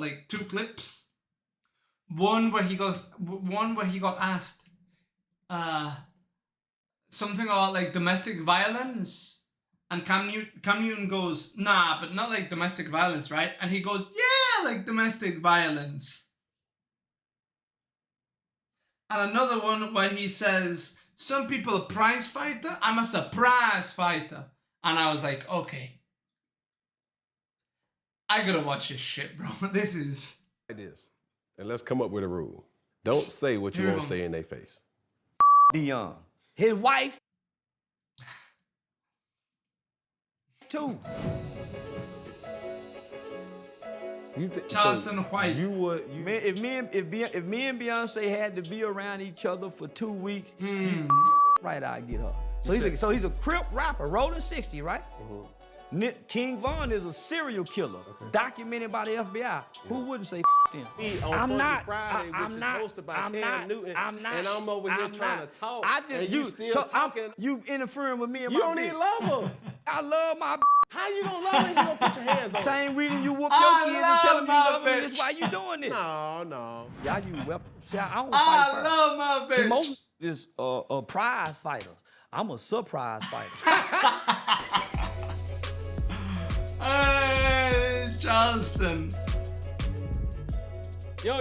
like 2 clips. One where he got asked something about like domestic violence, and Cam Newton goes, nah, but not like domestic violence, right? And he goes, yeah, like domestic violence. And another one where he says, some people a prize fighter, I'm a surprise fighter. And I was like, okay, I gotta watch this shit, bro. This is... It is. And let's come up with a rule. Don't say what you won't say in their face. Dion. His wife, too. Charleston White. If me and Beyonce had to be around each other for 2 weeks, right, I'd get her. So he's a Crip rapper, rolling 60, right? King Von is a serial killer, documented by the FBI. Who wouldn't say him? On Funky Friday, which is hosted by Cam Newton, and I'm over here trying to talk, and you still talking. You interfering with me and you my don't bitch. even love her. I love my How you gonna love her if you don't put your hands on her? Same reason you whoop your kids and tell them you love them. That's why you doing this. No. Y'all use weapons. See, I don't I fight first. love my bitch. See, most is prize fighters. I'm a surprise fighter. Hey, Charleston. Yo,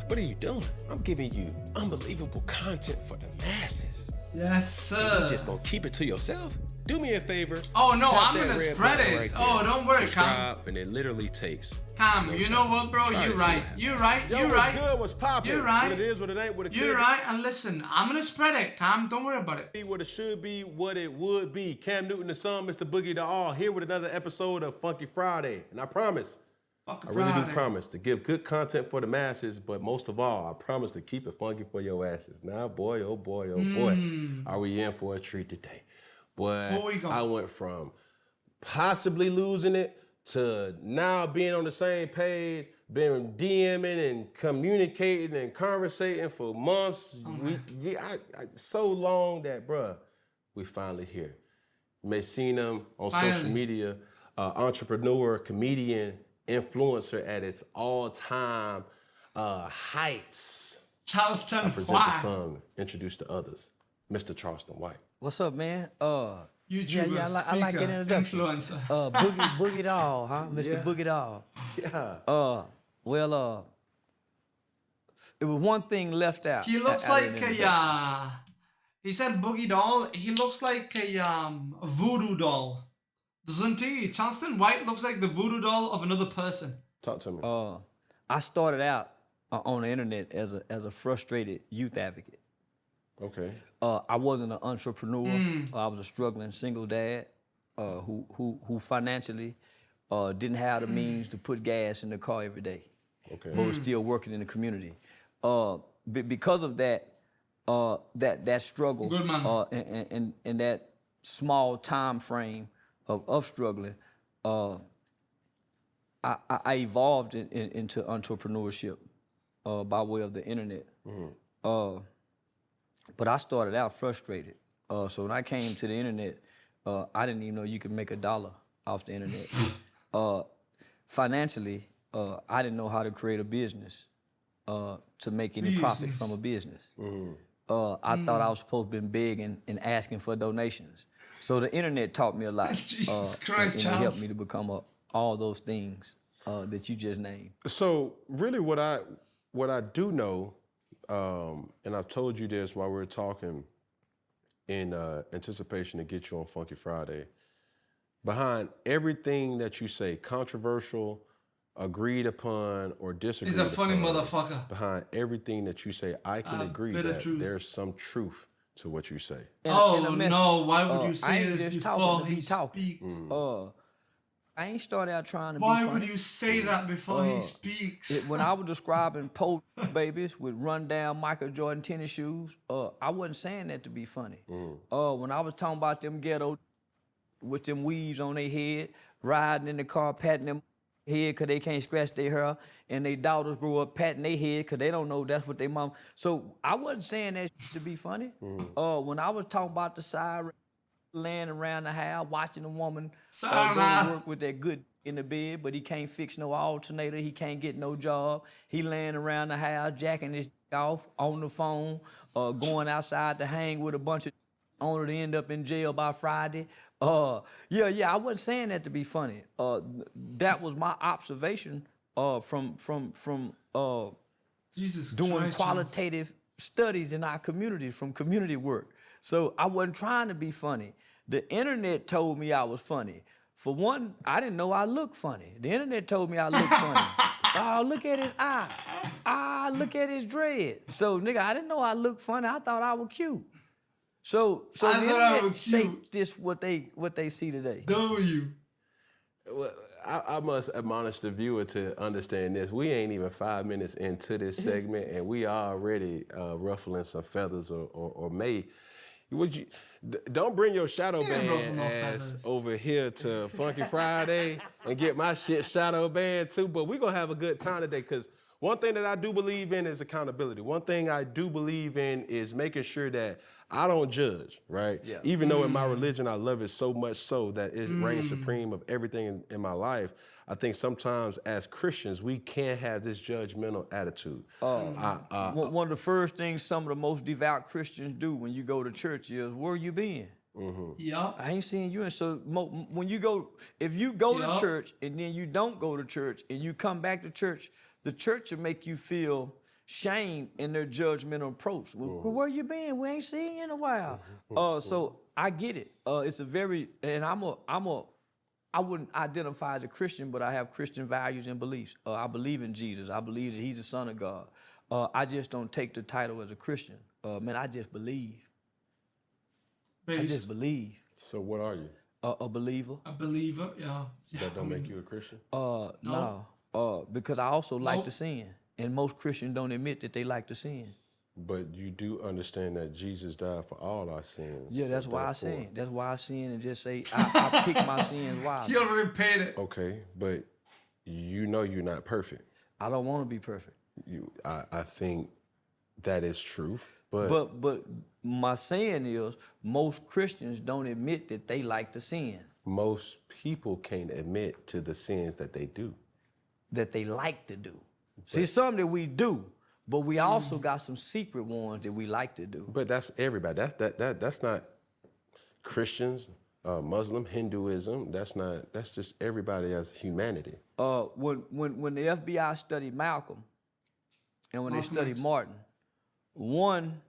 what are you doing? I'm giving you unbelievable content for the masses. Yes, sir. You just gonna keep it to yourself? Do me a favor. Oh, no, tap I'm that gonna red spread button it. right Oh, there. don't worry, Cam. Subscribe, and it literally takes. Cam, you know what, bro? Sorry You're to see right. that. You're right. Yo, You're what's right. good? What's poppin'? You're right. What it is, what it ain't, what it You're could right. And listen, I'm gonna spread it, Cam. Don't worry about it. be. What it should be, what it would be. Cam Newton the Son, Mr. Boogie the All, here with another episode of Funky Friday. And I promise, I really do promise to give good content for the masses, but most of all, I promise to keep it funky for your asses. Now, boy, oh boy, are we in for a treat today. Boy, Where we going? I went from possibly losing it to now being on the same page, been DMing and communicating and conversating for months, so long that, bruh, we finally here. You may seen him on social media, entrepreneur, comedian, influencer at its all-time heights. Charleston I present White. the song, introduce the others, Mr. Charleston White. What's up, man? YouTuber, I like that introduction. influencer. Boogie Doll, huh? Mr. Boogie Doll. Yeah. It was one thing left out. He looks like a, he said Boogie Doll. He looks like a voodoo doll. Doesn't he? Charleston White looks like the voodoo doll of another person. Talk to me. I started out on the internet as a frustrated youth advocate. Okay. I wasn't an entrepreneur. I was a struggling single dad who financially didn't have the means to put gas in the car every day. Okay. But was still working in the community. Because of that, that struggle Good man. and that small time frame of struggling, I evolved into entrepreneurship by way of the internet. But I started out frustrated. So when I came to the internet, I didn't even know you could make $1 off the internet. Financially, I didn't know how to create a business to make any profit from a business. I thought I was supposed to be begging and asking for donations. So the internet taught me a lot. Jesus Christ, and it Charles. helped me to become all those things that you just named. So really what I do know, and I've told you this while we were talking in anticipation to get you on Funky Friday, behind everything that you say, controversial, agreed upon, or disagreed He's a funny upon, motherfucker. behind everything that you say, I can agree bit of that truth. there's some truth to what you say. No, why would you I say ain't this just before talking to he be talking. speaks? I ain't started out trying to be Why funny. would you say that before he speaks? When I was describing post babies with run-down Michael Jordan tennis shoes, I wasn't saying that to be funny. When I was talking about them ghetto with them weaves on their head, riding in the car, patting them head because they can't scratch their hair, and their daughters grow up patting their head because they don't know that's what their mom. So I wasn't saying that to be funny. When I was talking about the siren laying around the house, watching a woman go to work with that good in the bed, but he can't fix no alternator. He can't get no job. He laying around the house, jacking his off on the phone, going outside to hang with a bunch of only to end up in jail by Friday. Yeah, I wasn't saying that to be funny. That was my observation from Jesus doing Christ, qualitative studies in our community from community work. So I wasn't trying to be funny. The internet told me I was funny. For one, I didn't know I looked funny. The internet told me I looked funny. Oh, look at his eye. Ah, look at his dread. So, nigga, I didn't know I looked funny. I thought I was cute. So I the thought I internet was cute. shaped this what they see today. W. Well, I must admonish the viewer to understand this. We ain't even 5 minutes into this segment, and we already ruffling some feathers or may. Don't bring your shadow band ass over here to Funky Friday and get my shit shadow band too. But we gonna have a good time today, because one thing that I do believe in is accountability. One thing I do believe in is making sure that I don't judge, right? Yeah. Even though in my religion I love it so much so that it reigns supreme of everything in my life, I think sometimes as Christians we can't have this judgmental attitude. One of the first things some of the most devout Christians do when you go to church is, where you been? Yup. I ain't seeing you. And so when you go, if you go Yup. to church and then you don't go to church and you come back to church, the church will make you feel shame in their judgmental approach. Well, where you been? We ain't seen you in a while. So I get it. It's a very, and I wouldn't identify as a Christian, but I have Christian values and beliefs. I believe in Jesus. I believe that he's the Son of God. I just don't take the title as a Christian. Man, I just believe. I just believe. So what are you? A believer. A believer, yeah. That don't make you a Christian? No. Because I also like to sin. And most Christians don't admit that they like to sin. But you do understand that Jesus died for all our sins. Yeah, that's so why I therefore- sin. That's why I sin and just say, I pick my sins wisely. He already paid it. Okay, but you know you're not perfect. I don't want to be perfect. I think that is true, but But my saying is, most Christians don't admit that they like to sin, most people can't admit to the sins that they do. that they like to do. See, some that we do, but we also got some secret ones that we like to do. But that's everybody. That's not Christians, Muslim, Hinduism. That's just everybody as humanity. When the FBI studied Malcolm and when they Malcolm studied X. Martin, one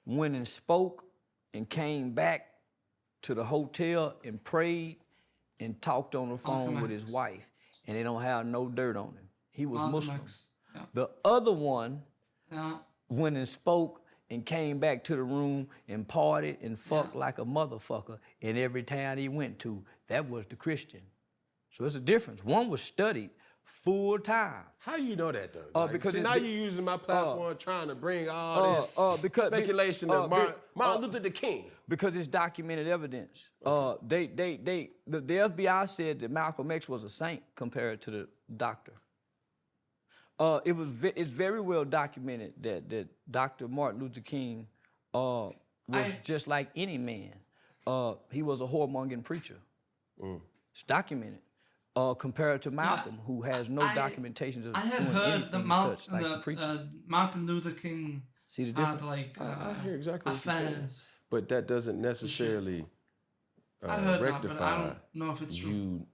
went and spoke and came back to the hotel and prayed and talked on the phone Malcolm with his X. wife, and they don't have no dirt on him. He was Malcolm Muslim. X. Yeah. The other one Yeah. went and spoke and came back to the room and partied and fucked like a motherfucker in every town he went to. That was the Christian. So it's a difference. One was studied full time. How you know that though? Because see, it- now you're using my platform trying to bring all this because speculation of Martin Luther the King. Because it's documented evidence. The FBI said that Malcolm X was a saint compared to the doctor. It's very well documented that Dr. Martin Luther King was just like any man. He was a whoremongering preacher. It's documented. Compared to Malcolm, who has no documentation of I had doing heard anything that such like the preacher. Martin Luther King See the had difference? like I hear exactly what you're saying. affairs. But that doesn't necessarily I heard that, but I rectify don't know if it's true. you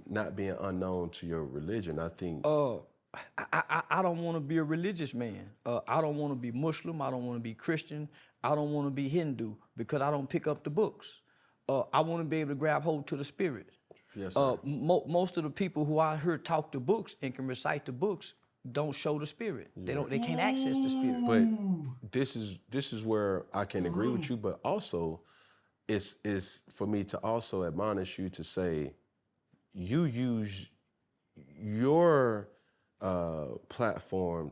not being unknown to your religion. I think I don't want to be a religious man. I don't want to be Muslim. I don't want to be Christian. I don't want to be Hindu because I don't pick up the books. I want to be able to grab hold to the spirit. yes, sir. Most of the people who I heard talk the books and can recite the books don't show the spirit. They can't access the spirit. But this is where I can agree with you, but also it's for me to also admonish you to say you use your platform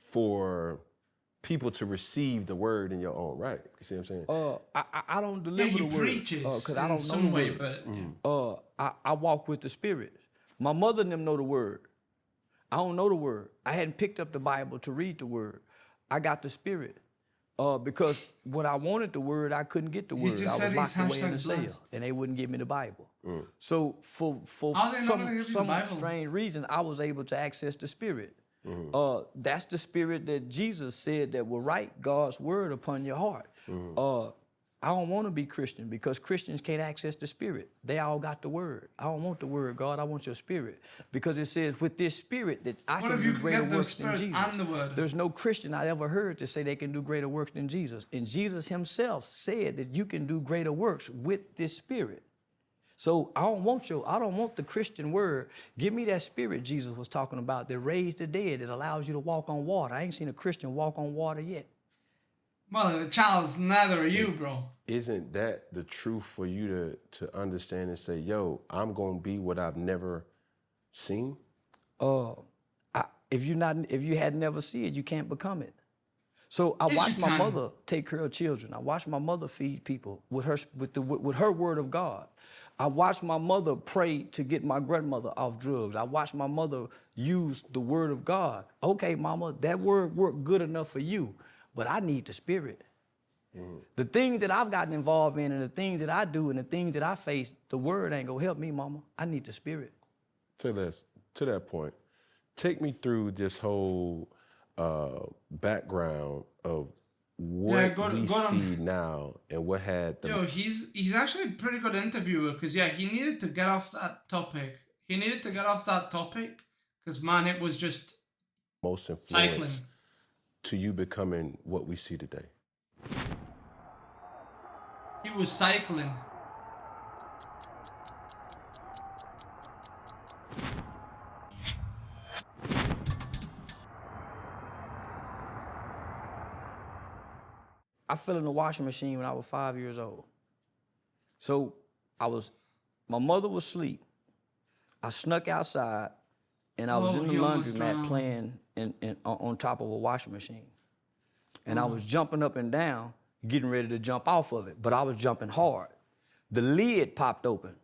for people to receive the word in your own right. You see what I'm saying? I don't Yeah, deliver he the word preaches because I in don't know some the way, word. but I walk with the spirit. My mother and them know the word. I don't know the word. I hadn't picked up the Bible to read the word. I got the spirit. Because when I wanted the word, I couldn't get the word. just I said was he's locked away in the hashtag cell, blessed. and they wouldn't give me the Bible. So for How are they not gonna give you the some Bible? strange reason, I was able to access the Spirit. That's the Spirit that Jesus said that will write God's word upon your heart. I don't want to be Christian because Christians can't access the Spirit. They all got the word. I don't want the word, God. I want your Spirit. Because it says with this Spirit that I What can if do you can greater get the works than Spirit Jesus. and the word? There's no Christian I ever heard to say they can do greater works than Jesus. And Jesus himself said that you can do greater works with this Spirit. So I don't want the Christian word. Give me that Spirit Jesus was talking about that raised the dead, that allows you to walk on water. I ain't seen a Christian walk on water yet. Well, Charles, neither are you, bro. Isn't that the truth for you to understand and say, yo, I'm gonna be what I've never seen? If you had never seen it, you can't become it. So I Yes, watched you my can. mother take care of children. I watched my mother feed people with her word of God. I watched my mother pray to get my grandmother off drugs. I watched my mother use the word of God. Okay, mama, that word worked good enough for you, but I need the Spirit. The things that I've gotten involved in and the things that I do and the things that I face, the word ain't gonna help me, mama. I need the Spirit. To that point, take me through this whole background of what we see now and what had the. Yo, he's actually a pretty good interviewer because he needed to get off that topic. Because man, it was just most influence cycling. to you becoming what we see today? He was cycling. I fell in the washing machine when I was 5 years old. So my mother was asleep. I snuck outside and I was in the laundromat playing on top of a washing machine. And I was jumping up and down, getting ready to jump off of it, but I was jumping hard. The lid popped open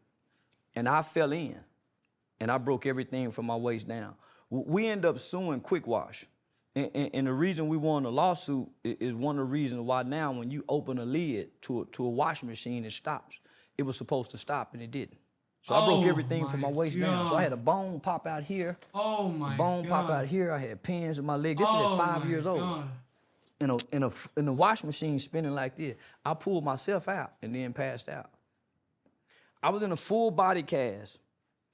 and I fell in and I broke everything from my waist down. We ended up suing Quick Wash. And the reason we won the lawsuit is one of the reasons why now when you open a lid to a washing machine, it stops. It was supposed to stop and it didn't. So I broke everything from my waist down. So I had a bone pop out here. Oh my God. Bone pop out here. I had pins in my leg. This is at 5 years old. In the washing machine spinning like this. I pulled myself out and then passed out. I was in a full body cast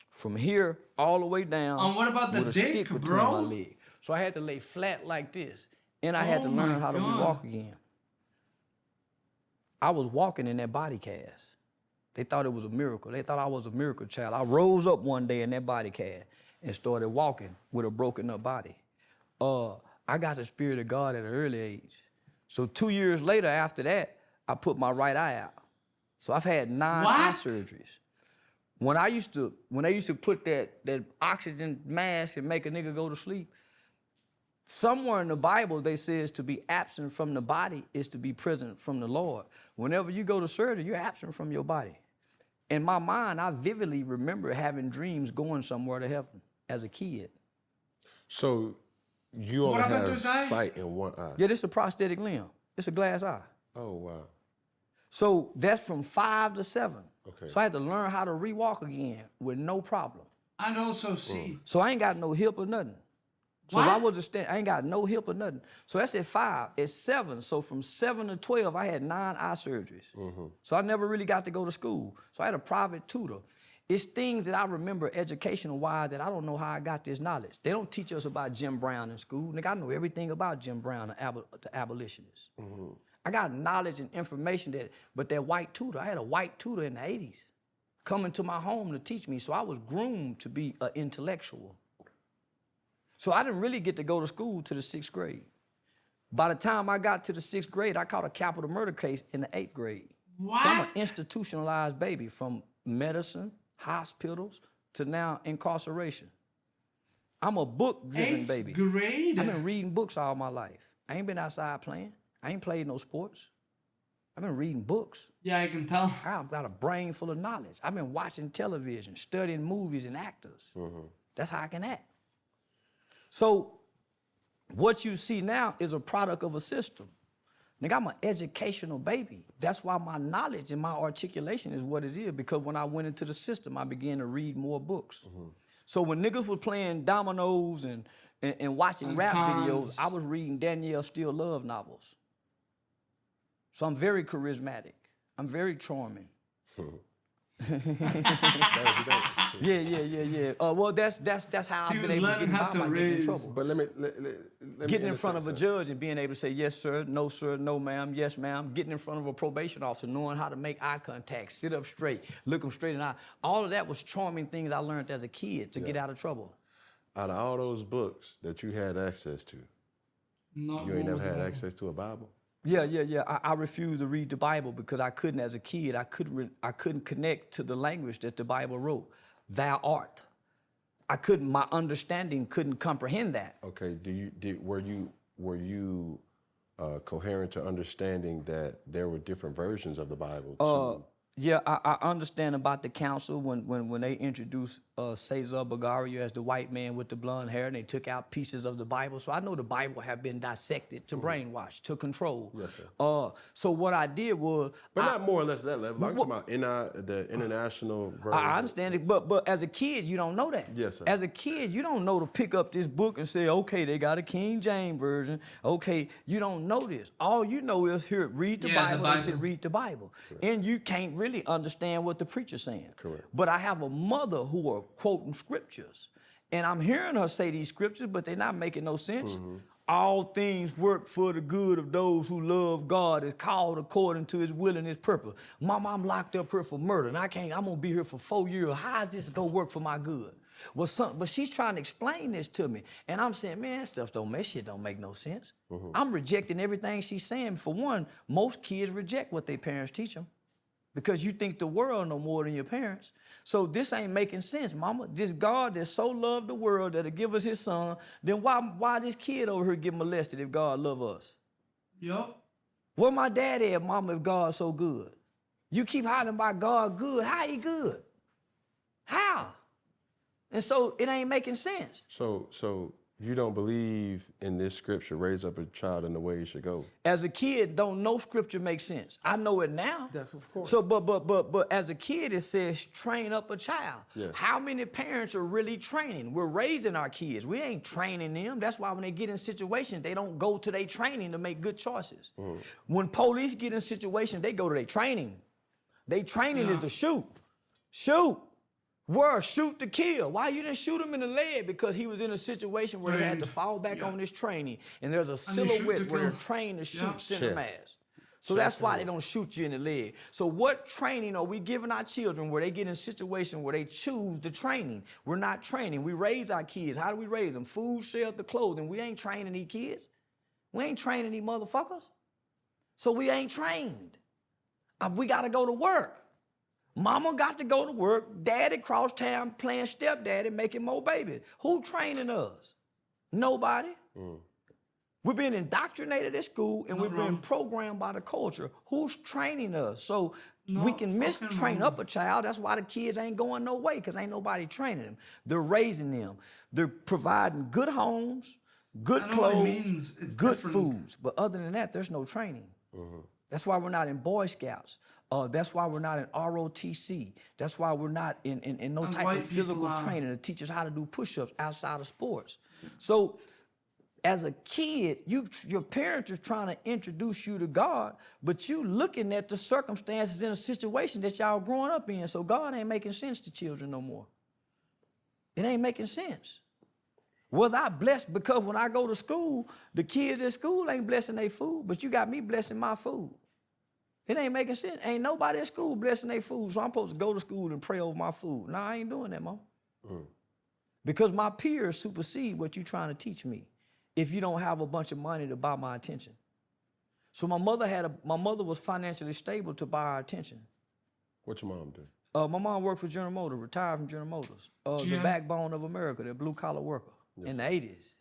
from here all the way down. And what about the with a dick, stick between bro? my leg. So I had to lay flat like this. And I had to learn how to walk again. I was walking in that body cast. They thought it was a miracle. They thought I was a miracle child. I rose up one day in that body cast and started walking with a broken up body. I got the Spirit of God at an early age. So 2 years later after that, I put my right eye out. So I've had 9 eye surgeries. When they used to put that oxygen mask and make a nigga go to sleep, somewhere in the Bible they says to be absent from the body is to be present from the Lord. Whenever you go to surgery, you're absent from your body. In my mind, I vividly remember having dreams going somewhere to heaven as a kid. So you only have sight in one eye? Yeah, this is a prosthetic limb. It's a glass eye. Oh, wow. So that's from 5 to 7. Okay. So I had to learn how to re-walk again with no problem. And also see. So I ain't got no hip or nothing. So if I was to stand, I ain't got no hip or nothing. So that's at 5. At 7, so from 7 to 12, I had 9 eye surgeries. So I never really got to go to school. So I had a private tutor. It's things that I remember educational-wise that I don't know how I got this knowledge. They don't teach us about Jim Brown in school. Nigga, I know everything about Jim Brown, the abolitionists. I got knowledge and information but that white tutor, I had a white tutor in the 80s coming to my home to teach me. So I was groomed to be an intellectual. So I didn't really get to go to school to the 6th grade. By the time I got to the 6th grade, I caught a capital murder case in the 8th grade. What? So I'm an institutionalized baby from medicine, hospitals, to now incarceration. I'm a book-driven baby. 8th grade? I've been reading books all my life. I ain't been outside playing. I ain't played no sports. I've been reading books. Yeah, I can tell. I've got a brain full of knowledge. I've been watching television, studying movies and actors. That's how I can act. So what you see now is a product of a system. Nigga, I'm an educational baby. That's why my knowledge and my articulation is what it is, because when I went into the system, I began to read more books. So when niggas was playing dominoes and watching And rap cons. videos, I was reading Danielle Steele Love novels. So I'm very charismatic. I'm very charming. Yeah. Well, that's how He I've was been able to learning get how by to by getting in raise. trouble. But let me Getting in front of a judge and being able to say, yes, sir, no, ma'am, yes, ma'am. Getting in front of a probation officer, knowing how to make eye contact, sit up straight, look them straight in the eye. All of that was charming things I learned as a kid to get out of trouble. Out of all those books that you had access to, Not you ain't one never was had wrong. access to a Bible? Yeah. I refused to read the Bible because I couldn't, as a kid, I couldn't connect to the language that the Bible wrote. Thou art. My understanding couldn't comprehend that. Okay, were you coherent to understanding that there were different versions of the Bible? Yeah, I understand about the council when they introduced Cesar Bagaria as the white man with the blonde hair, and they took out pieces of the Bible. So I know the Bible have been dissected to brainwash, to control. Yes, sir. So what I did was, But not more or less that level. I'm talking about the international version. I understand it, but as a kid, you don't know that. Yes, sir. As a kid, you don't know to pick up this book and say, okay, they got a King James version. Okay, you don't know this. All you know is here, read the Bible. And say, read the Bible. Correct. And you can't really understand what the preacher's saying. Correct. But I have a mother who are quoting scriptures. And I'm hearing her say these scriptures, but they're not making no sense. All things work for the good of those who love God, is called according to his will and his purpose. Mama, I'm locked up here for murder, and I'm gonna be here for 4 years. How is this gonna work for my good? But she's trying to explain this to me. And I'm saying, man, that shit don't make no sense. I'm rejecting everything she's saying. For one, most kids reject what their parents teach them, because you think the world know more than your parents. So this ain't making sense, mama. This God that so loved the world that'll give us his son, then why this kid over here get molested if God love us? Yup. Where my dad at, mama, if God's so good? You keep hollering about God good. How he good? How? And so it ain't making sense. So you don't believe in this scripture, raise up a child in the way he should go? As a kid, don't know scripture makes sense. I know it now. Yes, of course. So, but as a kid, it says train up a child. Yes. How many parents are really training? We're raising our kids. We ain't training them. That's why when they get in situations, they don't go to their training to make good choices. When police get in situations, they go to their training. They training is to shoot. Shoot. Where? Shoot to kill. Why you didn't shoot him in the leg? Because he was in a situation where he had to fall back on his training, and there's a silhouette where they're trained to shoot center mass. So that's why they don't shoot you in the leg. So what training are we giving our children where they get in a situation where they choose the training? We're not training. We raise our kids. How do we raise them? Food, shelter, clothing. We ain't training these kids. We ain't training these motherfuckers. So we ain't trained. We got to go to work. Mama got to go to work. Daddy cross town playing stepdaddy, making more babies. Who training us? Nobody. We've been indoctrinated at school, and we've been programmed by the culture. Who's training us? So we can mistrain up a child. That's why the kids ain't going no way, because ain't nobody training them. They're raising them. They're providing good homes, good clothes, good foods. But other than that, there's no training. That's why we're not in Boy Scouts. That's why we're not in ROTC. That's why we're not in no type of physical training to teach us how to do push-ups outside of sports. So as a kid, your parents are trying to introduce you to God, but you looking at the circumstances in a situation that y'all growing up in. So God ain't making sense to children no more. It ain't making sense. Was I blessed? Because when I go to school, the kids at school ain't blessing their food, but you got me blessing my food. It ain't making sense. Ain't nobody at school blessing their food, so I'm supposed to go to school and pray over my food. No, I ain't doing that, Mom. Because my peers supersede what you're trying to teach me if you don't have a bunch of money to buy my attention. So my mother was financially stable to buy our attention. What your mom do? My mom worked for General Motors, retired from General Motors. The backbone of America, the blue-collar worker in the 80s.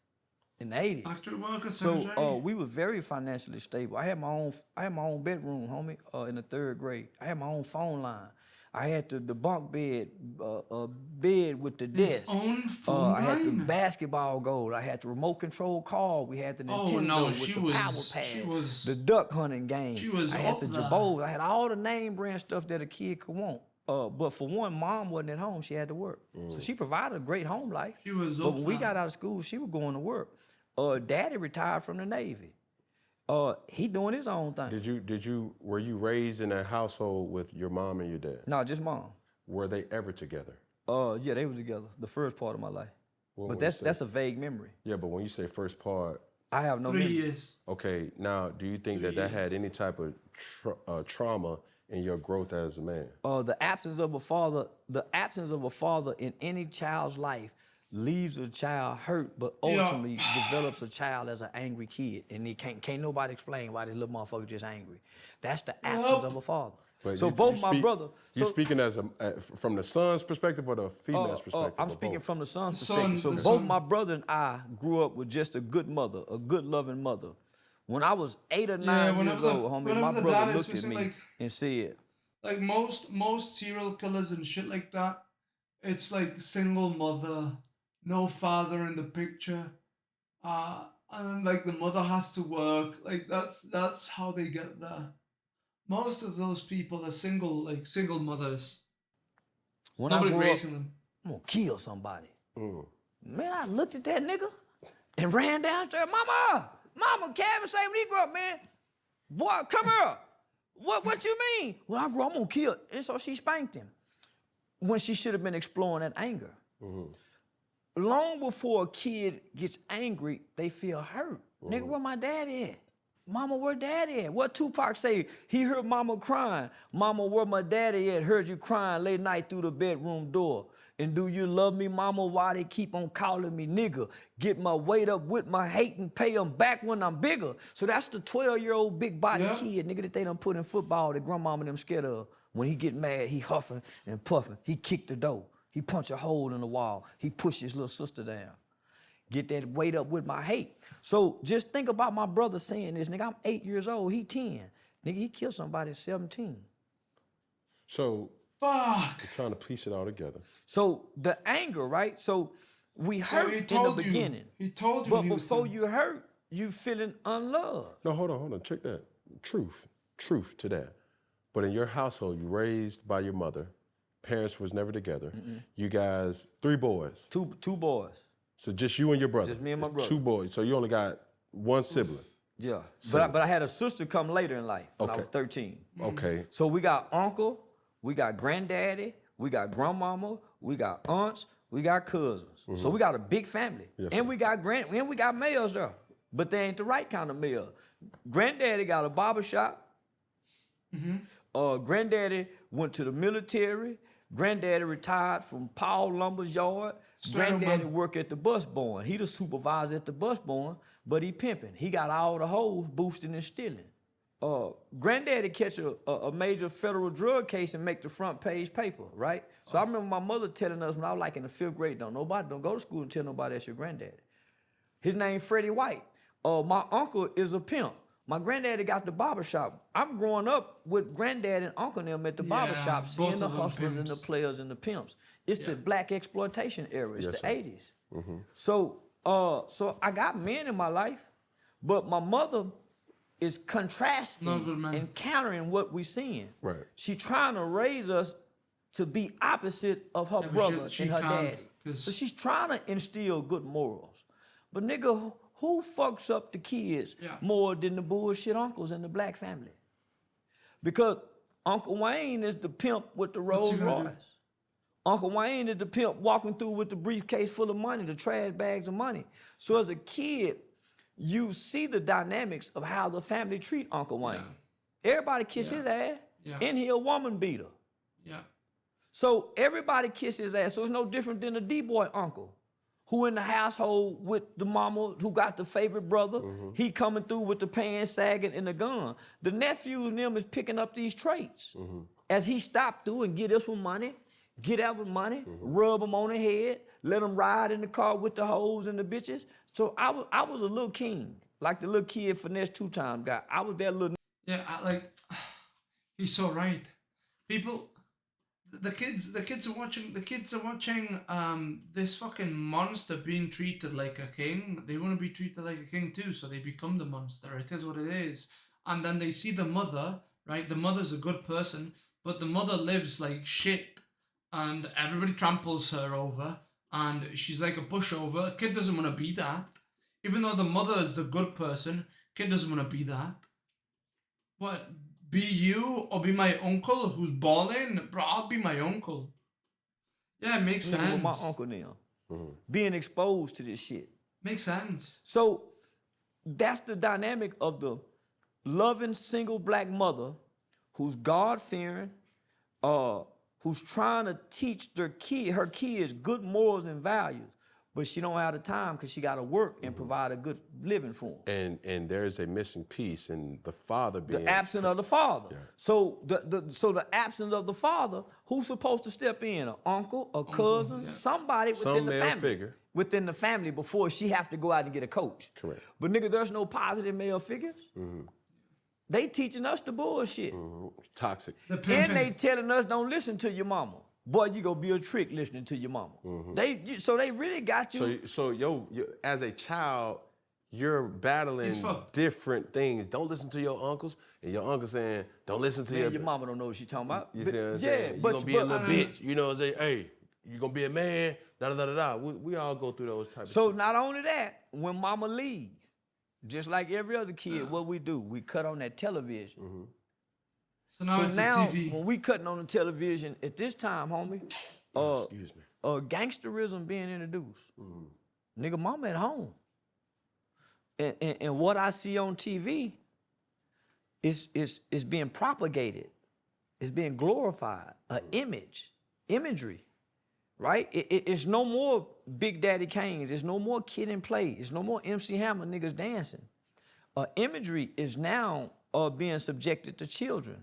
In the 80s. Factory worker, so we were very financially stable. I had my own bedroom, homie, in the 3rd grade. I had my own phone line. I had the bunk bed, bed with the desk. own phone I had the line? basketball goal. I had the remote control car. We had the Oh, Nintendo no, with she the was- power she pad, was- the duck hunting game. she was I had up the there. Jabos. I had all the name brand stuff that a kid could want. But for one, mom wasn't at home. She had to work. So she provided a great home life. She was But up when we there. got out of school, she was going to work. Daddy retired from the Navy. He doing his own thing. Were you raised in a household with your mom and your dad? No, just mom. Were they ever together? Yeah, they were together the first part of my life. Well, But when you say- that's a vague memory. Yeah, but when you say first part, I have no 3 memory. years. okay, now do you think that had any type of trauma in your growth as a man? The absence of a father in any child's life leaves a child hurt, but ultimately develops a child as an angry kid, and he can't nobody explain why this little motherfucker just angry. That's the absence of a father. But So both my brother. You so- speaking as from the son's perspective or the female's perspective? I'm or speaking both? from the son's The son- perspective. So the both son. my brother and I grew up with just a good mother, a good loving mother. When I was 8 or 9 years whenever old, homie, whenever my the brother dad is looked at me missing, like- and said, Like most serial killers and shit like that, it's like single mother, no father in the picture, and like the mother has to work. Like that's how they get there. Most of those people are single mothers. when I Nobody grew up, raising them. I'm gonna kill somebody. Mm. Man, I looked at that nigga and ran downstairs. Mama, Kevin say when he grew up, man. Boy, come here. What you mean? When I grew up, I'm gonna kill. And so she spanked him. When she should have been exploring that anger. Long before a kid gets angry, they feel hurt. Nigga, where my daddy at? Mama, where daddy at? What Tupac say? He heard mama crying. Mama, where my daddy at? Heard you crying late night through the bedroom door. And do you love me, mama? Why they keep on calling me nigga? Get my weight up with my hate and pay them back when I'm bigger. So that's the 12-year-old big body kid, nigga, that they done put in football that grandmama them scared of. When he get mad, he huffing and puffing. He kick the door. He punch a hole in the wall. He push his little sister down. Get that weight up with my hate. So just think about my brother saying this, nigga, I'm 8 years old, he 10. Nigga, he killed somebody at 17. So Fuck. we're trying to piece it all together. So the anger, right? So we So hurt he in the told you. beginning. He told you. But when he was before 10. you hurt, you feeling unloved. No, hold on. Check that. Truth to that. But in your household, you raised by your mother. Parents was never together. You guys, 3 boys. Two boys. So just you and your brother. Just me and my It's brother. 2 boys. So you only got 1 sibling. Yeah. But I had a sister come later in life when I Okay. was 13. Okay. So we got uncle, we got granddaddy, we got grandmama, we got aunts, we got cousins. So we got a big family. Yes, And sir. we got males there. But they ain't the right kind of male. Granddaddy got a barber shop. Granddaddy went to the military. Granddaddy retired from Paul Lumber's yard. Straight up Granddaddy money. work at the bus barn. He the supervisor at the bus barn, but he pimping. He got all the hoes boosting and stealing. Granddaddy catch a major federal drug case and make the front page paper, right? So I remember my mother telling us when I was like in the 5th grade, don't go to school and tell nobody that's your granddaddy. His name Freddie White. My uncle is a pimp. My granddaddy got the barber shop. I'm growing up with granddad and uncle and them at the barber Yeah, shop, seeing both the of them hustlers and the pimps. players and the pimps. It's the black exploitation era. It's Yes, the sir. 80s. So I got men in my life, but my mother is Not a good contrasting man. and countering what we're seeing. Right. She trying to raise us to be opposite of her but brother she and her can't, daddy. 'cause- So she's trying to instill good morals. But nigga, who fucks up the kids more than the bullshit uncles in the black family? Because Uncle Wayne is the pimp with the What's he Rolls gonna do? Royce. Uncle Wayne is the pimp walking through with the briefcase full of money, the trash bags of money. So as a kid, you see the dynamics of how the family treat Uncle Wayne. Everybody kiss his ass, Yeah. and he a woman beater. Yeah. So everybody kiss his ass. So it's no different than a D-boy uncle who in the household with the mama who got the favorite brother. He coming through with the pants sagging and the gun. The nephews and them is picking up these traits. As he stopped through and get us with money, get out with money, rub them on the head, let them ride in the car with the hoes and the bitches. So I was a little king, like the little kid Finesse 2-time guy. I was that little. Yeah, he's so right. People, the kids are watching this fucking monster being treated like a king. They want to be treated like a king too, so they become the monster. It is what it is. And then they see the mother, right? The mother's a good person, but the mother lives like shit, and everybody tramples her over, and she's like a pushover. Kid doesn't want to be that. Even though the mother is the good person, kid doesn't want to be that. What? Be you or be my uncle who's balling? Bro, I'll be my uncle. Yeah, it makes Nigga with my sense. uncle now. Being exposed to this shit. Makes sense. So that's the dynamic of the loving single black mother who's God-fearing, who's trying to teach her kids good morals and values, but she don't have the time because she got to work and provide a good living for them. And there's a missing piece in the father being The absence of the father. Yeah. So the absence of the father, who's supposed to step in? An uncle, a cousin, somebody within the family. Figure. Within the family before she have to go out and get a coach. Correct. But nigga, there's no positive male figures. They teaching us the bullshit. Toxic. And they telling us don't listen to your mama. Boy, you gonna be a trick listening to your mama. So they really got you. So yo, as a child, you're battling different things. Don't listen to your uncles, and your uncle saying, don't listen to your mama don't know what she talking about. You see what I'm saying? You're gonna be a little bitch. You know what I'm saying? Hey, you gonna be a man, da-da-da-da-da. We all go through those types of So not only that, when mama leave, just like every other kid, what we do, we cut on that television. So now it's now, a TV. when we cutting on the television, at this time, homie, excuse me. Gangsterism being introduced. Nigga, mama at home. And what I see on TV is being propagated. It's being glorified. Imagery, right? It's no more Big Daddy Kane's. There's no more Kid and Play. There's no more MC Hammer niggas dancing. Imagery is now being subjected to children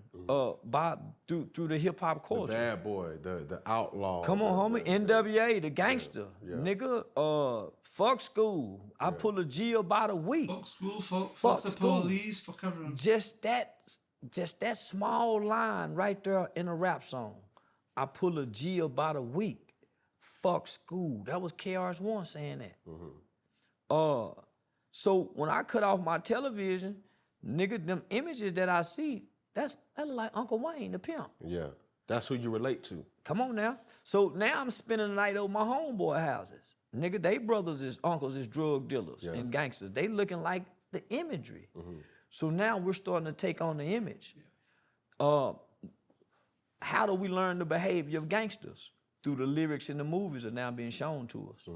through the hip hop culture. The bad boy, the outlaw. Come on, homie. NWA, the gangster. Nigga, fuck school. I pull a G about a week. Fuck school, fuck the police, fuck everyone. Just that small line right there in a rap song. I pull a G about a week. Fuck school. That was KRS-One saying that. So when I cut off my television, nigga, them images that I see, that look like Uncle Wayne, the pimp. Yeah, that's who you relate to. Come on now. So now I'm spending the night over my homeboy houses. Nigga, they uncles is drug dealers and gangsters. They looking like the imagery. So now we're starting to take on the image. How do we learn the behavior of gangsters? Through the lyrics in the movies are now being shown to us.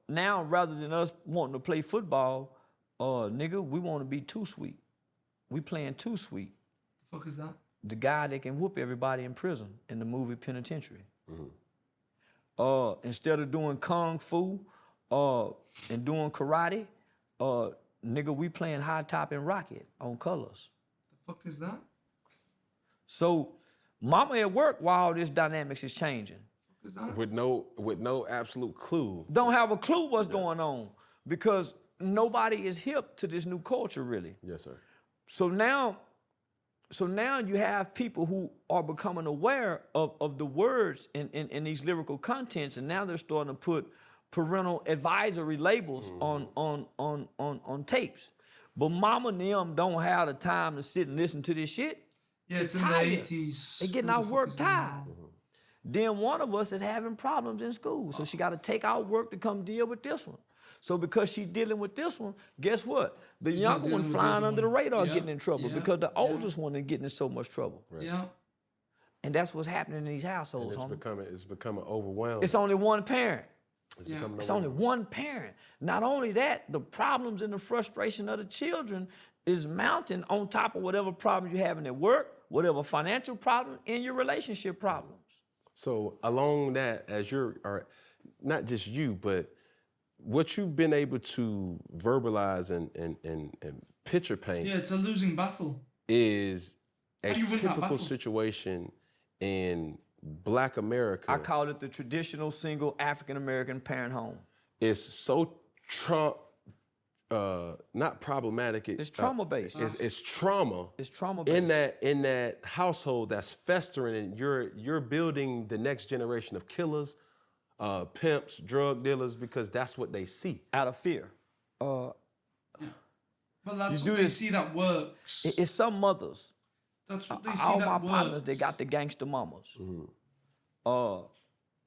Now, rather than us wanting to play football, nigga, we want to be too sweet. We playing too sweet. The fuck is that? The guy that can whoop everybody in prison in the movie Penitentiary. Instead of doing kung fu and doing karate, nigga, we playing high top and rocket on colors. The fuck is that? So, mama at work while all this dynamics is changing. What the fuck is that? With no absolute clue. Don't have a clue what's going on because nobody is hip to this new culture, really. Yes, sir. So now you have people who are becoming aware of the words in these lyrical contents, and now they're starting to put parental advisory labels on tapes. But mama and them don't have the time to sit and listen to this shit. Yeah, it's in tired. the 80s. They getting out work tired. Then one of us is having problems in school, so she got to take out work to come deal with this one. So because she's dealing with this one, guess what? The younger one flying under the radar getting in trouble because the oldest one is getting in so much trouble. Right. Yeah. And that's what's happening in these households, And homie. it's becoming overwhelming. It's only one parent. It's only one parent. Not only that, the problems and the frustration of the children is mounting on top of whatever problems you're having at work, whatever financial problem, and your relationship problems. So along that, as or not just you, but what you've been able to verbalize and picture paint Yeah, it's a losing battle. is a How do you win that typical battle? situation in Black America. I call it the traditional single African-American parent home. It's so not problematic. It's trauma-based. It's trauma. It's trauma-based. In that household that's festering, and you're building the next generation of killers, pimps, drug dealers, because that's what they see. Out of fear. But that's do what they this- see that works. It's some mothers. That's what they see All that my works. partners, they got the gangster mamas.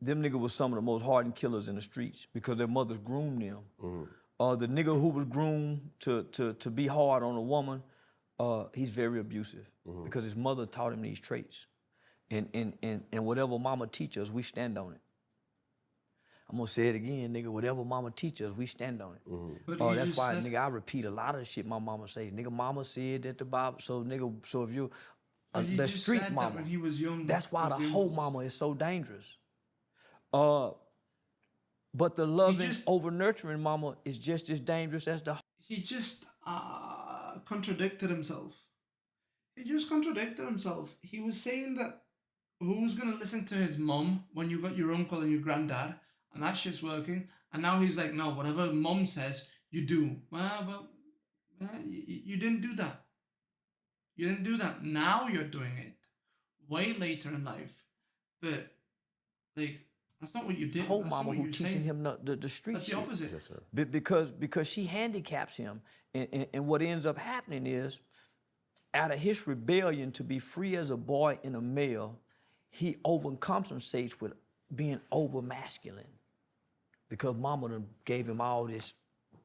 Them niggas was some of the most hardened killers in the streets because their mothers groomed them. The nigga who was groomed to be hard on a woman, he's very abusive because his mother taught him these traits. And whatever mama teaches us, we stand on it. I'm gonna say it again, nigga, whatever mama teaches us, we stand on it. But you That's just why, said- nigga, I repeat a lot of the shit my mama say. Nigga, mama said that the Bible, so nigga, so if you, But he the just street said that mama, when he was young. that's why the When he whole was- mama is so dangerous. But the loving, just- over nurturing mama is just as dangerous as the. He just contradicted himself. He just contradicted himself. He was saying that who's gonna listen to his mom when you got your uncle and your granddad, and that shit's working. And now he's like, no, whatever mom says, you do. Well, but you didn't do that. You didn't do that. Now you're doing it. Way later in life. But, like, that's not what you did. Whole That's not mama what who you're teaching saying. him the street That's the shit. opposite. Yes, sir. Because she handicaps him, and what ends up happening is, out of his rebellion to be free as a boy and a male, he overcompensates with being over masculine, because mama done gave him all this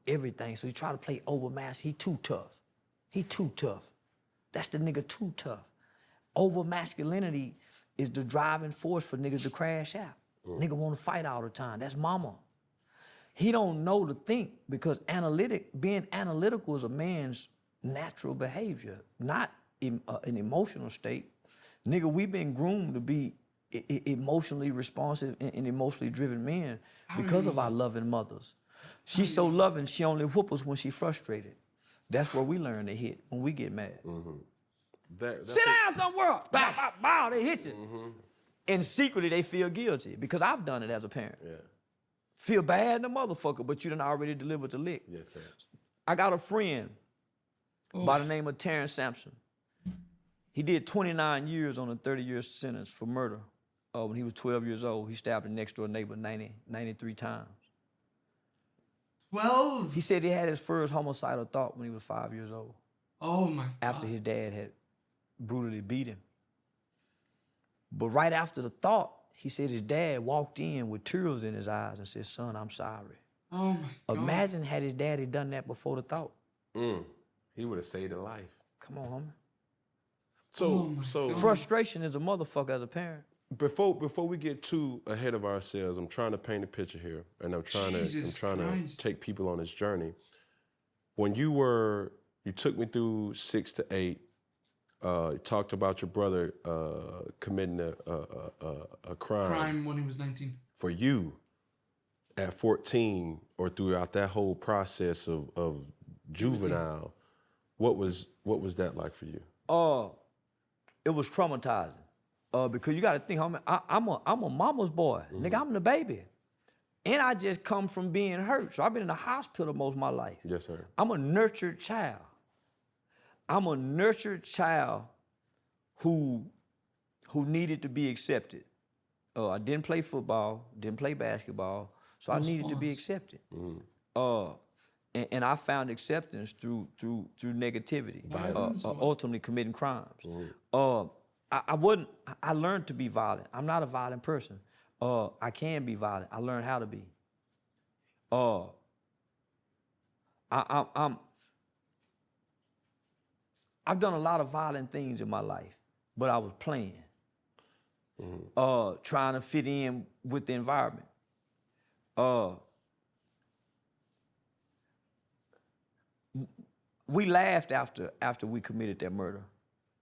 everything, so he try to play over masculine. He too tough. He too tough. That's the nigga too tough. Over masculinity is the driving force for niggas to crash out. Nigga want to fight all the time. That's mama. He don't know to think, because being analytical is a man's natural behavior, not an emotional state. Nigga, we've been groomed to be emotionally responsive and emotionally driven men because of our loving mothers. She's so loving, she only whoop us when she's frustrated. That's where we learn to hit, when we get mad. That's Sit down somewhere. Bow, bow, bow, they hit you. And secretly they feel guilty, because I've done it as a parent. Yeah. Feel bad in the motherfucker, but you done already delivered the lick. Yes, sir. I got a friend by the name of Terrence Sampson. He did 29 years on a 30-year sentence for murder. When he was 12 years old, he stabbed a next door neighbor 93 times. 12? He said he had his first homicidal thought when he was 5 years old, Oh my God. after his dad had brutally beat him. But right after the thought, he said his dad walked in with tears in his eyes and said, "Son, I'm sorry." Oh my God. Imagine had his daddy done that before the thought. He would have saved a life. Come on, homie. So Frustration is a motherfucker as a parent. before we get too ahead of ourselves, I'm trying to paint a picture here, and I'm trying Jesus to Christ. take people on this journey. When you took me through 6 to 8. You talked about your brother committing a crime when he was 19. for you at 14, or throughout that whole process of juvenile. What was that like for you? It was traumatizing. Because you got to think, homie, I'm a mama's boy. Nigga, I'm the baby. And I just come from being hurt. So I've been in the hospital most of my life. Yes, sir. I'm a nurtured child. I'm a nurtured child who needed to be accepted. I didn't play football, didn't play basketball, so I needed to be accepted. And I found acceptance through negativity, ultimately committing crimes. I learned to be violent. I'm not a violent person. I can be violent. I learned how to be. I've done a lot of violent things in my life, but I was playing, trying to fit in with the environment. We laughed after we committed that murder,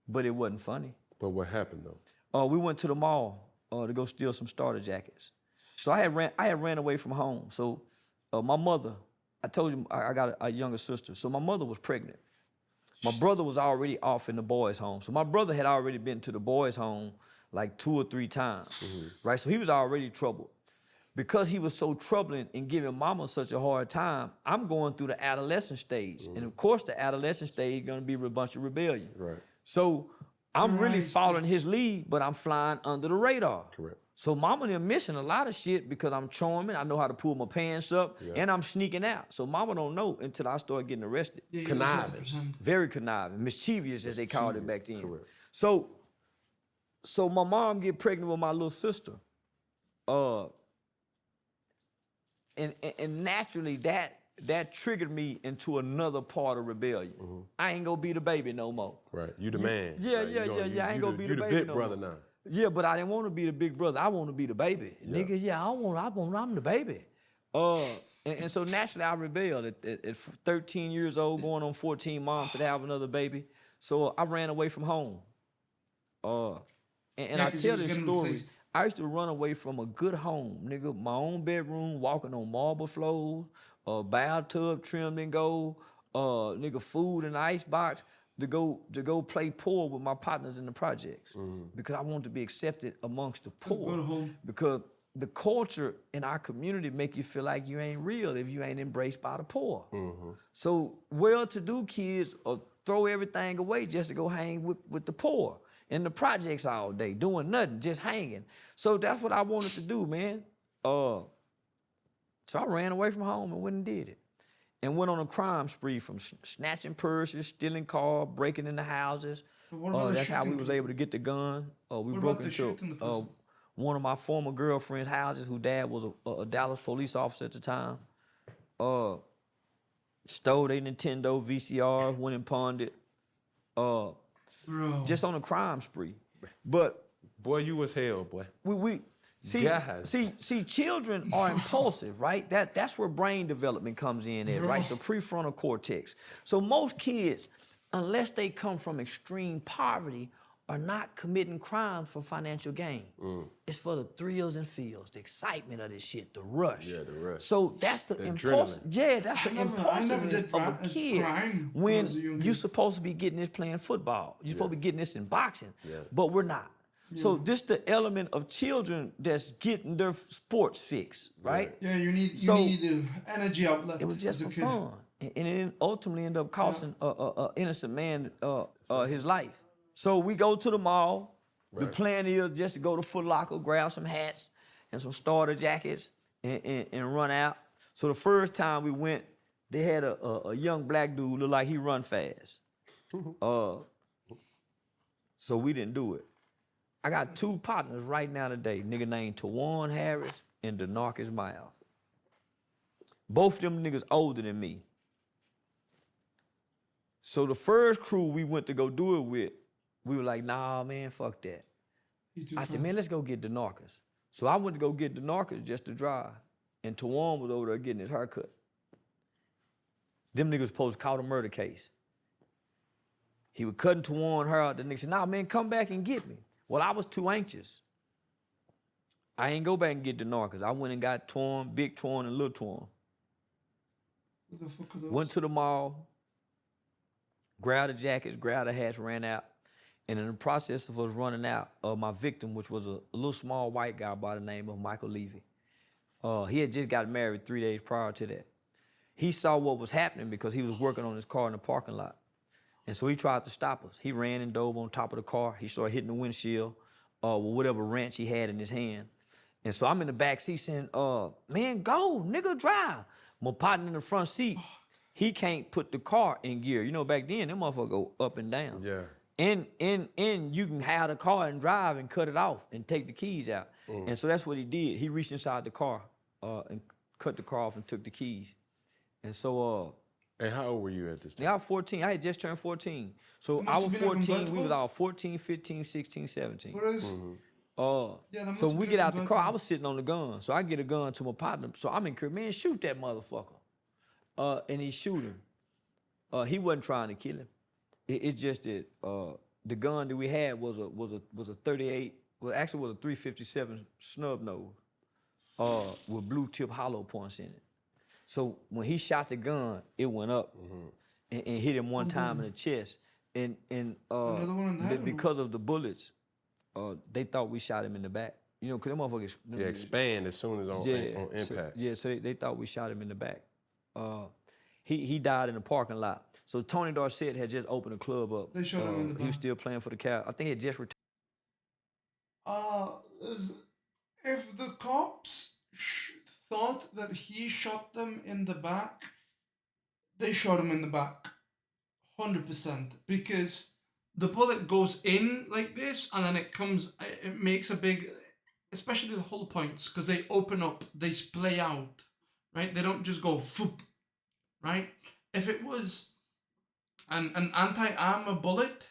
but it wasn't funny. But what happened though? We went to the mall to go steal some starter jackets. So I had ran away from home. So my mother, I told you I got a younger sister. So my mother was pregnant. My brother was already off in the boys' home. So my brother had already been to the boys' home like 2 or 3 times, right? So he was already troubled. because he was so troubling and giving mama such a hard time, I'm going through the adolescent stage. And of course, the adolescent stage is gonna be a bunch of rebellion. Right. So I'm really Right. following his lead, but I'm flying under the radar. Correct. So mama and them missing a lot of shit because I'm charming, I know how to pull my pants up, and I'm sneaking out. So mama don't know until I start getting arrested. Yeah, you Conniving. 100%. Very conniving, mischievous as they called it back then. Correct. So my mom get pregnant with my little sister. And naturally that triggered me into another part of rebellion. I ain't gonna be the baby no more. Right. You the man. Yeah, Like, yeah, you I ain't gonna be you the the baby big no brother more. now. Yeah, but I didn't want to be the big brother. I want to be the baby. Nigga, yeah, I'm the baby. And so naturally I rebelled at 13 years old, going on 14, mom for to have another baby. So I ran away from home. And Yeah, I 'cause tell you was this getting story. replaced. I used to run away from a good home, nigga. My own bedroom, walking on marble floors, a bathtub trimmed in gold, nigga, food in the icebox to go play poor with my partners in the projects because I wanted to be accepted amongst the poor. good home. Because the culture in our community make you feel like you ain't real if you ain't embraced by the poor. So well-to-do kids throw everything away just to go hang with the poor in the projects all day, doing nothing, just hanging. So that's what I wanted to do, man. So I ran away from home and went and did it. And went on a crime spree from snatching purses, stealing cars, breaking into houses. But what about the That's how we shooting was people? able to get the gun. We What broke about the into shooting the person? one of my former girlfriend's houses, whose dad was a Dallas police officer at the time. Stole their Nintendo VCR, went and pawned it. Bro. Just on a crime spree. But Boy, you was hell, boy. we see, Guys. see, children are impulsive, right? That's where brain development comes in at, right? The prefrontal cortex. So most kids, unless they come from extreme poverty, are not committing crimes for financial gain. It's for the thrills and feels, the excitement of this shit, the rush. Yeah, the rush. So that's the impulse. adrenaline. Yeah, that's the I never impulsiveness did of a crime kid. when I When was a young you're kid. supposed to be getting this playing football, you're supposed to be getting this in boxing, Yeah. but we're not. So this the element of children that's getting their sports fix, right? Yeah, you need So- energy outlet. It was just as a for kid. fun, and it ultimately ended up costing a innocent man his life. So we go to the mall. The plan is just to go to Foot Locker, grab some hats and some starter jackets, and run out. So the first time we went, they had a young black dude look like he run fast. So we didn't do it. I got two partners right now today, nigga named Tawan Harris and Denarcus Miles. Both of them niggas older than me. So the first crew we went to go do it with, we were like, nah, man, fuck that. He too I said, fast. man, let's go get Denarcus. So I went to go get Denarcus just to drive. And Tawan was over there getting his haircut. Them niggas supposed to caught a murder case. He was cutting Tawan hair out. The nigga said, nah, man, come back and get me. Well, I was too anxious. I ain't go back and get Denarcus. I went and got Tawan, Big Tawan, and Little Tawan. What the fuck are those? Went to the mall, grabbed the jackets, grabbed the hats, ran out. And in the process of us running out, my victim, which was a little small white guy by the name of Michael Levy, he had just got married 3 days prior to that. He saw what was happening because he was working on his car in the parking lot. And so he tried to stop us. He ran and dove on top of the car. He started hitting the windshield with whatever wrench he had in his hand. And so I'm in the back seat saying, man, go, nigga, drive. My partner in the front seat, he can't put the car in gear. You know, back then, them motherfuckers go up and down. Yeah. And you can have the car and drive and cut it off and take the keys out. And so that's what he did. He reached inside the car and cut the car off and took the keys. And so, And how old were you at this time? I was 14. I had just turned 14. So It I must was have been a 14. We was convertible? all 14, 15, 16, 17. What is? Yeah, that must So have when we been get a out the car, I convertible. was sitting on the gun. So I get a gun to my partner. So I'm encouraged, man, shoot that motherfucker. And he shoot him. He wasn't trying to kill him. It's just that the gun that we had was a 38. Well, actually, was a 357 snub nose with blue tip hollow points in it. So when he shot the gun, it went up and hit him one time in the chest. And Another one in the head? because of the bullets, they thought we shot him in the back. You know, cause them motherfuckers. Yeah, expand as soon as on impact. So they thought we shot him in the back. He died in the parking lot. So Tony Dorsett had just opened a club up. They shot him in the back. He was still playing for the Cavs. I think he had just retired. If the cops thought that he shot them in the back, they shot him in the back, 100%, because the bullet goes in like this and then it makes a big, especially the hull points, because they open up, they splay out, right? They don't just go foop, right? If it was an anti-armor bullet,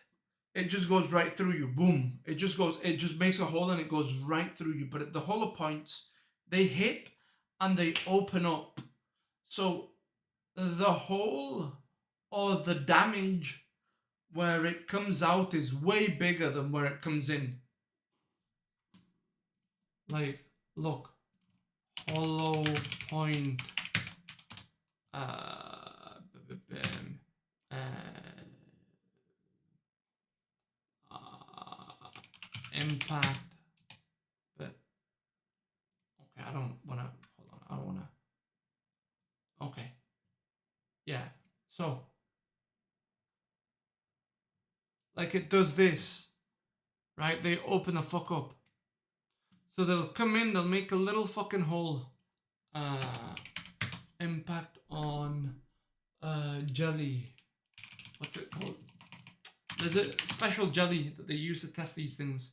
it just goes right through you, boom. It just makes a hole and it goes right through you. But the hollow points, they hit and they open up. So the hole or the damage where it comes out is way bigger than where it comes in. Like, look, hollow point, impact, but okay, I don't wanna, hold on, I don't wanna, okay, yeah, so, like it does this, right? They open the fuck up. So they'll come in, they'll make a little fucking hole, impact on, jelly, what's it called? There's a special jelly that they use to test these things.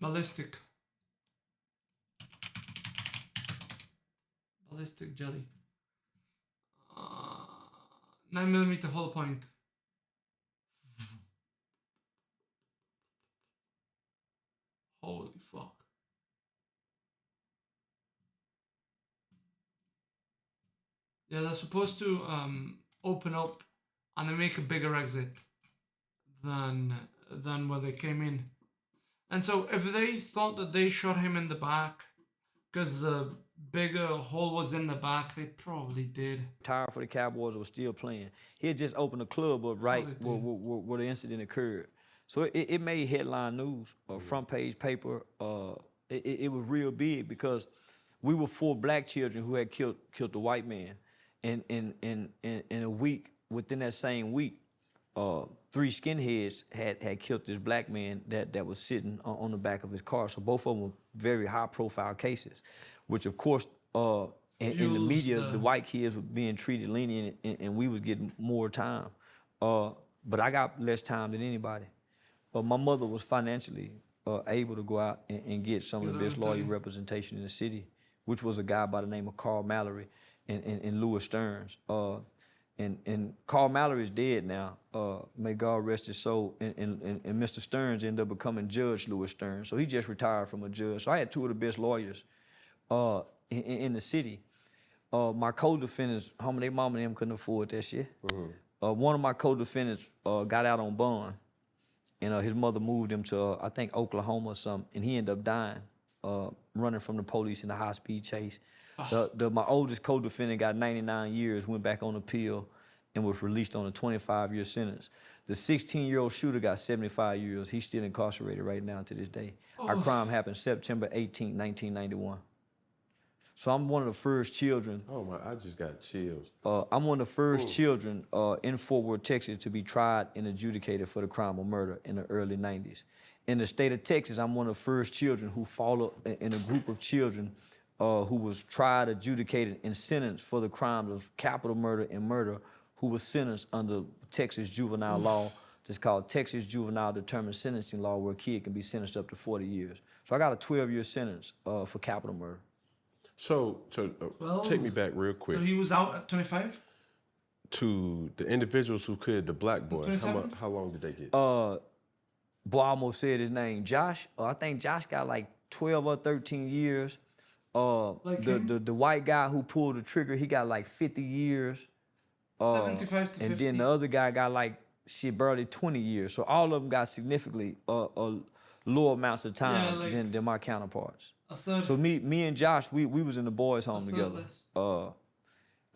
Ballistic jelly. 9mm hollow point. Holy fuck. Yeah, they're supposed to open up and they make a bigger exit than where they came in. And so if they thought that they shot him in the back because the bigger hole was in the back, they probably did. Tired for the Cowboys, was still playing. He had just opened a club up right where the incident occurred. So it made headline news, front page paper. It was real big because we were 4 black children who had killed the white man. And in a week, within that same week, 3 skinheads had killed this black man that was sitting on the back of his car. So both of them were very high-profile cases, which of course, in the media, the white kids were being treated lenient, and we was getting more time. But I got less time than anybody. But my mother was financially able to go out and get some of the best lawyer representation in the city, which was a guy by the name of Carl Mallory and Louis Stearns. And Carl Mallory is dead now. May God rest his soul. And Mr. Stearns ended up becoming Judge Louis Stearns. So he just retired from a judge. So I had 2 of the best lawyers in the city. My co-defendants, their mama and them couldn't afford that shit. One of my co-defendants got out on bond. And his mother moved him to, I think, Oklahoma or something. And he ended up dying, running from the police in a high-speed chase. My oldest co-defendant got 99 years, went back on appeal, and was released on a 25-year sentence. The 16-year-old shooter got 75 years. He's still incarcerated right now to this day. Our crime happened September 18, 1991. So I'm one of the first children. Oh my, I just got chills. I'm one of the first children in Fort Worth, Texas to be tried and adjudicated for the crime of murder in the early 90s. In the state of Texas, I'm one of the first children who followed in a group of children who was tried, adjudicated, and sentenced for the crimes of capital murder and murder, who was sentenced under Texas juvenile law. It's called Texas Juvenile Determined Sentencing Law, where a kid can be sentenced up to 40 years. So I got a 12-year sentence for capital murder. So take me back real quick. So he was out at 25? To the individuals who killed the black boy, 27? how long did they get? Boy, I almost said his name. Josh, I think Josh got like 12 or 13 years. Like the white guy who pulled the trigger, he got like 50 years. 75 to 50. And then the other guy got like, barely 20 years. So all of them got significantly lower amounts of time than my counterparts. A third. So me and Josh, we was in the boys' home together.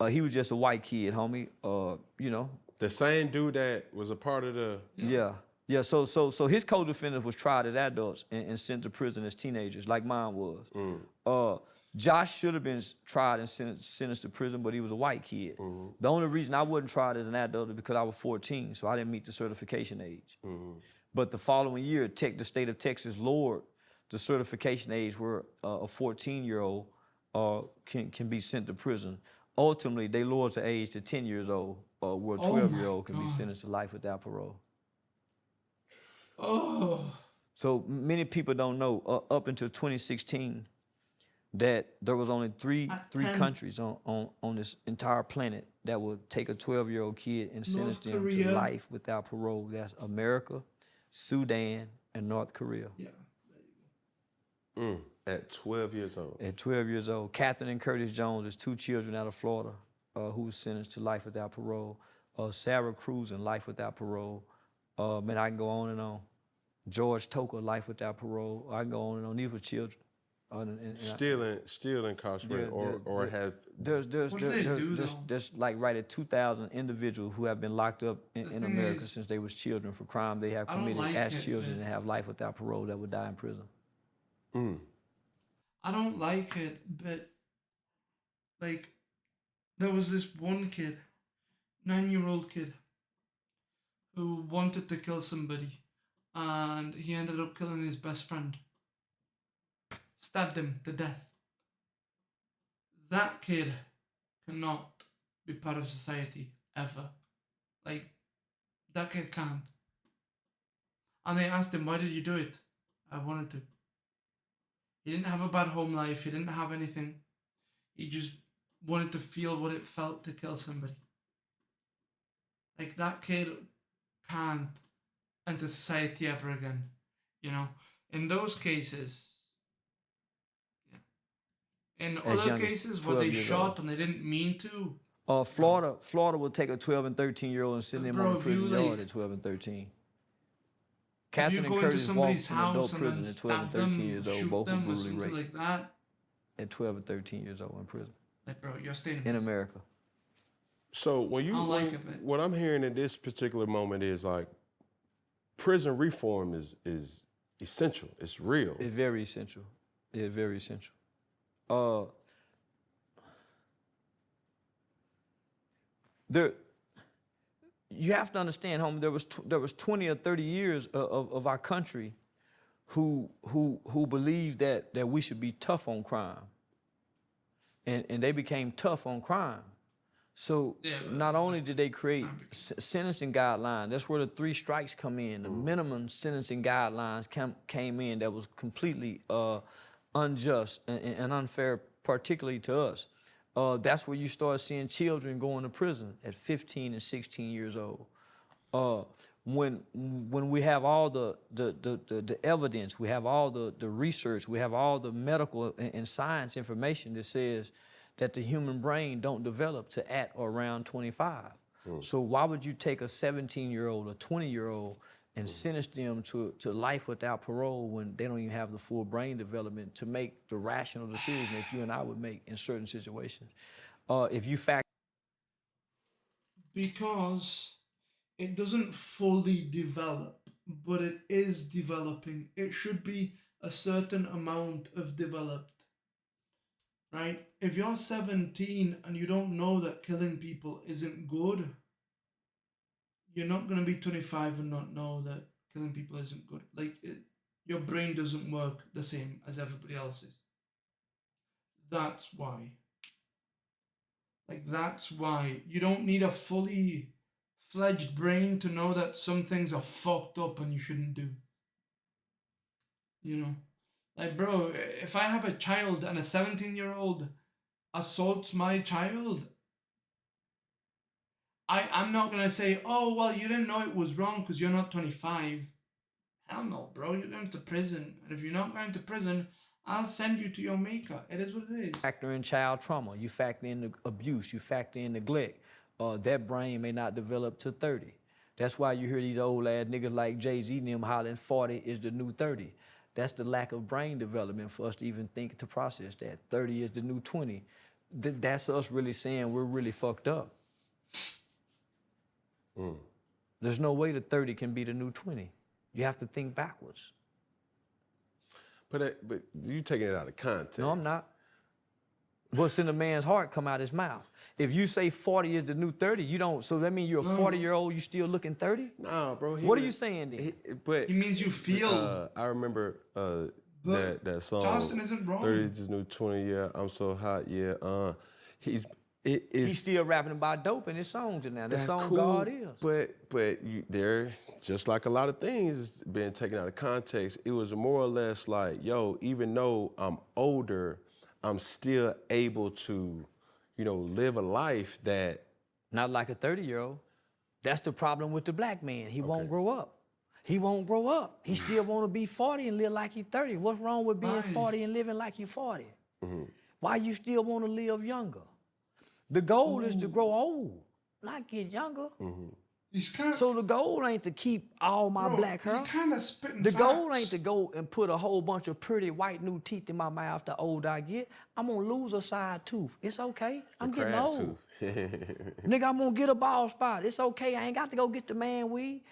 He was just a white kid, homie. You know. The same dude that was a part of the. Yeah. Yeah. So his co-defendants was tried as adults and sent to prison as teenagers, like mine was. Josh should have been tried and sentenced to prison, but he was a white kid. The only reason I wasn't tried as an adult is because I was 14, so I didn't meet the certification age. But the following year, the state of Texas lowered the certification age where a 14-year-old can be sent to prison. Ultimately, they lowered the age to 10 years old, where a 12-year-old can be sentenced to life without parole. So many people don't know, up until 2016, that there was only three countries on this entire planet that would take a 12-year-old kid and sentence them to life without parole. That's America, Sudan, and North Korea. Yeah. At 12 years old. At 12 years old. Catherine and Curtis Jones is 2 children out of Florida who was sentenced to life without parole. Sarah Cruz in life without parole. Man, I can go on and on. George Toker, life without parole. I can go on and on. These were children. Still incarcerated, or have. There's like right at 2,000 individuals who have been locked up in America since they was children for crime they have committed as children and have life without parole that would die in prison. I don't like it, but like there was this one kid, 9-year-old kid, who wanted to kill somebody, and he ended up killing his best friend. Stabbed him to death. That kid cannot be part of society ever. Like, that kid can't. And they asked him, why did you do it? I wanted to. He didn't have a bad home life. He didn't have anything. He just wanted to feel what it felt to kill somebody. Like, that kid can't enter society ever again. You know? In those cases... In other cases where they shot and they didn't mean to. Florida will take a 12 and 13-year-old and send them on a prison yard at 12 and 13. Catherine and Curtis walked from adult prison at 12 and 13 years old, both were brutally raped. Like that. At 12 and 13 years old in prison. Like, bro, you're staying in America. So what I'm hearing in this particular moment is like prison reform is essential. It's real. It's very essential. It's very essential. You have to understand, homie, there was 20 or 30 years of our country who believed that we should be tough on crime. And they became tough on crime. So not only did they create sentencing guidelines, that's where the 3 strikes come in. The minimum sentencing guidelines came in that was completely unjust and unfair, particularly to us. That's where you start seeing children going to prison at 15 and 16 years old. When we have all the evidence, we have all the research, we have all the medical and science information that says that the human brain don't develop to at or around 25. So why would you take a 17-year-old or 20-year-old and sentence them to life without parole when they don't even have the full brain development to make the rational decision that you and I would make in certain situations? If you fact... Because it doesn't fully develop, but it is developing. It should be a certain amount of developed, right? If you're 17 and you don't know that killing people isn't good, you're not going to be 25 and not know that killing people isn't good. Like, your brain doesn't work the same as everybody else's. That's why. Like, that's why. You don't need a fully fledged brain to know that some things are fucked up and you shouldn't do. You know? Like, bro, if I have a child and a 17-year-old assaults my child, I'm not going to say, oh, well, you didn't know it was wrong because you're not 25. Hell no, bro. You're going to prison. And if you're not going to prison, I'll send you to your maker. It is what it is. Factor in child trauma. You factor in the abuse. You factor in neglect. That brain may not develop to 30. That's why you hear these old ass niggas like Jay-Z and them hollering 40 is the new 30. That's the lack of brain development for us to even think to process that. 30 is the new 20. that's us really saying we're really fucked up. There's no way the 30 can be the new 20. You have to think backwards. But you taking it out of context. No, I'm not. What's in a man's heart come out his mouth. If you say 40 is the new 30, you don't, so that means you're a 40-year-old, you still looking 30? Nah, bro. What are you saying then? But It means you feel. I remember that song. Charlston isn't wrong. 30 is the new 20, yeah. I'm so hot, yeah. He's still rapping about dope in his songs now. That song cool, God Is. But they're just like a lot of things being taken out of context. It was more or less like, yo, even though I'm older, I'm still able to, live a life that. Not like a 30-year-old. That's the problem with the black man. He won't grow up. He won't grow up. He still want to be 40 and live like he's 30. What's wrong with being 40 and living like you're 40? Why you still want to live younger? The goal is to grow old, not get younger. He's kind of. So the goal ain't to keep all my black hair. He's kind of spitting The facts. goal ain't to go and put a whole bunch of pretty white new teeth in my mouth the older I get. I'm gonna lose a side tooth. It's okay. I'm getting old. Nigga, I'm gonna get a bald spot. It's okay. I ain't got to go get the man weed.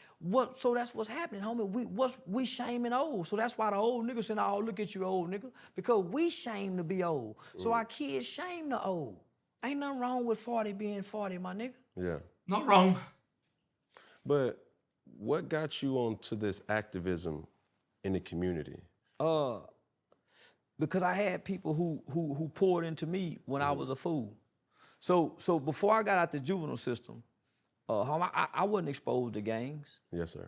So that's what's happening, homie. We shaming old. So that's why the old niggas saying, oh, look at you, old nigga. Because we shame to be old. So our kids shame the old. Ain't nothing wrong with 40 being 40, my nigga. Yeah. Not wrong. But what got you onto this activism in the community? Because I had people who poured into me when I was a fool. So before I got out the juvenile system, I wasn't exposed to gangs. Yes, sir.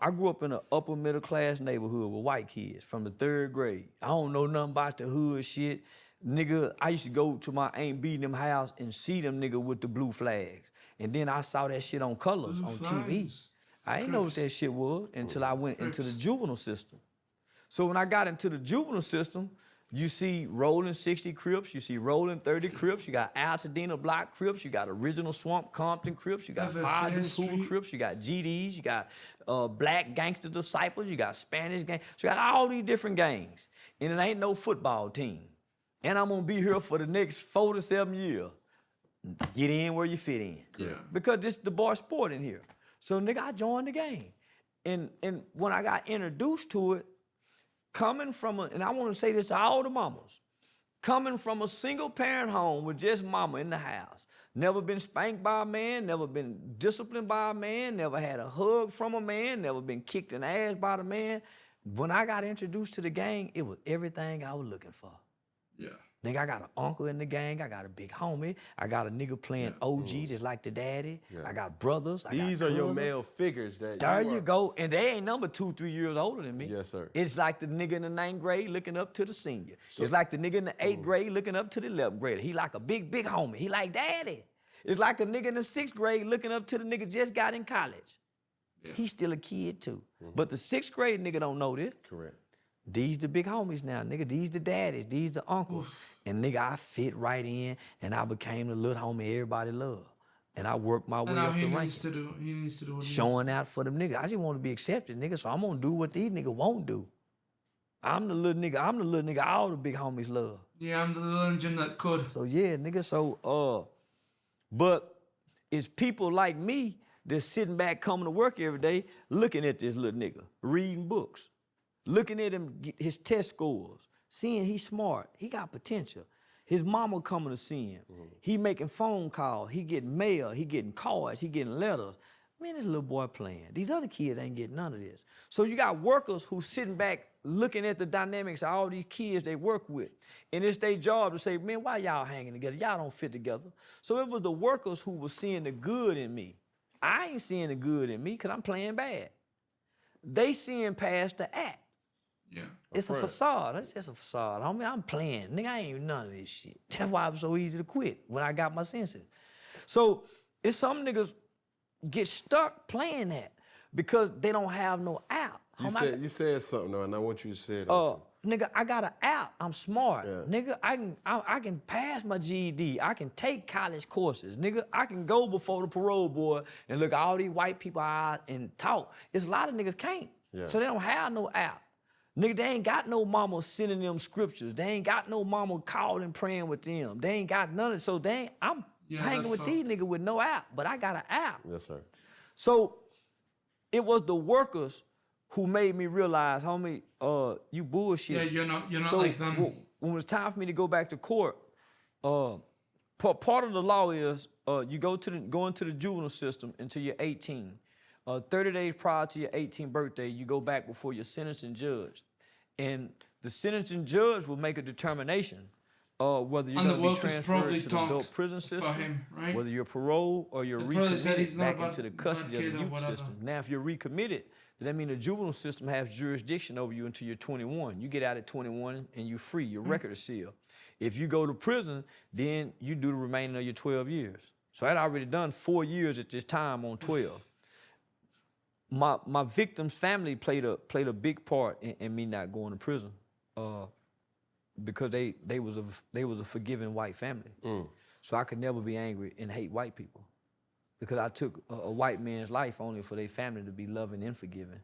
I grew up in an upper middle class neighborhood with white kids from the 3rd grade. I don't know nothing about the hood shit. Nigga, I used to go to my Aunt B them house and see them nigga with the blue flags. And then I saw that shit on Colors on TV. I didn't know what that shit was until I went into the juvenile system. So when I got into the juvenile system, you see rolling 60 Crips, you see rolling 30 Crips, you got Altadena Block Crips, you got original Swamp Compton Crips, you got Fire Hoover Crips, you got GDs, you got Black Gangster Disciples, you got Spanish Gang. So you got all these different gangs. And it ain't no football team. And I'm gonna be here for the next 4 to 7 years. Get in where you fit in. Yeah. Because this the boy sport in here. So nigga, I joined the game. And when I got introduced to it, coming from and I want to say this to all the mamas, coming from a single parent home with just mama in the house, never been spanked by a man, never been disciplined by a man, never had a hug from a man, never been kicked in the ass by the man. When I got introduced to the gang, it was everything I was looking for. Yeah. Nigga, I got an uncle in the gang. I got a big homie. I got a nigga playing OG just like the daddy. I got brothers. These are your male figures that there you go. And they ain't number 2, 3 years older than me. Yes, sir. It's like the nigga in the 9th grade looking up to the senior. It's like the nigga in the 8th grade looking up to the 11th grader. He like a big homie. He like daddy. It's like a nigga in the 6th grade looking up to the nigga just got in college. Yeah. He's still a kid too. But the 6th grade nigga don't know this. Correct. These the big homies now, nigga. These the daddies. These the uncles. And nigga, I fit right in, and I became the little homie everybody loved. And I worked my way up the ranks. He needs to do what he showing out for them niggas. I just want to be accepted, nigga. So I'm gonna do what these niggas won't do. I'm the little nigga all the big homies love. Yeah, I'm the little engine that could. So yeah, nigga. So but it's people like me that's sitting back coming to work every day, looking at this little nigga, reading books. Looking at him, his test scores, seeing he's smart, he got potential. His mama coming to see him. He making phone calls, he getting mail, he getting cards, he getting letters. Man, this little boy playing. These other kids ain't getting none of this. So you got workers who sitting back looking at the dynamics of all these kids they work with. And it's their job to say, man, why y'all hanging together? Y'all don't fit together. So it was the workers who was seeing the good in me. I ain't seeing the good in me because I'm playing bad. They seeing past the act. Yeah. It's a facade. It's just a facade. Homie, I'm playing. Nigga, I ain't none of this shit. That's why it was so easy to quit when I got my senses. So it's some niggas get stuck playing that because they don't have no out. You said something though, and I want you to say it. Nigga, I got an out. I'm smart. Yeah. Nigga, I can pass my GED. I can take college courses. Nigga, I can go before the parole board and look at all these white people out and talk. It's a lot of niggas can't. Yeah. So they don't have no out. Nigga, they ain't got no mama sending them scriptures. They ain't got no mama calling, praying with them. They ain't got none of it. So I'm hanging with these niggas with no app, but I got an app. Yes, sir. So it was the workers who made me realize, homie, you bullshit. Yeah, you're not so like them. When it was time for me to go back to court, part of the law is you go into the juvenile system until you're 18. 30 days prior to your 18th birthday, you go back before your sentencing judge. And the sentencing judge will make a determination whether you're going to be transferred to the adult prison system, him, right? whether you're paroled or you're recommitted back into the custody of the youth system. Now, if you're recommitted, then that means the juvenile system has jurisdiction over you until you're 21. You get out at 21 and you're free. Your record is sealed. If you go to prison, then you do the remaining of your 12 years. So I'd already done 4 years at this time on 12. My victim's family played a big part in me not going to prison, because they was a forgiving white family. So I could never be angry and hate white people, because I took a white man's life only for their family to be loving and forgiving.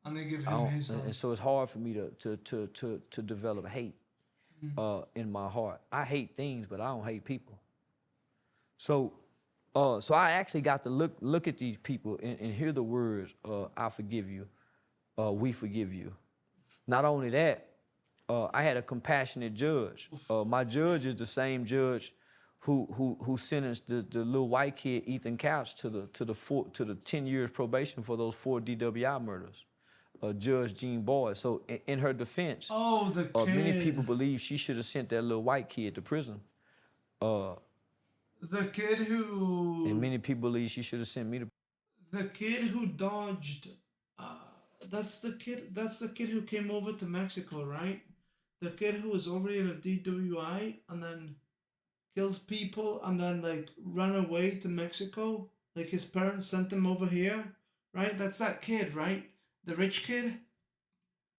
And they give him his life. And so it's hard for me to develop hate in my heart. I hate things, but I don't hate people. So I actually got to look at these people and hear the words, I forgive you, we forgive you. Not only that, I had a compassionate judge. My judge is the same judge who sentenced the little white kid, Ethan Couch, to the 10 years probation for those 4 DWI murders. Judge Jean Boyd. So in her defense, many people believe she should have sent that little white kid to prison. The kid who... And many people believe she should have sent me to... The kid who dodged... that's the kid who came over to Mexico, right? The kid who was already in a DWI and then killed people and then, like, ran away to Mexico. Like, his parents sent him over here, right? That's that kid, right? The rich kid?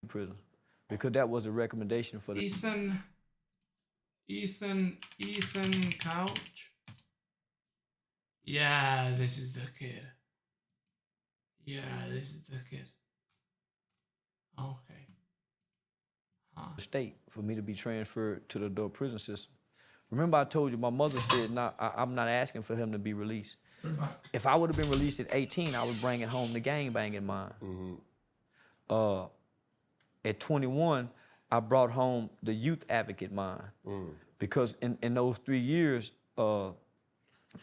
Prison. Because that was a recommendation for the... Ethan Couch. Yeah, this is the kid. Yeah, this is the kid. Okay. State for me to be transferred to the adult prison system. Remember I told you my mother said, nah, I'm not asking for him to be released. If I would have been released at 18, I was bringing home the gangbanging mind. At 21, I brought home the youth advocate mind. Because in those 3 years,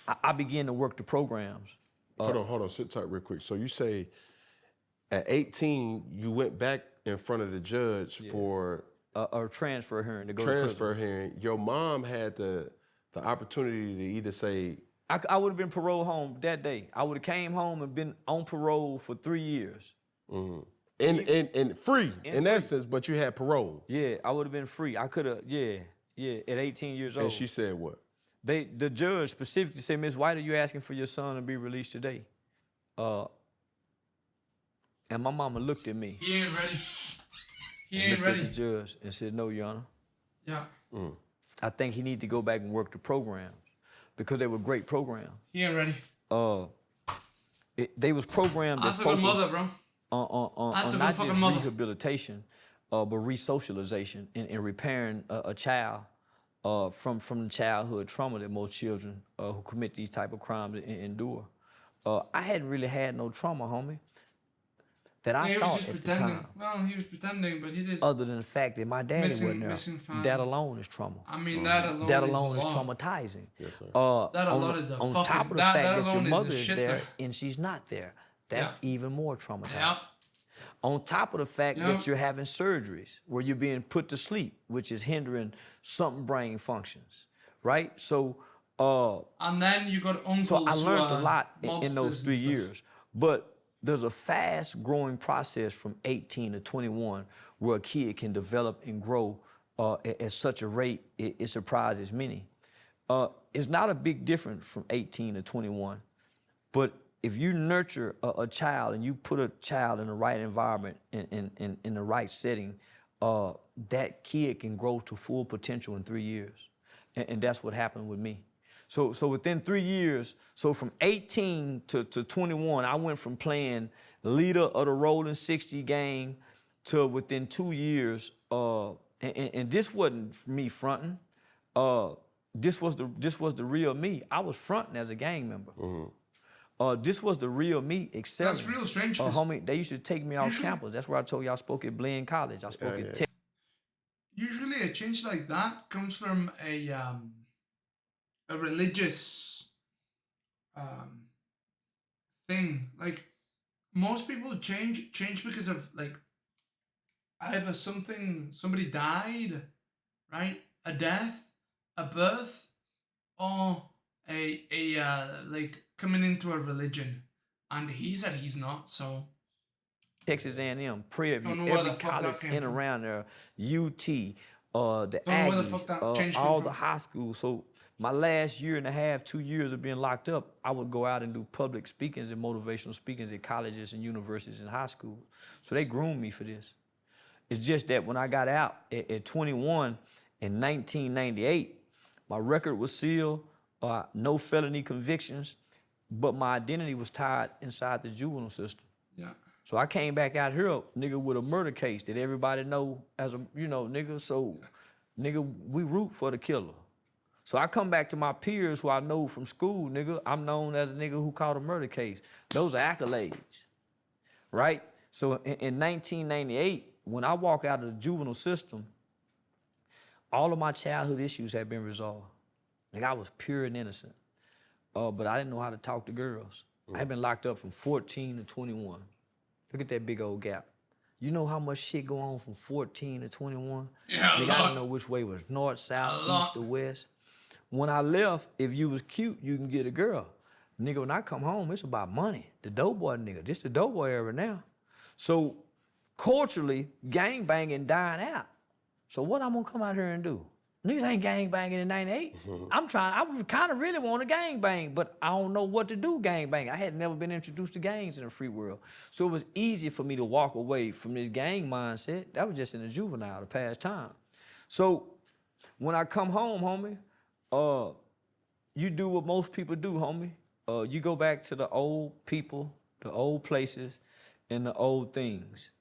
I began to work the programs. Hold on, sit tight real quick. So you say at 18, you went back in front of the judge for a transfer hearing to go transfer to prison. hearing. Your mom had the opportunity to either say, I would have been paroled home that day. I would have came home and been on parole for 3 years. And free in essence, but you had parole. Yeah, I would have been free. I could have, at 18 years old. And she said what? The judge specifically said, Ms. White, are you asking for your son to be released today? And my mama looked at me. He ain't ready. He and ain't looked ready. at the judge and said, no, Your Honor. Yeah. I think he need to go back and work the programs because they were great programs. He ain't ready. They was programs that That's a good mother, bro. on not just rehabilitation, but resocialization and repairing a child from the childhood trauma that most children who commit these type of crimes endure. I hadn't really had no trauma, homie, that I thought at the time. Well, he was pretending, but he did. Other than the fact that my daddy wasn't there. That alone is trauma. I mean, that alone is traumatizing. Yes, sir. That alone is a on fucking... top of the fact that your mother is is there and she's not there. That's even more traumatizing. Yep. On top of the fact that you're having surgeries where you're being put to sleep, which is hindering some brain functions, right? So, and then you got uncles. So I learned a lot in those 3 years. But there's a fast growing process from 18 to 21 where a kid can develop and grow at such a rate, it surprises many. It's not a big difference from 18 to 21, but if you nurture a child and you put a child in the right environment, in the right setting, that kid can grow to full potential in 3 years. And that's what happened with me. So within 3 years, so from 18 to 21, I went from playing leader of the Rolling 60 gang to within 2 years, and this wasn't me fronting. This was the real me. I was fronting as a gang member. This was the real me excelling. That's real strange. Homie, they used to take me off campus. That's where I told you I spoke at Blaine College. I spoke at Tech. Usually a change like that comes from a religious thing. Like most people change because of like either somebody died, right? A death, a birth, or a like coming into a religion. And he said he's not, so Texas A&M, Prairie Don't View, know where every the fuck that college came in from. around there, UT, the Don't know where the fuck Aggies, that change came all from. the high schools. So my last year and a half, 2 years of being locked up, I would go out and do public speakings and motivational speakings at colleges and universities and high schools. So they groomed me for this. It's just that when I got out at 21 in 1998, my record was sealed, no felony convictions, but my identity was tied inside the juvenile system. yeah. So I came back out here, nigga, with a murder case that everybody know as a, nigga, so, nigga, we root for the killer. So I come back to my peers who I know from school, nigga, I'm known as a nigga who caught a murder case. Those are accolades, right? So in 1998, when I walk out of the juvenile system, all of my childhood issues had been resolved. Like I was pure and innocent, but I didn't know how to talk to girls. I had been locked up from 14 to 21. Look at that big old gap. You know how much shit go on from 14 to 21? Yeah, Nigga, I didn't know which way was north, south, east, or west. When I left, if you was cute, you can get a girl. Nigga, when I come home, it's about money. The dope boy nigga. This the dope boy era now. So culturally, gang banging dying out. So what I'm gonna come out here and do? Niggas ain't gang banging in 98. I would kind of really want to gang bang, but I don't know what to do gang bang. I had never been introduced to gangs in the free world. So it was easy for me to walk away from this gang mindset. That was just in the juvenile, the past time. So when I come home, homie, you do what most people do, homie. You go back to the old people, the old places, and the old things.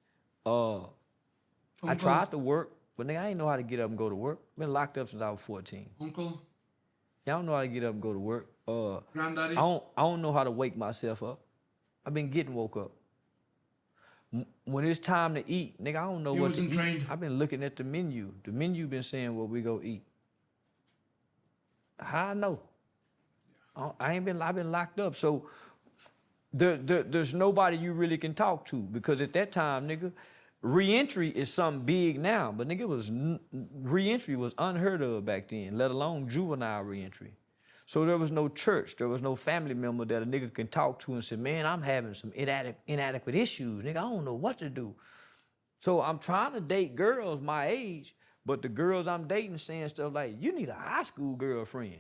I tried to work, but nigga, I ain't know how to get up and go to work. Been locked up since I was 14. Uncle, Yeah, I don't know how to get up and go to work. granddaddy. I don't know how to wake myself up. I've been getting woke up. When it's time to eat, nigga, I don't know You what to wasn't eat. trained. I've been looking at the menu. The menu been saying what we go eat. How I know? I've been locked up. So there's nobody you really can talk to because at that time, nigga, re-entry is something big now, but nigga, re-entry was unheard of back then, let alone juvenile re-entry. So there was no church, there was no family member that a nigga can talk to and say, man, I'm having some inadequate issues, nigga, I don't know what to do. So I'm trying to date girls my age, but the girls I'm dating saying stuff like, you need a high school girlfriend.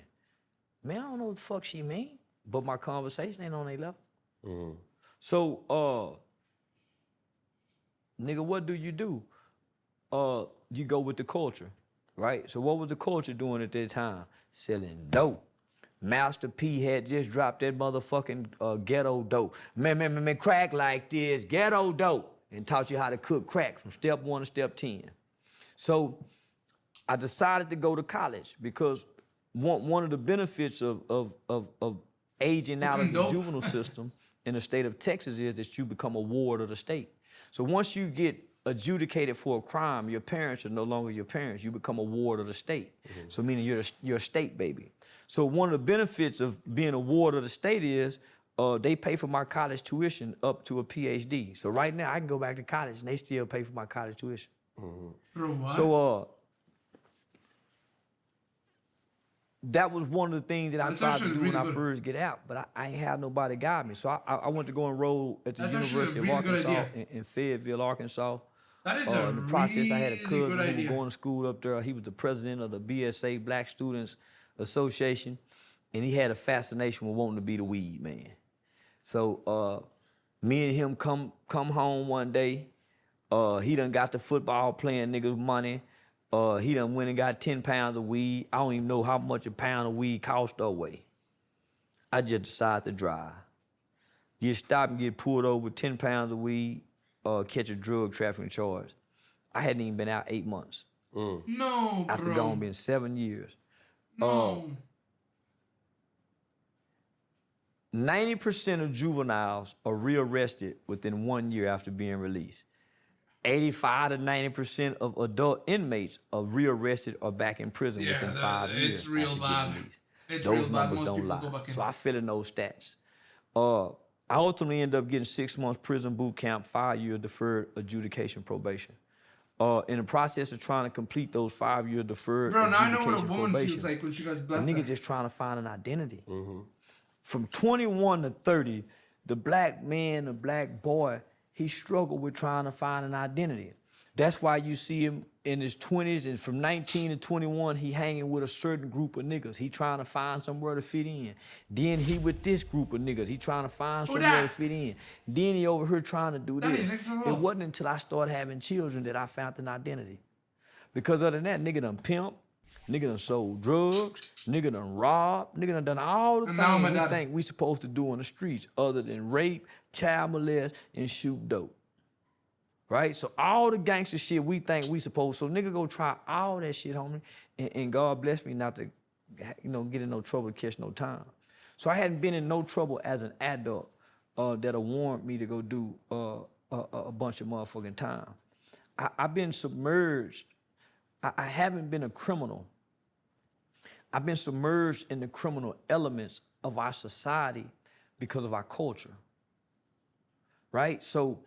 Man, I don't know what the fuck she mean, but my conversation ain't on their level. So, nigga, what do? You go with the culture, right? So what was the culture doing at that time? Selling dope. Master P had just dropped that motherfucking ghetto dope. Man, crack like this, ghetto dope, and taught you how to cook crack from step 1 to step 10. So I decided to go to college because one of the benefits of aging out of the dope. juvenile system in the state of Texas is that you become a ward of the state. So once you get adjudicated for a crime, your parents are no longer your parents. You become a ward of the state. So meaning you're a state baby. So one of the benefits of being a ward of the state is they pay for my college tuition up to a PhD. So right now I can go back to college and they still pay for my college tuition. Bro, what? So that was one of the things that I That's tried to actually do when really I good. first get out, but I ain't have nobody guide me. So I went to go enroll at the That's actually a University of really good Arkansas idea. in Fayetteville, Arkansas. That is In the process, I had a really cousin good who was idea. going to school up there. He was the president of the BSA, Black Students Association, and he had a fascination with wanting to be the weed man. So me and him come home one day. He done got the football playing niggas money. He done went and got 10 pounds of weed. I don't even know how much a pound of weed cost away. I just decided to drive. Get stopped and get pulled over with 10 pounds of weed. catch a drug trafficking charge. I hadn't even been out 8 months. No, After bro. gone been 7 years. No. 90% of juveniles are rearrested within 1 year after being released. 85 to 90% of adult inmates are rearrested or back in prison Yeah, within 5 years it's real after bad. getting released. It's Those real bad. numbers Most don't people lie. go back in. So I fit in those stats. I ultimately ended up getting 6 months prison boot camp, 5-year deferred adjudication probation. In the process of trying to complete those 5-year deferred Bro, now I know adjudication what a woman probation, feels like when she got a blessed. nigga just trying to find an identity. From 21 to 30, the black man, the black boy, he struggled with trying to find an identity. That's why you see him in his 20s, and from 19 to 21, he hanging with a certain group of niggas. He trying to find somewhere to fit in. Then he with this group of niggas. He trying to find somewhere to fit in. Then he over here trying to do this. It wasn't until I started having children that I found an identity. Because other than that, nigga done pimp, nigga done sold drugs, nigga done robbed, nigga done all the things we think we supposed to do on the streets other than rape, child molest, and shoot dope. Right? So all the gangster shit we think we supposed, so nigga go try all that shit, homie, and God bless me not to, get in no trouble to catch no time. So I hadn't been in no trouble as an adult that'll warrant me to go do a bunch of motherfucking time. I've been submerged. I haven't been a criminal. I've been submerged in the criminal elements of our society because of our culture. Right? So,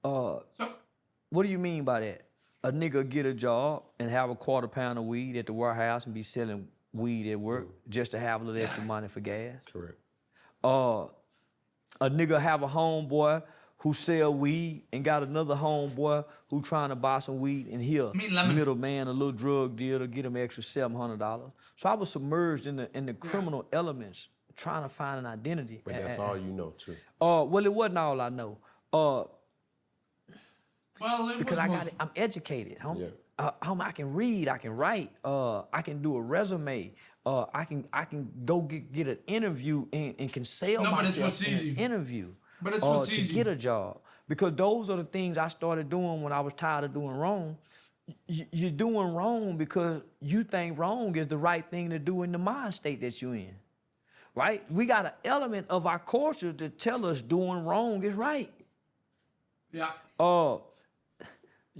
what do you mean by that? A nigga get a job and have a quarter pound of weed at the warehouse and be selling weed at work just to have a little extra money for gas. Correct. A nigga have a homeboy who sell weed and got another homeboy who trying to buy some weed and here, middleman, a little drug deal to get him extra $700. So I was submerged in the criminal elements, trying to find an identity. But that's all you know, too. Well, it wasn't all I know. Because I'm educated, homie. Yeah. Homie, I can read, I can write, I can do a resume, I can go get an interview and can sell myself in an interview. But it's what's easy. To get a job. Because those are the things I started doing when I was tired of doing wrong. You're doing wrong because you think wrong is the right thing to do in the mind state that you're in. Right? We got an element of our culture to tell us doing wrong is right. Yeah.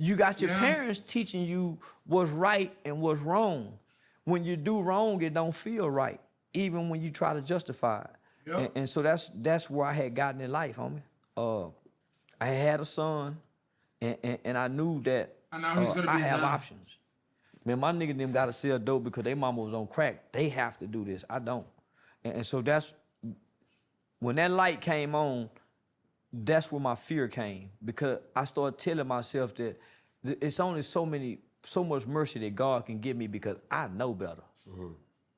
You got your parents teaching you what's right and what's wrong. When you do wrong, it don't feel right, even when you try to justify it. Yep. And so that's where I had gotten in life, homie. I had a son, and I knew that I have options. Man, my nigga them gotta sell dope because their mama was on crack. They have to do this. I don't. And so that's when that light came on. That's where my fear came, because I started telling myself that it's only so much mercy that God can give me because I know better.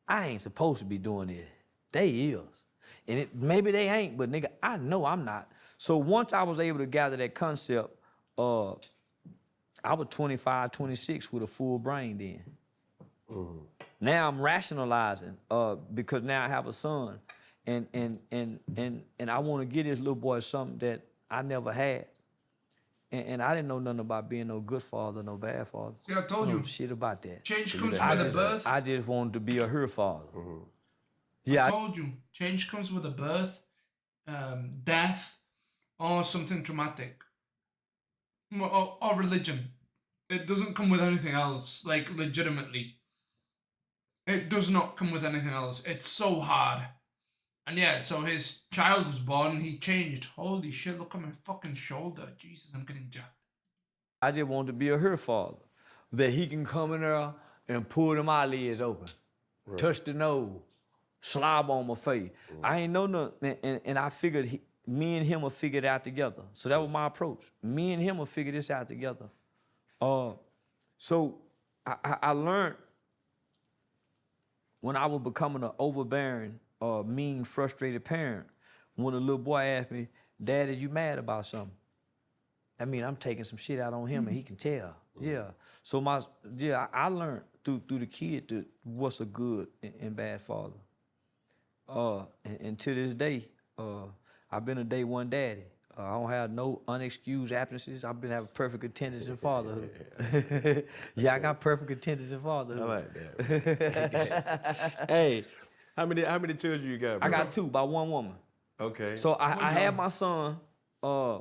I ain't supposed to be doing this. They is. And maybe they ain't, but nigga, I know I'm not. So once I was able to gather that concept, I was 25, 26 with a full brain then. Now I'm rationalizing because now I have a son. And I want to give this little boy something that I never had. And I didn't know nothing about being no good father, no bad father. See, I told you. Shit about that. Change comes with a birth. I just wanted to be a her father. Yeah, I told you. Change comes with a birth, death, or something traumatic. Or religion. It doesn't come with anything else, like legitimately. It does not come with anything else. It's so hard. And yeah, so his child was born and he changed. Holy shit, look at my fucking shoulder. Jesus, I'm getting jacked. I just wanted to be a her father. That he can come in there and pull them eyelids open. Right. Touch the nose. Slob on my face. I ain't know nothing. And I figured me and him will figure it out together. So that was my approach. Me and him will figure this out together. So I learned when I was becoming an overbearing, mean, frustrated parent, when a little boy asked me, "Daddy, you mad about something?" I mean, I'm taking some shit out on him and he can tell. Yeah. So I learned through the kid what's a good and bad father. And to this day, I've been a day one daddy. I don't have no unexcused absences. I've been having perfect attendance in fatherhood. Yeah, I got perfect attendance in fatherhood. I like that. Hey, how many children you got, bro? I got 2 by 1 woman. Okay. So I had my son, I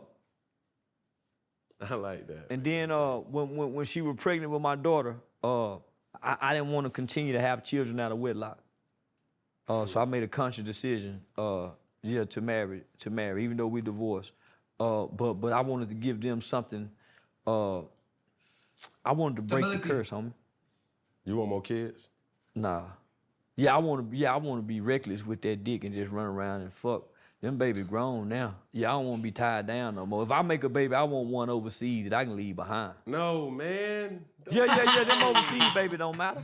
like that. and then when she was pregnant with my daughter, I didn't want to continue to have children out of wedlock. So I made a conscious decision, to marry, even though we divorced. But I wanted to give them something. I wanted to break the curse, homie. You want more kids? Nah. Yeah, I want to be reckless with that dick and just run around and fuck. Them baby grown now. Yeah, I don't want to be tied down no more. If I make a baby, I want one overseas that I can leave behind. No, man. Yeah. Them overseas baby don't matter.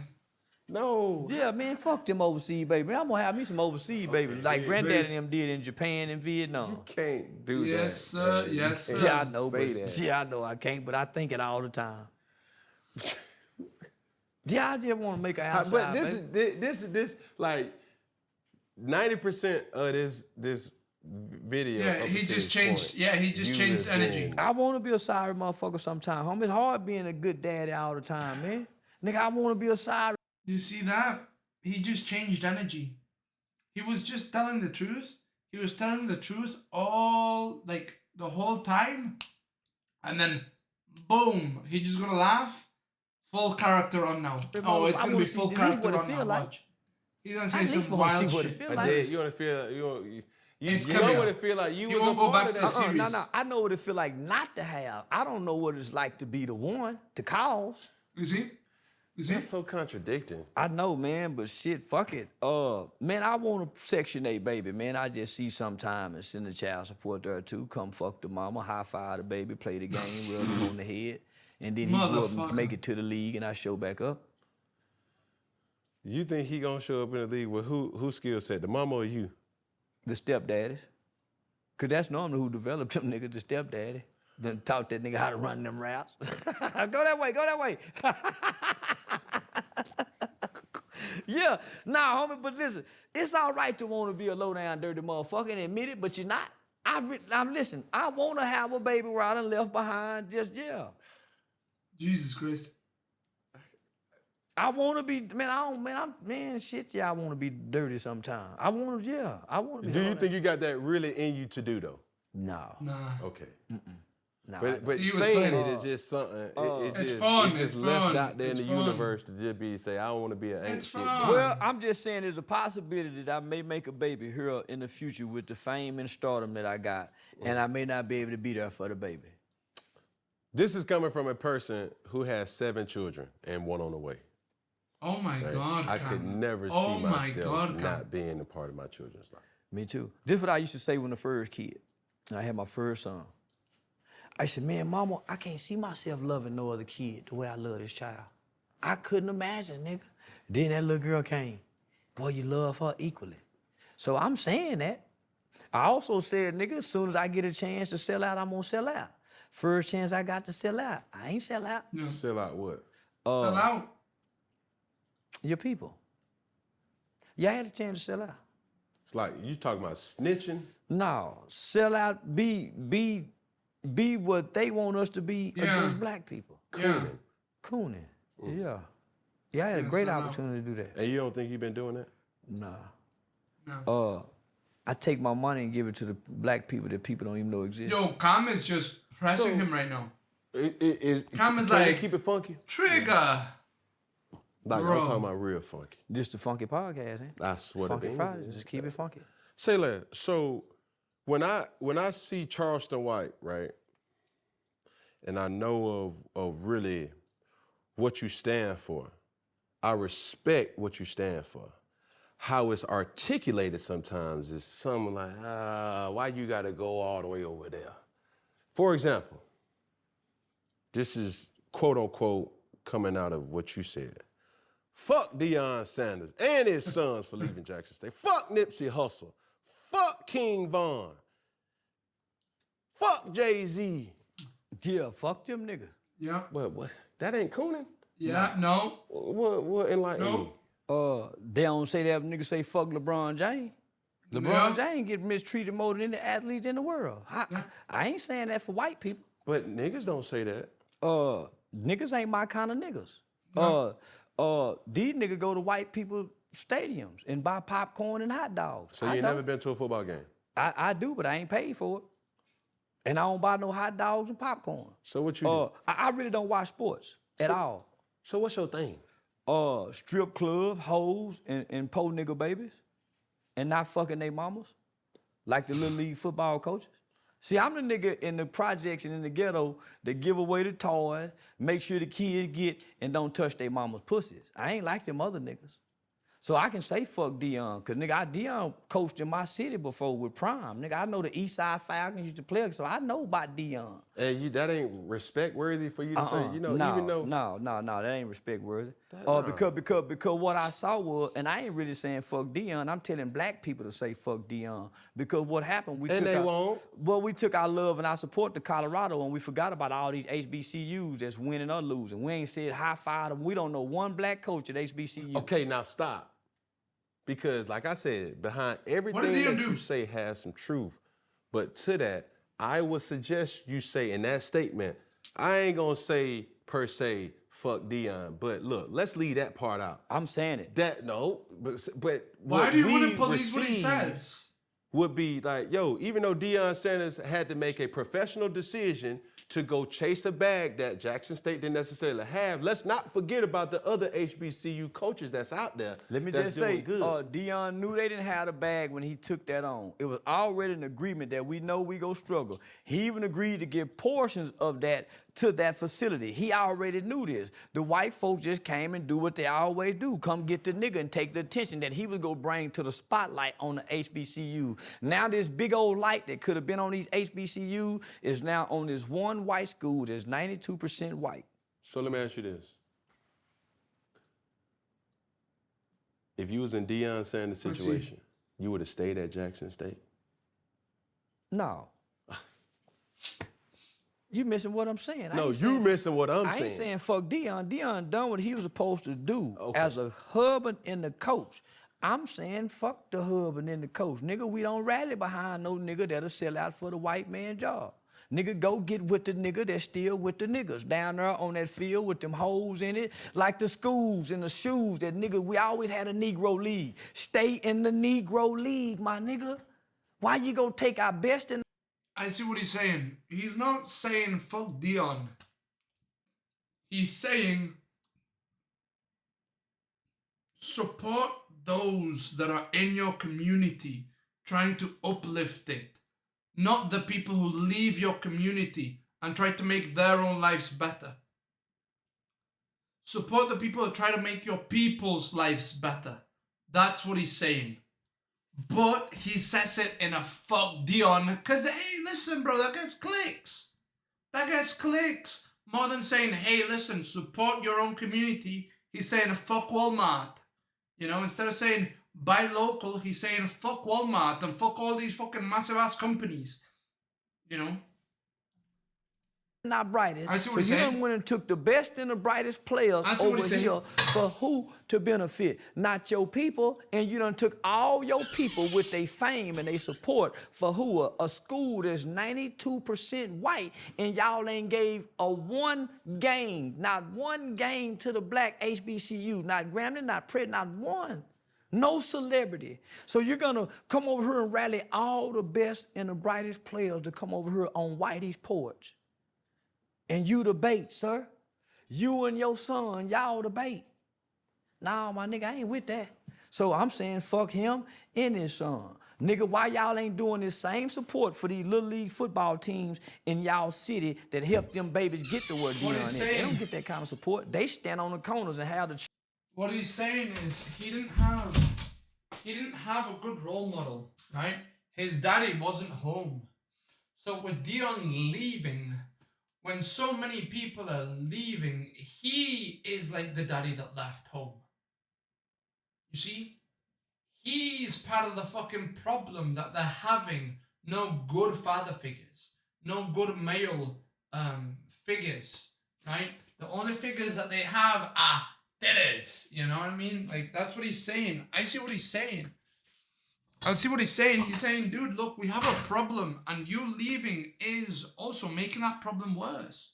No. Yeah, man, fuck them overseas baby. I'm gonna have me some overseas babies like granddaddy and them did in Japan and Vietnam. You can't do that. Yes, sir. man. Yes, sir. Yeah, I know, Say but that. yeah, I know I can't, but I think it all the time. Yeah, I just want to make an outside. But this like 90% of this video. Yeah, up he until just this changed. point, Yeah, he just you changed have energy. been- I want to be a sorry motherfucker sometime, homie. It's hard being a good daddy all the time, man. Nigga, I want to be a sorry. You see that? He just changed energy. He was just telling the truth. He was telling the truth all like the whole time, and then boom, he just gonna laugh. Full character on now. Oh, it's I gonna wanna be see full at least character what it on feel now. like. Watch. He's gonna I say at least some wanna wild see what it shit. feel I like. did. You want to feel? You It's know coming. what it feel like? You He was a won't go part back of to that. the series. No. I know what it feel like not to have. I don't know what it's like to be the one to cause. You see? You see? That's so contradicting. I know, man, but shit, fuck it. Man, I want a Section 8 baby, man. I just see sometime and send the child support there too. Come fuck the mama, high five the baby, play the game, rub him on the head, and then he go up and Motherfucker. make it to the league, and I show back up. You think he gonna show up in the league with who skill set, the mama or you? The stepdaddies. Cause that's normally who developed them niggas, the stepdaddy. Then taught that nigga how to run them routes. Go that way, go that way. Yeah, nah, homie, but listen, it's all right to want to be a low down, dirty motherfucker and admit it, but you're not. I'm listen, I want to have a baby where I done left behind, Jesus Christ. I want to be, man, shit, yeah, I want to be dirty sometime. I want to be. Do you think you got that really in you to do though? No. Nah. Okay. Nah, But He was saying playing- it is just something. It's just, fun, It's just it's left fun, out there in it's the fun. universe to just be say, I don't want to be an ain't It's shit. fun. Well, I'm just saying there's a possibility that I may make a baby here in the future with the fame and stardom that I got, and I may not be able to be there for the baby. This is coming from a person who has 7 children and 1 on the way. Oh my right? God. I could Cam. never see Oh my myself God, Cam. not being a part of my children's life. Me too. This is what I used to say when the first kid. I had my first son. I said, man, mama, I can't see myself loving no other kid the way I love this child. I couldn't imagine, nigga. Then that little girl came. Boy, you love her equally. So I'm saying that. I also said, nigga, as soon as I get a chance to sell out, I'm gonna sell out. First chance I got to sell out, I ain't sell out. No. Sell out what? Sell out. Your people. Yeah, I had a chance to sell out. It's like you talking about snitching. No, sell out, be what they want us to be Yeah. against black people. Yeah. Cooning. Yeah. Yeah, I had a Yeah, great sell out. opportunity to do that. And you don't think you've been doing that? Nah. No. I take my money and give it to the black people that people don't even know exist. Yo, Cam is just pressing So- him right now. Cam is can you like- keep it funky. Trigger. Like Bro. I'm talking about real funky. This the funky podcast, eh? That's what Funky it is. Friday. Just keep it funky. Say that. So when I see Charlston White, right, and I know of really what you stand for, I respect what you stand for. How it's articulated sometimes is something like, why you gotta go all the way over there? For example, this is quote unquote coming out of what you said. Fuck Deion Sanders and his sons for leaving Jackson State. Fuck Nipsey Hussle. Fuck King Von. Fuck Jay-Z. Yeah, fuck them niggas. Yeah. What? That ain't cooning? Yeah. No. What enlighten No. me? They don't say that niggas say fuck LeBron James. LeBron James get mistreated more than any athlete in the world. I ain't saying that for white people. But niggas don't say that. Niggas ain't my kind of niggas. These niggas go to white people stadiums and buy popcorn and hot dogs. So you ain't never been to a football game? I do, but I ain't paid for it. And I don't buy no hot dogs and popcorn. So what you do? I really don't watch sports at all. So what's your thing? Strip club, hoes, and po nigga babies. And not fucking they mamas. Like the Little League football coaches. See, I'm the nigga in the projects and in the ghetto that give away the toys, make sure the kids get and don't touch their mama's pussies. I ain't like them other niggas. So I can say fuck Dion, cause nigga, Dion coached in my city before with Prime. Nigga, I know the East Side Falcons used to play, so I know about Dion. And that ain't respect worthy for you to say, you know, even though. No, that ain't respect worthy. Because what I saw was, and I ain't really saying fuck Dion, I'm telling black people to say fuck Dion. Because what happened, we took our love and our support to Colorado and we forgot about all these HBCUs that's winning or losing. We ain't said high five them. We don't know one black coach at HBCU. Okay, now stop. Because, like I said, behind everything that you say has some truth. But to that, I would suggest you say in that statement, I ain't gonna say per se, fuck Dion. But look, let's leave that part out. I'm saying it. But why do you want to police what he says? Would be like, yo, even though Deion Sanders had to make a professional decision to go chase a bag that Jackson State didn't necessarily have, let's not forget about the other HBCU coaches that's out there. Let me just say, Deion knew they didn't have the bag when he took that on. It was already an agreement that we know we go struggle. He even agreed to give portions of that to that facility. He already knew this. The white folks just came and do what they always do. Come get the nigga and take the attention that he was gonna bring to the spotlight on the HBCU. Now this big old light that could have been on these HBCU is now on this one white school that's 92% white. So let me ask you this. If you was in Deion Sanders' situation, you would have stayed at Jackson State? No. You missing what I'm saying. No, you missing what I'm saying. I ain't saying fuck Deion. Deion done what he was supposed to do as a husband and the coach. I'm saying fuck the husband and the coach. Nigga, we don't rally behind no nigga that'll sell out for the white man job. Nigga, go get with the nigga that's still with the niggas. Down there on that field with them hoes in it, like the schools and the shoes that nigga, we always had a Negro League. Stay in the Negro League, my nigga. Why you gonna take our best and I see what he's saying. He's not saying fuck Dion. He's saying support those that are in your community, trying to uplift it. Not the people who leave your community and try to make their own lives better. Support the people that try to make your people's lives better. That's what he's saying. But he says it in a fuck Dion because, hey, listen, bro, that gets clicks. That gets clicks. More than saying, hey, listen, support your own community, he's saying fuck Walmart. You know, instead of saying buy local, he's saying fuck Walmart and fuck all these fucking massive ass companies. You know? Not brightest. I see what so he's you saying. done went and took the best and the brightest players over here for who to benefit? Not your people, and you done took all your people with their fame and their support for who? A school that's 92% white, and y'all ain't gave not one game to the black HBCU, not Grambling, not Pratt, not one. No celebrity. So you're gonna come over here and rally all the best and the brightest players to come over here on Whitey's porch. And you the bait, sir. You and your son, y'all the bait. Nah, my nigga, I ain't with that. So I'm saying fuck him and his son. Nigga, why y'all ain't doing this same support for these little league football teams in y'all city that help them babies get to where Dion is? They don't get that kind of support. They stand on the corners and have the... What he's saying is he didn't have a good role model, right? His daddy wasn't home. So with Dion leaving, when so many people are leaving, he is like the daddy that left home. You see? He's part of the fucking problem that they're having no good father figures, no good male figures, right? The only figures that they have are deaders, you know what I mean? Like, that's what he's saying. I see what he's saying. I see what he's saying. He's saying, dude, look, we have a problem, and you leaving is also making that problem worse.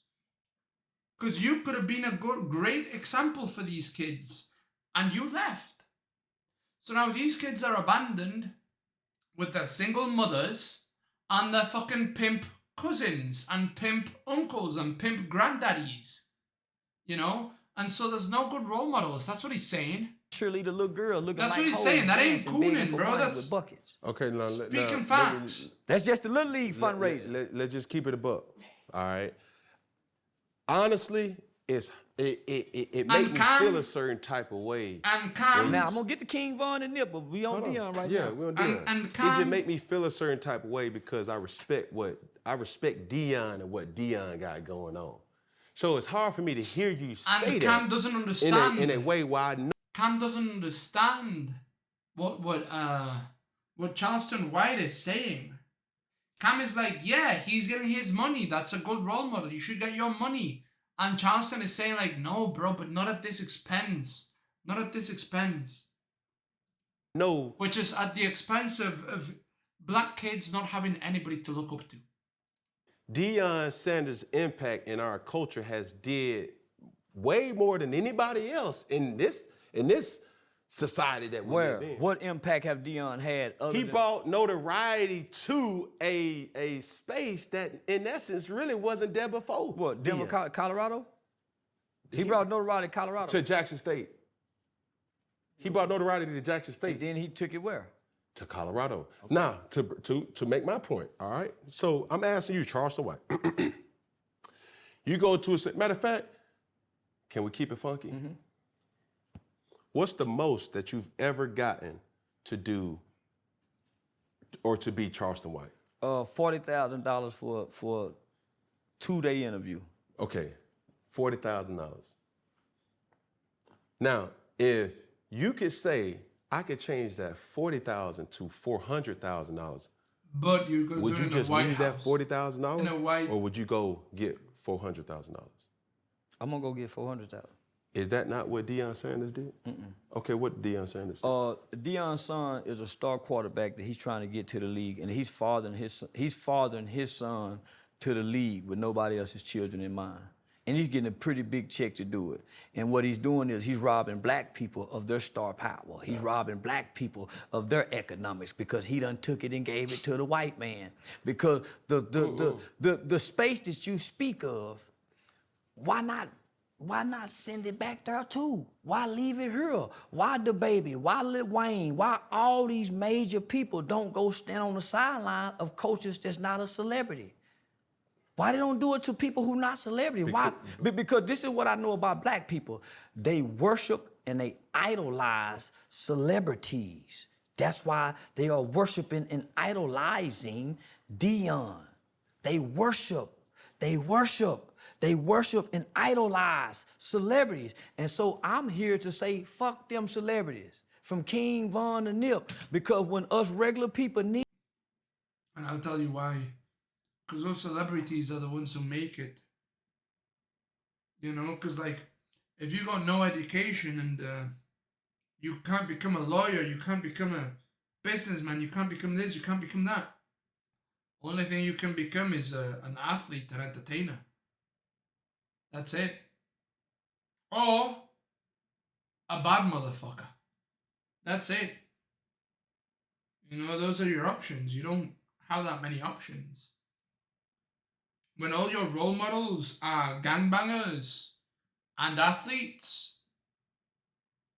Because you could have been a great example for these kids, and you left. So now these kids are abandoned with their single mothers and their fucking pimp cousins and pimp uncles and pimp granddaddies. You know? And so there's no good role models. That's what he's saying. Surely the little girl looking That's like what he's hoes saying. That ain't dancing, begging cooning, for bro. money That's with buckets. Okay, now speaking facts. That's just a Little League fundraiser. Let's just keep it a buck. All right. Honestly, it makes me feel a certain type of way. And Cam. Now I'm gonna get to King Von and Nip, but we on Dion right now. Yeah, we on Dion. And It Cam. just make me feel a certain type of way because I respect Dion and what Dion got going on. So it's hard for me to hear you say and that. Cam doesn't understand. In a way where I know. Cam doesn't understand what Charlston White is saying. Cam is like, yeah, he's getting his money. That's a good role model. You should get your money. And Charlston is saying like, no, bro, but not at this expense. Not at this expense. No. Which is at the expense of black kids not having anybody to look up to. Deion Sanders' impact in our culture has did way more than anybody else in this society that we live in. What impact have Dion had? He brought notoriety to a space that, in essence, really wasn't there before. What, Denver, Colorado? He brought notoriety to Colorado. To Jackson State. He brought notoriety to Jackson State. And then he took it where? To Colorado. Okay. Now, to make my point, all right? So I'm asking you, Charleston White. You go to a, matter of fact, can we keep it funky? Mm-hmm. What's the most that you've ever gotten to do or to be Charleston White? $40,000 for a 2-day interview. Okay, $40,000. Now, if you could say, I could change that $40,000 to $400,000. But you're going to would do you it in just a White leave House. that $40,000? In a white. Or would you go get $400,000? I'm gonna go get $400,000. Is that not what Deion Sanders did? Mm-mm. Okay, what did Deion Sanders do? Deion's son is a star quarterback that he's trying to get to the league, and he's fathering his son to the league with nobody else's children in mind. And he's getting a pretty big check to do it. And what he's doing is he's robbing black people of their star power. He's robbing black people of their economics because he done took it and gave it to the white man. Because the space that you speak of, why not send it back there too? Why leave it here? Why the baby? Why Lil Wayne? Why all these major people don't go stand on the sideline of coaches that's not a celebrity? Why they don't do it to people who not celebrity? Why? Because this is what I know about black people. They worship and they idolize celebrities. That's why they are worshiping and idolizing Deion. They worship and idolize celebrities. And so I'm here to say, fuck them celebrities, from King Von to Nip, because when us regular people need... And I'll tell you why. Because those celebrities are the ones who make it. You know, because like, if you got no education and you can't become a lawyer, you can't become a businessman, you can't become this, you can't become that. Only thing you can become is an athlete, an entertainer. That's it. Or a bad motherfucker. That's it. You know, those are your options. You don't have that many options. When all your role models are gangbangers and athletes,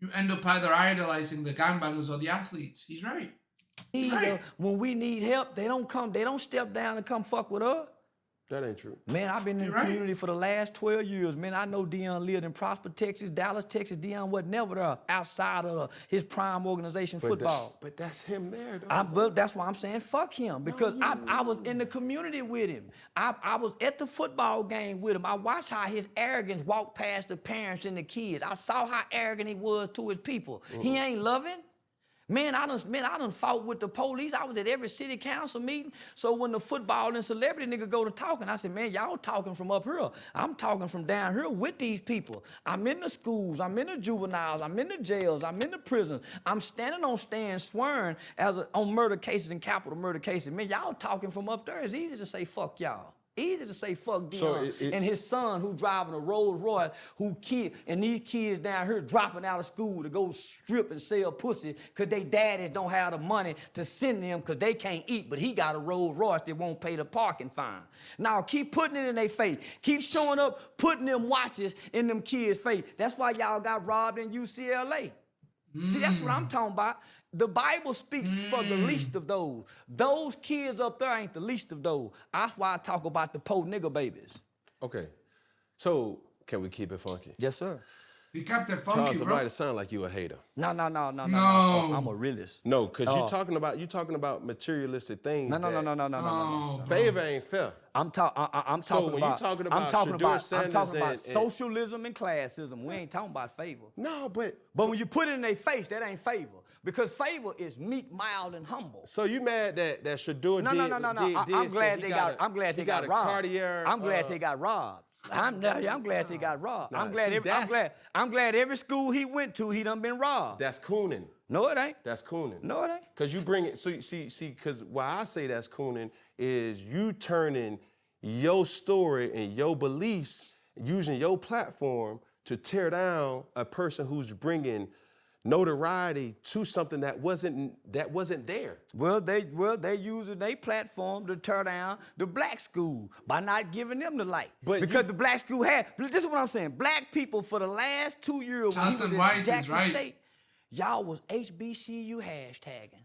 you end up either idolizing the gangbangers or the athletes. He's right. Right. When we need help, they don't step down and come fuck with us. That ain't true. Man, I've been in the community for the last 12 years. Man, I know Deion lived in Prosper, Texas, Dallas, Texas. Deion was never there outside of his prime organization, football. But that's him there, though. But that's why I'm saying fuck him, because I was in the community with him. I was at the football game with him. I watched how his arrogance walked past the parents and the kids. I saw how arrogant he was to his people. He ain't loving. Man, I done fought with the police. I was at every city council meeting. So when the football and celebrity nigga go to talking, I said, man, y'all talking from up here. I'm talking from down here with these people. I'm in the schools, I'm in the juveniles, I'm in the jails, I'm in the prisons. I'm standing on stands swearing on murder cases and capital murder cases. Man, y'all talking from up there. It's easy to say fuck y'all. Easy to say fuck Dion and his son who driving a Rolls Royce, and these kids down here dropping out of school to go strip and sell pussy because they daddies don't have the money to send them because they can't eat, but he got a Rolls Royce that won't pay the parking fine. Now keep putting it in their face. Keep showing up, putting them watches in them kids' face. That's why y'all got robbed in UCLA. See, that's what I'm talking about. The Bible speaks for the least of those. Those kids up there ain't the least of those. That's why I talk about the poor nigga babies. Okay. So, can we keep it funky? Yes, sir. You kept it funky, Charles, bro. somebody sound like you a hater. No. No. I'm a realist. No, because you talking about materialistic things. No. Favor ain't fair. I'm talking when you about. talking I'm about talking about. Shadur I'm talking about Sanders socialism and classism. We ain't talking about favor. No, but when you put it in their face, that ain't favor. Because favor is meek, mild, and humble. So you mad that Shadur No. I'm glad they got. I'm glad they got robbed. Cartier, I'm glad they got robbed. I'm glad they got robbed. Nah, I'm glad every school he went to, he done been robbed. That's cooning. No, it ain't. That's cooning. No, it ain't. Because you bring it, so see, because why I say that's cooning is you turning your story and your beliefs, using your platform to tear down a person who's bringing notoriety to something that wasn't there. Well, they using their platform to tear down the black school by not giving them the light. Because the black school this is what I'm saying. Black people for the last 2 years when he was in Jackson State, y'all was HBCU hashtagging.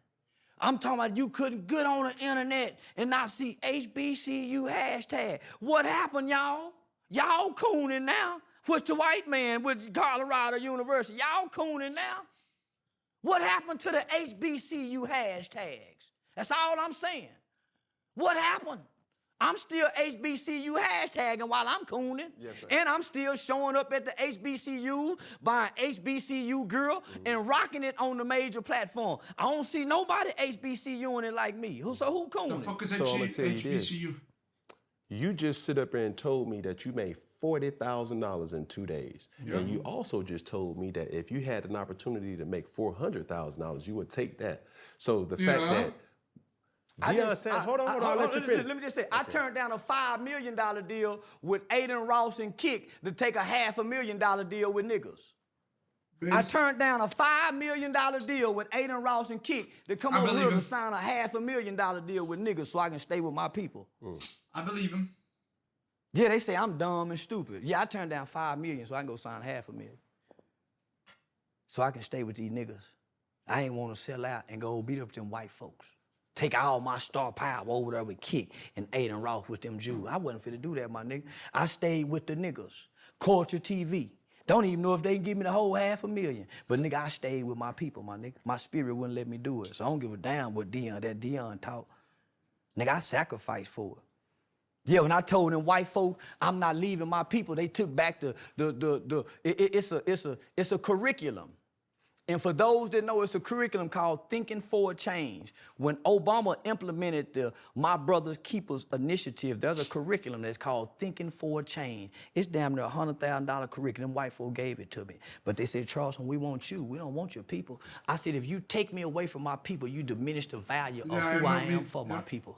I'm talking about you couldn't get on the internet and not see HBCU hashtag. What happened, y'all? Y'all cooning now. With the white man with Colorado University. Y'all cooning now. What happened to the HBCU hashtags? That's all I'm saying. What happened? I'm still HBCU hashtagging while I'm cooning. Yes, sir. And I'm still showing up at the HBCU, buying HBCU girl, and rocking it on the major platform. I don't see nobody HBCUing it like me. So who cooning? The fuck is So I'ma tell you this. HBCU? You just sit up there and told me that you made $40,000 in 2 days. Yeah. And you also just told me that if you had an opportunity to make $400,000, you would take that. So the fact that Deion said, hold on, I'll let you finish. Let me just say, I turned down a $5 million deal with Aiden Ross and Kick to take a $500,000 deal with niggas. Bitch. I turned down a $5 million deal with Aiden Ross and Kick to come over here to sign a $500,000 deal with niggas so I can stay with my people. I believe him. Yeah, they say I'm dumb and stupid. Yeah, I turned down $5 million so I can go sign $500,000. So I can stay with these niggas. I ain't want to sell out and go beat up them white folks. Take all my star power over there with Kick and Aiden Ross with them Jews. I wasn't finna do that, my nigga. I stayed with the niggas. Culture TV. Don't even know if they can give me the whole $500,000. But nigga, I stayed with my people, my nigga. My spirit wouldn't let me do it. So I don't give a damn what Deion taught. Nigga, I sacrificed for it. Yeah, when I told them white folk I'm not leaving my people, they took back it's a curriculum. And for those that know, it's a curriculum called Thinking for a Change. When Obama implemented the My Brother's Keepers initiative, there's a curriculum that's called Thinking for a Change. It's damn near $100,000 curriculum. White folk gave it to me. But they said, Charlston, we want you. We don't want your people. I said, if you take me away from my people, you diminish the value of who I am for my people.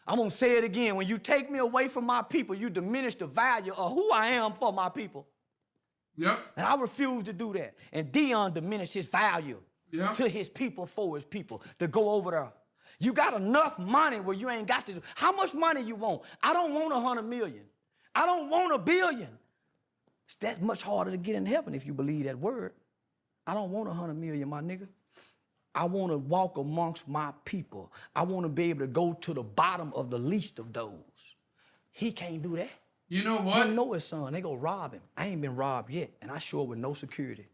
I'm gonna say it again. When you take me away from my people, you diminish the value of who I am for my people. Yep. And I refuse to do that. And Deion diminished his value to his people for his people to go over there. You got enough money where you ain't got to do. How much money you want? I don't want 100 million. I don't want $1 billion. It's that much harder to get in heaven if you believe that word. I don't want 100 million, my nigga. I want to walk amongst my people. I want to be able to go to the bottom of the least of those. He can't do that. You know what? He know his son. They go rob him. I ain't been robbed yet, and I sure with no security.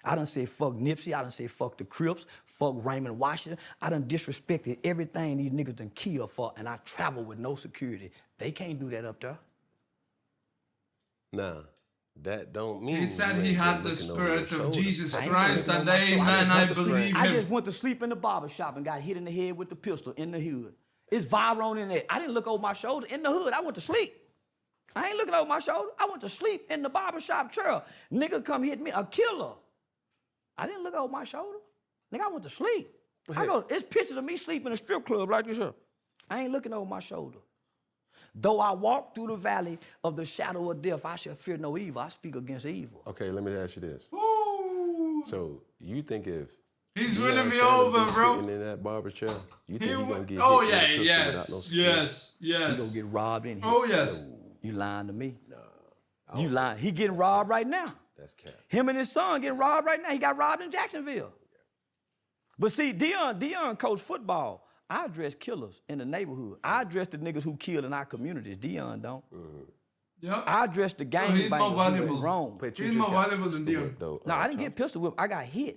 I done said fuck Nipsey. I done said fuck the Crips. Fuck Raymond Washington. I done disrespected everything these niggas done killed for, and I travel with no security. They can't do that up there. Nah, that don't mean He said you he ain't had been the looking over your spirit of shoulder. Jesus I ain't Christ, looking and over my shoulder. amen, I I believe I him. just went to sleep in the barber shop and got hit in the head with the pistol in the hood. It's viral in there. I didn't look over my shoulder in the hood. I went to sleep. I ain't looking over my shoulder. I went to sleep in the barber shop chair. Nigga come hit me, a killer. I didn't look over my shoulder. Nigga, I went to sleep. It's pictures of me sleeping in a strip club like this here. I ain't looking over my shoulder. Though I walk through the valley of the shadow of death, I shall fear no evil. I speak against evil. Okay, let me ask you this. Ooh. So you think if He's Deion winning me Sanders over, been bro. sitting in that barber chair, you think he gonna get Oh hit yeah, with a pistol without no yes, security? yes, He gonna yes. get robbed in here. Oh yes. You lying to me? Nah, You lying. He getting robbed right now. that's cap. Him and his son getting robbed right now. He got robbed in Jacksonville. But see, Deion coached football. I address killers in the neighborhood. I address the niggas who kill in our communities. Deion don't. Yep. I address the gang he's more bangers who valuable. went wrong. But He's just more got valuable than pistol Deion. whipped, though, No, I didn't Charles. get pistol whipped. I got hit.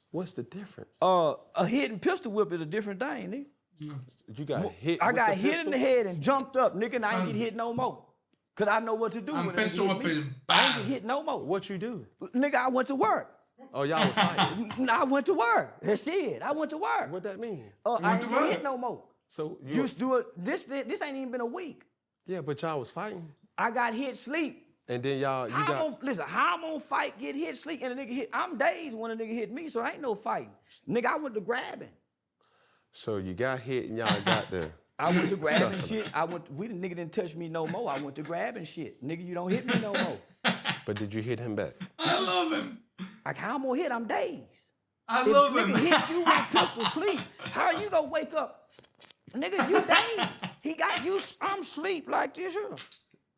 What's the difference? A hit and pistol whip is a different thing, nigga. You got hit. I with got the hit pistol? in the head and jumped up, nigga, and I ain't get hit no more. Cause I know what to do And when they pistol hit whip me. is I ain't bad. get hit no more. What you do? Nigga, I went to work. Oh, y'all was fighting. I went to work. That's it. I went to work. What that mean? I ain't to get work? hit no more. So you Used to do it. This ain't even been a week. yeah, but y'all was fighting, I got hit sleep. and then y'all you got. How I'm gonna fight, get hit, sleep, and a nigga hit? I'm dazed when a nigga hit me, so there ain't no fighting. Nigga, I went to grabbing. So you got hit, and y'all got there. I went to grabbing shit. The nigga didn't touch me no more. I went to grabbing shit. Nigga, you don't hit me no more. But did you hit him back? I love him. Like, how I'm gonna hit? I'm dazed. I If love nigga him. hit you with a pistol sleep, how you gonna wake up? Nigga, you dazed. He got you, I'm sleep like this here.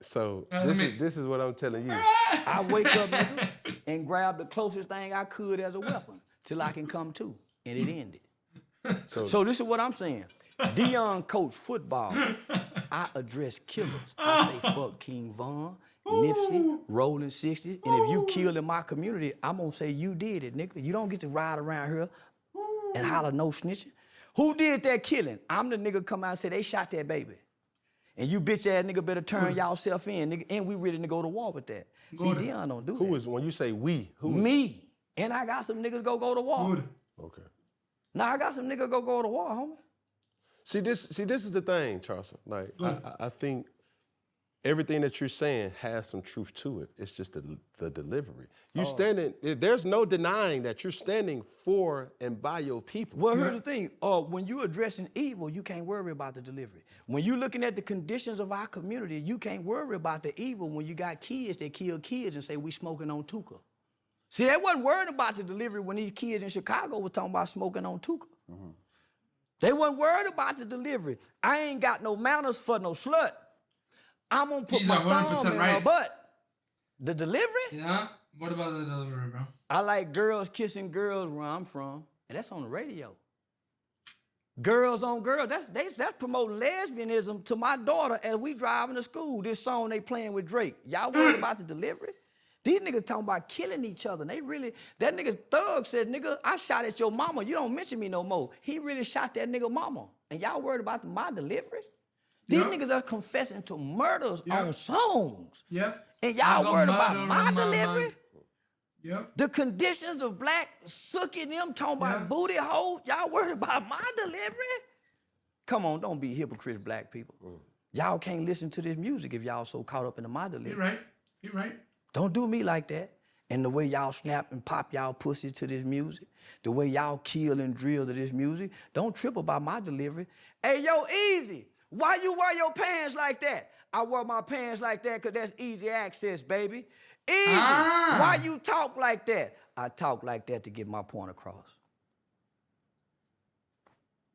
So let this me- is this is what I'm telling you. I wake up, nigga, and grab the closest thing I could as a weapon till I can come to, and it ended. So this is what I'm saying. Deion coached football. I address killers. I say fuck King Von, Nipsey, Rolling 60. And if you kill in my community, I'm gonna say you did it, nigga. You don't get to ride around here and holler no snitching. Who did that killing? I'm the nigga come out and say they shot that baby. And you bitch ass nigga better turn y'allself in, nigga. And we ready to go to war with that. See, Good. Deion don't do Who that. is when you say we? Who is? Me. And I got some niggas go to war. Good. Okay. Now I got some niggas go to war, homie. See this is the thing, Charlston. Like I think everything that you're saying has some truth to it. It's just the delivery. You standing. There's no denying that you're standing for and by your people. Well, here's the thing. When you addressing evil, you can't worry about the delivery. When you looking at the conditions of our community, you can't worry about the evil when you got kids that kill kids and say we smoking on Tuka. See, they wasn't worried about the delivery when these kids in Chicago were talking about smoking on Tuka. They wasn't worried about the delivery. I ain't got no manners for no slut. I'm gonna put He's my 100% thumb in her right. butt. The delivery? Yeah. What about the delivery, bro? I like girls kissing girls where I'm from, and that's on the radio. Girls on girls, that's promoting lesbianism to my daughter as we driving to school. This song they playing with Drake. Y'all worried about the delivery? These niggas talking about killing each other. They really, that nigga Thug said, nigga, I shot at your mama. You don't mention me no more. He really shot that nigga mama. And y'all worried about my delivery? These Yep. niggas are confessing to murders Yep. on songs. Yep. And I y'all got worried murder about on my my delivery? mind. Yep. The conditions of black sucking them, talking about Yeah. booty holes. Y'all worried about my delivery? Come on, don't be hypocrites, black people. Y'all can't listen to this music if y'all so caught up into my delivery. You're right. You're right. Don't do me like that. And the way y'all snap and pop y'all pussy to this music, the way y'all kill and drill to this music, don't trip about my delivery. Hey, yo, Easy, why you wear your pants like that? I wear my pants like that because that's easy access, baby. Easy, why you talk like that? I talk like that to get my point across.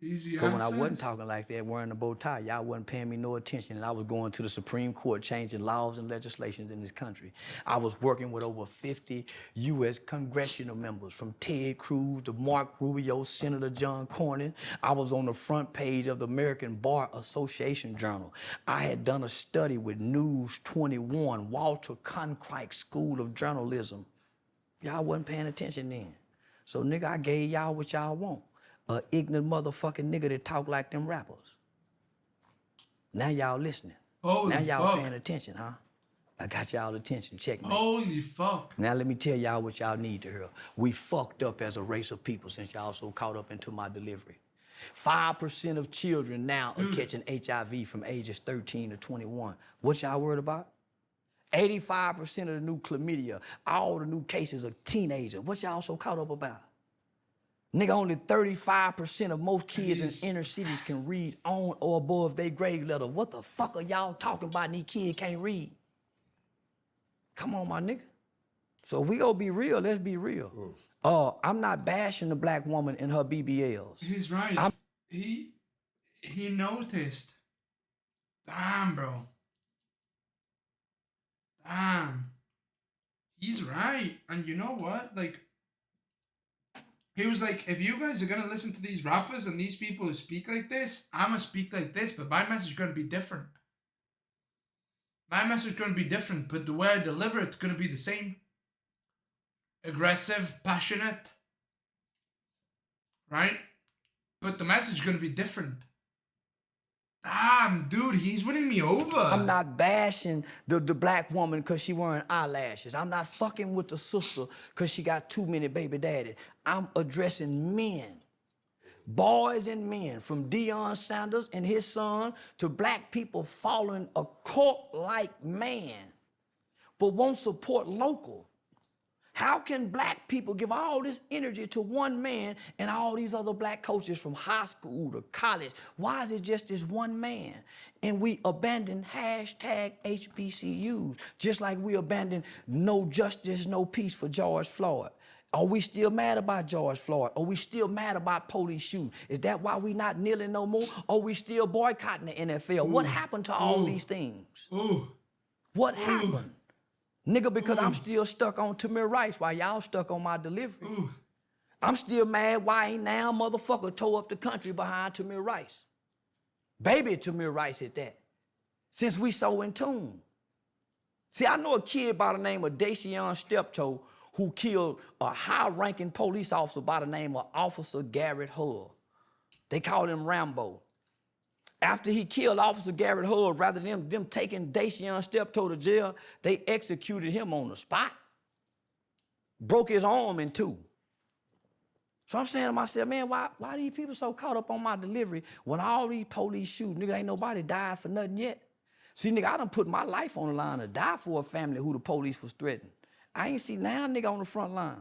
Easy Because when I wasn't access. talking like that, wearing a bow tie, y'all wasn't paying me no attention, and I was going to the Supreme Court changing laws and legislations in this country. I was working with over 50 U.S. congressional members, from Ted Cruz to Mark Rubio, Senator John Cornyn. I was on the front page of the American Bar Association Journal. I had done a study with News 21, Walter Cronkite School of Journalism. Y'all wasn't paying attention then. So, nigga, I gave y'all what y'all want. A ignorant motherfucking nigga that talk like them rappers. Now y'all listening. Holy Now y'all fuck. paying attention, huh? I got y'all attention. Check me. Holy fuck. Now let me tell y'all what y'all need to hear. We fucked up as a race of people since y'all so caught up into my delivery. 5% of children now are catching HIV from ages 13 to 21. What y'all worried about? 85% of the new chlamydia, all the new cases of teenagers. What y'all so caught up about? Nigga, only 35% of most kids in inner cities can read on or above their grade level. What the fuck are y'all talking about and these kids can't read? Come on, my nigga. So if we gonna be real, let's be real. I'm not bashing the black woman in her BBLs. He's right. He noticed. Damn, bro. Damn. He's right. And you know what? Like, he was like, if you guys are gonna listen to these rappers and these people who speak like this, I'ma speak like this, but my message is gonna be different. My message is gonna be different, but the way I deliver it's gonna be the same. Aggressive, passionate. Right? But the message is gonna be different. Damn, dude, he's winning me over. I'm not bashing the black woman because she wearing eyelashes. I'm not fucking with the sister because she got too many baby daddies. I'm addressing men. Boys and men, from Deion Sanders and his son to black people following a cult-like man, but won't support local. How can black people give all this energy to one man and all these other black coaches from high school to college? Why is it just this one man? And we abandon hashtag HBCUs, just like we abandoned no justice, no peace for George Floyd. Are we still mad about George Floyd? Are we still mad about police shooting? Is that why we not kneeling no more? Are we still boycotting the NFL? Ooh. What happened to all these things? Ooh. What happened? Nigga, because I'm still stuck on Tamir Rice while y'all stuck on my delivery. I'm still mad why ain't now motherfucker tore up the country behind Tamir Rice. Baby Tamir Rice at that. Since we so in tune. See, I know a kid by the name of Dacian Steptoe who killed a high-ranking police officer by the name of Officer Garrett Hull. They called him Rambo. After he killed Officer Garrett Hull, rather than them taking Dacian Steptoe to jail, they executed him on the spot. Broke his arm in two. So I'm saying to myself, man, why these people so caught up on my delivery when all these police shoot? Nigga, ain't nobody died for nothing yet. See, nigga, I done put my life on the line to die for a family who the police was threatening. I ain't see now nigga on the front lines.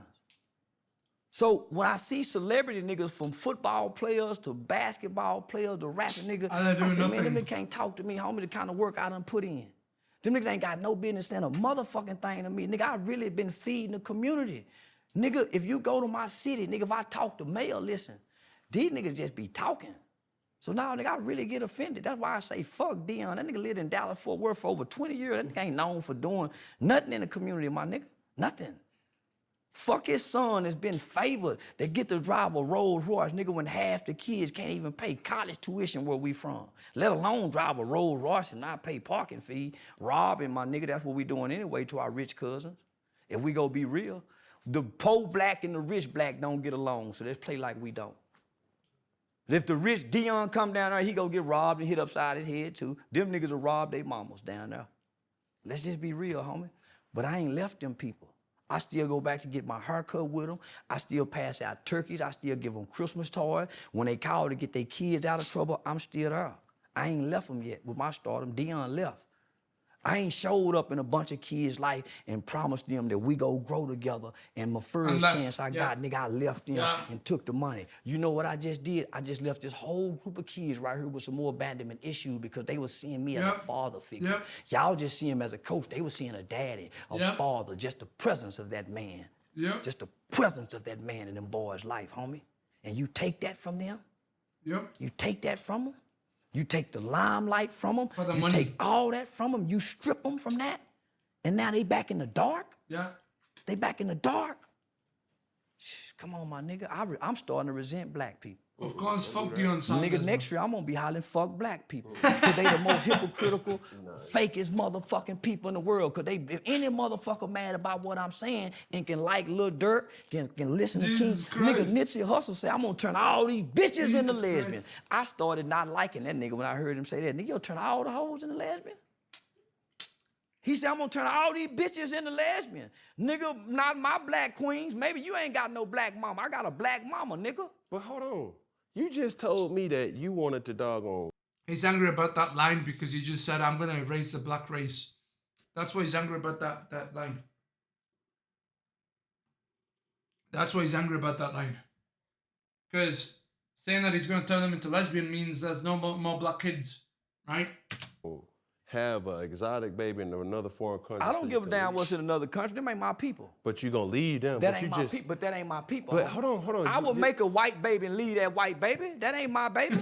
So when I see celebrity niggas from football players to basketball players to rapping niggas, I say, man, them niggas can't talk to me, homie, the kind of work I done put in. Them niggas ain't got no business saying a motherfucking thing to me. Nigga, I really been feeding the community. Nigga, if you go to my city, nigga, if I talk to mayor, listen, these niggas just be talking. So now, nigga, I really get offended. That's why I say, fuck Deion. That nigga lived in Dallas, Fort Worth for over 20 years. That nigga ain't known for doing nothing in the community, my nigga. Nothing. Fuck his son has been favored to get to drive a Rolls Royce, nigga, when half the kids can't even pay college tuition where we from, let alone drive a Rolls Royce and not pay parking fee. Robbing, my nigga, that's what we doing anyway to our rich cousins. If we go be real, the poor black and the rich black don't get along, so let's play like we don't. If the rich Deion come down there, he go get robbed and hit upside his head too. Them niggas will rob their mamas down there. Let's just be real, homie. But I ain't left them people. I still go back to get my haircut with them. I still pass out turkeys. I still give them Christmas toys. When they call to get their kids out of trouble, I'm still there. I ain't left them yet with my stardom. Deion left. I ain't showed up in a bunch of kids' life and promised them that we go grow together. And my first chance I got, nigga, I left them and took the money. You know what I just did? I just left this whole group of kids right here with some more abandonment issues because they were seeing me as a father figure. Y'all just see him as a coach. They were seeing a daddy, a father, just the presence of that man. Just the presence of that man in them boys' life, homie. And you take that from them? You take that from them? You take the limelight from them, you take all that from them, you strip them from that, and now they back in the dark? They back in the dark? Shh, come on, my nigga. I'm starting to resent black people. Of course, fuck Deion Sanders. Nigga, next year I'm gonna be hollering fuck black people. Cause they the most hypocritical, fakest motherfucking people in the world. Cause if any motherfucker mad about what I'm saying and can like Lil Durk, can listen to King, nigga Nipsey Hussle say, I'm gonna turn all these bitches into lesbians. I started not liking that nigga when I heard him say that. Nigga, you'll turn all the hoes into lesbians? He said, I'm gonna turn all these bitches into lesbians. Nigga, not my black queens. Maybe you ain't got no black mama. I got a black mama, nigga. But hold on. You just told me that you wanted to doggone. He's angry about that line because he just said, I'm going to erase the black race. That's why he's angry about that line. That's why he's angry about that line. Because saying that he's going to turn them into lesbian means there's no more black kids, right? Have an exotic baby in another foreign country. I don't give a damn what's in another country. Them ain't my people. But you gonna leave them. That but ain't you my just. people. But that ain't my people. But hold on. I would make a white baby and leave that white baby. That ain't my baby.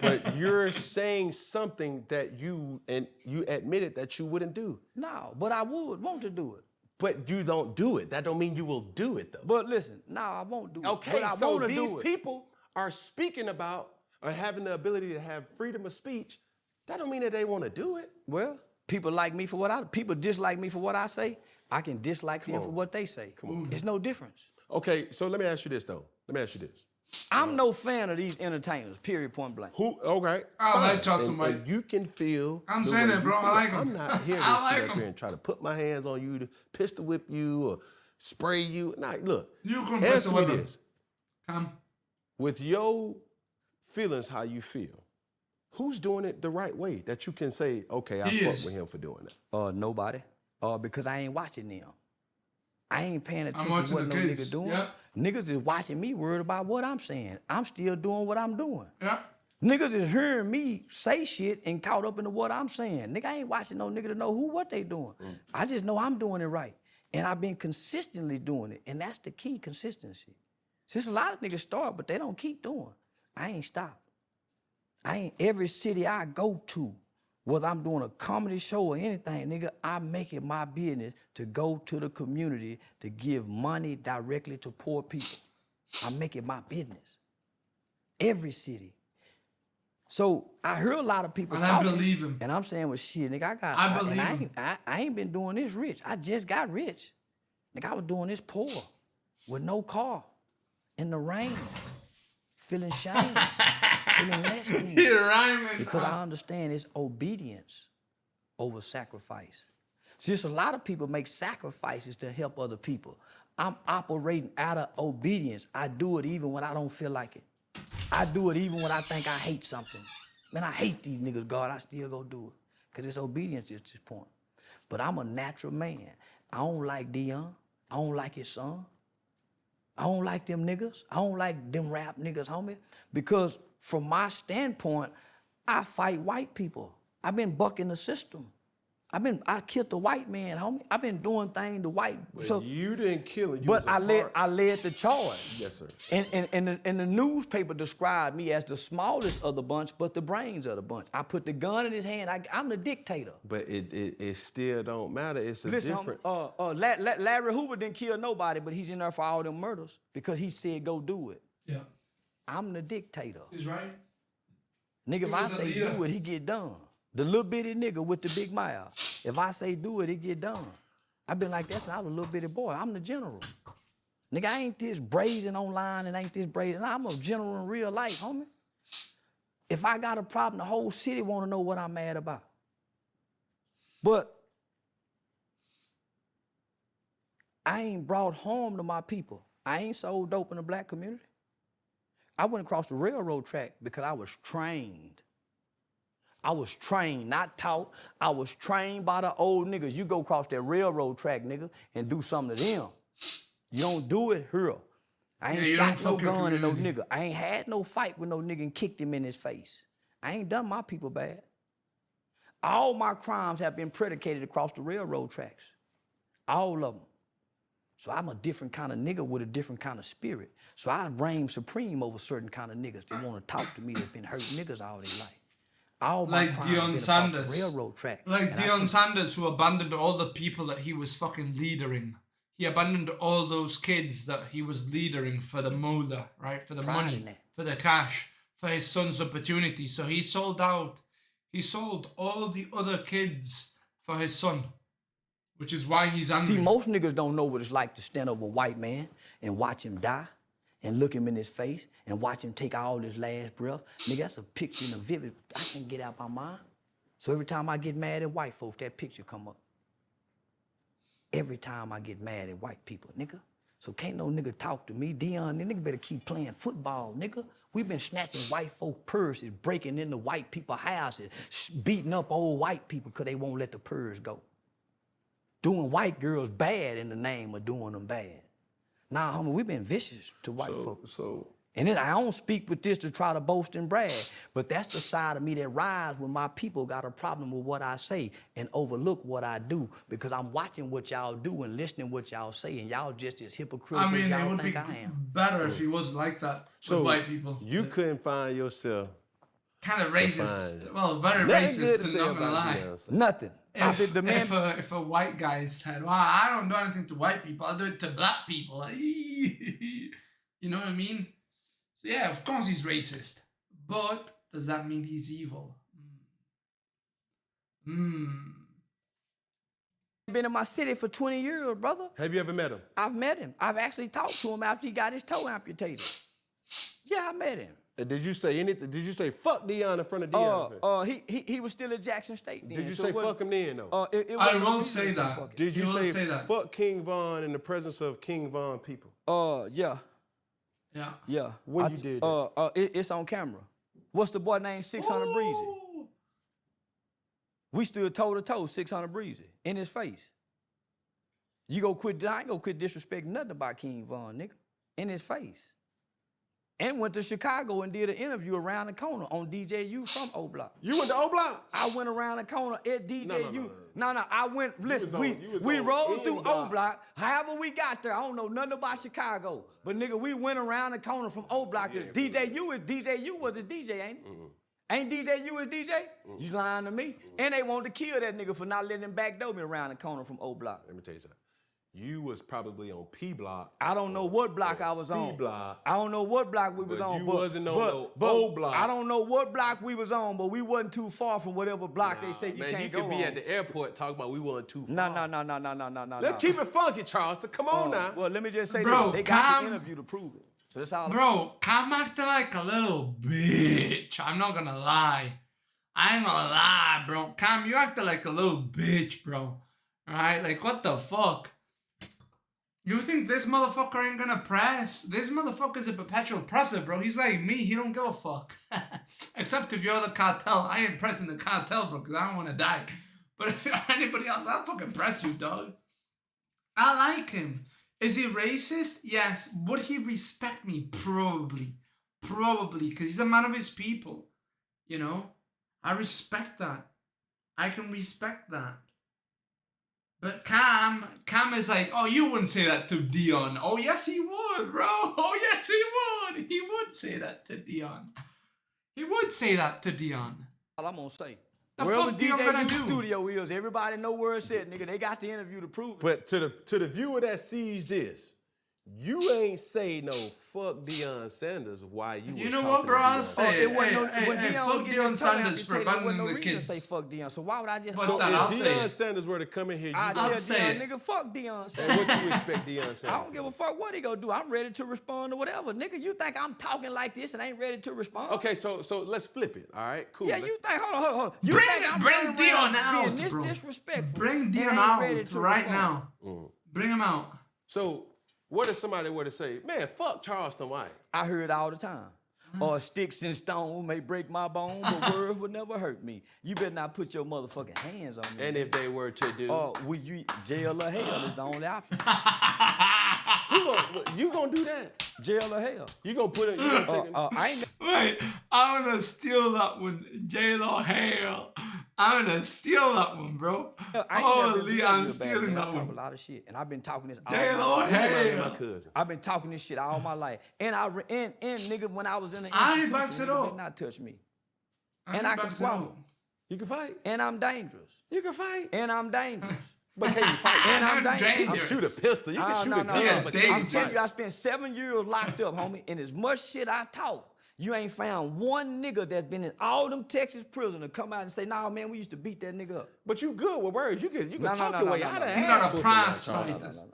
But you're saying something that you admitted that you wouldn't do. No, but I would want to do it. But you don't do it. That don't mean you will do it though. But listen, no, I won't do it. Okay, but I so wanna these do it. people are speaking about or having the ability to have freedom of speech. That don't mean that they want to do it. Well, people like me for people dislike me for what I say. I can dislike them for what they say. Come on. It's no difference. Okay, so let me ask you this though. I'm no fan of these entertainers, period, point blank. Who? Okay. I like fine. Charlston White. And you can feel. I'm the saying way it, you bro. feel. I like him. I'm not here to I sit like up him. here and try to put my hands on you, to pistol whip you, or spray you. Nah, look. You can answer pistol me whip him. this. Come. With your feelings, how you feel, who's doing it the right way that you can say, okay, I fuck with him for doing that? Nobody. Because I ain't watching them. I ain't paying attention to watching what the no kids. nigga doing. Yeah. Niggas is watching me, worried about what I'm saying. I'm still doing what I'm doing. Yeah. Niggas is hearing me say shit and caught up into what I'm saying. Nigga, I ain't watching no nigga to know what they doing. I just know I'm doing it right. And I've been consistently doing it. And that's the key, consistency. Since a lot of niggas start, but they don't keep doing. I ain't stopped. Every city I go to, whether I'm doing a comedy show or anything, nigga, I make it my business to go to the community to give money directly to poor people. I make it my business. Every city. So I hear a lot of people And talking, I believe him. and I'm saying, well, shit, nigga, I believe him. I ain't been doing this rich. I just got rich. Nigga, I was doing this poor, with no car, in the rain, feeling shame, feeling less than. You're rhyming. Because I understand it's obedience over sacrifice. See, it's a lot of people make sacrifices to help other people. I'm operating out of obedience. I do it even when I don't feel like it. I do it even when I think I hate something. Man, I hate these niggas, God, I still go do it. Because it's obedience at this point. But I'm a natural man. I don't like Dion. I don't like his son. I don't like them niggas. I don't like them rap niggas, homie. Because from my standpoint, I fight white people. I've been bucking the system. I killed the white man, homie. I've been doing things to white. But you didn't kill it. But I led the charge. Yes, sir. And the newspaper described me as the smallest of the bunch, but the brains of the bunch. I put the gun in his hand. I'm the dictator. But it still don't matter. It's a Listen, different. Larry Hoover didn't kill nobody, but he's in there for all them murders because he said go do it. Yeah. I'm the dictator. He's right. Nigga, if He I was a say leader. do it, he get done. The little bitty nigga with the big mouth. If I say do it, it get done. I've been like that since I was a little bitty boy. I'm the general. Nigga, I ain't this brazen online and ain't this brazen. I'm a general in real life, homie. If I got a problem, the whole city want to know what I'm mad about. But I ain't brought harm to my people. I ain't sold dope in the black community. I went across the railroad track because I was trained. I was trained, not taught. I was trained by the old niggas. You go across that railroad track, nigga, and do something to them. You don't do it here. I ain't you shot don't no fuck your gun at no community. nigga. I ain't had no fight with no nigga and kicked him in his face. I ain't done my people bad. All my crimes have been predicated across the railroad tracks. All of them. So I'm a different kind of nigga with a different kind of spirit. So I reign supreme over certain kind of niggas that want to talk to me that's been hurting niggas all their life. All my Like crimes Deion been across Sanders. the railroad track. Like And I Deion keep- Sanders, who abandoned all the people that he was fucking leadering. He abandoned all those kids that he was leadering for the moolah, right? For the Pride money, in that. for the cash, for his son's opportunity. So he sold out. He sold all the other kids for his son, which is why he's angry. See, most niggas don't know what it's like to stand over a white man and watch him die and look him in his face and watch him take all his last breath. Nigga, that's a picture and a vivid. I can't get out my mind. So every time I get mad at white folks, that picture come up. every time I get mad at white people, nigga. So can't no nigga talk to me. Dion, the nigga better keep playing football, nigga. We've been snatching white folk purses, breaking into white people's houses, beating up old white people because they won't let the purse go. Doing white girls bad in the name of doing them bad. Nah, homie, we've been vicious to white folk. And I don't speak with this to try to boast and brag, but that's the side of me that rides when my people got a problem with what I say and overlook what I do, because I'm watching what y'all do and listening what y'all say, and y'all just as hypocritical as y'all think I am. Better if he wasn't like that with white people. You couldn't find yourself kind of racist. Well, very racist, I'm not gonna lie. Nothing. If a white guy said, well, I don't do anything to white people, I'll do it to black people. You know what I mean? Yeah, of course he's racist, but does that mean he's evil? Been in my city for 20 years, brother. Have you ever met him? I've met him. I've actually talked to him after he got his toe amputated. Yeah, I met him. Did you say anything? Did you say fuck Dion in front of Dion? He was still at Jackson State then. Did you say fuck him then though? I will say that. Did you say fuck King Von in the presence of King Von people? Yeah. Yeah. Yeah. When you did that? It's on camera. What's the boy named 600 Breezy? We stood toe to toe, 600 Breezy, in his face. I ain't gonna quit disrespecting nothing about King Von, nigga. In his face. And went to Chicago and did an interview around the corner on DJU from O Block. You went to O Block? I went around the corner at DJU. No, I went, listen, we on rolled through O Block. However we got there, I don't know nothing about Chicago. But nigga, we went around the corner from O Block to DJU was a DJ, ain't it? Ain't DJU a DJ? You lying to me? And they wanted to kill that nigga for not letting him backdoor me around the corner from O Block. Let me tell you something. You was probably on P Block. I don't know what block I was on. C Block. I don't know what block we was on. You wasn't on no O Block. I don't know what block we was on, but we wasn't too far from whatever block they say you can't go on. Man, you could be at the airport talking about we wasn't too far. No. Let's keep it funky, Charleston. Come on now. Well, let me just say bro, this. They got the interview to prove it. So that's all. Bro, Cam acted like a little bitch. I'm not gonna lie. I ain't gonna lie, bro. Cam, you acted like a little bitch, bro. Alright? Like, what the fuck? You think this motherfucker ain't gonna press? This motherfucker's a perpetual presser, bro. He's like me. He don't give a fuck. Except if you're the cartel. I ain't pressing the cartel, bro, because I don't want to die. But if you're anybody else, I'll fucking press you, dog. I like him. Is he racist? Yes. Would he respect me? Probably. Probably, because he's a man of his people. You know? I respect that. I can respect that. But Cam is like, oh, you wouldn't say that to Dion. Oh, yes, he would, bro. Oh, yes, he would. He would say that to Dion. He would say that to Dion. All I'm gonna say. The Wherever fuck Dion gonna do? studio is, everybody know where it's at, nigga. They got the interview to prove it. But to the viewer that sees this, you ain't say no fuck Deion Sanders while you was You know talking what, bro? to I'll Deion. say it. Hey, fuck Deion Sanders for abandoning the To kids. say fuck Deion. So why would I just? But So I'll if say Deion it. Sanders were to come in here, you I I'll tell say Deion, it. nigga, fuck Deion and what you expect Deion Sanders? I don't give a fuck what he gonna do. I'm ready to respond to whatever. Nigga, you think I'm talking like this and ain't ready to respond? Okay, so let's flip it. All right, cool. Yeah, you think, hold on. You Bring think I'm Dion being out, this bro. disrespectful? Bring Dion and ain't ready out to right respond? now. Bring him out. So what if somebody were to say, man, fuck Charleston White? I hear it all the time. Sticks and stones may break my bones, but words will never hurt me. You better not put your motherfucking hands on me. And if they were to do, jail or hell is the only option. you gonna do that? Jail or hell. You gonna put it? You gonna take it? I ain't. Wait, I'm gonna steal that one. Jail or hell. I'm gonna steal that one, bro. Holy, I'm stealing that I talk a one. lot of shit, and I've been talking this all Jail my or life. hell. My cousin. I've been talking this shit all my life, and nigga, when I was in the I ain't institution, backs it nigga up. did not touch me, I and I can swallow, You can fight. and I'm dangerous, You can fight. and I'm dangerous. But can you fight? And I'm I'm dangerous. You dangerous. can shoot a pistol. You can shoot a gun. Yeah, but dangerous. I'm telling you, I fight. spent 7 years locked up, homie, and as much shit I talk, you ain't found one nigga that's been in all them Texas prisons to come out and say, nah, man, we used to beat that nigga up. But you good with words. You can No, talk no, your no, way no, out no. of You ass got a whooping prize now, fighter. Charles.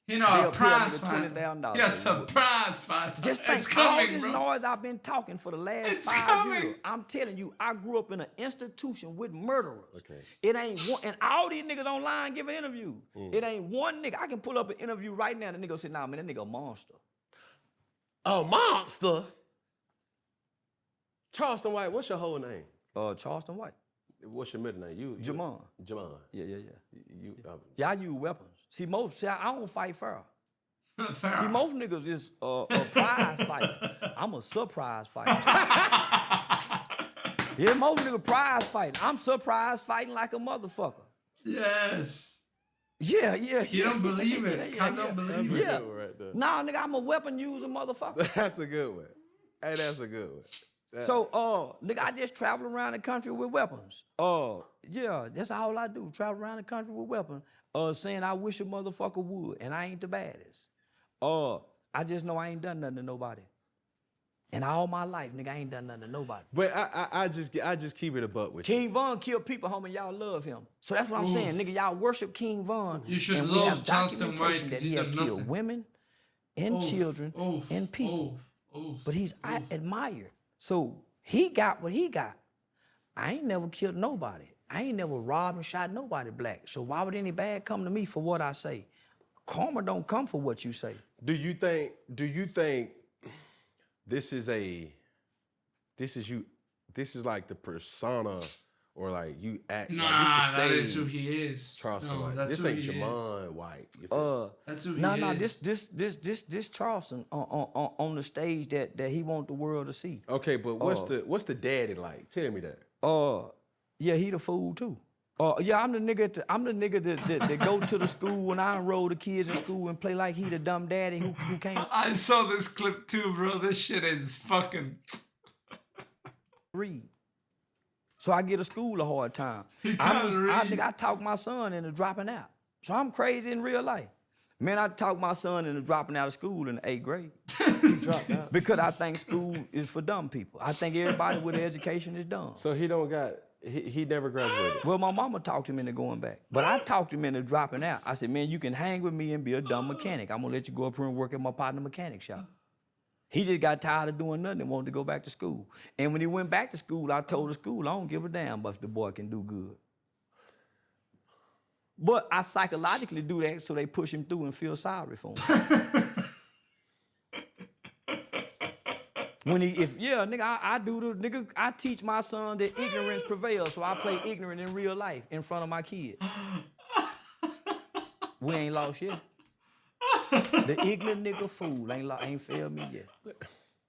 You know, they'll a pay prize nigga fight. $20,000. Yes, a prize fight. Just think, It's coming, all this bro. noise I've been talking for the last It's 5 coming. years. I'm telling you, I grew up in an institution with murderers. Okay. It ain't one, and all these niggas online giving interviews. It ain't one nigga. I can pull up an interview right now, and the nigga say, nah, man, that nigga a monster. A monster. Charleston White, what's your whole name? Charleston White. What's your middle name? You Jamon. Jamon. Yeah. You. Yeah, I use weapons. See, I don't fight fair. Fair. See, most niggas is a prize fighter. I'm a surprise fighter. Yeah, most niggas prize fighting. I'm surprise fighting like a motherfucker. Yes. Yeah. You don't believe it. Yeah, Don't believe That's it. a good one right there. Nah, nigga, I'm a weapon using motherfucker. That's a good one. Hey, that's a good one. So, nigga, I just travel around the country with weapons. Yeah, that's all I do. Travel around the country with weapons. Saying I wish a motherfucker would, and I ain't the baddest. I just know I ain't done nothing to nobody. And all my life, nigga, I ain't done nothing to nobody. But I just keep it a buck with you. King Von killed people, homie. Y'all love him. So that's what I'm saying, nigga. Y'all worship King Von. You should and we love have Charleston White documentation 'cause that he he done had killed nothing. women and children and people. But I admire. So he got what he got. I ain't never killed nobody. I ain't never robbed and shot nobody black. So why would any bad come to me for what I say? Karma don't come for what you say. Do you think this is like the persona or like you act Nah, like this the that stage? is who he is. Charleston No, White. that's This who ain't he Jamon White. You feel That's who he No, is. this Charleston on the stage that he want the world to see. okay, but what's the daddy like? Tell me that. Yeah, he the fool too. Yeah, I'm the nigga that go to the school when I enroll the kids in school and play like he the dumb daddy who can't I saw this clip too, bro. This shit is fucking. read. So I get a school a hard time. He can't read. Nigga, I talk my son into dropping out. So I'm crazy in real life. Man, I talk my son into dropping out of school in the 8th grade. Dropped out. Because I think school is for dumb people. I think everybody with an education is dumb. So he never graduated. Well, my mama talked him into going back. But I talked him into dropping out. I said, man, you can hang with me and be a dumb mechanic. I'm gonna let you go up here and work at my partner mechanic shop. He just got tired of doing nothing and wanted to go back to school. And when he went back to school, I told the school, I don't give a damn if the boy can do good. But I psychologically do that so they push him through and feel sorry for him. I teach my son that ignorance prevails, so I play ignorant in real life in front of my kids. We ain't lost yet. The ignorant nigga fool ain't failed me yet.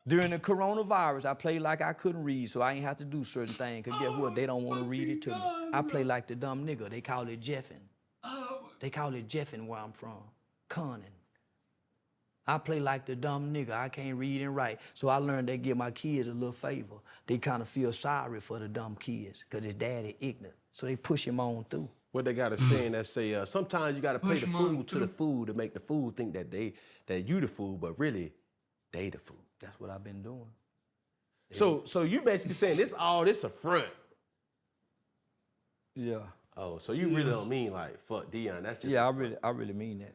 During the coronavirus, I played like I couldn't read, so I ain't have to do certain things, because guess what? They don't want to read it to me. I play like the dumb nigga. They call it jeffing. They call it jeffing where I'm from. Conning. I play like the dumb nigga. I can't read and write. So I learned they give my kids a little favor. They kind of feel sorry for the dumb kids, because his daddy ignorant. So they push him on through. What they got a saying that say, sometimes you got to play the fool to the fool to make the fool think that you the fool, but really, they the fool. That's what I've been doing. So you basically saying this a front. Yeah. Oh, so you really don't mean like fuck Dion? That's just Yeah, I really mean that.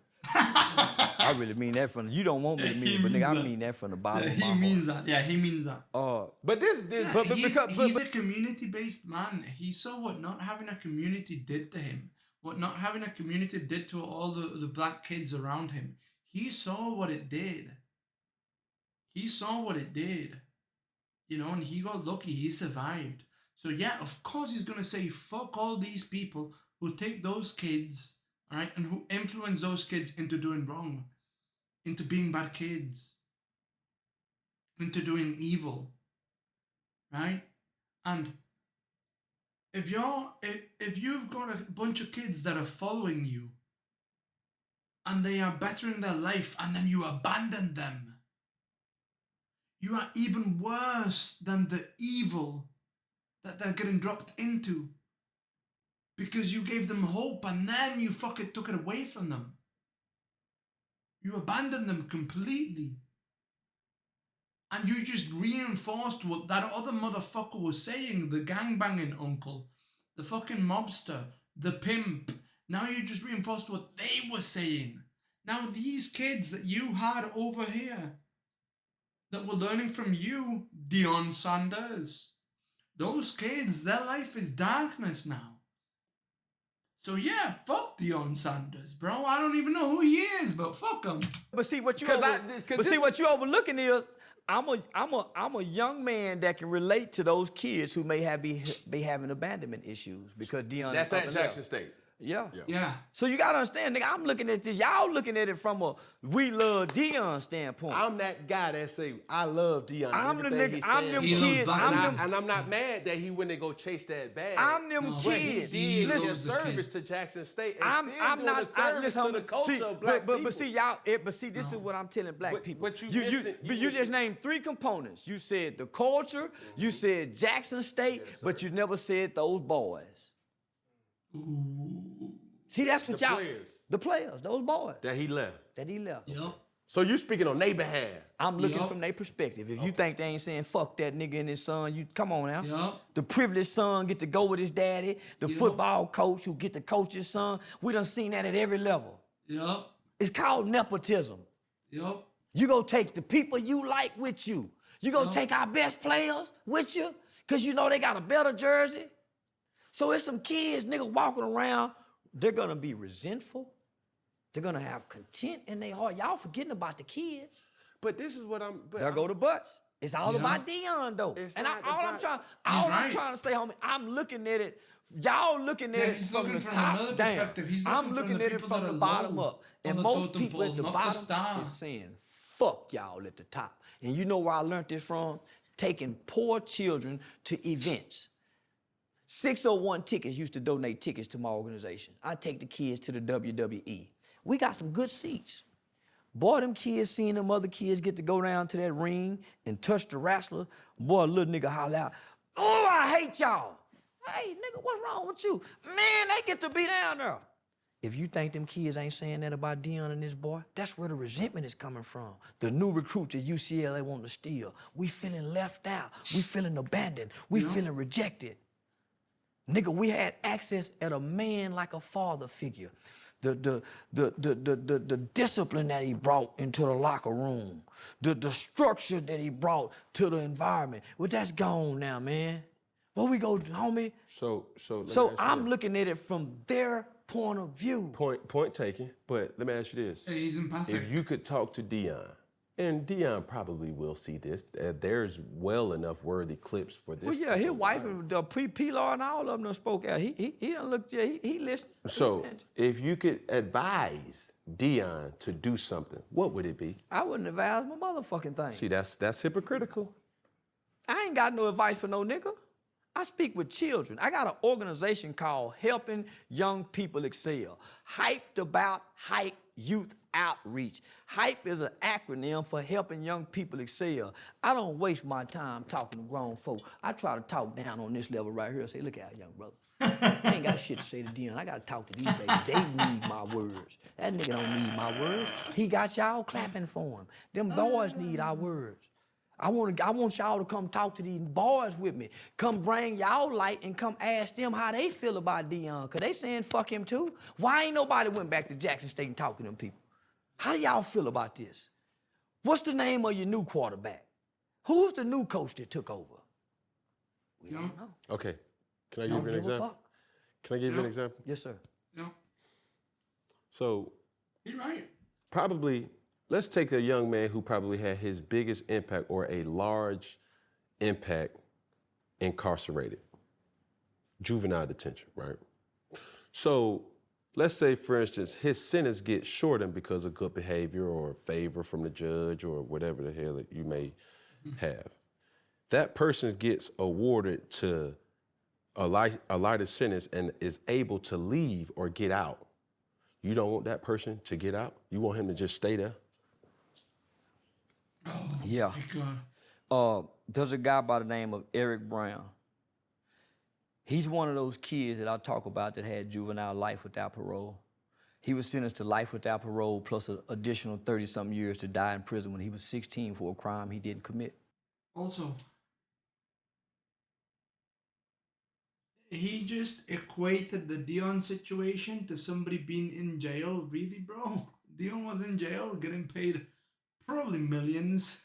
I really mean that from you don't want me to mean it, but nigga, I mean that from the bottom of my heart. He means that. Yeah, he means that. But this He's a community-based man. He saw what not having a community did to him. What not having a community did to all the black kids around him. He saw what it did. He saw what it did. You know, and he got lucky. He survived. So yeah, of course he's going to say, fuck all these people who take those kids, all right, and who influence those kids into doing wrong, into being bad kids, into doing evil, right? And if you've got a bunch of kids that are following you and they are bettering their life and then you abandon them, you are even worse than the evil that they're getting dropped into, because you gave them hope and then you fucking took it away from them. You abandoned them completely. And you just reinforced what that other motherfucker was saying, the gangbanging uncle, the fucking mobster, the pimp. Now you just reinforced what they were saying. Now these kids that you had over here that were learning from you, Deion Sanders, those kids, their life is darkness now. So yeah, fuck Deion Sanders, bro. I don't even know who he is, but fuck him. But see what you Cause what you overlooking is I'm a young man that can relate to those kids who may be having abandonment issues because Deion. That's at Jackson State. Yeah. Yeah. So you gotta understand, nigga, I'm looking at this, y'all looking at it from a we love Deion standpoint. I'm that guy that say I love Deion. I'm the everything nigga, he I'm stands them for. He loves kids, black I'm men. them, And I'm not mad that he went and go chase that bag. I'm them No, But kids. he did Listen, his service to Jackson State and I'm still doing not a service listen, to the culture see, of black people. but see y'all, but see this is what I'm telling black But- people. but you you just named 3 components. You said the culture, you said Jackson State, but you never said those boys. See, that's what The y'all players. the players, those boys that he left. that he left. Yep. So you speaking on their behalf. I'm looking Yup. from their perspective. If you think they ain't saying fuck that nigga and his son, you come on now. Yup. The privileged son get to go with his daddy. The Yup. football coach who get to coach his son. We done seen that at every level. Yep. It's called nepotism. Yep. You go take the people you like with you. You go Yup. take our best players with you, cause you know they got a better jersey. So it's some kids, nigga, walking around. They're gonna be resentful. They're gonna have content in their heart. Y'all forgetting about the kids. But this is what I'm. But There go the butts. It's all Yeah. about Deion though. It's And not all I'm about- trying, He's all I'm right. trying to say, homie, I'm looking at it. Y'all looking at Yeah, it he's from looking the from top another down. perspective. He's I'm looking from looking the at it people from that the are bottom low up. on And the most totem people at pole, the not the bottom star. is saying, fuck y'all at the top. And you know where I learned this from? Taking poor children to events. 601 Tickets used to donate tickets to my organization. I take the kids to the WWE. We got some good seats. Boy, them kids seeing them other kids get to go down to that ring and touch the wrestler. Boy, little nigga holler out, oh, I hate y'all. Hey, nigga, what's wrong with you? Man, they get to be down there. If you think them kids ain't saying that about Deion and this boy, that's where the resentment is coming from. The new recruits at UCLA want to steal. We feeling left out. We feeling abandoned. We feeling rejected. Nigga, we had access at a man like a father figure. The discipline that he brought into the locker room, the structure that he brought to the environment. Well, that's gone now, man. Where we go, homie? So let me So ask you I'm this. looking at it from their point of view. Point taken. But let me ask you this: Hey, he's empathic. if you could talk to Deion, and Deion probably will see this, there's well enough worthy clips for this. Well, yeah, his wife and the Pilar and all of them done spoke out. He done looked, yeah, he listened. So if you could advise Deion to do something, what would it be? I wouldn't advise my motherfucking thing. See, that's hypocritical. I ain't got no advice for no nigga. I speak with children. I got an organization called Helping Young People Excel. Hyped about Hype Youth Outreach. HYPE is an acronym for Helping Young People Excel. I don't waste my time talking to grown folk. I try to talk down on this level right here and say, look out, young brother. I ain't got shit to say to Deion. I gotta talk to these babies. They need my words. That nigga don't need my words. He got y'all clapping for him. Them boys need our words. I want y'all to come talk to these boys with me. Come bring y'all light and come ask them how they feel about Deion. Cause they saying fuck him too. Why ain't nobody went back to Jackson State and talked to them people? How do y'all feel about this? What's the name of your new quarterback? Who's the new coach that took over? We don't know. Okay. Can I give Don't you an give a example? fuck. Can I give you an example? Yes, sir. Yeah, So you're right. probably, let's take a young man who probably had his biggest impact or a large impact incarcerated. Juvenile detention, right? So let's say, for instance, his sentence gets shortened because of good behavior or favor from the judge or whatever the hell that you may have. That person gets awarded to a lighter sentence and is able to leave or get out. You don't want that person to get out? You want him to just stay there? Yeah. My God. There's a guy by the name of Eric Brown. He's one of those kids that I talk about that had juvenile life without parole. He was sentenced to life without parole plus an additional 30-something years to die in prison when he was 16 for a crime he didn't commit. Also, he just equated the Dion situation to somebody being in jail. Really, bro? Dion was in jail getting paid probably millions.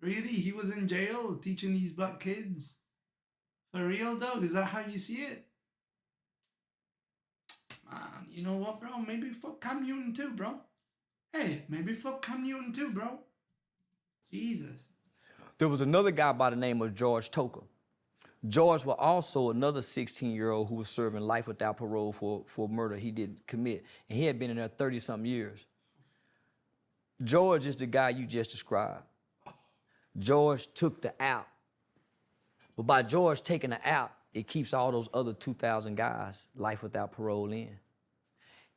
Really? He was in jail teaching these black kids? For real, dog? Is that how you see it? Man, you know what, bro? Maybe fuck Cam Newton too, bro. Hey, maybe fuck Cam Newton too, bro. Jesus. There was another guy by the name of George Toker. George was also another 16-year-old who was serving life without parole for murder he did commit. And he had been in there 30-something years. George is the guy you just described. George took the out. But by George taking the out, it keeps all those other 2,000 guys life without parole in.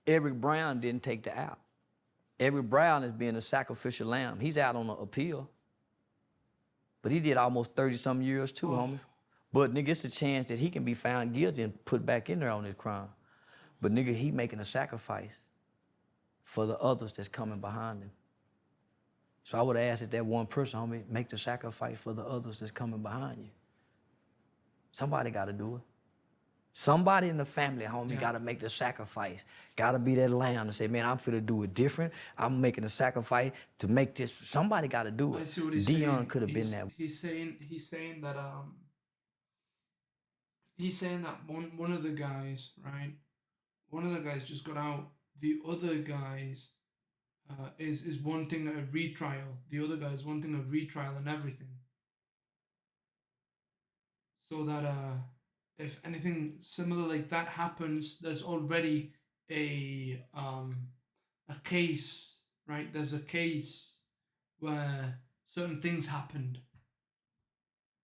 Eric Brown didn't take the out. Eric Brown is being a sacrificial lamb. He's out on an appeal. But he did almost 30-something years too, homie. But nigga, it's a chance that he can be found guilty and put back in there on his crime. But nigga, he making a sacrifice for the others that's coming behind him. So I would ask that one person, homie, make the sacrifice for the others that's coming behind you. Somebody gotta do it. Somebody in the family, homie, gotta make the sacrifice. Gotta be that lamb and say, man, I'm finna do it different. I'm making a sacrifice to make this. Somebody gotta do it. I see what he's Dion saying. could have been that. He's saying that one of the guys, right? One of the guys just got out. The other guys is wanting a retrial. The other guy is wanting a retrial and everything. So that if anything similar like that happens, there's already a case, right? There's a case where certain things happened.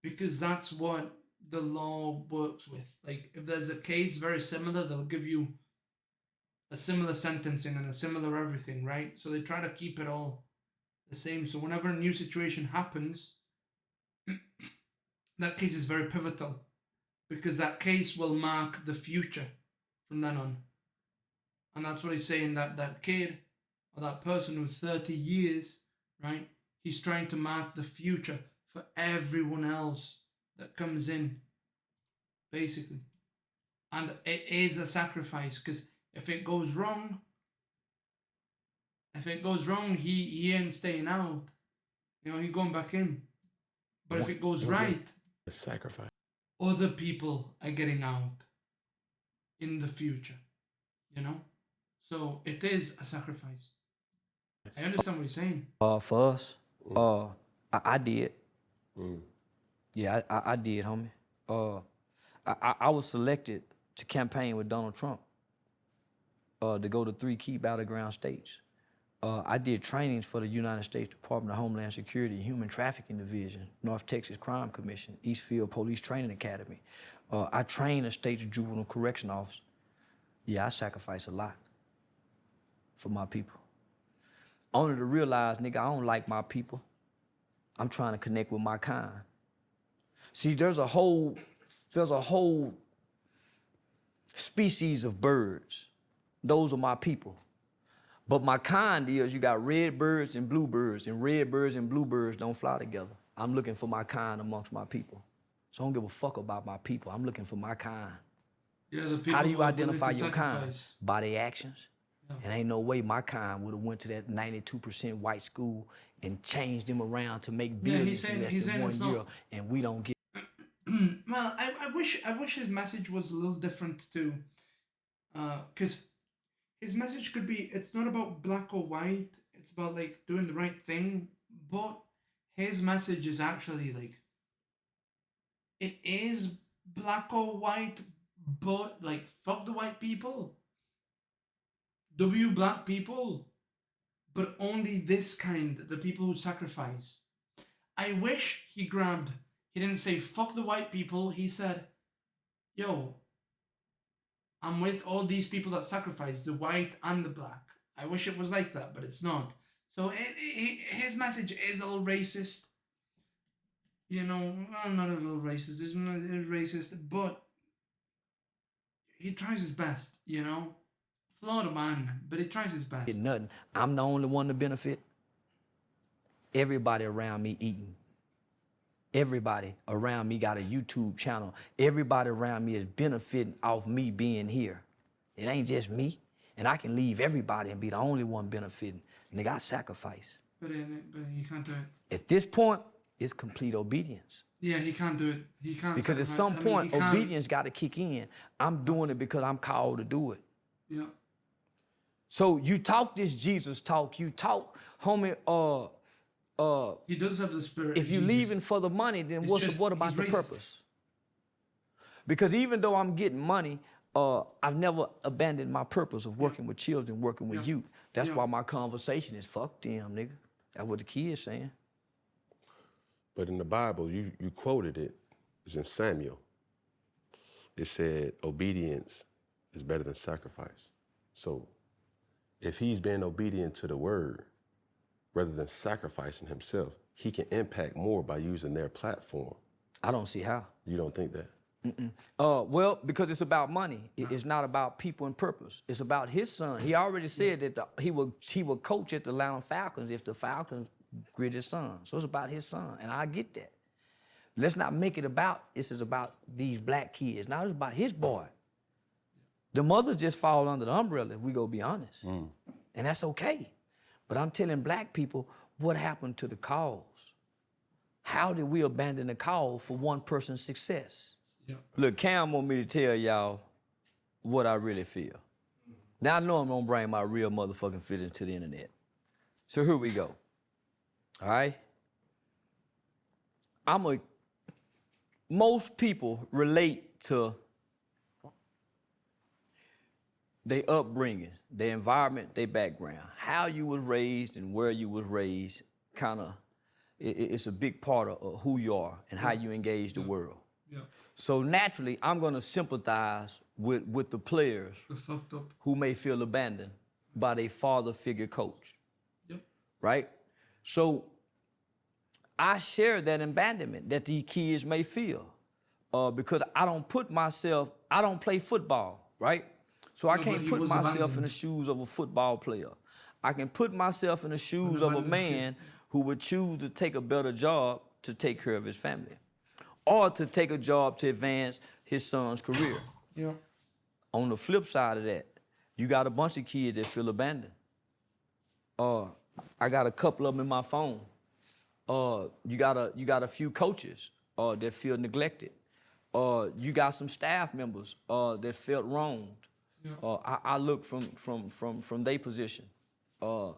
Because that's what the law works with. Like, if there's a case very similar, they'll give you a similar sentencing and a similar everything, right? So they try to keep it all the same. So whenever a new situation happens, that case is very pivotal because that case will mark the future from then on. And that's what he's saying, that kid or that person with 30 years, right? He's trying to mark the future for everyone else that comes in, basically. And it is a sacrifice because if it goes wrong, he ain't staying out. You know, he's going back in. But if it goes right, a sacrifice. Other people are getting out in the future, you know? So it is a sacrifice. I understand what he's saying. For us, I did. Yeah, I did, homie. I was selected to campaign with Donald Trump to go to 3 key battleground states. I did trainings for the United States Department of Homeland Security Human Trafficking Division, North Texas Crime Commission, Eastfield Police Training Academy. I trained a state's juvenile correction officer. Yeah, I sacrifice a lot for my people. Only to realize, nigga, I don't like my people. I'm trying to connect with my kind. See, there's a whole species of birds. Those are my people. But my kind is you got red birds and bluebirds, and red birds and bluebirds don't fly together. I'm looking for my kind amongst my people. So I don't give a fuck about my people. I'm looking for my kind. Yeah, the people. How do you who are identify willing to your kind? sacrifice. By their actions. And ain't no way my kind would have went to that 92% white school and changed them around to make billions in less than 1 year, and we don't get. Well, I wish his message was a little different too, because his message could be, it's not about black or white, it's about like doing the right thing, but his message is actually like, it is black or white, but like fuck the white people, black people, but only this kind, the people who sacrifice. I wish he didn't say fuck the white people, he said, yo, I'm with all these people that sacrifice, the white and the black. I wish it was like that, but it's not. So his message is a little racist. You know, well, not a little racist, it's racist, but he tries his best, you know? Florida man, but he tries his best. Nothing. I'm the only one to benefit. Everybody around me eating. Everybody around me got a YouTube channel. Everybody around me is benefiting off me being here. It ain't just me. and I can leave everybody and be the only one benefiting. Nigga, I sacrifice. But he can't do it. At this point, it's complete obedience. Yeah, he can't do it. He can't. Because at sacrifice. some I mean, point, he can't- obedience got to kick in. I'm doing it because I'm called to do it. Yeah. So you talk this Jesus talk. You talk, homie. He does have the spirit. If of you're Jesus. leaving for the money, then It's what about he's the racist. purpose? Because even though I'm getting money, I've never abandoned my purpose of working with children, working with youth. That's why my conversation is fuck them, nigga. That's what the kid's saying. But in the Bible, you quoted it. It's in Samuel. It said obedience is better than sacrifice. So if he's being obedient to the word rather than sacrificing himself, he can impact more by using their platform. I don't see how. You don't think that? Well, because it's about money. It's not about people and purpose. It's about his son. He already said that he would coach at the Atlanta Falcons if the Falcons grit his son. So it's about his son, and I get that. Let's not make it about, this is about these black kids. Now it's about his boy. The mother just fall under the umbrella, if we go be honest. And that's okay. But I'm telling black people, what happened to the cause? How did we abandon the cause for one person's success? Yeah. Look, Cam want me to tell y'all what I really feel. Now I know I'm gonna bring my real motherfucking feelings to the internet. So here we go. All right? Most people relate to their upbringing, their environment, their background. How you was raised and where you was raised, it's a big part of who you are and how you engage the world. Yeah. So naturally, I'm gonna sympathize with the players The fucked up. who may feel abandoned by their father figure coach, Yep. right? So I share that abandonment that these kids may feel because I don't play football, right? So I No, but can't he put was myself in abandoned. the shoes of a football player. I can put myself in the shoes of a abandoned man who would choose to take a better job to take care of his family or to take a job to advance his son's career. Yeah. On the flip side of that, you got a bunch of kids that feel abandoned. I got a couple of them in my phone. You got a few coaches that feel neglected. You got some staff members that felt wronged. Yeah. I look from their position. The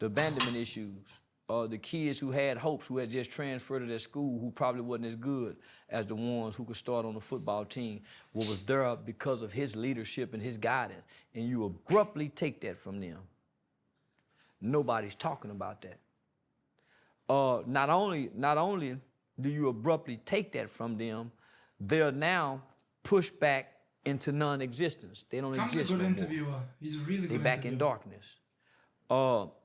abandonment issues. The kids who had hopes, who had just transferred to their school, who probably wasn't as good as the ones who could start on the football team, what was there because of his leadership and his guidance, and you abruptly take that from them. Nobody's talking about that. Not only do you abruptly take that from them, they're now pushed back into non-existence. They don't Cam's a exist good no more. interviewer. He's a really good They're back in interviewer. darkness.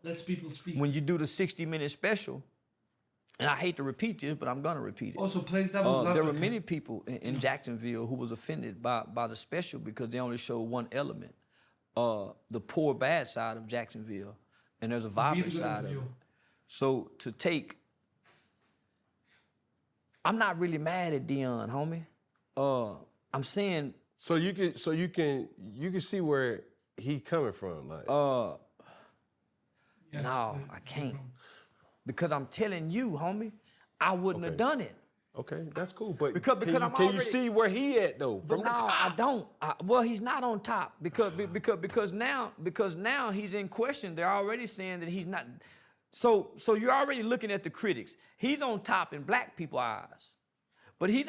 Lets people speak. When you do the 60-minute special, and I hate to repeat this, but I'm gonna repeat it. Also plays devil's There were advocate. many people in Jacksonville who was offended by the special because they only showed one element, the poor bad side of Jacksonville, and there's a vibrant Really good side of it. interviewer. So I'm not really mad at Dion, homie. I'm saying, So you can see where he coming from, like. Yes, no, yeah, I can't. Because I'm telling you, homie, I wouldn't have done it. Okay, that's cool. But Because can I'm you already- see where he at though? But From no, the top. I don't. Well, he's not on top because now he's in question. They're already saying that he's not. So you're already looking at the critics. He's on top in black people's eyes, but he's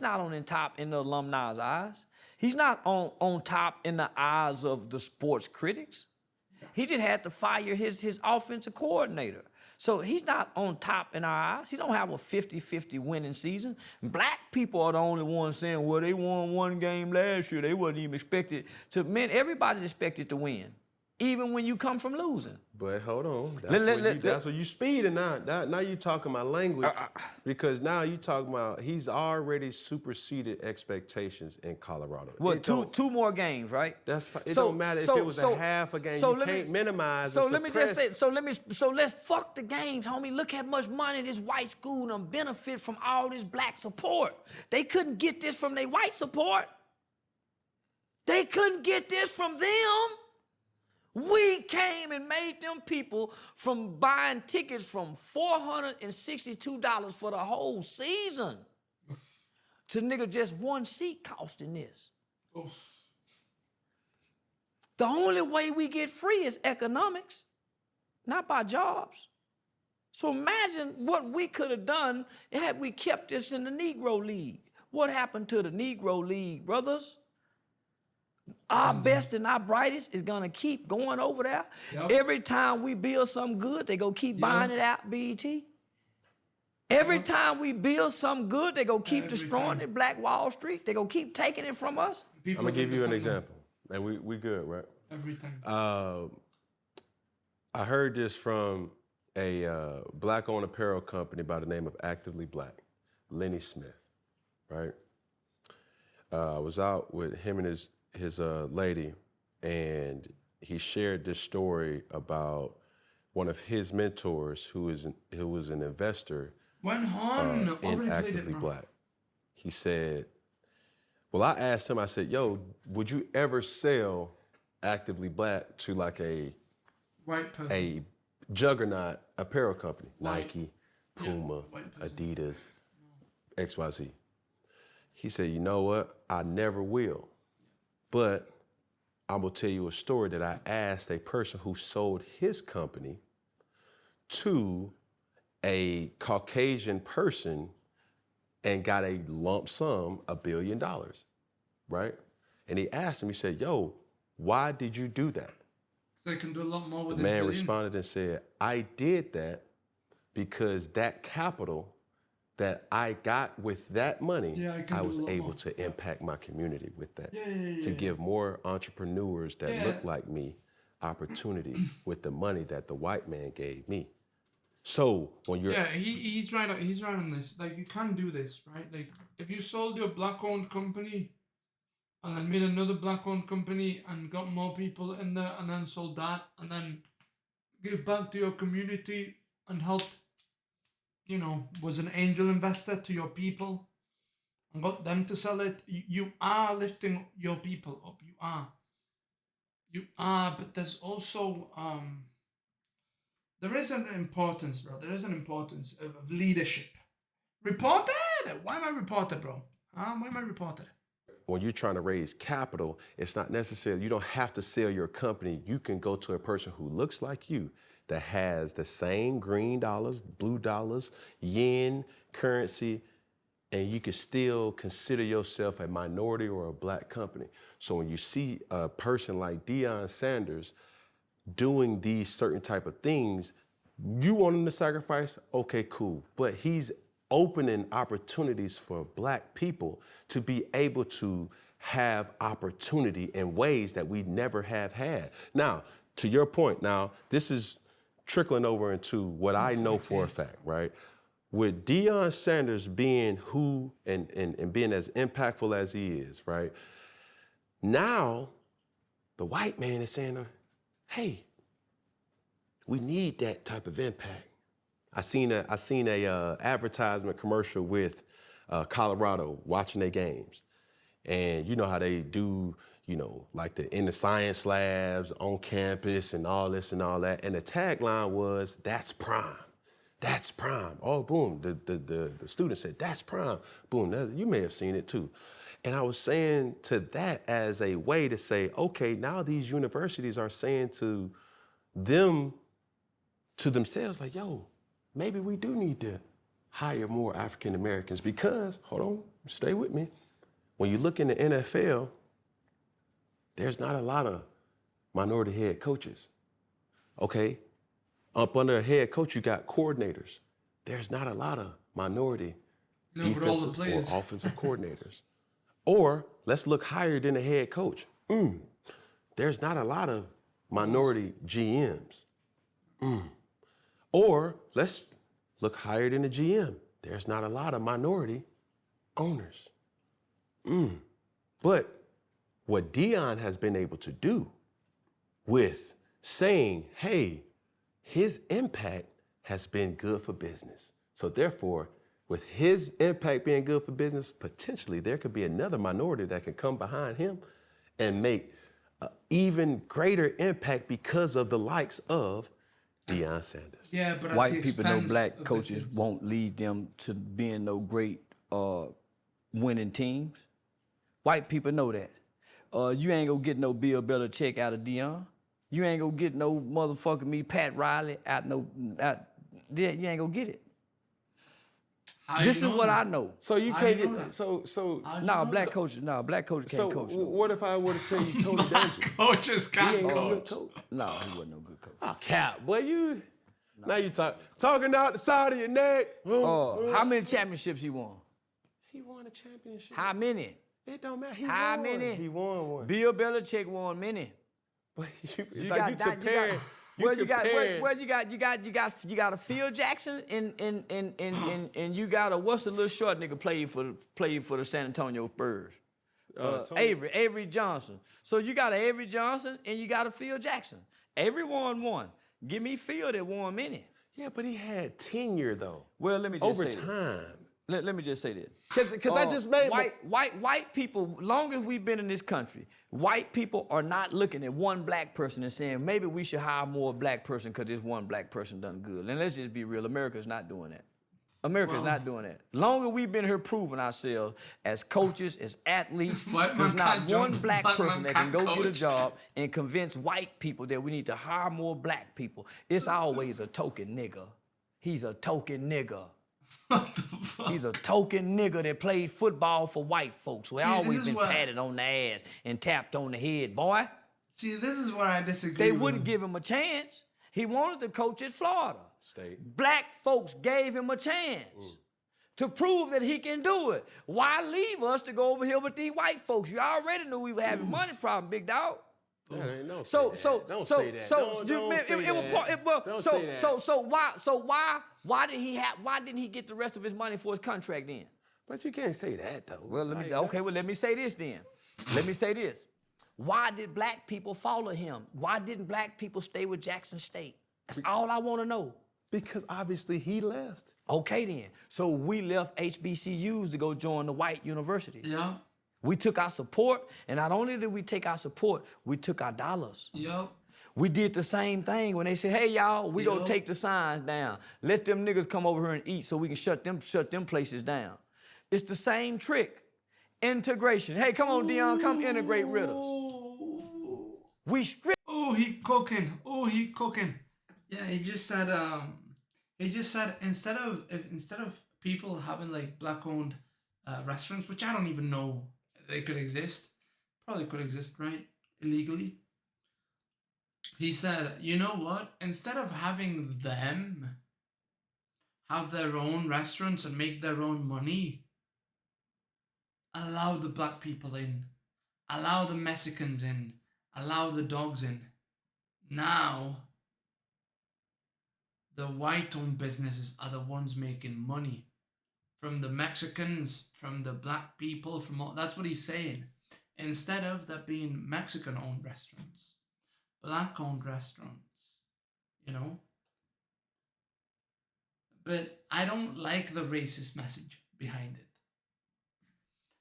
not on top in the alumni's eyes. He's not on top in the eyes of the sports critics. He just had to fire his offensive coordinator. So he's not on top in our eyes. He don't have a 50-50 winning season. Black people are the only ones saying, well, they won one game last year. They wasn't even expected to. Man, everybody's expected to win, even when you come from losing. But hold on, Let- that's what you speeding now. Now you talking my language because now you talking about he's already superseded expectations in Colorado. Well, It don't- two more games, right? That's fine. It So- don't matter so- if it was so- a half a game. so You let me- can't minimize. So and let me just suppress. say, so let's fuck the games, homie. Look how much money this white school done benefit from all this black support. They couldn't get this from their white support. They couldn't get this from them. We came and made them people from buying tickets from $462 for the whole season to nigga just one seat costing this. Oof. The only way we get free is economics, not by jobs. So imagine what we could have done had we kept this in the Negro League. What happened to the Negro League, brothers? Our best and our brightest is gonna keep going over there. Yep. Every time we build something good, they gonna keep buying it out, BET. Every time we build something good, they gonna keep destroying it, Black Wall Street. They gonna keep taking it from us. I'm gonna give you an example. And we good, right? Every time. I heard this from a black-owned apparel company by the name of Actively Black, Lenny Smith, right? I was out with him and his lady, and he shared this story about one of his mentors who was an investor When Han in already played it Actively now. Black. He said, well, I asked him, I said, yo, would you ever sell Actively Black to like a White person. a juggernaut apparel company? White. Nike, Puma, white person. Adidas, XYZ. He said, you know what? I never will. But I'm gonna tell you a story that I asked a person who sold his company to a Caucasian person and got a lump sum, $1 billion, right? And he asked him, he said, yo, why did you do that? They can do a lot more with The this man billion. responded and said, I did that because that capital that I got with that money, Yeah, I can I do was a lot able more. to impact my community with that. Yeah. To give more entrepreneurs that Yeah. look like me opportunity with the money that the white man gave me. So when you're Yeah, he's right. He's right on this. Like, you can't do this, right? Like, if you sold your black-owned company and then made another black-owned company and got more people in there, and then sold that, and then give back to your community and helped, was an angel investor to your people and got them to sell it, you are lifting your people up. You are, but there's also there is an importance, bro. There is an importance of leadership. Reported? Why am I reported, bro? Why am I reported? when you're trying to raise capital, it's not necessarily, you don't have to sell your company. You can go to a person who looks like you that has the same green dollars, blue dollars, yen currency, and you can still consider yourself a minority or a black company. So when you see a person like Deion Sanders doing these certain type of things, you want him to sacrifice? Okay, cool. But he's opening opportunities for black people to be able to have opportunity in ways that we never have had. Now, to your point, now, this is trickling over into what I know for a fact, right? With Deion Sanders being who and being as impactful as he is, right? Now, the white man is saying, hey, we need that type of impact. I seen a advertisement commercial with Colorado watching their games. And you know how they do, you know, like in the science labs, on campus and all this and all that. And the tagline was, that's prime. That's prime. Oh, boom, the student said, that's prime. Boom, you may have seen it too. And I was saying to that as a way to say, okay, now these universities are saying to themselves, like, yo, maybe we do need to hire more African Americans because, hold on, stay with me. When you look in the NFL, there's not a lot of minority head coaches, okay? Up under a head coach, you got coordinators. There's not a lot of minority defensive or offensive coordinators. Or let's look higher than a head coach. There's not a lot of minority GMs. Or let's look higher than a GM. There's not a lot of minority owners. But what Deion has been able to do with saying, hey, his impact has been good for business. So therefore, with his impact being good for business, potentially there could be another minority that can come behind him and make an even greater impact because of the likes of Deion Sanders. Yeah, but at White the people know expense black of the coaches kids. won't lead them to being no great winning teams. White people know that. You ain't gonna get no Bill Belichick out of Deion. You ain't gonna get no motherfucking me Pat Riley you ain't gonna get it. How This you is know what that? I know. So you How can't you know get that? so How'd you Nah, know black that? coaches can't so coach. No. what if I were to tell you Tony Dungy? Coaches He can't ain't no good coach. coach. No, he wasn't no good coach. Oh, cap, boy, you. Now you talking out the side of your neck. How many championships he won? He won a championship. How many? It don't matter. He How won. many? He won one. Bill Belichick won many. But it's You like got you that- comparing. You got a Phil Jackson and you got a what's the little short nigga played for the San Antonio Spurs? Avery Johnson. So you got an Avery Johnson and you got a Phil Jackson. Avery won one. Give me Phil that won many. Yeah, but he had tenure though. Well, let me just Over say this. time. Let me just say this. Because I just made white people, long as we've been in this country, white people are not looking at one black person and saying, maybe we should hire more black person because this one black person done good. And let's just be real, America's not doing that. America's not doing that. Long as we've been here proving ourselves as coaches, as athletes, White man there's not can't one jump, black black person man that can can't go get a coach. job and convince white people that we need to hire more black people. It's always a token nigga. He's a token nigga. What the fuck? He's a token nigga that played football for white folks. We See, always this is been what- patted on the ass and tapped on the head, boy. See, this is where I disagree. They with wouldn't him. give him a chance. He wanted to coach at Florida. State. Black folks gave him a chance to prove that he can do it. Why leave us to go over here with these white folks? You already knew we were having money problem, big dog. Don't say that. Don't say that. So why didn't he get the rest of his money for his contract then? But you can't say that though. Well, let me say this then. Let me say this. Why did black people follow him? Why didn't black people stay with Jackson State? That's all I want to know. Because obviously he left. Okay then. So we left HBCUs to go join the white universities. Yeah. We took our support, and not only did we take our support, we took our dollars. Yep. We did the same thing when they said, hey, y'all, we gonna Yep. take the signs down. Let them niggas come over here and eat so we can shut them places down. It's the same trick. Integration. Hey, come on, Deion, come integrate with us. We strip. Oh, he cooking. Oh, he cooking. Yeah, he just said instead of people having like black-owned restaurants, which I don't even know they could exist, probably could exist, right? Illegally. He said, you know what? Instead of having them have their own restaurants and make their own money, allow the black people in, allow the Mexicans in, allow the dogs in. Now, the white-owned businesses are the ones making money. From the Mexicans, from the black people, from all, that's what he's saying. Instead of that being Mexican-owned restaurants, black-owned restaurants, you know? But I don't like the racist message behind it.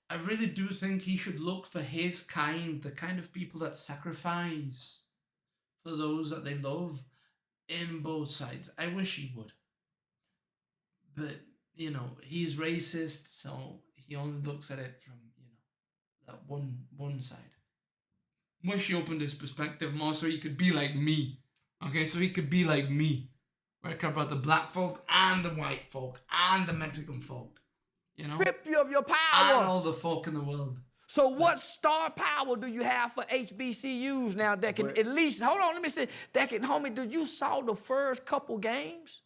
I really do think he should look for his kind, the kind of people that sacrifice for those that they love in both sides. I wish he would. But, you know, he's racist, so he only looks at it from, you know, that one side. Wish he opened his perspective more so he could be like me. Okay, so he could be like me. Where I care about the black folk and the white folk and the Mexican folk. You know? Strip you of your And power. all the folk in the world. So what star power do you have for HBCUs now that can at least, hold on, let me say, that can, homie, do you saw the first couple games?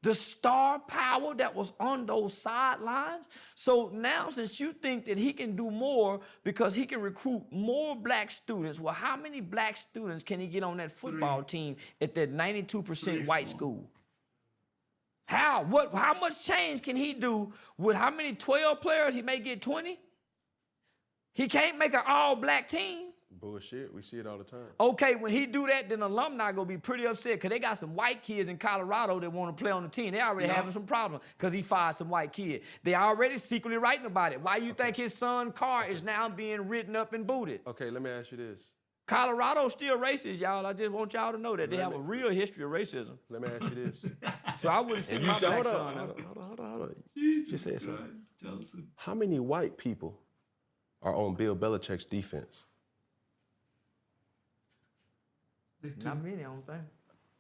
The star power that was on those sidelines. So now since you think that he can do more because he can recruit more black students, well, how many black students can he get on that football team at that 92% white school? How? How much change can he do with how many 12 players? He may get 20. He can't make an all-black team. Bullshit. We see it all the time. Okay, when he do that, then alumni gonna be pretty upset because they got some white kids in Colorado that want to play on the team. They already having some problems because he fired some white kid. They already secretly writing about it. Why you think his son car is now being written up and booted? Okay, let me ask you this. Colorado's still racist, y'all. I just want y'all to know that they have a real history of racism. Let me ask you this. So I wouldn't see my black son. Hold on. Jesus Just say Christ, something. Charlston. How many white people are on Bill Belichick's defense? Not many, I don't think.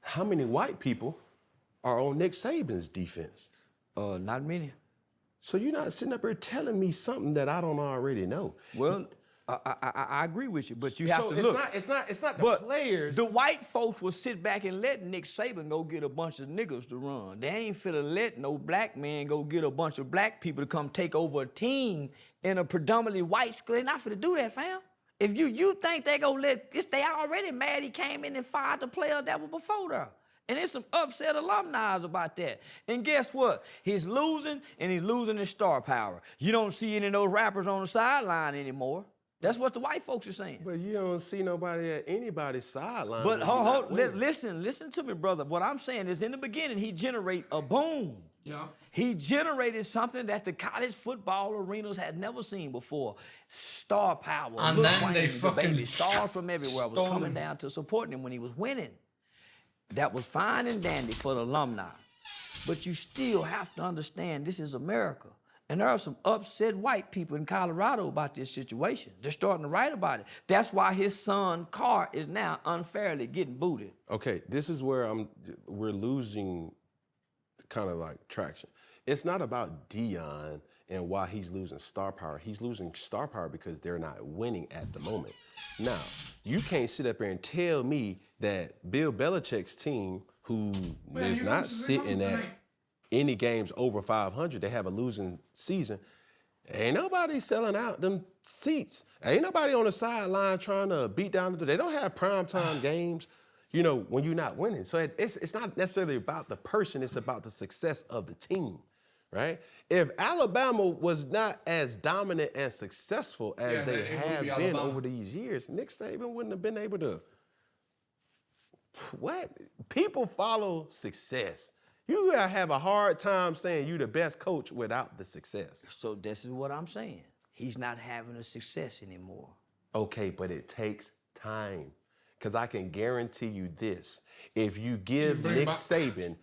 How many white people are on Nick Saban's defense? Not many. So you're not sitting up here telling me something that I don't already know. Well, I agree with you, but you have to it's look. It's not the But players. the white folks will sit back and let Nick Saban go get a bunch of niggas to run. They ain't finna let no black man go get a bunch of black people to come take over a team in a predominantly white school. They not finna do that, fam. If you think they gonna they already mad he came in and fired the player that was before there. And there's some upset alumni about that. And guess what? He's losing, and he's losing his star power. You don't see any of those rappers on the sideline anymore. That's what the white folks are saying. But you don't see nobody at anybody's sideline. But listen to me, brother. What I'm saying is in the beginning, he generated a boom. Yeah. He generated something that the college football arenas had never seen before. Star power. And Lil then they Wayne, the fucking baby stars from everywhere was stole coming him. down to supporting him when he was winning. That was fine and dandy for the alumni. But you still have to understand this is America. And there are some upset white people in Colorado about this situation. They're starting to write about it. That's why his son, Carr, is now unfairly getting booted. Okay, this is where we're losing kind of like traction. It's not about Dion and why he's losing star power. He's losing star power because they're not winning at the moment. Now, you can't sit up here and tell me that Bill Belichick's team, who is not sitting at any games over 500, they have a losing season. Ain't nobody selling out them seats. Ain't nobody on the sideline trying to beat down they don't have primetime games, you know, when you're not winning. So it's not necessarily about the person, it's about the success of the team, right? If Alabama was not as dominant and successful as they have been over these years, Nick Saban wouldn't have been able to. What? People follow success. You gotta have a hard time saying you're the best coach without the success. So this is what I'm saying. He's not having a success anymore. Okay, but it takes time. Because I can guarantee you this. If you give Nick Saban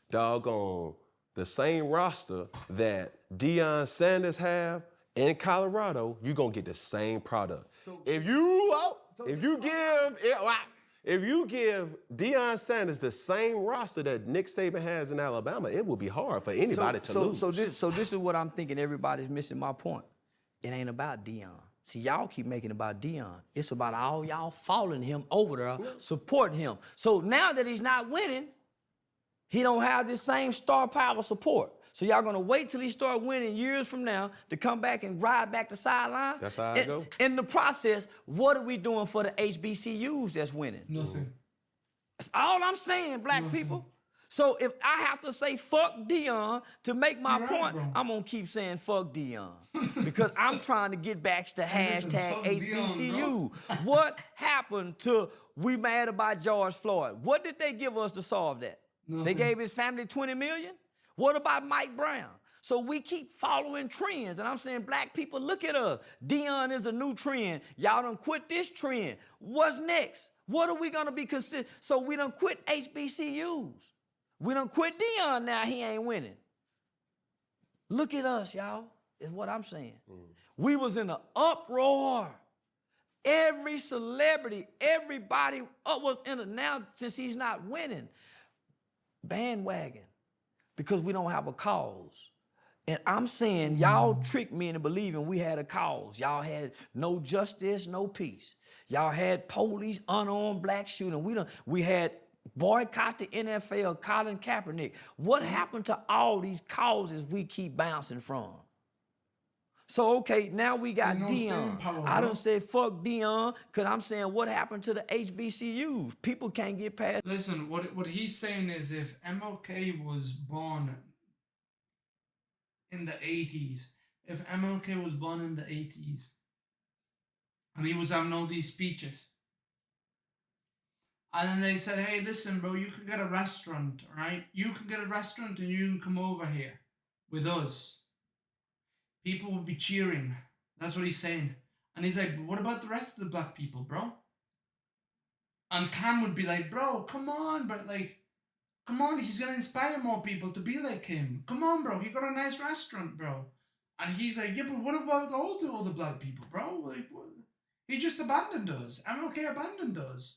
doggone the same roster that Deion Sanders have in Colorado, you're gonna get the same product. So if you give Deion Sanders the same roster that Nick Saban has in Alabama, it will be hard for anybody to lose. So this is what I'm thinking. Everybody's missing my point. It ain't about Deion. See, y'all keep making it about Deion. It's about all y'all following him over there, supporting him. So now that he's not winning, he don't have this same star power support. So y'all gonna wait till he start winning years from now to come back and ride back the sideline? That's how I go. In the process, what are we doing for the HBCUs that's winning? Nothing. That's all I'm saying, black people. So if I have to say fuck Deion to make my point, I'm gonna keep saying fuck Deion. Because I'm trying to get back to hashtag fuck HBCU. What happened to we mad about George Floyd? What did they give us to solve that? Nothing. They gave his family 20 million? What about Mike Brown? So we keep following trends, and I'm saying, black people, look at us. Deion is a new trend. Y'all done quit this trend. What's next? What are we gonna be considered? So we done quit HBCUs. We done quit Deion now, he ain't winning. Look at us, y'all, is what I'm saying. We was in an uproar. Every celebrity, everybody was in a, now since he's not winning, bandwagon, because we don't have a cause. And I'm saying, y'all tricked me into believing we had a cause. Y'all had no justice, no peace. Y'all had police, unarmed black shooting. We had boycott the NFL, Colin Kaepernick. What happened to all these causes we keep bouncing from? So, okay, now we got Deion. I done said fuck Deion, because I'm saying what happened to the HBCUs? People can't get past. Listen, what he's saying is if MLK was born in the 80s, if MLK was born in the 80s, and he was having all these speeches, and then they said, hey, listen, bro, you can get a restaurant, right? You can get a restaurant and you can come over here with us. People would be cheering. That's what he's saying. And he's like, but what about the rest of the black people, bro? And Cam would be like, bro, come on, but like, come on, he's gonna inspire more people to be like him. Come on, bro, he got a nice restaurant, bro. And he's like, yeah, but what about all the other black people, bro? Like, what? He just abandoned us. MLK abandoned us.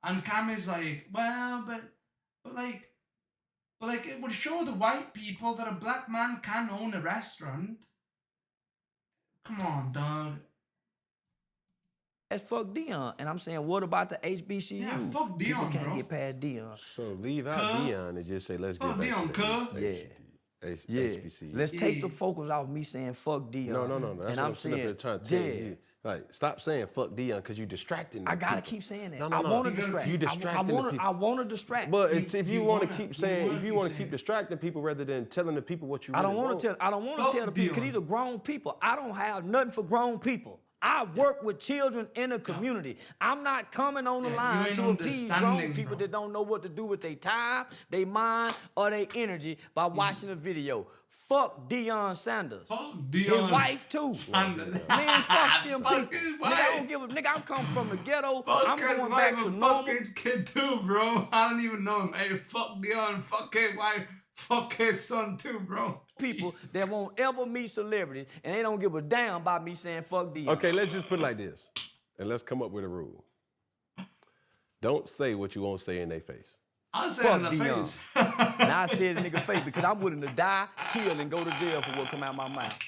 And Cam is like, well, but like, it would show the white people that a black man can own a restaurant. Come on, dog. That's fuck Dion. And I'm saying, what about the HBCU? Yeah, fuck People Dion, can't bro. get past Dion. So leave out Dion and just say, let's get Fuck back Dion, to cuz. the Yeah. HBCU. Let's take the focus off me saying fuck Dion. No. That's and what I'm sitting up here trying to tell you. Like, stop saying fuck Dion because you distracting the I gotta people. keep saying that. No. I want to distract. You distracting the people. I want to distract. But if you want to wanna- keep you saying, wanna if you keep want to saying keep distracting people rather than telling the people what you I really don't want want. to tell. I don't want to Fuck tell the people because Dion. these are grown people. I don't have nothing for grown people. I work with children in the community. I'm not coming on the Yeah, you line ain't to appease grown understanding, people bro. that don't know what to do with their time, their mind, or their energy by watching a video. Fuck Deion Sanders. Fuck His Deion wife too. Sanders. Man, fuck them Fuck people. his Nigga, I don't wife. give a nigga. I'm coming from the ghetto. Fuck I'm his going wife back to and normal fuck his kid too, bro. I don't even know him. Hey, fuck Dion, fuck his wife, fuck his son too, bro. people Jesus. that won't ever meet celebrities and they don't give a damn about me saying fuck Deion. Okay, let's just put it like this, and let's come up with a rule. Don't say what you won't say in their face. I'll say it in Fuck the Dion. face. Now I said the nigga face because I'm willing to die, kill, and go to jail for what come out of my mouth.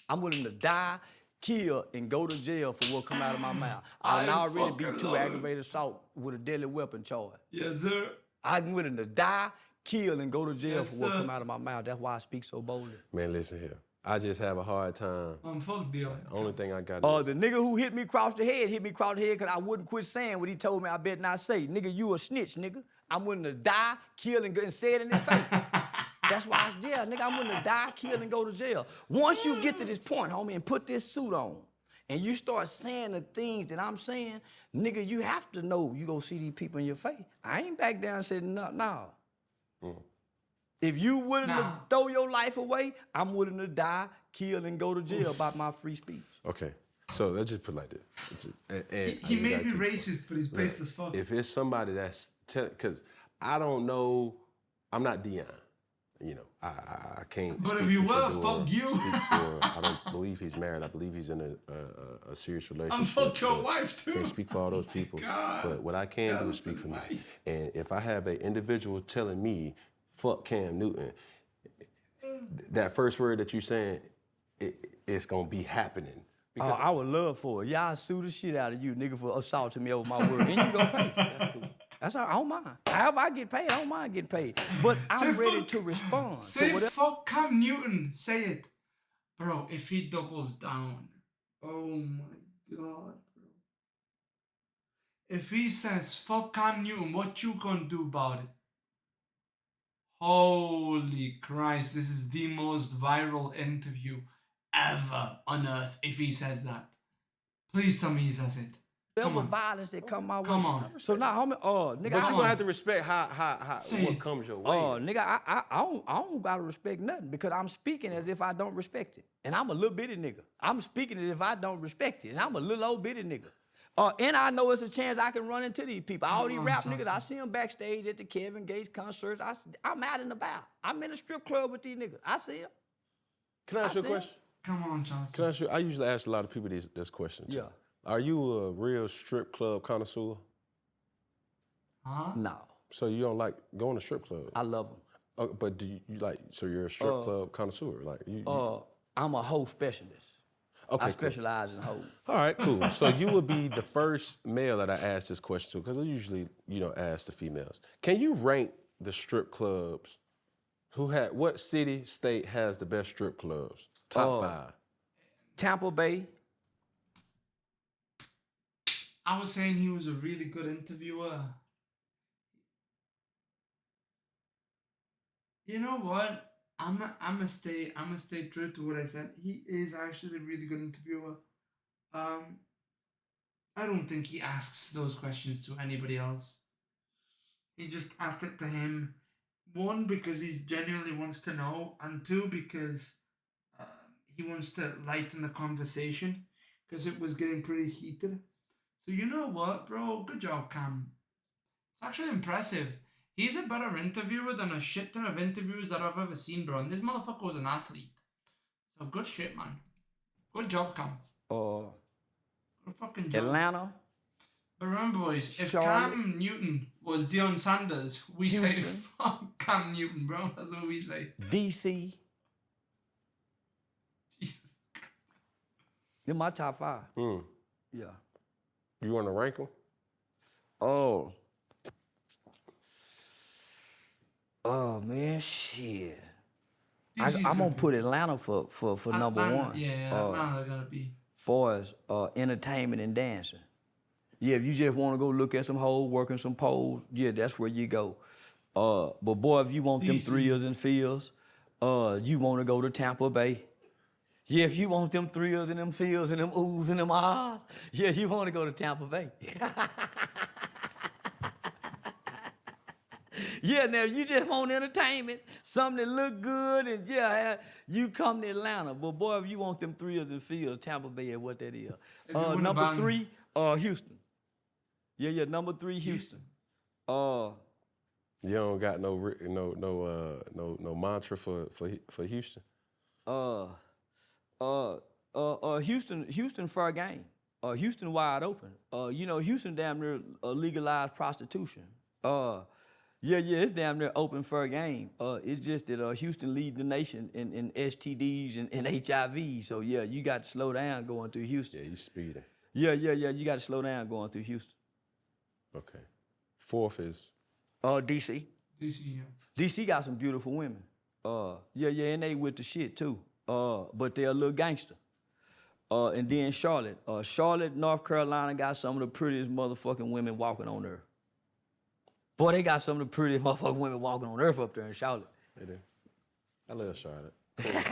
I'm willing to die, kill, and go to jail for what come out of my mouth. I I already beat fucking 2 love it. aggravated assault with a deadly weapon charge. Yes, sir. I'm willing to die, kill, and go to jail Yes, for what sir. come out of my mouth. That's why I speak so boldly. Man, listen here. I just have a hard time. Fuck Dion. Only thing I got is The nigga who hit me across the head because I wouldn't quit saying what he told me I better not say. Nigga, you a snitch, nigga. I'm willing to die, kill, and go and say it in his face. That's why it's jail, nigga. I'm willing to die, kill, and go to jail. Once you get to this point, homie, and put this suit on, and you start saying the things that I'm saying, nigga, you have to know you go see these people in your face. I ain't back down and said, no. If you willing to throw your life away, I'm willing to die, kill, and go to jail about my free speech. okay. So let's just put it like this. It's just- He you may gotta be keep- racist, but he's based as fuck. If it's somebody that's because I don't know, I'm not Dion. You know, I can't. But speak if you for were, Shador, fuck you. speak for- I don't believe he's married. I believe he's in a serious relationship. I'm fuck your but wife too. Can't speak for all those people. God. But what I can do is That's speak for me. nice. And if I have an individual telling me, fuck Cam Newton, that first word that you're saying, it's gonna be happening. Oh, I would love for it. Y'all sue the shit out of you, nigga, for assaulting me over my word. And you gonna pay. That's cool. That's all. I don't mind. However I get paid, I don't mind getting paid. But I'm Say ready fuck- to respond to Say whatever. fuck Cam Newton. Say it. Bro, if he doubles down. Oh my god, bro. If he says fuck Cam Newton, what you gonna do about it? Holy Christ, this is the most viral interview ever on earth if he says that. Please tell me he says it. Come on. violence that come my way. Come on. So now, homie, nigga, But I you're don't, gonna have to respect how Say what it. comes your way. nigga, I don't gotta respect nothing because I'm speaking as if I don't respect it. And I'm a little bitty nigga. I'm speaking as if I don't respect it. And I'm a little old bitty nigga. And I know it's a chance I can run into these people. All these on, rap Justin. niggas, I see them backstage at the Kevin Gates concerts. I'm out and about. I'm in a strip club with these niggas. I see them. Can I ask you a see question? Come on, Charlston. Can I ask you? I usually ask a lot of people this question. Too. Yeah. Are you a real strip club connoisseur? Huh? No, So you don't like going to strip clubs? I love them. But do you like? So you're a strip club connoisseur? Like you? I'm a hoe specialist. Okay, I cool. specialize in hoes. All right, cool. So you would be the first male that I ask this question to, because I usually, ask the females. Can you rank the strip clubs? What city, state has the best strip clubs? Top 5. Tampa Bay. I was saying he was a really good interviewer. You know what? I'm a stay true to what I said. He is actually a really good interviewer. I don't think he asks those questions to anybody else. He just asked it to him. 1, because he genuinely wants to know, and 2, because he wants to lighten the conversation, because it was getting pretty heated. So you know what, bro? Good job, Cam. actually impressive. He's a better interviewer than a shit ton of interviews that I've ever seen, bro. And this motherfucker was an athlete. So good shit, man. Good job, Cam. Uh, Good fucking job. Atlanta, But remember, boys, if Charlotte. Cam Newton was Deion Sanders, we say Houston. fuck Cam Newton, bro. That's what we say. DC. Jesus. They're my top 5. Mm. Yeah. You want to rank them? Oh. Oh man, shit. I'm gonna put Atlanta for number one. Yeah, Atlanta gotta be. Far as entertainment and dancing. Yeah, if you just want to go look at some hoes working some poles, yeah, that's where you go. But boy, if you want them DC. thrills and feels, you want to go to Tampa Bay. Yeah, if you want them thrills and them feels and them oohs and them ahs, yeah, you want to go to Tampa Bay. Yeah, now you just want entertainment, something that look good, and yeah, you come to Atlanta. But boy, if you want them thrills and feels, Tampa Bay is what that is. Number 3, Houston. Yeah, number 3, Houston. You don't got no mantra for Houston. Houston fair game. Houston wide open. Houston damn near legalized prostitution. Yeah, it's damn near open fair game. It's just that Houston lead the nation in STDs and HIV. So yeah, you got to slow down going through Houston. Yeah, you speeding. Yeah, you got to slow down going through Houston. Okay. 4th is? DC. DC, yeah. DC got some beautiful women. And they with the shit too. But they're a little gangster. And then Charlotte. Charlotte, North Carolina got some of the prettiest motherfucking women walking on earth. Boy, they got some of the prettiest motherfucking women walking on earth up there in Charlotte. They do. I love Charlotte. Cam?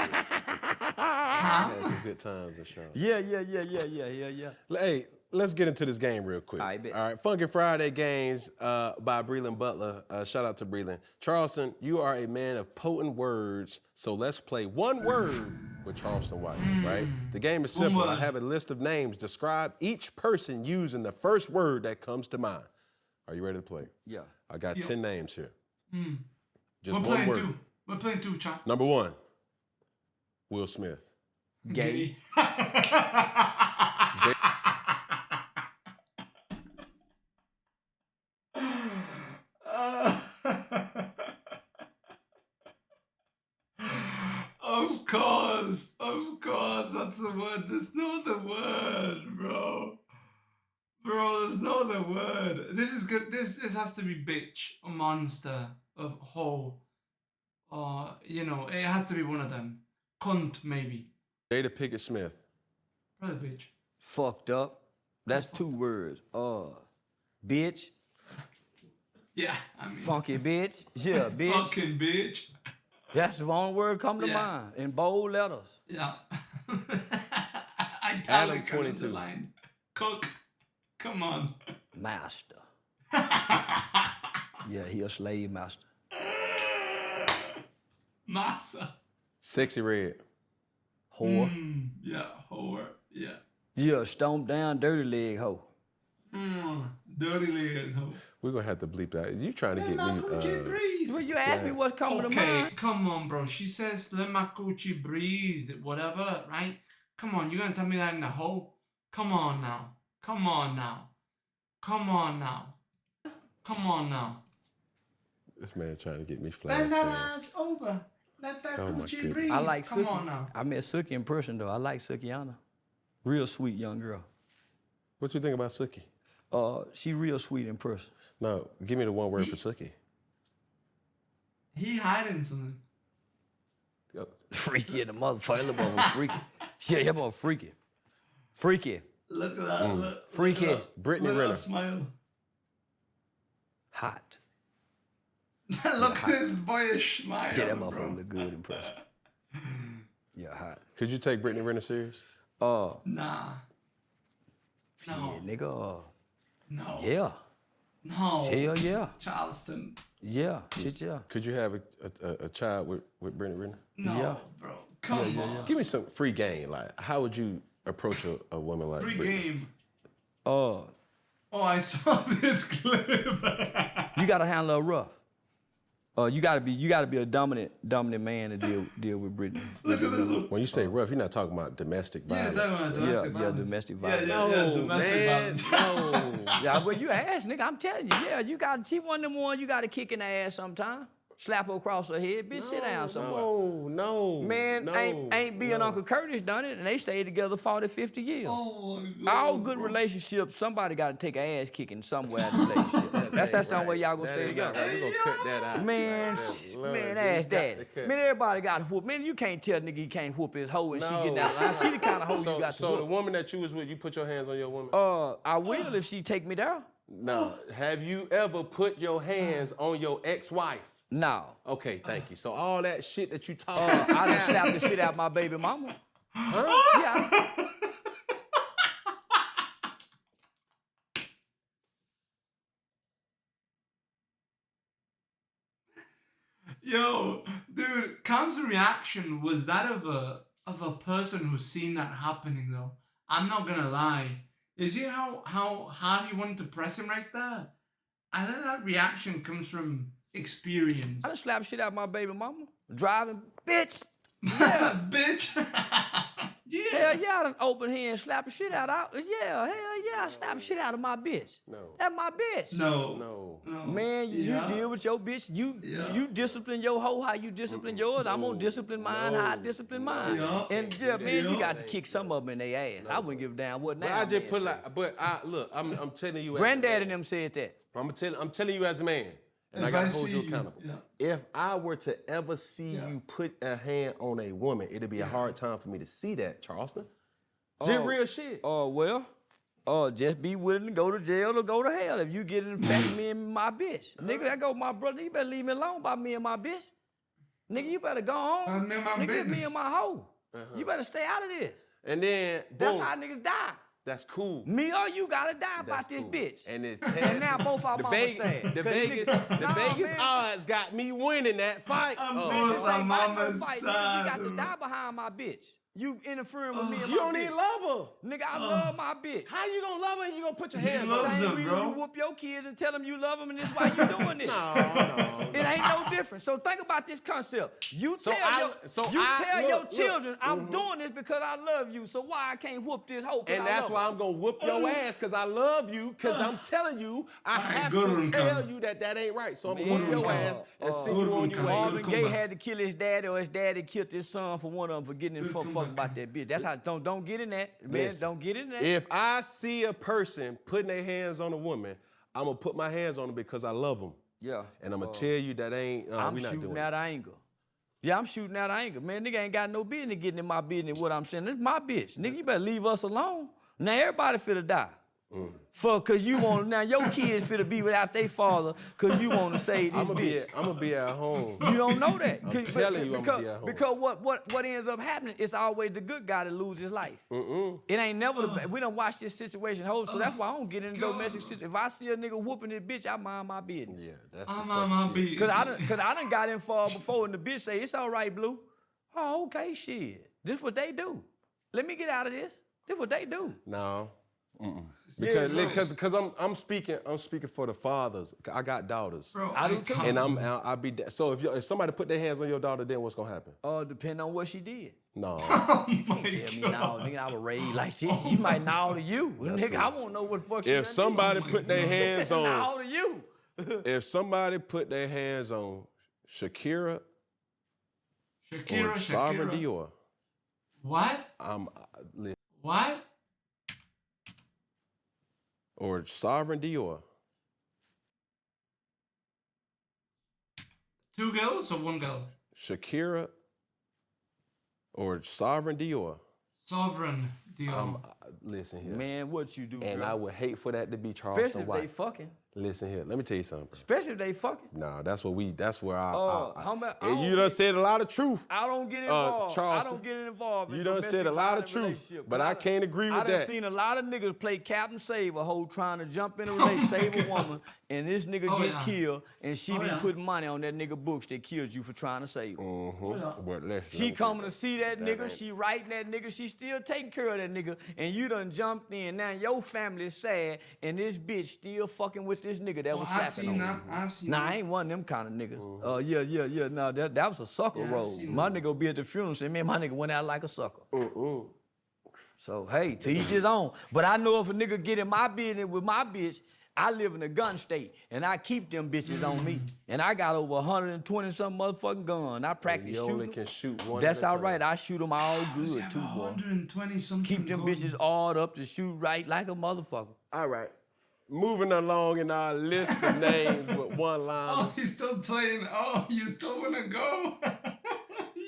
I had some good times in Charlotte. Yeah. Hey, let's get into this game real quick. I bet. All right, Funky Friday games by Breland Butler. Shout out to Breland. Charleston, you are a man of potent words, so let's play one word with Charleston White, right? The game is simple. I have a list of names. Describe each person using the first word that comes to mind. Are you ready to play? Yeah. I got 10 names here. Just We're one playing word. 2. We're playing 2, champ. Number 1, Will Smith. Gay. Of course, that's the word. There's no other word, bro. Bro, there's no other word. This is good. This has to be bitch, a monster, a hoe. It has to be one of them. Cunt, maybe. Jada Pinkett Smith. Brother bitch. Fucked up. That's 2 words. Bitch. Yeah, I mean. Funky bitch. Yeah, bitch. Fucking bitch. That's the one word come to mind in bold letters. Yeah. Adam Italic 22. line. Cook. Come on. Master. Yeah, he a slave master. Massa. Sexy Red. Whore. Yeah, whore. Yeah. Yeah, stomp down, dirty leg hoe. Dirty leg hoe. We're going to have to bleep that. You trying to get Let my me... coochie breathe. Well, you asked me what's coming to mind. Come on, bro. She says, let my coochie breathe, whatever, right? Come on, you gonna tell me that in the hole? Come on now. Come on now. Come on now. Come on now. This man trying to get me flashed. Let that ass over. Let that Oh, my coochie goodness. breathe. I like Come Suki. on now. I met Suki in person though. I like Sukiana. Real sweet young girl. What you think about Suki? She real sweet in person. No, give me the one word for Suki. He hiding something. Freaky in the motherfucker. That motherfucker freaky. Yeah, that motherfucker freaky. Freaky. Look at that. Look, Freaky. Look at that. Brittany Look at Renner. that smile. Hot. Look at this boyish smile. Yeah, that bro. motherfucker look good in person. Yeah, hot. Could you take Brittany Renner serious? Nah. Yeah, No. nigga. No. Yeah. No. Hell yeah. Charleston. Yeah. Shit, yeah. Could you have a child with Brittany Renner? No, Yeah. bro. Come on. Give me some free game. Like, how would you approach a woman like Free Brittany? game. Oh, I saw this clip. You gotta handle her rough. You gotta be a dominant man to deal with Brittany. Look at this one. When you say rough, you're not talking about domestic Yeah, violence. talking about domestic Yeah, violence. domestic Yeah, violence. yeah, domestic violence. No. Yeah, well, you ass, nigga. I'm telling you, yeah, you got. She one of them ones you got to kick in the ass sometime. Slap her across her head, bitch. Sit down somewhere. No. Man, no, ain't being Uncle Curtis done it, and they stayed together 40, 50 years. Oh my God. All good relationships, somebody got to take an ass kicking somewhere in the relationship. That's the only way y'all gonna stay together. Right. We're gonna cut that out. Man, man, ass daddy. Man, everybody got to whoop. Man, you can't tell nigga he can't whoop his hoe and she getting out line. She the kind of hoe you got to So whoop. the woman that you was with, you put your hands on your woman? I will if she take me there. No. Have you ever put your hands on your ex-wife? No. Okay, thank you. So all that shit that you talk I done slapped the shit out my baby mama. Huh? Yeah. Yo, dude, Cam's reaction was that of a person who's seen that happening though. I'm not gonna lie. You see how hard he wanted to press him right there? I think that reaction comes from experience. I done slapped shit out my baby mama. Driving, bitch. Yeah, bitch. Yeah. Hell yeah, I done open hand and slap the shit out of. Yeah, hell yeah, I slap the shit out of my bitch. No. That's my bitch. No. Man, you Yeah. deal with your bitch. You discipline your hoe how you discipline yours. I'm gonna discipline mine how I discipline mine. Yeah. And yeah, man, you Yeah. got to kick some of them in their ass. I wouldn't give a damn what But now. I just put look, I'm telling you. Granddad and them said that. I'm telling you as a man, and If I gotta I hold see you you, accountable. yeah. If I were to ever see Yeah. you put a hand on a woman, it'd be a hard time for me to see that, Charleston. Just real shit. Just be willing to go to jail or go to hell if you get in the fact me and my bitch. Nigga, that go my brother. You better leave me alone about me and my bitch. Nigga, you better go on. Me and my Nigga, me business. and my hoe. You better stay out of this. And then, That's boom, how niggas die. that's cool. Me or you gotta die about That's this cool. bitch. And it's And now both our mamas sad. The 'Cause Vegas, niggas- the Nah, Vegas man. odds got me winning that fight. I'm Oh, both This our ain't about no mama's fight, nigga. sad. You got to die behind my bitch. You interfering with me and you my don't bitch. even love her. Nigga, I love my bitch. How you gonna love her and you gonna put your He hands loves on her? her. Same reason bro. you whoop your kids and tell them you love them and this why you doing this. No. It ain't no different. So think about this concept. You So tell I- your, so you I- tell look, your look. children, I'm doing this because I love you. So why I can't whoop this hoe? 'Cause And I that's love why her? I'm gonna whoop your ass, because I love you, because I'm telling you, I Alright, have good to one, tell Cam. you that ain't right. So I'm Man, gonna whoop your Cam. ass and send good you on one, your Cam. way. Marvin Good Gaye comeback. had to kill his daddy, or his daddy killed his son for one of them for getting in Good fuck comeback, about that bitch. That's how don't get in that. Man, Listen, don't get in that. If I see a person putting their hands on a woman, I'm gonna put my hands on them because I love them. Yeah. And I'm gonna tell you that ain't, I'm we not shooting doing out it. anger. Yeah, I'm shooting out anger. Man, nigga ain't got no business getting in my business, what I'm saying. This my bitch. Nigga, you better leave us alone. Now everybody finna die. Cause you want now your kids finna be without their father cause you want to save this I'm bitch. gonna be at home. You don't know that. I'm telling you, I'm gonna be at home. Because what ends up happening, it's always the good guy that loses his life. It ain't never the bad. We done watch this situation hold, so that's why I don't get into domestic situation. If I see a nigga whooping this bitch, I mind my business. Yeah, that's I'm the on fucking my shit. beat. Cause I done got in far before and the bitch say, it's all right, Blue. Oh, okay, shit. This what they do. Let me get out of this. This what they do. No. Yeah, Because I'm speaking for the fathers. I got daughters. Bro, I do too. And I'll be so if somebody put their hands on your daughter, then what's gonna happen? Depending on what she did. No. Oh my Tell me now, nigga, I was raised like this. You might gnaw to you. Nigga, I won't know what the fuck she If done somebody my put their God. hands did. on, Gnaw to you. if somebody put their hands on Shakira or Shakira. Sovereign Dior, What? What? or Sovereign Dior, Two girls or one girl? Shakira or Sovereign Dior, Sovereign deal. listen here. Man, what you do, And girl? I would hate for that to be Charleston Especially if they White. fucking. Listen here, let me tell you something, bro. Especially if they fucking. Nah, that's where how about- I and you don't done get- said a lot of truth. I don't get involved. I Charleston, don't get involved in you done said a lot of domestic truth, violence relationship. but I can't agree with I done that. seen a lot of niggas play Captain Save a hoe trying to jump in a relationship, save a woman, and this nigga Oh, get yeah. killed, and she Oh, be yeah. putting money on that nigga books that killed you for trying to save him. yeah. She coming to see that nigga, she writing that nigga, she still taking care of that nigga, and you done jumped in. Now your family is sad, and this bitch still fucking with this nigga that was I've slapping seen on that. her. I've seen Nah, that. I ain't one of them kind of niggas. Yeah. No, that was a sucker Yeah, I've roll. seen My that. nigga be at the funeral saying, man, my nigga went out like a sucker. So, hey, to each his own. But I know if a nigga get in my business with my bitch, I live in a gun state, and I keep them bitches on me. And I got over 120 some motherfucking gun. I practice You shooting. only can shoot one. That's at a all time. right. I shoot them all Does he good have too, boy. 120 something. Keep them guns? bitches all up to shoot right like a motherfucker. All right. Moving along in our list of names with one Oh, line. he's still playing. Oh, you still wanna go?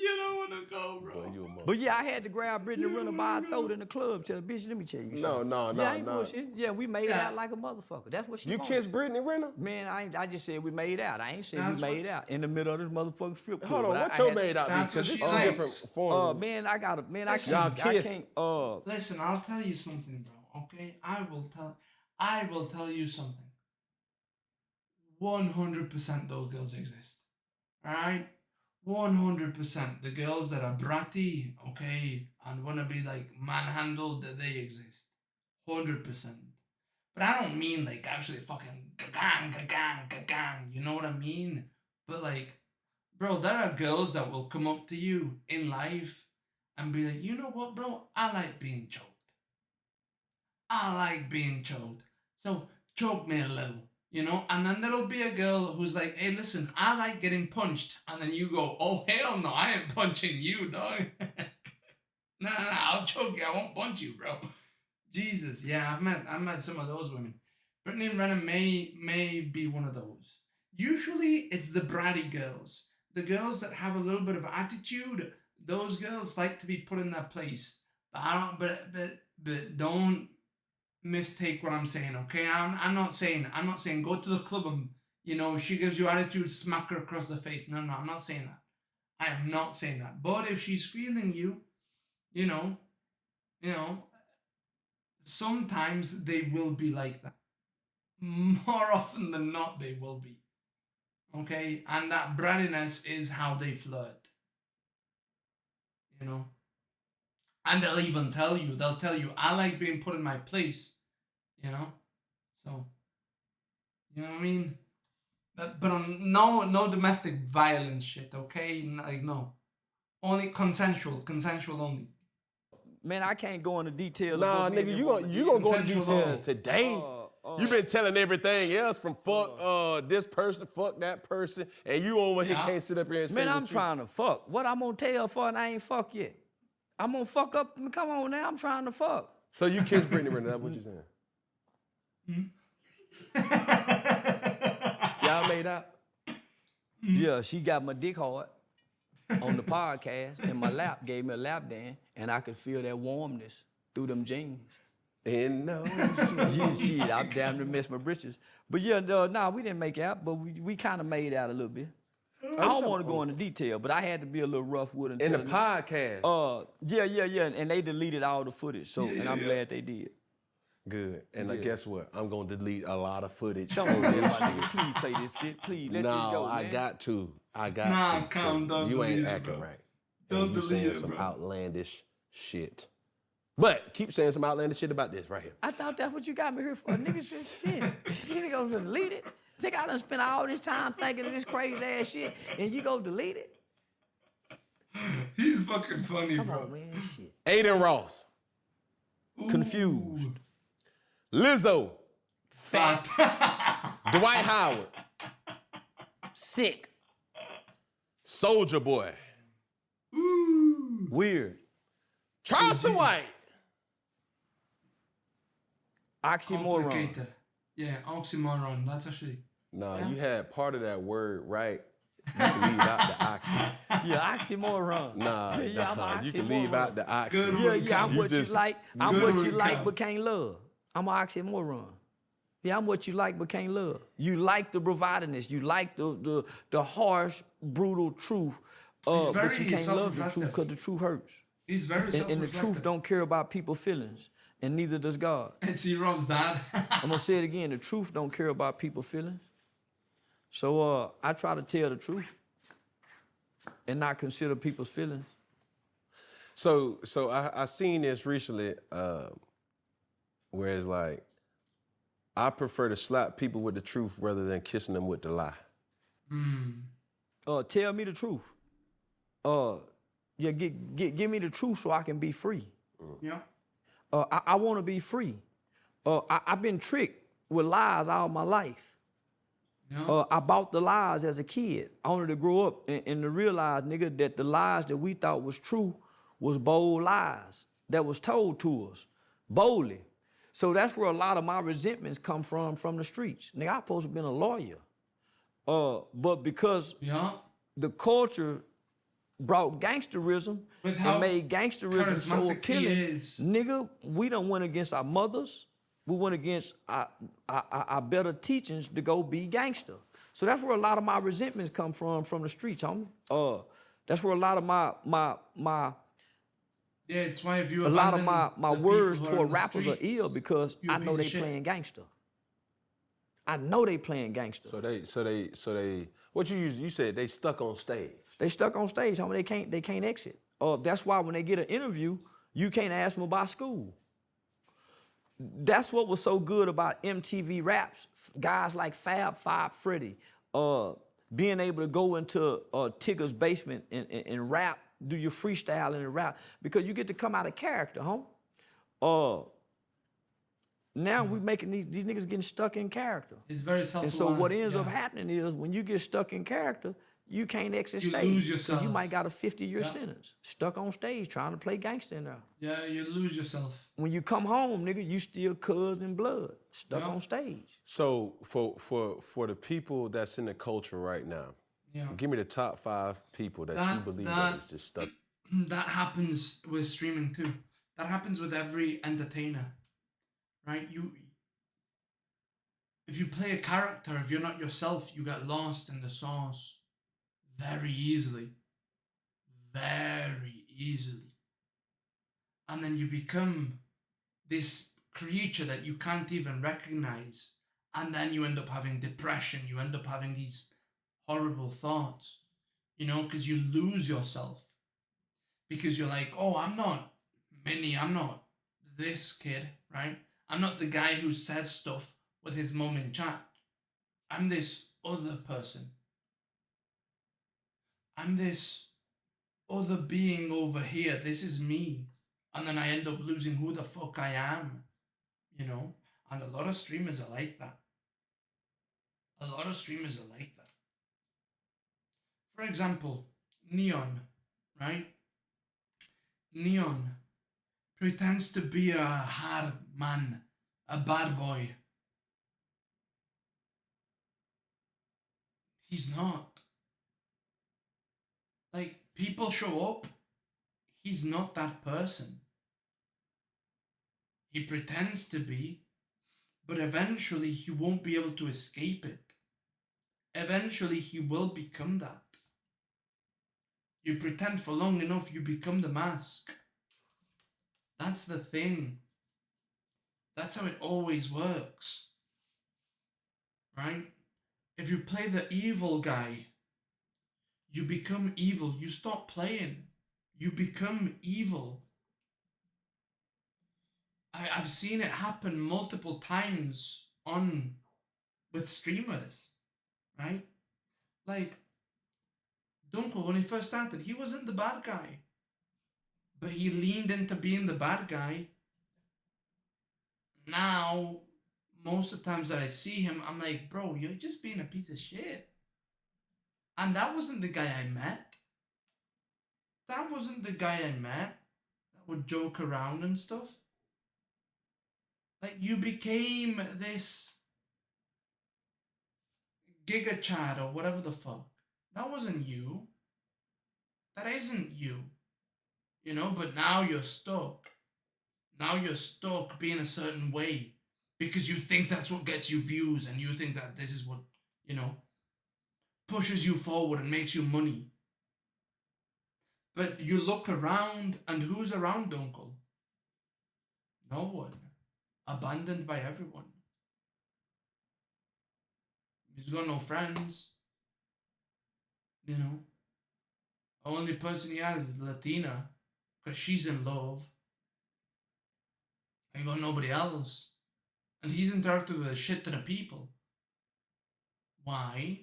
You don't wanna go, bro. But yeah, I had to grab Brittany Renner by her throat in the club. Tell her, bitch, let me tell you something. No, Yeah, I ain't no. bullshit. Yeah, we made Yeah. out like a motherfucker. That's what she You wanted. kissed Brittany Renner? Man, I just said we made out. I ain't said That's we made out in the middle of this motherfucking strip club. Hold on, But what I your had- made out be? That's what Because it's she two likes. different forms. Man, I gotta, man, I Listen, can't, y'all I kiss. can't, Listen, I'll tell you something, bro. Okay, I will tell you something. 100% those girls exist. All right, 100%. The girls that are bratty, okay, and wanna be like manhandled, that they exist. 100%. But I don't mean like actually fucking gang. You know what I mean? But like, bro, there are girls that will come up to you in life and be like, you know what, bro? I like being choked. I like being choked. So choke me a little, you know? And then there'll be a girl who's like, hey, listen, I like getting punched. And then you go, oh, hell no, I ain't punching you, dog. Nah, I'll choke you. I won't punch you, bro. Jesus, yeah, I've met some of those women. Brittany Renner may be one of those. Usually, it's the bratty girls, the girls that have a little bit of attitude. Those girls like to be put in their place. But I don't. But don't mistake what I'm saying. Okay, I'm not saying go to the club and if she gives you attitude, smack her across the face. No, I'm not saying that. I am not saying that. But if she's feeling you, you know. Sometimes they will be like that. More often than not, they will be. Okay? And that brattiness is how they flirt. And they'll even tell you, I like being put in my place. So, you know what I mean? But on no domestic violence shit, okay? Like, no. Only consensual only. man, I can't go into details. Nah, about me and nigga, that you woman. gonna go into Consensual detail law. today. You been telling everything else from fuck this person, fuck that person, and you over here Yeah. can't sit up here and say Man, what I'm you- trying to fuck. What I'm gonna tell her for and I ain't fuck yet. I'm gonna fuck up. Come on now, I'm trying to fuck. So you kissed Brittany Renner, that's what you saying? Y'all made out? Yeah, she got my dick hard on the podcast in my lap, gave me a lap dance, and I could feel that warmness through them jeans. And no. Shit, I'm damn near missed my britches. But yeah, nah, we didn't make out, but we kind of made out a little bit. I don't want to go into detail, but I had to be a little rough with it. In the podcast. Yeah, and they deleted all the footage, so and I'm glad they did. Good. And guess what? I'm gonna delete a lot of footage. Come on, there, my nigga. Please play this shit. Please let this No, go, I man. got to. I got Nah, to. come, 'cause don't You ain't delete it, acting bro. right. Don't And you delete saying it, some bro. outlandish shit. But keep saying some outlandish shit about this right here. I thought that's what you got me here for. Niggas just shit. You gonna delete it? Think I done spent all this time thinking of this crazy ass shit, and you go delete it? He's fucking funny, Come bro. on, man, shit. Aiden Ross. Confused. Lizzo. Fat. Dwight Howard. Sick. Soldier Boy. Weird. Charleston White. Oxymoron. Complicated. Yeah, oxymoron. That's actually. Nah, Yeah. you had part of that word right. You can leave out the oxy. Yeah, oxymoron. Nah, Yeah, I'm nah, an you can leave oxymoron. out the oxy. Good Yeah, I'm You what you just- like. I'm Good what one, you like Cal. but can't love. I'm an oxymoron. Yeah, I'm what you like but can't love. You like the bravadiness. You like the harsh, brutal truth. It's But very you can't love the truth self-reflective. because the truth hurts. He's very And the truth self-reflective. don't care about people's feelings. and neither does God. And C-Rob's dad. I'm gonna say it again. The truth don't care about people's feelings. So I try to tell the truth and not consider people's feelings. So I seen this recently, where it's like, I prefer to slap people with the truth rather than kissing them with the lie. Tell me the truth. Yeah, give me the truth so I can be free. Yeah. I want to be free. I've been tricked with lies all my life. Yeah. I bought the lies as a kid. I wanted to grow up and to realize, nigga, that the lies that we thought was true was bold lies that was told to us boldly. So that's where a lot of my resentments come from the streets. Nigga, I supposed to have been a lawyer. But because Yeah. the culture brought gangsterism With how and made gangsterism so charismatic he appealing, is. nigga, we done went against our mothers. We went against our better teachings to go be gangster. So that's where a lot of my resentments come from the streets, homie. That's where a lot of my Yeah, it's why if you a lot of abandon my the words people who are in toward the rappers are streets, ill because you're a I know piece they of shit. playing gangster. I know they playing gangster. So they. What you said they stuck on stage. They stuck on stage, homie. They can't exit. That's why when they get an interview, you can't ask them about school. That's what was so good about MTV Raps. Guys like Fab Five Freddy, being able to go into Tigger's basement and rap, do your freestyling and rap, because you get to come out of character, home. Now we making these niggas getting stuck in character. It's very self-aware. And so what ends up happening is when you get stuck in character, you can't exit You stage. lose 'Cause yourself. you might got a 50-year sentence, stuck on stage trying to play gangster in there. Yeah, you lose yourself. When you come home, nigga, you still cuz and blood, stuck on stage. So for the people that's in the culture right now, give me the top 5 people that you believe that is just stuck. That happens with streaming too. That happens with every entertainer, right? If you play a character, if you're not yourself, you get lost in the sauce very easily. Very easily. And then you become this creature that you can't even recognize. And then you end up having depression. You end up having these horrible thoughts, because you lose yourself. Because you're like, oh, I'm not Minnie. I'm not this kid, right? I'm not the guy who says stuff with his mum in chat. I'm this other person. I'm this other being over here. This is me. And then I end up losing who the fuck I am, And a lot of streamers are like that. A lot of streamers are like that. For example, Neon, right? Neon pretends to be a hard man, a bad boy. He's not. Like, people show up, he's not that person. He pretends to be, but eventually he won't be able to escape it. Eventually he will become that. You pretend for long enough, you become the mask. That's the thing. That's how it always works. Right? If you play the evil guy, you become evil. You stop playing. You become evil. I've seen it happen multiple times with streamers, right? Like, Dunkel, when he first started, he wasn't the bad guy. But he leaned into being the bad guy. Now, most of the times that I see him, I'm like, bro, you're just being a piece of shit. And that wasn't the guy I met. That wasn't the guy I met that would joke around and stuff. Like, you became this Giga Chad or whatever the fuck. That wasn't you. That isn't you. But now you're stuck. Now you're stuck being a certain way because you think that's what gets you views and you think that this is what, pushes you forward and makes you money. But you look around and who's around Dunkel? No one. Abandoned by everyone. He's got no friends. You know. Only person he has is Latina. Because she's in love. He got nobody else. And he's interacted with a shit ton of people. Why?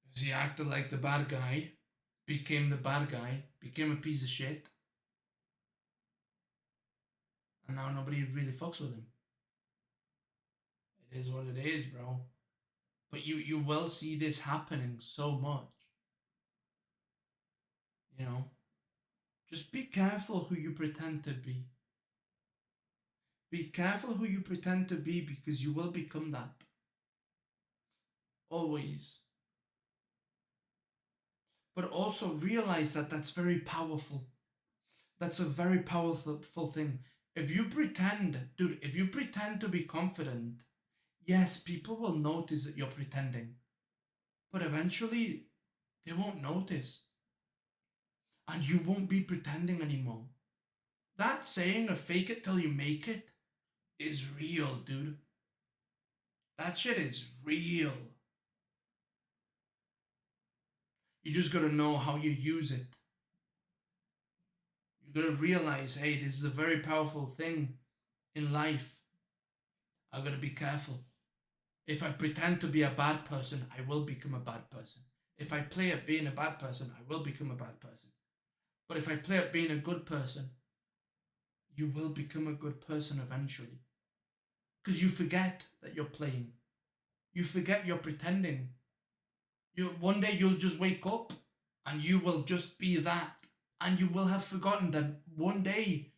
Because he acted like the bad guy. Became the bad guy. Became a piece of shit. And now nobody really fucks with him. It is what it is, bro. But you will see this happening so much. You know? Just be careful who you pretend to be. Be careful who you pretend to be because you will become that. Always. But also realize that that's very powerful. That's a very powerful thing. If you pretend, dude, if you pretend to be confident, yes, people will notice that you're pretending. But eventually, they won't notice. And you won't be pretending anymore. That saying of fake it till you make it is real, dude. That shit is real. You just gotta know how you use it. You gotta realize, hey, this is a very powerful thing in life. I gotta be careful. If I pretend to be a bad person, I will become a bad person. If I play at being a bad person, I will become a bad person. But if I play at being a good person, you will become a good person eventually. Because you forget that you're playing. You forget you're pretending. One day you'll just wake up and you will just be that. And you will have forgotten that one day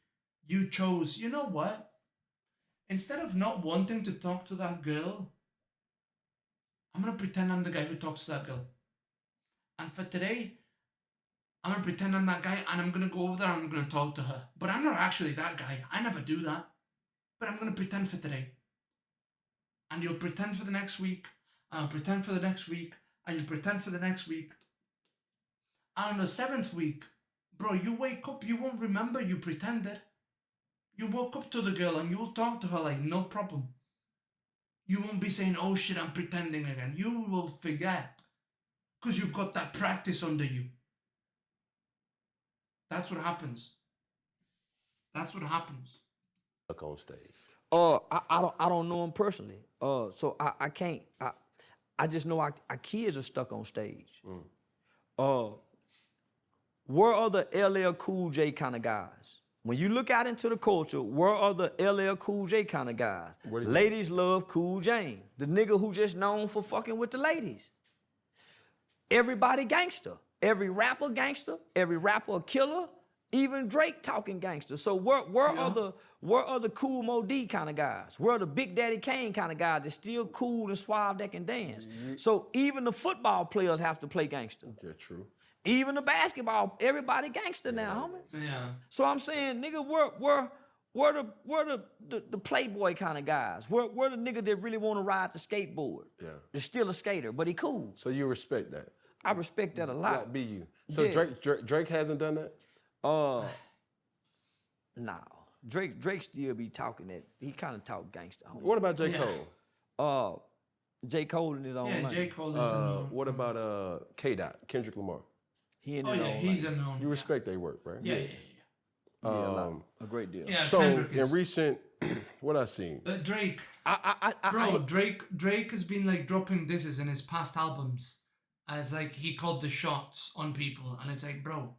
you chose, you know what? Instead of not wanting to talk to that girl, I'm going to pretend I'm the guy who talks to that girl. And for today, I'm going to pretend I'm that guy and I'm going to go over there and I'm going to talk to her. But I'm not actually that guy. I never do that. But I'm going to pretend for today. And you'll pretend for the next week. And I'll pretend for the next week. And you'll pretend for the next week. And on the 7th week, bro, you wake up, you won't remember you pretended. You woke up to the girl and you will talk to her like no problem. You won't be saying, oh shit, I'm pretending again. You will forget. Because you've got that practice under you. That's what happens. That's what happens. Stuck on stage. I don't know him personally. So I can't. I just know our kids are stuck on stage. Where are the LL Cool J kind of guys? When you look out into the culture, where are the LL Cool J kind of guys? Ladies love Cool James, the nigga who just known for fucking with the ladies. Everybody gangster. Every rapper gangster. Every rapper a killer. Even Drake talking gangster. So where are the cool Mo D kind of guys? Where are the Big Daddy Kane kind of guys that's still cool and suave that can dance? So even the football players have to play gangster. Yeah, true. Even the basketball, everybody gangster now, homie. Yeah. So I'm saying, nigga, where the playboy kind of guys? Where the nigga that really want to ride the skateboard? Yeah. That's still a skater, but he cool. So you respect that? I respect that a lot. That be you. So Yeah. Drake hasn't done that? No. Drake still be talking that. He kind of talk gangster. Homie. What about J. Cole? J. Cole in his own Yeah, lane. J. Cole is unknown. What about K-Dot, Kendrick Lamar? He in Oh his yeah, own he's lane. unknown. You respect their work, right? Yeah. Yeah, a great deal. Yeah, So Kendrick is, in recent, what I seen? Drake. I Drake has been like dropping disses in his past albums. As like he called the shots on people, and it's like, bro,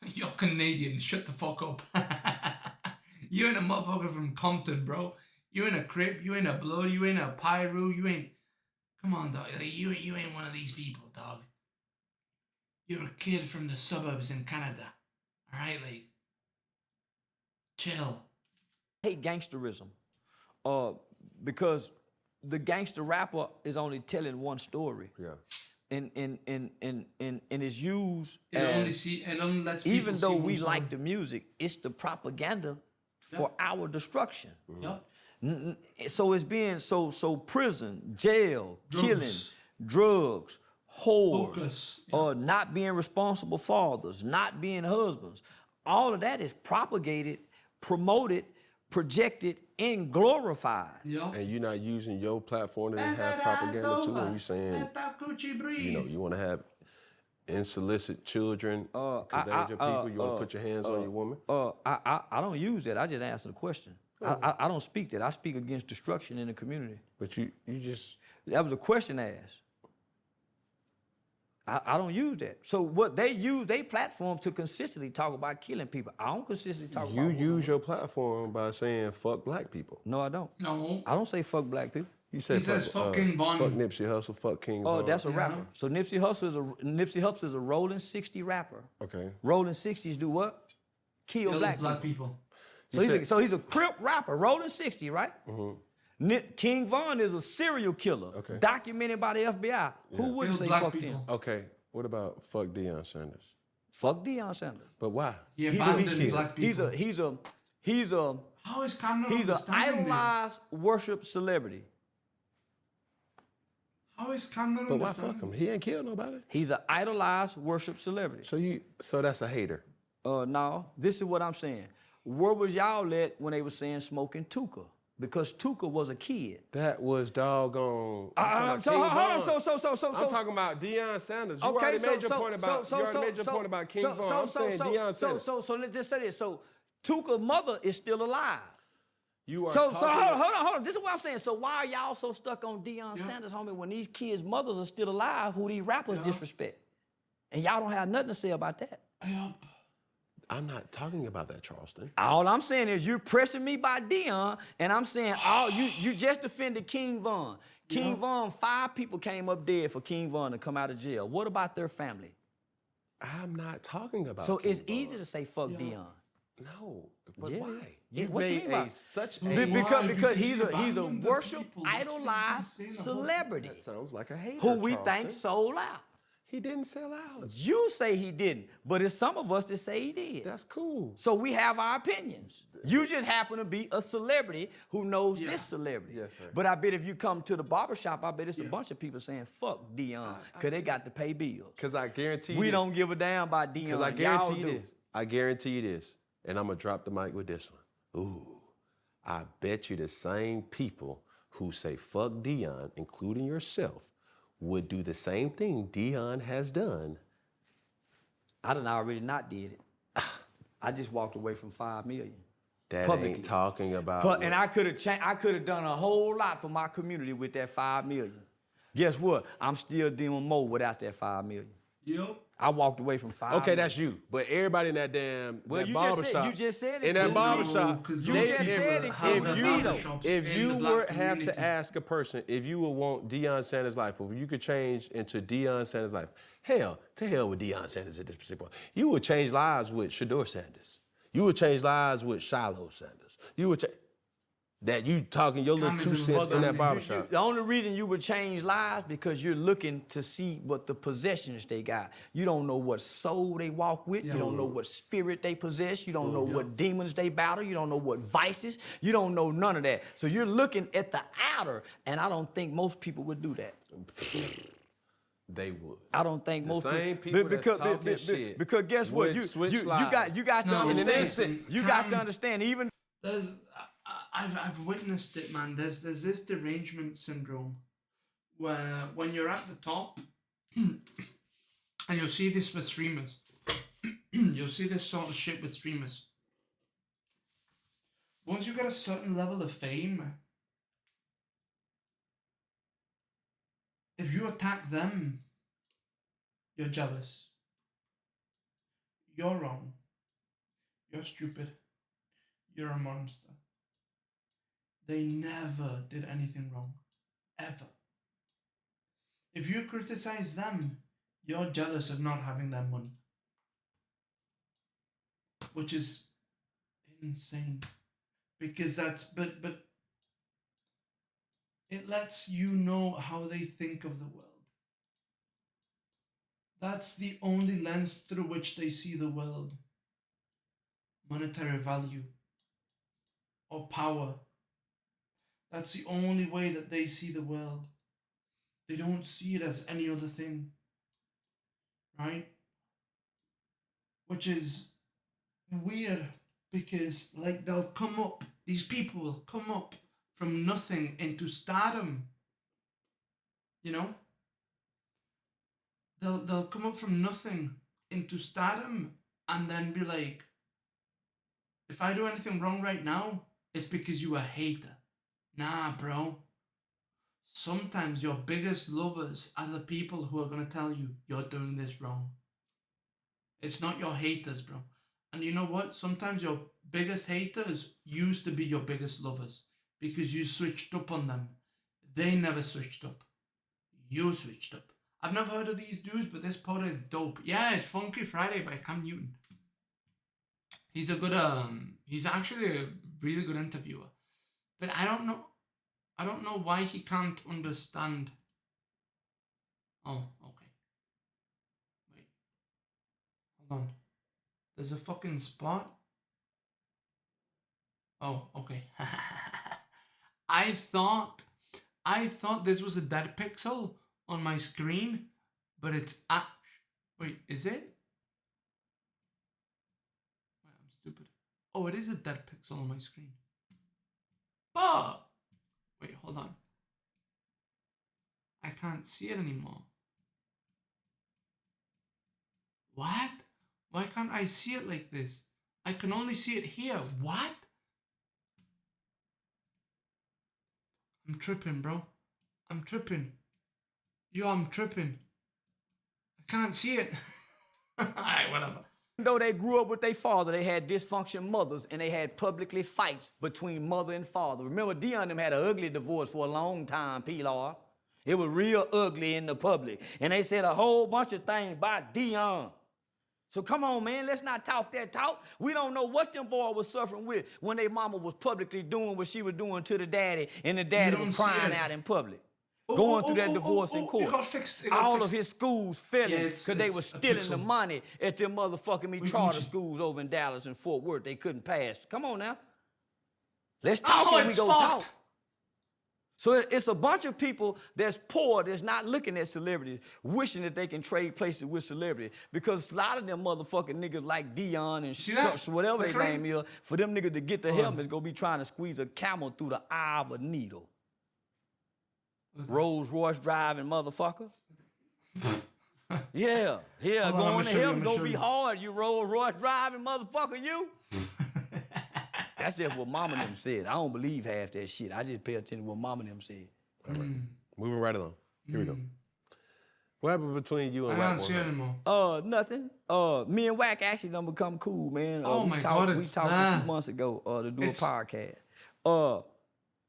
you're Canadian. Shut the fuck up. You ain't a motherfucker from Compton, bro. You ain't a Crip. You ain't a Blood. You ain't a Pyro. You ain't. Come on, dog. Like, you ain't one of these people, dog. You're a kid from the suburbs in Canada. All right, like, chill. hate gangsterism, because the gangster rapper is only telling one story. Yeah. And it's used It only lets people even see though one we story. like the music, it's the propaganda for our destruction. Yup. So it's being so prison, jail, Drugs. killing, drugs, whores, Focus, not being responsible fathers, not being husbands. all of that is propagated, promoted, projected, and glorified. Yup. And you're not using your platform to And have that propaganda ass too, over. and you saying, Let that coochie breathe. you know, you want to have insolicit children because they're your people. You want to put your hands on your woman. I don't use that. I just answer the question. I don't speak that. I speak against destruction in the community. But you just That was a question asked. I don't use that. So what they use their platform to consistently talk about killing people. I don't consistently talk you about use your platform by saying fuck black people. No, I don't. No. I don't say fuck black people. You said He says fucking Von. fuck Nipsey Hussle, fuck King Oh, Von. that's a Yeah. rapper. So Nipsey Hussle is a rolling 60 rapper. Okay. Rolling 60s do what? Kill Kill black black people. people. So he's a Crip rapper, rolling 60, right? King Von is a serial killer, Okay. documented by the FBI. Who wouldn't Kill say black fuck people. them? Okay. What about fuck Deion Sanders? Fuck Deion Sanders. But why? He He's abandoned kid. black people. He's a How is Cameron He's an understanding idolized this? worship celebrity. How is Cameron But why understanding? fuck him? He ain't killed nobody. He's an idolized worship celebrity. So that's a hater. No, this is what I'm saying. Where was y'all at when they were saying smoking Tuka? Because Tuka was a kid. That was doggone. I'm talking about Deion Sanders. You Okay, already made your point about point about King Von. I'm saying Deion Sanders. So let's just say this. So Tuka's mother is still alive. You are So talking hold on. This is what I'm saying. So why are y'all so stuck on Deion Sanders, homie, when these kids' mothers are still alive who these rappers disrespect? And y'all don't have nothing to say about that. Yup. I'm not talking about that, Charleston. All I'm saying is you're pressing me by Deion, and I'm saying you just defended King Von. King Von, 5 people came up dead for King Von to come out of jail. What about their family? I'm not talking about. So King it's Von. easy to say fuck Deion. No, but Yeah. why? Yeah, You've what you made mean by- such Why? a. Because he's he a abandoned the worship people. That's what idolized he's saying the whole celebrity That sounds like a hater. who we Charleston. think sold out. He didn't sell out. You say he didn't, but it's some of us that say he did. That's cool. So we have our opinions. You just happen to be a celebrity who knows this celebrity. Yes, sir. But I bet if you come to the barbershop, I bet it's a bunch of people saying, fuck Deion, because they got to pay bills. Because I guarantee We this. don't give a damn about Deion. Because I Y'all guarantee you do. this. I guarantee you this. And I'm going to drop the mic with this one. Ooh. I bet you the same people who say fuck Deion, including yourself, would do the same thing Deion has done. I done already not did it. I just walked away from $5 million. That Publicly. ain't talking about. And I could have I could have done a whole lot for my community with that $5 million. Guess what? I'm still doing more without that $5 million. Yup. I walked away from $5 Okay, million. that's you. But everybody in that damn Well, that you barbershop. just said it. In that No, barbershop. 'cause You those just people said it, have if their you- barbershops If in you the were black have community. to ask a person if you would want Deion Sanders' life, or if you could change into Deion Sanders' life, to hell with Deion Sanders at this particular point. You would change lives with Shador Sanders. You would change lives with Shiloh Sanders. You would that you talking your little Comments 2 and cents in that further- barbershop. The only reason you would change lives because you're looking to see what the possessions they got. You don't know what soul they walk with. You don't know what spirit they possess. You don't know what demons they battle. You don't know what vices. You don't know none of that. So you're looking at the outer, and I don't think most people would do that. They would. I don't think most same people that's talking shit because guess what? would You switch got to No, understand. listen, You got to Cam- understand even. I've witnessed it, man. There's this derangement syndrome where when you're at the top, and you'll see this with streamers, you'll see this sort of shit with streamers. Once you get a certain level of fame, if you attack them, you're jealous. You're wrong. You're stupid. You're a monster. They never did anything wrong. Ever. If you criticize them, you're jealous of not having their money. Which is insane. Because but it lets you know how they think of the world. That's the only lens through which they see the world. Monetary value or power. That's the only way that they see the world. They don't see it as any other thing. Right? Which is weird because like they'll come up. These people will come up from nothing into stardom. You know, they'll come up from nothing into stardom and then be like, if I do anything wrong right now, it's because you a hater. Nah, bro. Sometimes your biggest lovers are the people who are gonna tell you you're doing this wrong. It's not your haters, bro. And you know what? Sometimes your biggest haters used to be your biggest lovers because you switched up on them. They never switched up. You switched up. I've never heard of these dudes, but this pod is dope. Yeah, it's Funky Friday by Cam Newton. He's a good he's actually a really good interviewer. But I don't know why he can't understand. Oh, okay. Wait. Hold on. There's a fucking spot. Oh, okay. I thought this was a dead pixel on my screen, but it's wait, is it? Wait, I'm stupid. Oh, it is a dead pixel on my screen. But wait, hold on. I can't see it anymore. What? Why can't I see it like this? I can only see it here. What? I'm tripping, bro. I'm tripping. Yo, I'm tripping. I can't see it. Alright, whatever. Though they grew up with their father, they had dysfunction mothers, and they had publicly fights between mother and father. Remember, Dion and them had an ugly divorce for a long time, Pilar. It was real ugly in the public. And they said a whole bunch of things about Dion. So come on, man, let's not talk that talk. We don't know what them boys was suffering with when their mama was publicly doing what she was doing to the daddy, and the daddy was crying out in public. Going through that divorce in court. It got fixed. All of his schools failing because they were stealing the money at them motherfucking charter schools over in Dallas and Fort Worth. They couldn't pass. Come on now. Let's talk and we go talk. So it's a bunch of people that's poor that's not looking at celebrities, wishing that they can trade places with celebrities. Because a lot of them motherfucking niggas like Dion and whatever their name is, for them niggas to get the helmets, gonna be trying to squeeze a camel through the eye of a needle. Rolls Royce driving motherfucker. Yeah, going to heaven gonna be hard, you Rolls Royce driving motherfucker, you. That's just what mama them said. I don't believe half that shit. I just pay attention to what mama them said. All right. Moving right along. Here we go. What happened between you and Wack? I don't see it anymore. Nothing. Me and Wack actually done become cool, man. My God, we talked a few months ago to do a podcast.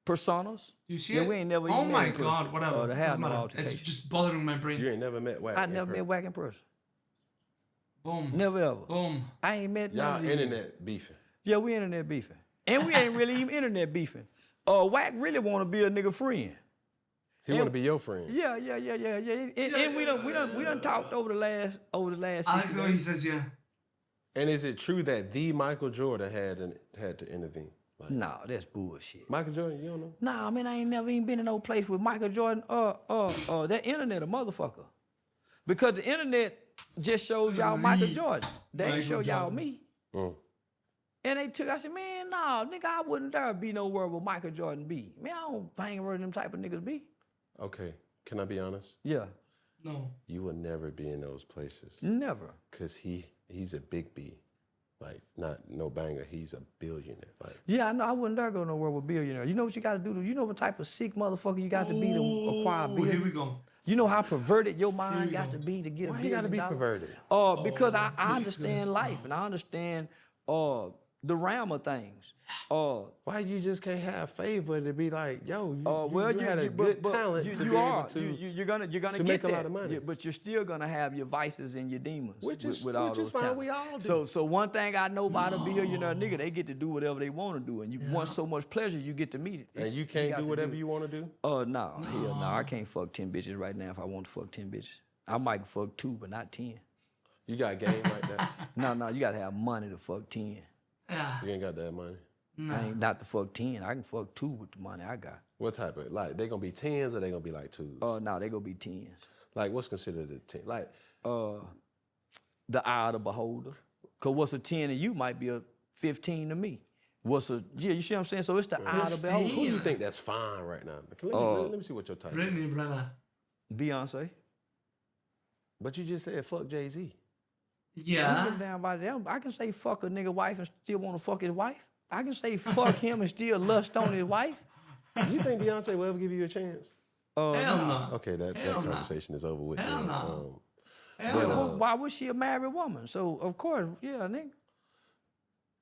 Personas. You see yeah, it? We ain't never oh even my met in God, person. whatever. To have no altercation. It's just bothering my brain. You ain't never met Wack. I never met Wack in person. Boom. Never ever. Boom. I ain't met y'all internet beefing. Yeah, we internet beefing. And we ain't really even internet beefing. Wack really want to be a nigga friend. He want to be your friend. Yeah. And we done talked over the last. I like the way he says yeah. And is it true that the Michael Jordan had to intervene? Like, no, that's bullshit. Michael Jordan, you don't know? Nah, man, I ain't never even been in no place with Michael Jordan. That internet a motherfucker. Because the internet just shows y'all Michael Jordan. They ain't show y'all me. And I said, man, nah, nigga, I wouldn't dare be nowhere where Michael Jordan be. Man, I don't hang around them type of niggas be. Okay, can I be honest? Yeah. No. You will never be in those places. Never. Cause he's a big B. Like, not no banger, he's a billionaire. Like, yeah, I know. I wouldn't dare go nowhere with billionaire. You know what you got to do? You know what type of sick motherfucker you got to be to acquire billion? Here we go. You know how perverted your mind got to be to get why $1 you billion? Gotta be perverted? Because I understand life and I understand the realm of things. Why you just can't have favor to be like, yo, you had a but good talent to be able to you're gonna to get make a that. lot of money. Yeah, but you're still gonna have your vices and your demons Which is with all those fine. talents. We all do. So one thing I know about a billionaire nigga, they get to do whatever they want to do, and you want so much pleasure, you get to meet it. And you can't do whatever you want to do? No, hell no, I can't fuck 10 bitches right now if I want to fuck 10 bitches. I might fuck 2, but not 10. You got game like that? No, you gotta have money to fuck 10. Yeah. You ain't got that money. I ain't not to fuck 10. I can fuck 2 with the money I got. What type of, like, they gonna be 10s or they gonna be like 2s? No, they gonna be 10s. Like, what's considered a 10? Like, The eye of the beholder. Cause what's a 10 to you might be a 15 to me. You see what I'm saying? So it's the eye of the beholder. Who do you think that's fine right now? Let me see what your type is. Brittany Brenner. Beyonce. But you just said fuck Jay-Z. Yeah. I'm down by them. I can say fuck a nigga wife and still want to fuck his wife. I can say fuck him and still lust on his wife. You think Beyonce will ever give you a chance? Hell no. Okay, that conversation is over with. Hell then. no. Well, why was she a married woman? So of course, yeah, nigga.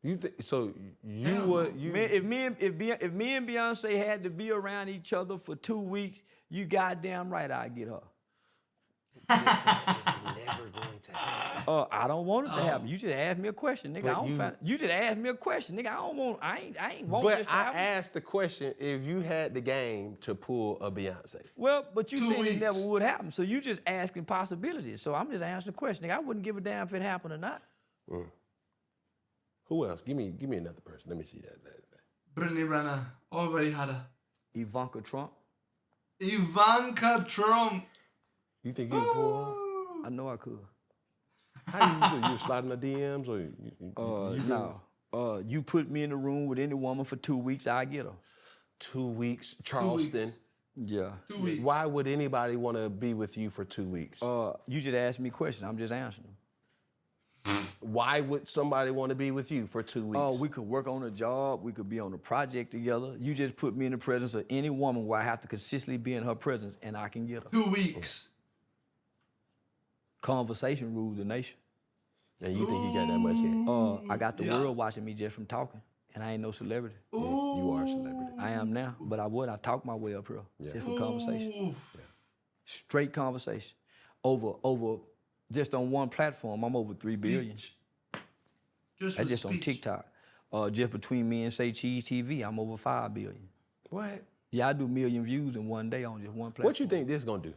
You think so? You would you? Man, if me and Beyonce had to be around each other for 2 weeks, you goddamn right I'd get her. It's never going to happen. I don't want it to happen. You just asked me a question, nigga. You just asked me a question, nigga. I ain't want this But to I happen. asked the question: if you had the game to pull a Beyonce, Well, but you 2 said it weeks. never would happen. So you just asking possibilities. So I'm just answering the question, nigga. I wouldn't give a damn if it happened or not. who else? Give me another person. Let me see that. Brittany Brenner. Already had her. Ivanka Trump. Ivanka Trump. You think you can pull her? I know I could. How do you do? You slide in the DMs or you No. You put me in the room with any woman for 2 weeks, I get her. 2 weeks, Charleston. Yeah. 2 weeks. Why would anybody want to be with you for 2 weeks? You just asked me a question. I'm just answering them. Why would somebody want to be with you for 2 weeks? We could work on a job. We could be on a project together. You just put me in the presence of any woman where I have to consistently be in her presence, and I can get her. 2 weeks. Conversation rules the nation. And you think he got that much game? I got the world watching me just from talking, and I ain't no celebrity. You are a celebrity. I am now, but I talk my way up here just for conversation. Ooh. Straight conversation. Over just on one platform, I'm over 3 billion. Just That's for just on speech. TikTok. Just between me and Say Cheese TV, I'm over 5 billion. What? Yeah, I do 1 million views in one day on just one platform. What you think this gonna do?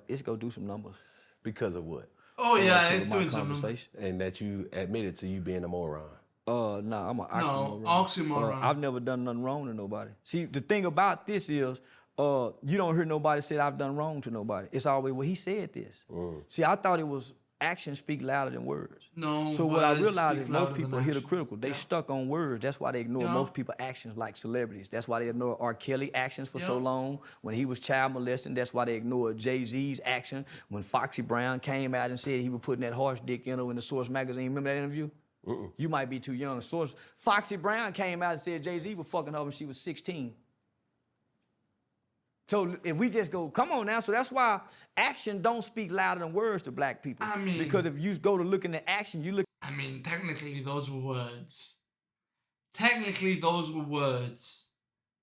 It's gonna do some numbers. Because of what? Oh yeah, Because it's of my doing some numbers. conversation. And that you admitted to you being a moron. Nah, I'm an oxymoron. oxymoron. I've never done nothing wrong to nobody. See, the thing about this is, you don't hear nobody say I've done wrong to nobody. It's always, well, he said this. See, I thought it was actions speak louder than words. No. So what I words realized speak is most louder people than are actions. hypocritical. They stuck on words. That's why they ignore Yeah. most people's actions like celebrities. That's why they ignore R. Kelly actions for so Yeah. long when he was child molesting. That's why they ignored Jay-Z's action when Foxy Brown came out and said he was putting that horse dick in her in the Source magazine. Remember that interview? You might be too young. Foxy Brown came out and said Jay-Z was fucking her when she was 16. So if we just go, come on now. So that's why action don't speak louder than words to black people. I mean- because if you go to looking at action, you look. I mean, technically those were words. Technically those were words.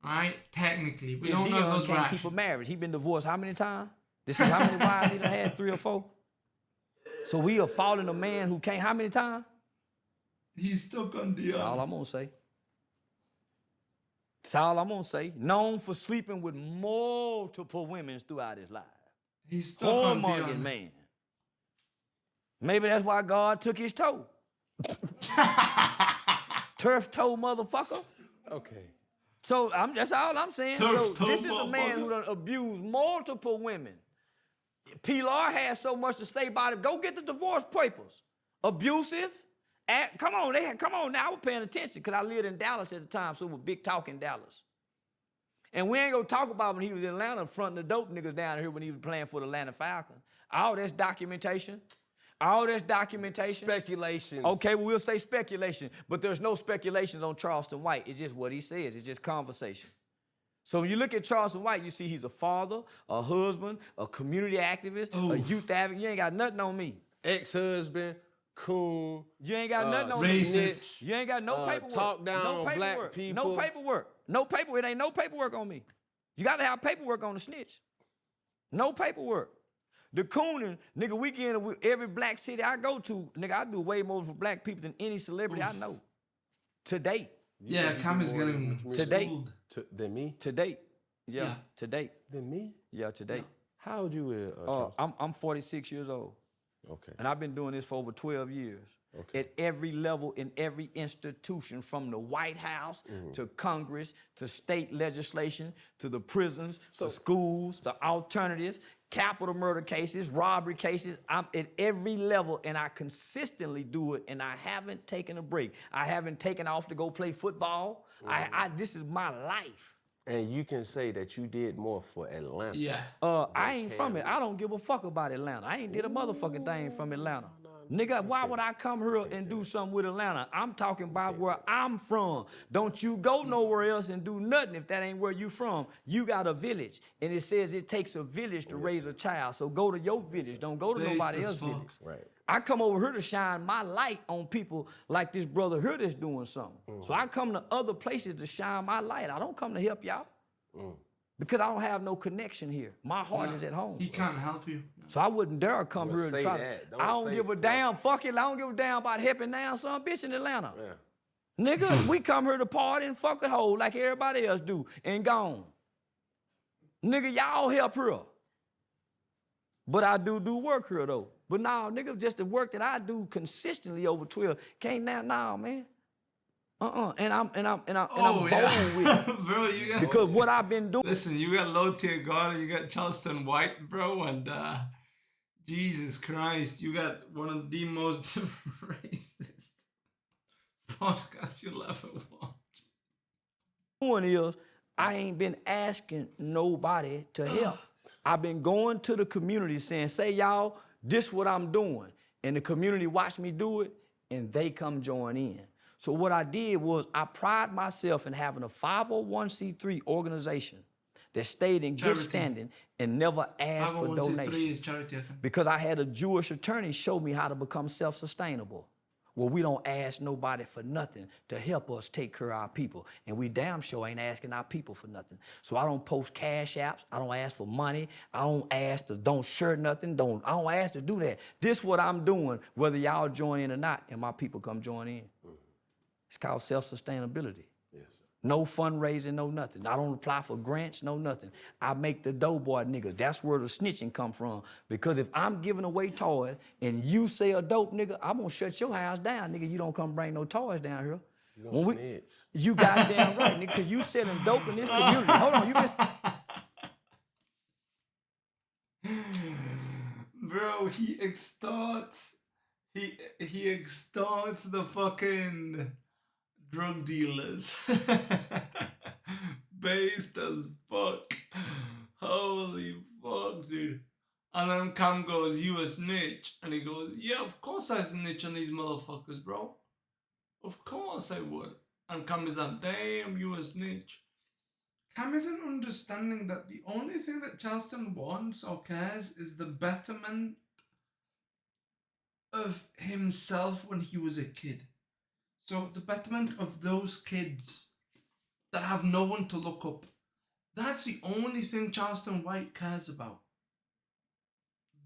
Right? Technically. We don't know if Dion those were can't keep actions. a marriage. He been divorced how many times? This is how many wives he done had, 3 or 4? So we are faulting a man who can't, how many times? He's stuck on That's all Dion. I'm gonna say. That's all I'm gonna say. Known for sleeping with multiple women throughout his life. He's stuck on Whoremongering Dion. man. Maybe that's why God took his toe. Turf toe motherfucker. Okay. So that's all I'm saying. Turf So toe this is a man motherfucker. who done abused multiple women. Pilar has so much to say about it. Go get the divorce papers. Abusive. Come on now. I was paying attention because I lived in Dallas at the time, so it was big talk in Dallas. And we ain't gonna talk about when he was in Atlanta fronting the dope niggas down here when he was playing for the Atlanta Falcons. All that's documentation. Speculations. Okay, well, we'll say speculation, but there's no speculations on Charleston White. It's just what he says. It's just conversation. So when you look at Charleston White, you see he's a father, a husband, a community activist, a youth advocate. You ain't got nothing on me. Ex-husband, coon. You ain't got nothing on racist. me. Snitch. You ain't got no paperwork. Talk down no on black paperwork. people. No paperwork. No paper. It ain't no paperwork on me. You got to have paperwork on the snitch. No paperwork. The cooning, nigga, weekend with every black city I go to, nigga, I do way more for black people than any celebrity I know. To date. Yeah, Cam is getting Today. schooled. Than me? To date. Yeah, Yeah. to date. Than me? Yeah, to date. How old you with Charleston? I'm 46 years old. Okay. And I've been doing this for over 12 years. Okay. At every level, in every institution, from the White House to Congress to state legislation to the prisons, to schools, the alternatives, capital murder cases, robbery cases. I'm at every level, and I consistently do it, and I haven't taken a break. I haven't taken off to go play football. This is my life. And you can say that you did more for Atlanta. Yeah. I ain't from it. I don't give a fuck about Atlanta. I ain't did a motherfucking thing from Atlanta. Nigga, why would I come here and do something with Atlanta? I'm talking about where I'm from. Don't you go nowhere else and do nothing if that ain't where you from. You got a village, and it says it takes a village to raise a child. So go to your village. Don't go to nobody else's village. Right. I come over here to shine my light on people like this brother here that's doing something. So I come to other places to shine my light. I don't come to help y'all. Because I don't have no connection here. My heart is at home. He can't help you. So I wouldn't dare come here and try to. I don't give a damn. Fuck it. I don't give a damn about helping down some bitch in Atlanta. Yeah. Nigga, we come here to party and fuck a hoe like everybody else do and gone. Nigga, y'all help her. But I do work here though. But now, nigga, just the work that I do consistently over 12 can't now, man. And I'm bold with it. Bro, you got... Because what I've been doing... Listen, you got Low Tier God, you got Charlston White, bro, and Jesus Christ, you got one of the most racist podcasts you'll ever watch. One is, I ain't been asking nobody to help. I've been going to the community saying, say y'all, this what I'm doing. And the community watch me do it, and they come join in. So what I did was I pride myself in having a 501c3 organization that stayed in good standing and never asked for donations. 501c3 is charity, I think. Because I had a Jewish attorney show me how to become self-sustainable. Well, we don't ask nobody for nothing to help us take care of our people. And we damn sure ain't asking our people for nothing. So I don't post cash apps. I don't ask for money. I don't ask to don't share nothing. I don't ask to do that. This what I'm doing, whether y'all join in or not, and my people come join in. It's called self-sustainability. Yes, sir. No fundraising, no nothing. I don't apply for grants, no nothing. I make the doughboy nigga. That's where the snitching come from. Because if I'm giving away toys and you say a dope nigga, I'm gonna shut your house down, nigga. You don't come bring no toys down here. You gonna snitch. You goddamn right, nigga, because you selling dope in this community. Hold on, you been... Bro, he extorts the fucking drug dealers. Based as fuck. Holy fuck, dude. And then Cam goes, you a snitch. And he goes, yeah, of course I snitch on these motherfuckers, bro. Of course I would. And Cam is like, damn, you a snitch. Cam isn't understanding that the only thing that Charlston wants or cares is the betterment of himself when he was a kid. So the betterment of those kids that have no one to look up. That's the only thing Charlston White cares about.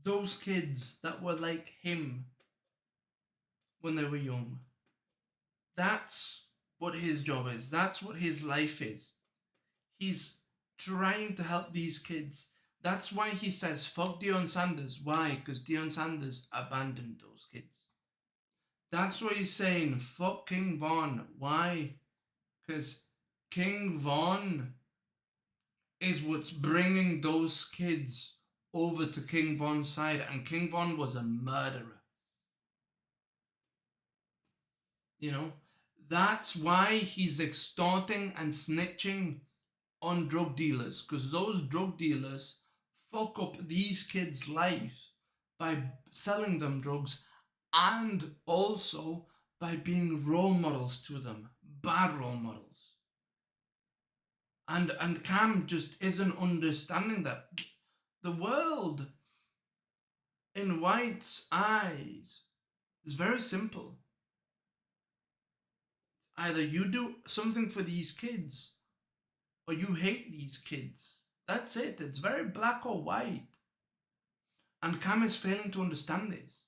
Those kids that were like him when they were young. That's what his job is. That's what his life is. He's trying to help these kids. That's why he says, fuck Deion Sanders. Why? Because Deion Sanders abandoned those kids. That's why he's saying, fuck King Von. Why? Because King Von is what's bringing those kids over to King Von's side. And King Von was a murderer. You know? That's why he's extorting and snitching on drug dealers. Because those drug dealers fuck up these kids' lives by selling them drugs and also by being role models to them, bad role models. And Cam just isn't understanding that. The world in White's eyes is very simple. Either you do something for these kids or you hate these kids. That's it. It's very black or white. And Cam is failing to understand this.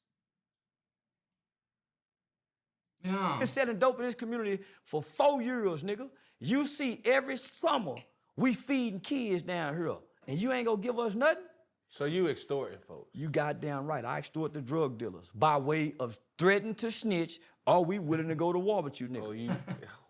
Yeah. Been selling dope in this community for 4 years, nigga. You see every summer we feeding kids down here, and you ain't gonna give us nothing? So you extorting folks. You goddamn right. I extort the drug dealers by way of threatening to snitch, or we willing to go to war with you niggas.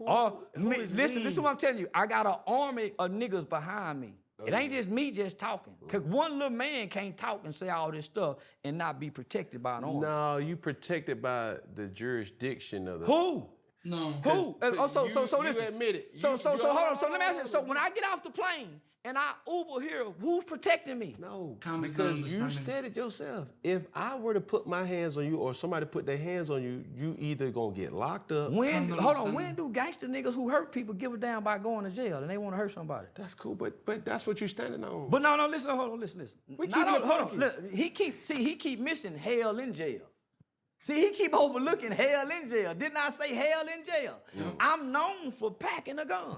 Oh, you. Listen, this is what I'm telling you. I got an army of niggas behind me. It ain't just me just talking. Cause one little man can't talk and say all this stuff and not be protected by an army. No, you protected by the jurisdiction of the. Who? No. Who? So listen. admit it. So hold on. So let me ask you. So when I get off the plane and I Uber here, who's protecting me? No, Calm is because not you understanding. said it yourself. If I were to put my hands on you or somebody put their hands on you, you either gonna get locked up. When Calm hold on, understanding. when do gangster niggas who hurt people give a damn about going to jail and they want to hurt somebody? That's cool, but that's what you're standing on. But no, listen, hold on, listen. We Not keep it hold on, funky. look, he keep missing hell in jail. See, he keep overlooking hell in jail. Didn't I say hell in jail? I'm known for packing a gun.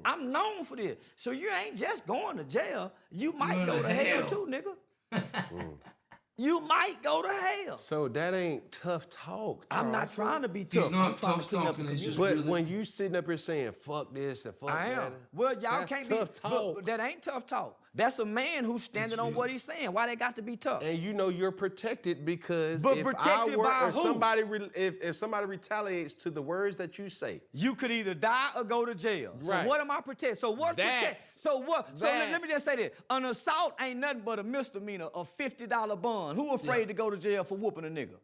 I'm known for this. So you ain't just going to jail. You might go to hell too, nigga. You might go to hell. So that ain't tough talk. I'm not Charleston. trying to be tough. not I'm trying tough to clean up the talking, it's just community. But when you sitting up here saying fuck this and fuck I that, am. Well, y'all that's can't tough be talk. but that ain't tough talk. That's a man who's standing on what he's saying. Why they got to be tough? And you know you're protected because But if protected I were, by or who? somebody if somebody retaliates to the words that you say, You could either die or go to jail. Right. So what am I protecting? So what's That. protect? So what? So That. let me just say this: an assault ain't nothing but a misdemeanor, a $50 bond. Who afraid to go to jail for whooping a nigga?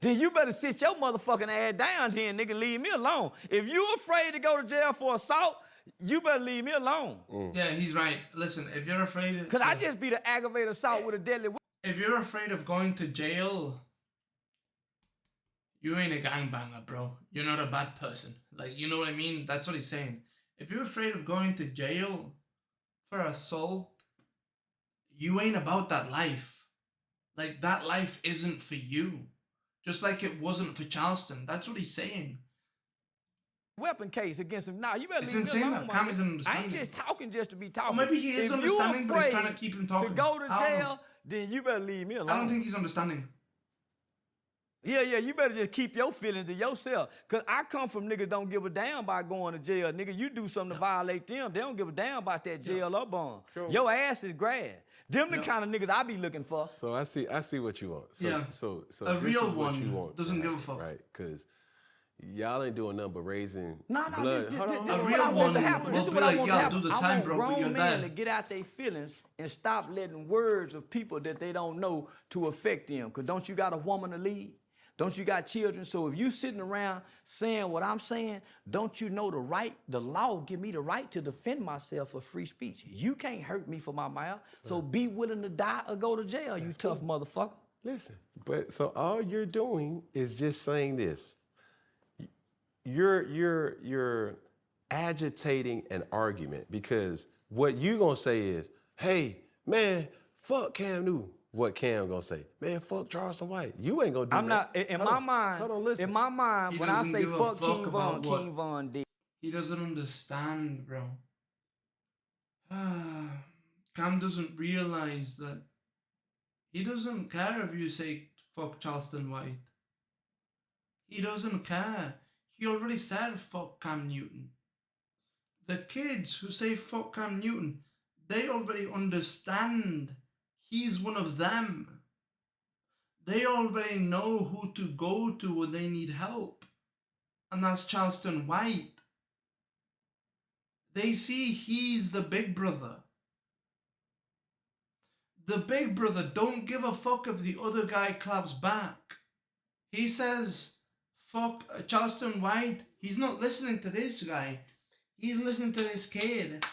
Then you better sit your motherfucking ass down, then nigga, leave me alone. If you afraid to go to jail for assault, you better leave me alone. Yeah, he's right. Listen, if you're afraid of... Cause I just be the aggravated assault with a deadly weapon. If you're afraid of going to jail, you ain't a gangbanger, bro. You're not a bad person. Like, you know what I mean? That's what he's saying. If you're afraid of going to jail for assault, you ain't about that life. Like, that life isn't for you. Just like it wasn't for Charlston. That's what he's saying. Weapon case against him. Nah, you better It's leave insane me that alone. Cam my isn't nigga. I ain't understanding. just talking just to be talking. Or maybe he is If you understanding, but he's trying to afraid keep him talking. to go to I don't know. jail, then you better leave me alone. I don't think he's understanding. Yeah, you better just keep your feelings to yourself. Cause I come from niggas don't give a damn about going to jail. Nigga, you do something to violate them, they don't give a damn about that jail or bond. Sure. Your ass is grass. Them the kind of niggas I be looking for. so I see what you want. So, Yeah. so A this real is what you one want, doesn't right? give a fuck. Right? Because y'all ain't doing nothing but raising No, blood. this Hold on, is hold what on. real I want to one happen. will This is be what I like, want to "Y'all happen. do the I time, want bro, but grown you're men dead." to get out their feelings and stop letting words of people that they don't know to affect them. Cause don't you got a woman to lead? Don't you got children? So if you sitting around saying what I'm saying, don't you know the law give me the right to defend myself for free speech. You can't hurt me for my mouth. So be willing to die or go to jail, you tough motherfucker. Listen, but so all you're doing is just saying this. You're agitating an argument because what you gonna say is, hey, man, fuck Cam Newton. What Cam gonna say? Man, fuck Charleston White. You ain't gonna do I'm that. not in Hold my on, mind. Hold on, listen. In my mind, He when I doesn't say give a fuck fuck King about Von, what- King Von did. He doesn't understand, bro. Cam doesn't realize that he doesn't care if you say fuck Charleston White. He doesn't care. He already said fuck Cam Newton. The kids who say fuck Cam Newton, they already understand he's one of them. They already know who to go to when they need help. And that's Charleston White. They see he's the big brother. The big brother don't give a fuck if the other guy claps back. He says, fuck Charleston White. He's not listening to this guy. He's listening to this kid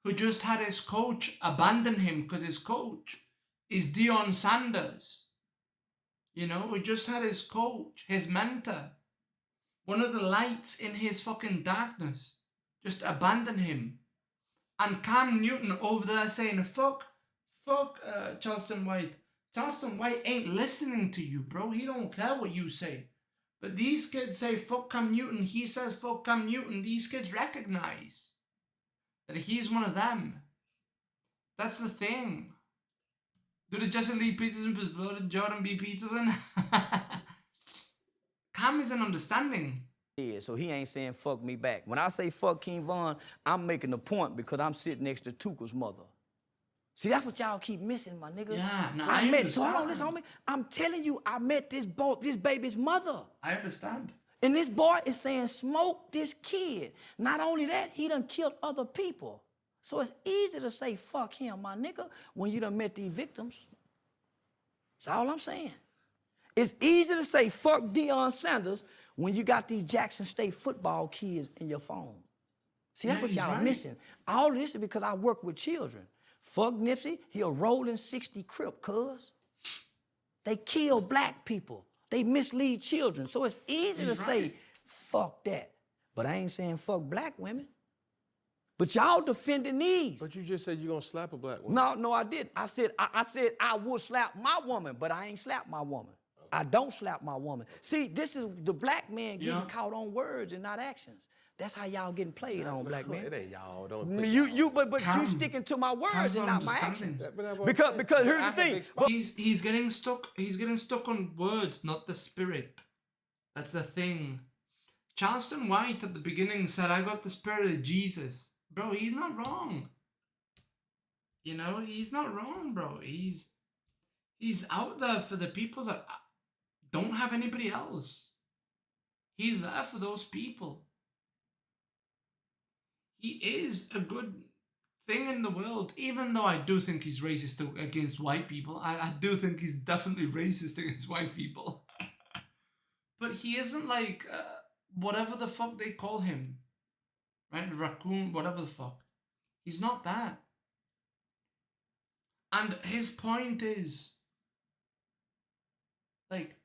who just had his coach abandon him because his coach is Deion Sanders. You know, who just had his coach, his mentor, one of the lights in his fucking darkness, just abandon him. And Cam Newton over there saying, fuck Charleston White. Charleston White ain't listening to you, bro. He don't care what you say. But these kids say, fuck Cam Newton. He says, fuck Cam Newton. These kids recognize that he's one of them. That's the thing. Do the Justin Lee Peterson was blooded Jordan B. Peterson? Cam isn't understanding. Yeah, so he ain't saying fuck me back. When I say fuck King Von, I'm making a point because I'm sitting next to Tuka's mother. See, that's what y'all keep missing, my nigga. Yeah, no, When I met, so hold on, understand. listen, homie. I'm telling you, I met this baby's mother. I understand. And this boy is saying, smoke this kid. Not only that, he done killed other people. So it's easy to say, fuck him, my nigga, when you done met these victims. That's all I'm saying. It's easy to say, fuck Deion Sanders, when you got these Jackson State football kids in your phone. See, that's Yeah, what he's y'all right. missing. All of this is because I work with children. Fuck Nipsey, he a rolling 60 Crip, cuz. They kill black people. They mislead children. So it's easy to say, fuck that. But I ain't saying fuck black women. But y'all defending these. But you just said you're gonna slap a black woman. No, I didn't. I said I would slap my woman, but I ain't slap my woman. I don't slap my woman. See, this is the black man getting caught on words and not actions. That's how y'all getting played on, black man. It ain't y'all. Don't But put you y'all. you sticking to my words Calm and down, not my understanding. actions. Because here's the thing. He's getting stuck. He's getting stuck on words, not the spirit. That's the thing. Charleston White at the beginning said, "I got the spirit of Jesus." Bro, he's not wrong. You know, he's not wrong, bro. He's out there for the people that don't have anybody else. He's there for those people. He is a good thing in the world, even though I do think he's racist against white people. I do think he's definitely racist against white people. But he isn't like whatever the fuck they call him. Right? Raccoon, whatever the fuck. He's not that. And his point is, like,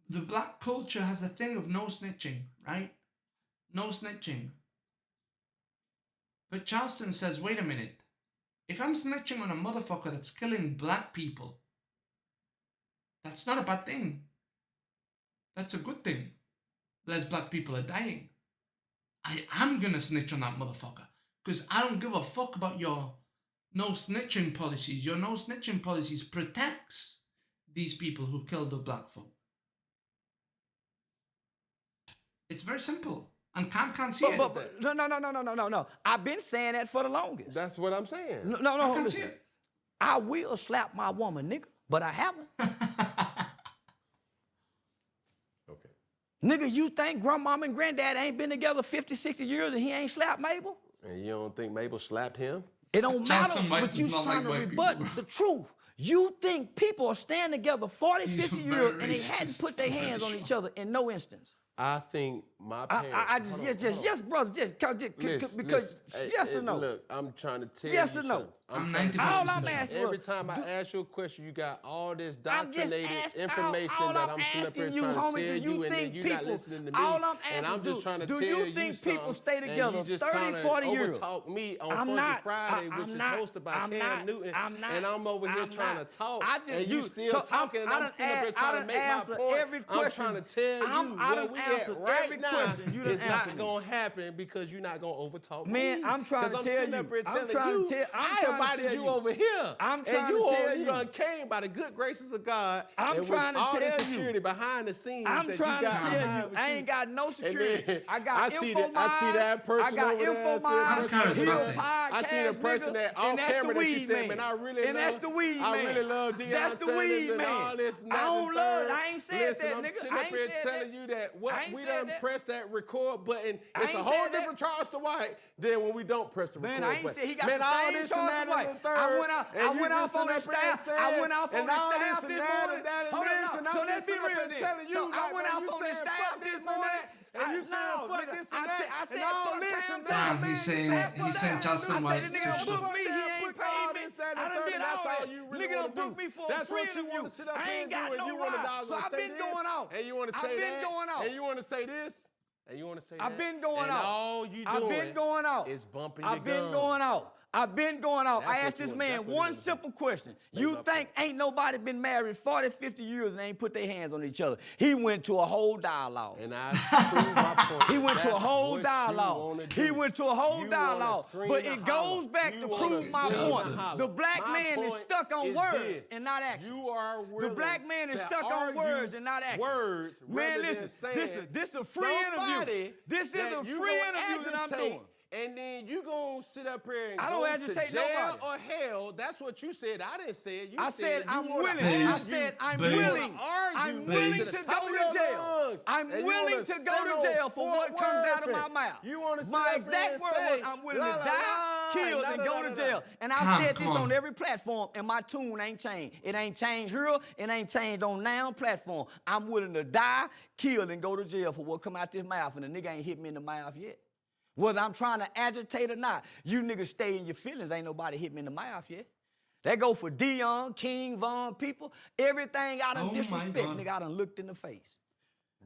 the black culture has a thing of no snitching, right? No snitching. But Charleston says, wait a minute. If I'm snitching on a motherfucker that's killing black people, that's not a bad thing. That's a good thing. Less black people are dying. I am gonna snitch on that motherfucker. Because I don't give a fuck about your no snitching policies. Your no snitching policies protects these people who killed the black folk. It's very simple. And can't see it. But no. I've been saying that for the longest. That's what I'm saying. No, I can't see listen. it. I will slap my woman, nigga, but I haven't. Okay. Nigga, you think grandmama and granddad ain't been together 50, 60 years and he ain't slapped Mabel? And you don't think Mabel slapped him? It don't matter, Charleston White but you does not trying like to white rebut people, bro. the truth. You think people are staying together 40, He's 50 very years and they racist. hadn't put their hands on each other in no instance. I think my parents. I just, yes, brother, because Listen, yes or no? Look, I'm trying to tell Yes you or no? something. I'm trying to 95% All I'm sure. asking Every time I ask you a question, you got all this I'm just doctrinated information all that I'm I'm sitting up here asking you, trying to homie, tell do you you, and then think you're not people- listening to me. all I'm and asking, I'm just trying to do tell you you think something, people stay and together you just 30, trying to 40 years? overtalk me on I'm Funky not- Friday, I'm which is not- hosted by I'm Cam not- Newton, I'm not- and I'm over here I'm trying not. to talk, I just- and you you- still so talking, and I I'm done sitting up here asked- I trying to done make my answered point. every I'm question. trying to tell you I where done we answered at right every now. question. You done It's answered not me. gonna happen because you're not gonna overtalk Man, me. I'm trying to 'Cause tell sitting you. up here I'm telling trying you, to tell- I'm I trying to invited tell you you. over here. I'm trying and to tell you you. done came by the good graces of God. I'm and trying to with all tell the you. security behind the scenes I'm that trying you to got tell behind you, with I ain't got no And security. then I got I see info that, I see that person I got over there. info I see that mine. That's kind of He a respected. podcast I see the person nigga, that and off that's the camera that you weed said, man. man, I really and love. that's the weed I man. really love Deion That's the Sanders weed and man. all this. I don't love. I ain't said Listen, that, I'm nigga. sitting I up ain't here said telling that. you that I what ain't we said done that. pressed that record button. I It's a ain't whole said that. different Charleston White than when we don't press the record Man, I ain't button. said he got Man, the all same this and Charleston that and White. the third. I went out- and I you went just off on sitting the up here staff. I saying, went off on and the all staff this this and that morning. and that and Hold on, this, no. and So I'm let's just be sitting up real here then. telling you, So I like, went man, off you on the saying staff fuck this this and morning. that, and you saying fuck this and that, I said and all fuck this Cam and Newton, that. Damn, he's saying- man. he's saying Charleston I White said the nigga switched done up. booked me, he ain't paid me. I done did all that. Nigga done booked me for a That's free what you interview. want to sit up I here ain't and do, got and no you want to ride. dog So I've say been this, going out. and you want to I've say been that, going out. and you want to say this, and you want to say that. I've been going and out. all you I've been doing going out. is bumping I've your been gum. going out. I've been going out. That's I what asked you this want- man that's what he one wanna do. simple question. Make You up think ain't nobody been married 40, 50 years and ain't put their hands on each other? He went to a whole dialogue. And I prove my point. He went to a That's whole what you dialogue. wanna He do. went to a whole You dialogue. wanna But scream it and goes holler. back You to wanna prove my scream point. and holler. The black My man is point stuck on is words this. and not actions. You are The willing black man is to stuck on argue words and not actions. Words Man, rather listen, than saying this is a free interview. somebody This is that a you free gonna interview that I'm agitate doing. and then you gonna sit up here and I go don't to agitate jail nobody. or hell. That's what you said. I didn't say it. You I said you I'm wanna willing. argue. I said I'm Based. willing. Argue I'm to willing Based. to the go top of to your jail. lungs, I'm and you willing wanna to go stand to on jail for what Fort comes out of Worth my and mouth. You want to My exact word was I'm willing to die, kill, and go to jail. And I've said this on every platform, and my tune ain't changed. It ain't changed here. It ain't changed on now platform. I'm willing to die, kill, and go to jail for what come out this mouth, and the nigga ain't hit me in the mouth yet. Whether I'm trying to agitate or not, you niggas stay in your feelings. Ain't nobody hit me in the mouth yet. That go for Dion, King, Von, people. Everything I done disrespect, nigga, I done looked in the face.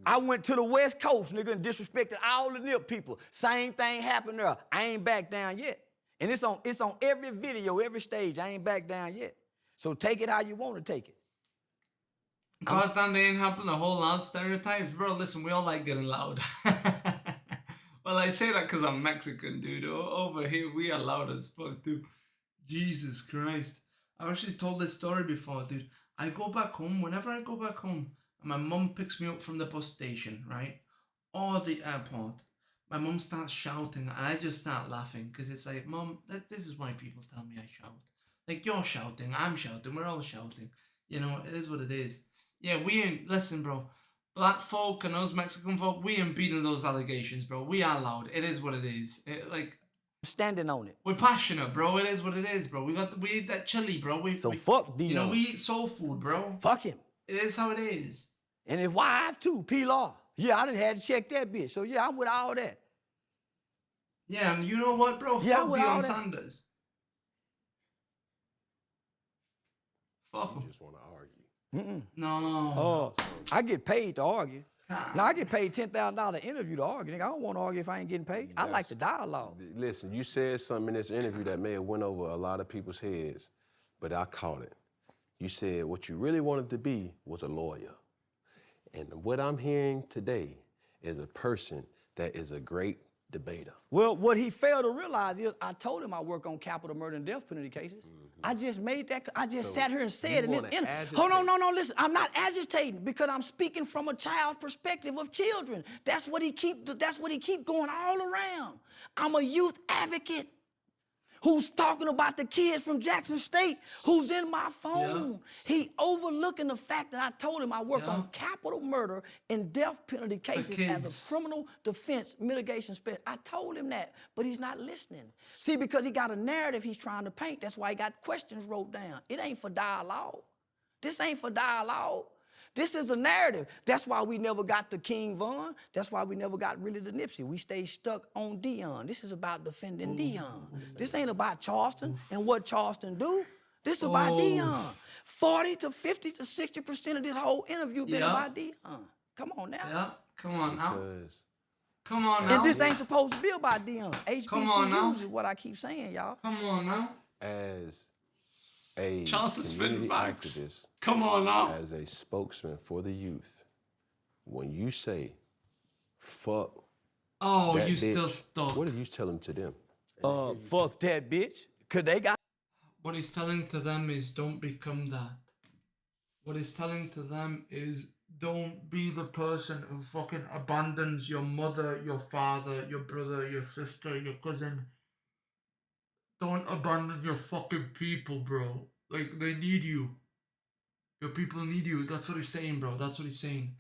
I went to the West Coast, nigga, and disrespected all the NIP people. Same thing happened there. I ain't back down yet. And it's on every video, every stage. I ain't back down yet. So take it how you want to take it. God damn, they ain't helping the whole loud stereotypes. Bro, listen, we all like getting loud. Well, I say that because I'm Mexican, dude. Over here, we are loud as fuck, dude. Jesus Christ. I actually told this story before, dude. I go back home, whenever I go back home, and my mum picks me up from the bus station, right? Or the airport. My mum starts shouting, and I just start laughing, because it's like, Mum, this is why people tell me I shout. Like, you're shouting, I'm shouting, we're all shouting. You know, it is what it is. Yeah, we ain't, listen, bro. Black folk and us Mexican folk, we ain't beating those allegations, bro. We are loud. It is what it is. Standing on it. We're passionate, bro. It is what it is, bro. We eat that chili, bro. Fuck Dion. You know, we eat soul food, bro. Fuck him. It is how it is. And his wife too, Pilar. Yeah, I didn't have to check that bitch. So yeah, I'm with all that. Yeah, and you know what, bro? Yeah, Fuck with all Deion that. Sanders. Fuck You him. just want to argue. No. I get paid to argue. Now I get paid $10,000 an interview to argue. Nigga, I don't want to argue if I ain't getting paid. I like the dialogue. Listen, you said something in this interview that may have went over a lot of people's heads, but I caught it. You said what you really wanted to be was a lawyer. And what I'm hearing today is a person that is a great debater. Well, what he failed to realize is I told him I work on capital murder and death penalty cases. I just made that, I just sat here and said in this interview. Hold on, no, listen, I'm not agitating because I'm speaking from a child's perspective of children. That's what he keep going all around. I'm a youth advocate who's talking about the kids from Jackson State who's in my phone. Yeah. He overlooking the fact that I told him I work on capital murder and death penalty cases as a criminal defense mitigation specialist. I told him that, but he's not listening. See, because he got a narrative he's trying to paint. That's why he got questions wrote down. It ain't for dialogue. This ain't for dialogue. This is a narrative. That's why we never got to King Von. That's why we never got really to Nipsey. We stayed stuck on Dion. This is about defending Dion. This ain't about Charlston and what Charleston do. This is about Dion. 40 to 50 to 60% of this whole interview been about Dion. Come on now. Yeah, come on now. Come on now. And this ain't supposed to be about Dion. HBCUs is what I keep saying, y'all. Come on now. As a Charleston community activist, come on now. As a spokesman for the youth, when you say, fuck you bitch, still stuck. What are you telling to them? Fuck that bitch, cause they got. What he's telling to them is don't become that. What he's telling to them is don't be the person who fucking abandons your mother, your father, your brother, your sister, your cousin. Don't abandon your fucking people, bro. Like, they need you. Your people need you. That's what he's saying, bro. That's what he's saying.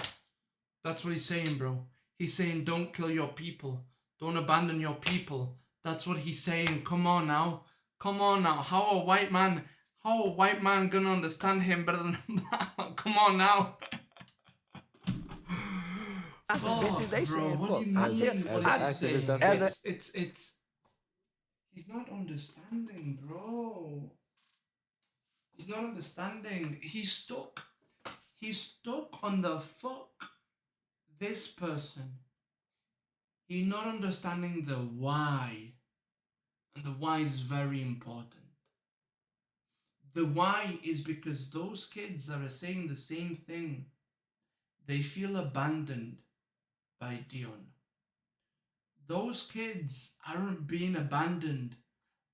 That's what he's saying, bro. He's saying don't kill your people. Don't abandon your people. That's what he's saying. Come on now. Come on now. How a white man gonna understand him better than black man? Come on now. That's what bitches they bro, saying. what do you mean? What he's saying? It's He's not understanding, bro. He's not understanding. He's stuck. He's stuck on the fuck this person. He's not understanding the why. And the why is very important. The why is because those kids that are saying the same thing, they feel abandoned by Dion. Those kids aren't being abandoned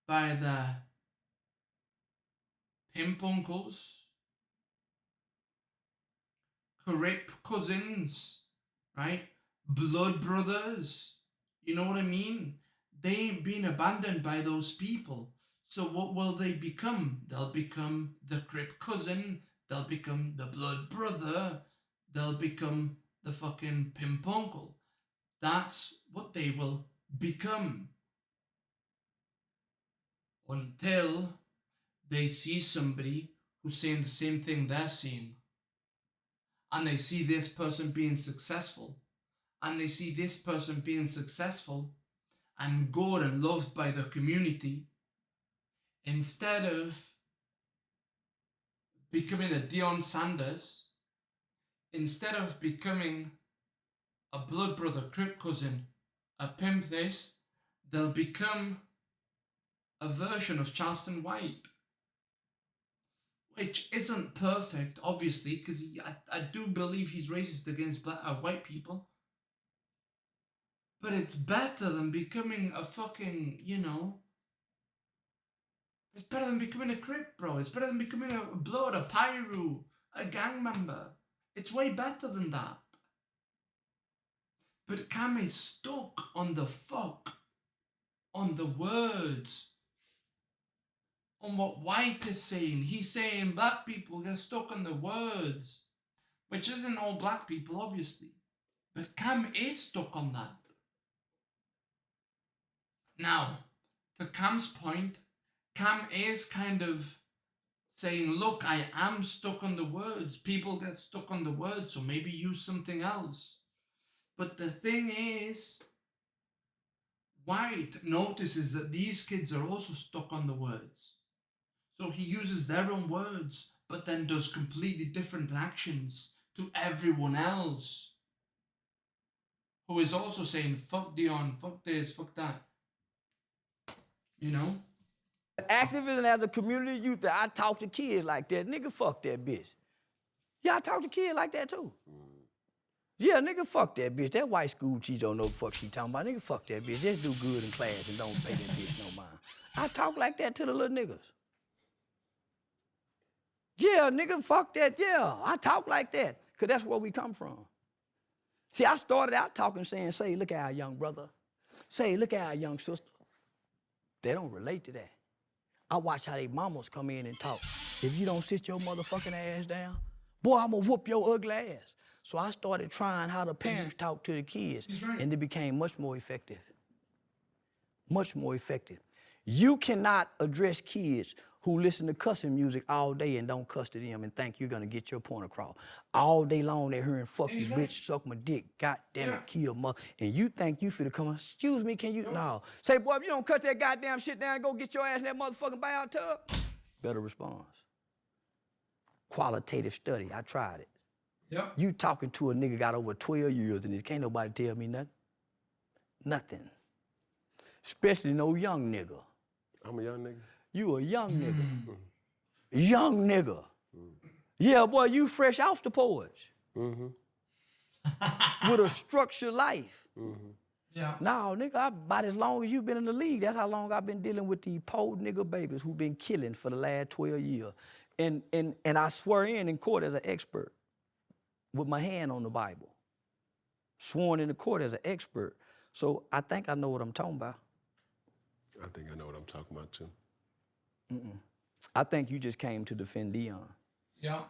by the pimp uncles, Crip cousins, right? Blood brothers. You know what I mean? they ain't been abandoned by those people. So what will they become? They'll become the crip cousin, they'll become the blood brother, they'll become the fucking pimp uncle. That's what they will become. Until they see somebody who's saying the same thing they're seeing. And they see this person being successful. And they see this person being successful and good and loved by the community. Instead of becoming a Deion Sanders, instead of becoming a blood brother, crip cousin, a pimp this, they'll become a version of Charlston White. Which isn't perfect, obviously, because I do believe he's racist against white people. But it's better than becoming a fucking, it's better than becoming a crip, bro. It's better than becoming a blood, a pyro, a gang member. It's way better than that. But Cam is stuck on the on the words, on what White is saying. He's saying black people get stuck on the words, which isn't all black people, obviously. But Cam is stuck on that. Now, to Cam's point, Cam is kind of saying, look, I am stuck on the words. People get stuck on the words, so maybe use something else. But the thing is, White notices that these kids are also stuck on the words. So he uses their own words, but then does completely different actions to everyone else, who is also saying, fuck Deion, fuck this, fuck that. Activism as a community youth, I talk to kids like that. Nigga, fuck that bitch. Yeah, I talk to kids like that too. Yeah, nigga, fuck that bitch. That white school teacher don't know the fuck she talking about. Nigga, fuck that bitch. Just do good in class and don't pay that bitch no mind. I talk like that to the little niggas. Yeah, nigga, fuck that. Yeah, I talk like that, because that's where we come from. See, I started out talking, saying, say, look at our young brother. Say, look at our young sister. They don't relate to that. I watch how they mamas come in and talk. If you don't sit your motherfucking ass down, boy, I'm gonna whoop your ugly ass. So I started trying how the parents talk to the kids, and it became much more effective. Much more effective. You cannot address kids who listen to cussing music all day and don't cuss to them and think you're gonna get your point across. All day long they're hearing, fuck you, bitch, suck my dick, goddamn it, kill mother. And you think you finna come, excuse me, can you? No. Say, boy, if you don't cut that goddamn shit down and go get your ass in that motherfucking buyout tub, better response. Qualitative study, I tried it. Yep. You talking to a nigga got over 12 years and can't nobody tell me nothing. Nothing. Especially no young nigga. I'm a young nigga. You a young nigga. Young nigga. Yeah, boy, you fresh off the porch. With a structured life. Yeah. Now, nigga, about as long as you've been in the league, that's how long I've been dealing with these poor nigga babies who've been killing for the last 12 years. And I swear in court as an expert with my hand on the Bible. Sworn in the court as an expert. So I think I know what I'm talking about. I think I know what I'm talking about too. I think you just came to defend Deion. Yeah.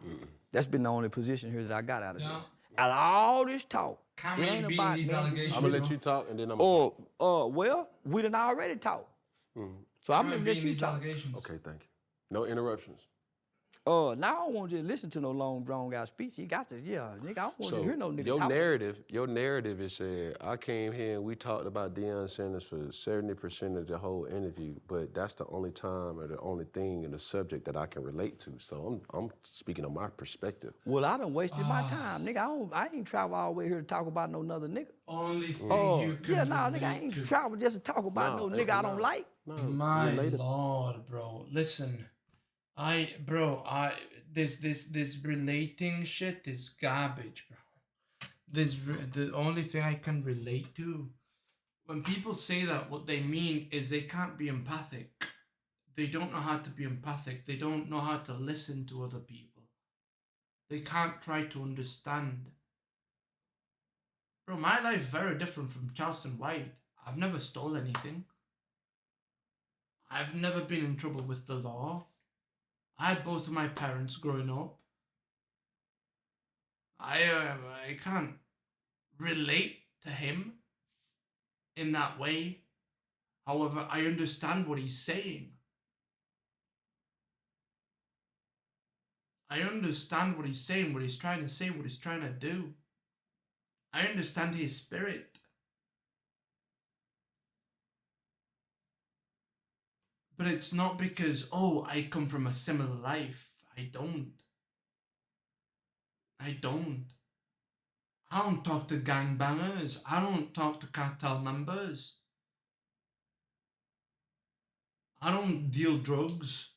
That's been the only position here that I got out of this. Out of all this talk, Can it ain't we about these me. allegations? I'm gonna let you talk and then I'm gonna talk. Well, we done already talked. So I'm gonna let you these talk. allegations. Okay, thank you. No interruptions. Now I don't want you to listen to no long, drawn-out speech. You got to, nigga, I don't want you to hear no nigga your talk. narrative is said, I came here and we talked about Deion Sanders for 70% of the whole interview, but that's the only time or the only thing in the subject that I can relate to. So I'm speaking on my perspective. Well, I done wasted my time, nigga. I ain't travel all the way here to talk about no another nigga. Only thing you can nigga, I ain't travel just to talk about no nigga I don't like. No, My lord, bro. Listen, this relating shit is garbage, bro. The only thing I can relate to, when people say that, what they mean is they can't be empathic. They don't know how to be empathic. They don't know how to listen to other people. They can't try to understand. Bro, my life very different from Charleston White. I've never stole anything. I've never been in trouble with the law. I had both of my parents growing up. I can't relate to him in that way. However, I understand what he's saying. I understand what he's saying, what he's trying to say, what he's trying to do. I understand his spirit. But it's not because, oh, I come from a similar life. I don't. I don't. I don't talk to gangbangers. I don't talk to cartel members. I don't deal drugs.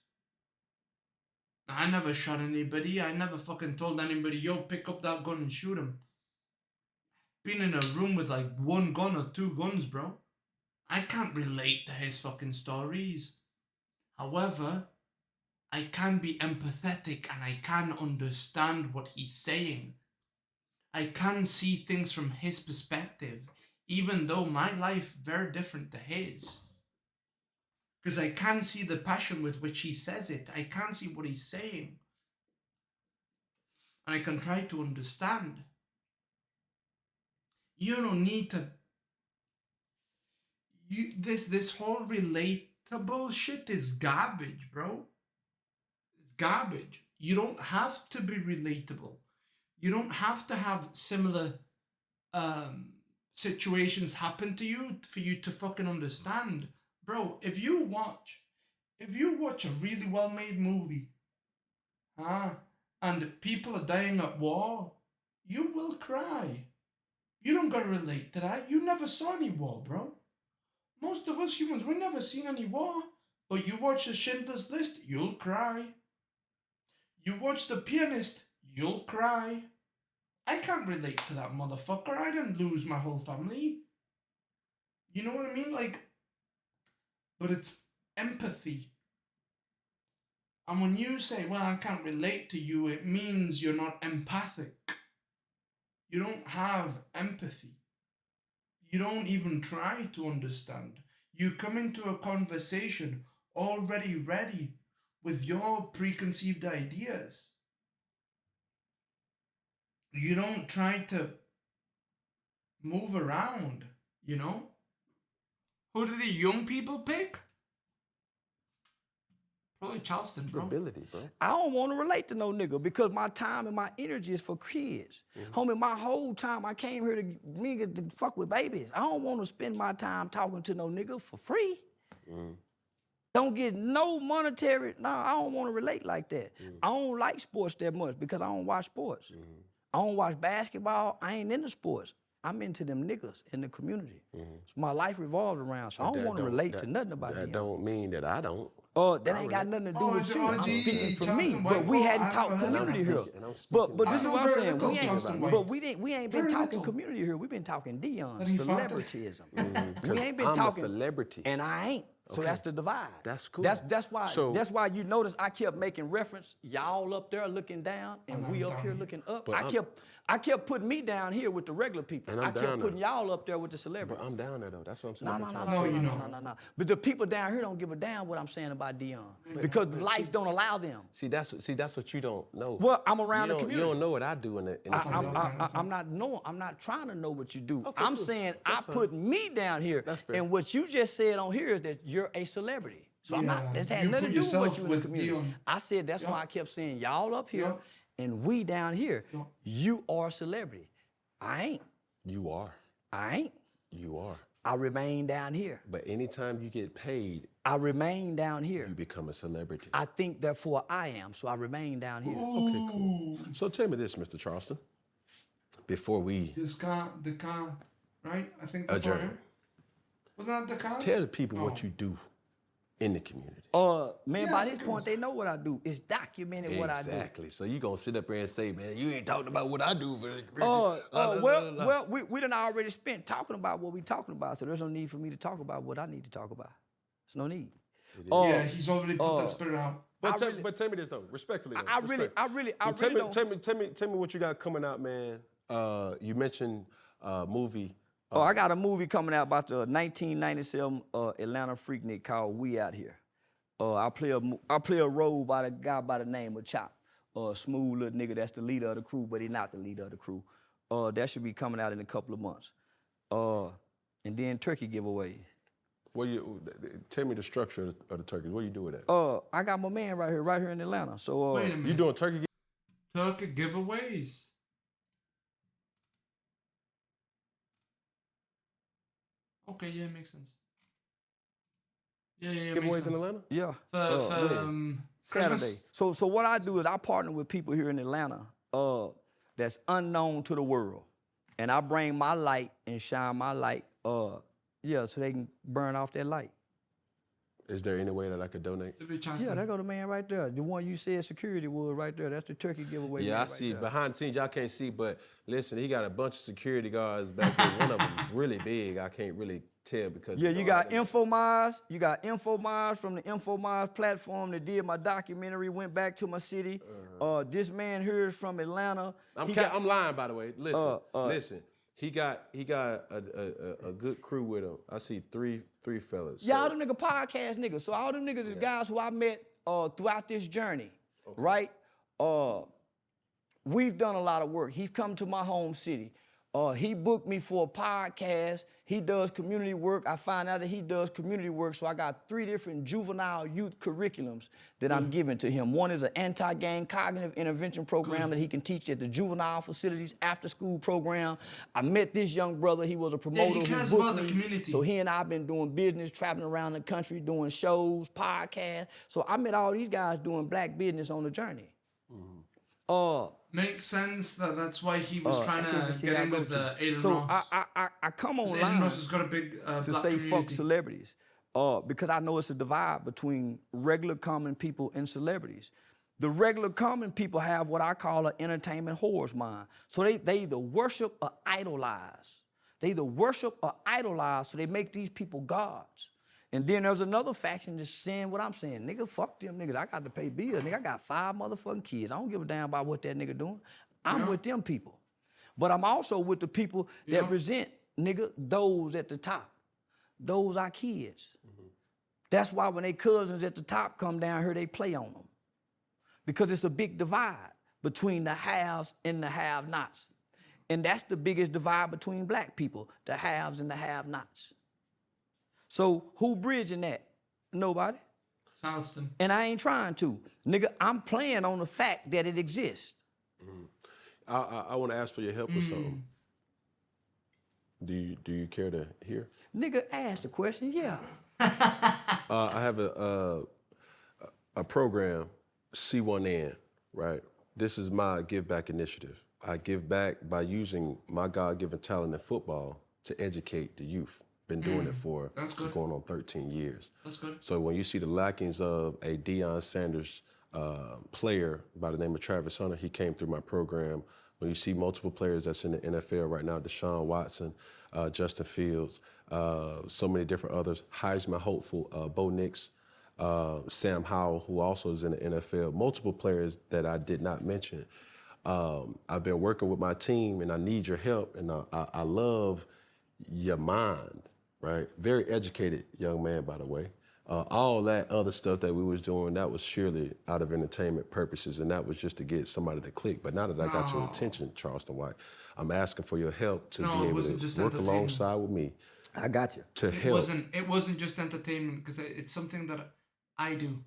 I never shot anybody. I never fucking told anybody, yo, pick up that gun and shoot him. Been in a room with like one gun or two guns, bro. I can't relate to his fucking stories. However, I can be empathetic and I can understand what he's saying. I can see things from his perspective, even though my life very different to his. Because I can see the passion with which he says it. I can see what he's saying. And I can try to understand. You don't need to... This whole relatable shit is garbage, bro. It's garbage. You don't have to be relatable. You don't have to have similar situations happen to you for you to fucking understand. Bro, if you watch a really well-made movie, and people are dying at war, you will cry. You don't gotta relate to that. You never saw any war, bro. Most of us humans, we never seen any war. But you watch the Schindler's List, you'll cry. You watch The Pianist, you'll cry. I can't relate to that motherfucker. I didn't lose my whole family. You know what I mean? Like, but it's empathy. And when you say, well, I can't relate to you, it means you're not empathic. You don't have empathy. You don't even try to understand. You come into a conversation already ready with your preconceived ideas. You don't try to move around, you know? Who do the young people pick? Probably Charleston, bro. Ability, bro. I don't want to relate to no nigga because my time and my energy is for kids. Homie, my whole time I came here to fuck with babies. I don't want to spend my time talking to no nigga for free. Don't get no monetary, I don't want to relate like that. I don't like sports that much because I don't watch sports. I don't watch basketball, I ain't into sports. I'm into them niggas in the community. So my life revolves around, so I don't want to relate to nothing about them. That don't mean that I don't. That ain't got nothing to do with you. I'm speaking for me, Charleston, but we White hadn't Boy, talked I community here. But This is what I'm saying. We ain't been Very talking little. community here. We've been talking Dion, That he found celebrityism. We ain't been I'm talking a celebrity. and I ain't. So that's the divide. That's cool. That's why. So- that's why you notice I kept making reference. Y'all up there looking down, and I'm we up down here here. looking up. But I kept putting me down here with the regular people. And I I'm kept down putting there. y'all up there with the celebrities. But I'm down there though. That's what I'm saying. No, I'm no, trying no, to- no, you no, know. no, no. But the people down here don't give a damn what I'm saying about Dion because life don't allow them. See, that's what you don't know. Well, I'm around you the don't, community. You don't know what I do in the I'm not knowing. I'm not trying to know what you do. Okay, I'm cool. saying That's I fine. put me down here, That's fair. and what you just said on here is that you're a celebrity. So I'm not. Yeah, This had you nothing put to do with what yourself you in the with community. Dion. I said that's why Yeah. I kept saying y'all up here, Yeah. and we down here. Yeah. You are a celebrity. I ain't. You are. I ain't. You are. I remain down here. But anytime you get paid, I remain down here. you become a celebrity. I think therefore I am. So I remain down here. Okay, cool. So tell me this, Mr. Charleston, before we The car, right? I think the adjourn. fire. Wasn't that the car? Tell the people what you do in the community. Man, Yeah, by I this think it point was- they know what I do. It's documented what I do. Exactly. So you gonna sit up here and say, man, you ain't talking about what I do for the community. Well, we done already spent talking about what we talking about, so there's no need for me to talk about what I need to talk about. There's no need. Yeah, he's already put that spirit out. But tell me this though, respectfully. Though, I really Well, don't. tell me what you got coming out, man. You mentioned movie Oh, I got a movie coming out about the 1997 Atlanta Freaknik called We Out Here. I play a role by a guy by the name of Chop. Smooth little nigga that's the leader of the crew, but he not the leader of the crew. That should be coming out in a couple of months. And then turkey giveaway. Tell me the structure of the turkeys. What you do with that? I got my man right here in Atlanta. So Wait a minute. You doing turkey? Turkey giveaways. Okay, yeah, makes sense. Yeah, makes Giveaways sense. in Atlanta? Yeah. For Saturday. Christmas? So what I do is I partner with people here in Atlanta that's unknown to the world. And I bring my light and shine my light, so they can burn off that light. Is there any way that I could donate? Yeah, there go the man right there. The one you said security was right there. That's the turkey giveaway. Yeah, man I right see. there. Behind the scenes, y'all can't see, but listen, he got a bunch of security guards back there. One of them really big. I can't really tell because. Yeah, you got Infomize. You got Infomize from the Infomize platform that did my documentary, went back to my city. This man here is from Atlanta. I'm lying, by the way. Listen. He got a good crew with him. I see three fellas. Yeah, all them nigga podcast niggas. So all them niggas is guys who I met throughout this journey, right? We've done a lot of work. He's come to my home city. He booked me for a podcast. He does community work. I find out that he does community work, so I got 3 different juvenile youth curriculums that I'm giving to him. One is an anti-gang cognitive intervention program that he can teach at the juvenile facilities after-school program. I met this young brother. He was a promoter he cares who about booked the me. community. So he and I have been doing business, traveling around the country, doing shows, podcasts. So I met all these guys doing black business on the journey. Makes sense. That's why he was trying to get in with Aiden so Ross. I come Aiden online Ross has got a big to black say community. fuck celebrities because I know it's a divide between regular common people and celebrities. The regular common people have what I call an entertainment whore's mind. So they either worship or idolize. So they make these people gods. And then there's another faction that's saying what I'm saying. Nigga, fuck them niggas. I got to pay bills. Nigga, I got 5 motherfucking kids. I don't give a damn about what that nigga doing. I'm with them people. But I'm also with the people that resent, nigga, those at the top. Those are kids. That's why when they cousins at the top come down here, they play on them. Because it's a big divide between the haves and the have-nots. And that's the biggest divide between black people, the haves and the have-nots. So who bridging that? Nobody. Charlston. And I ain't trying to. Nigga, I'm playing on the fact that it exists. I want to ask for your help with something. Do you care to hear? Nigga, ask the question, yeah. I have a program, C1N, right? This is my Give Back initiative. I give back by using my God-given talent in football to educate the youth. Been doing it for going on 13 years. That's good. So when you see the lackings of a Deion Sanders player by the name of Travis Hunter, he came through my program. When you see multiple players that's in the NFL right now, Deshaun Watson, Justin Fields, so many different others, Heisman hopeful, Bo Nix, Sam Howell, who also is in the NFL, multiple players that I did not mention. I've been working with my team and I need your help, and I love your mind. Right, very educated young man, by the way. All that other stuff that we was doing, that was surely out of entertainment purposes, and that was just to get somebody to click. But now that I got your attention, Charleston White, I'm asking for your help to be able to work alongside with me. I got you. To help. It wasn't just entertainment, because it's something that I do.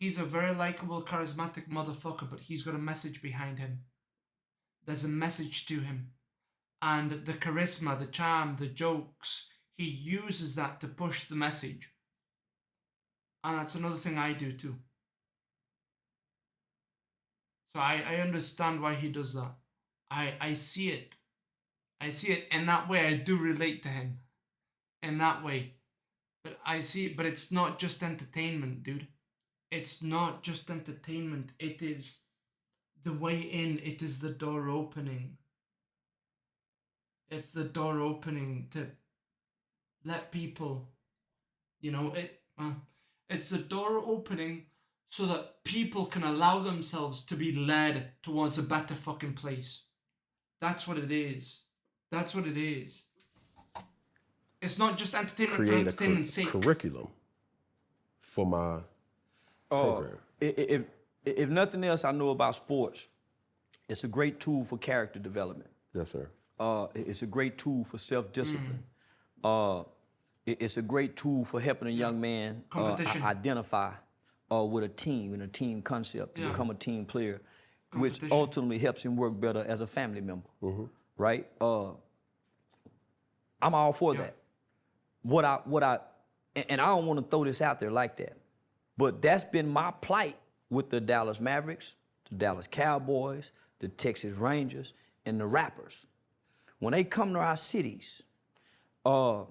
He's a very likable, charismatic motherfucker, but he's got a message behind him. There's a message to him. And the charisma, the charm, the jokes, he uses that to push the message. And that's another thing I do too. So I understand why he does that. I see it. I see it in that way. I do relate to him in that way. But I see it, but it's not just entertainment, dude. It's not just entertainment. It is the way in. It is the door opening. It's the door opening to let people, it's the door opening so that people can allow themselves to be led towards a better fucking place. That's what it is. That's what it is. It's not just entertainment for create a entertainment's sake. curriculum for my program. If nothing else I know about sports, it's a great tool for character development. Yes, sir. It's a great tool for self-discipline. It's a great tool for helping a young man Competition. identify with a team, in a team concept, to become a team player, which Competition. ultimately helps him work better as a family member, right? I'm all for that. And I don't want to throw this out there like that, but that's been my plight with the Dallas Mavericks, the Dallas Cowboys, the Texas Rangers, and the rappers. When they come to our cities, the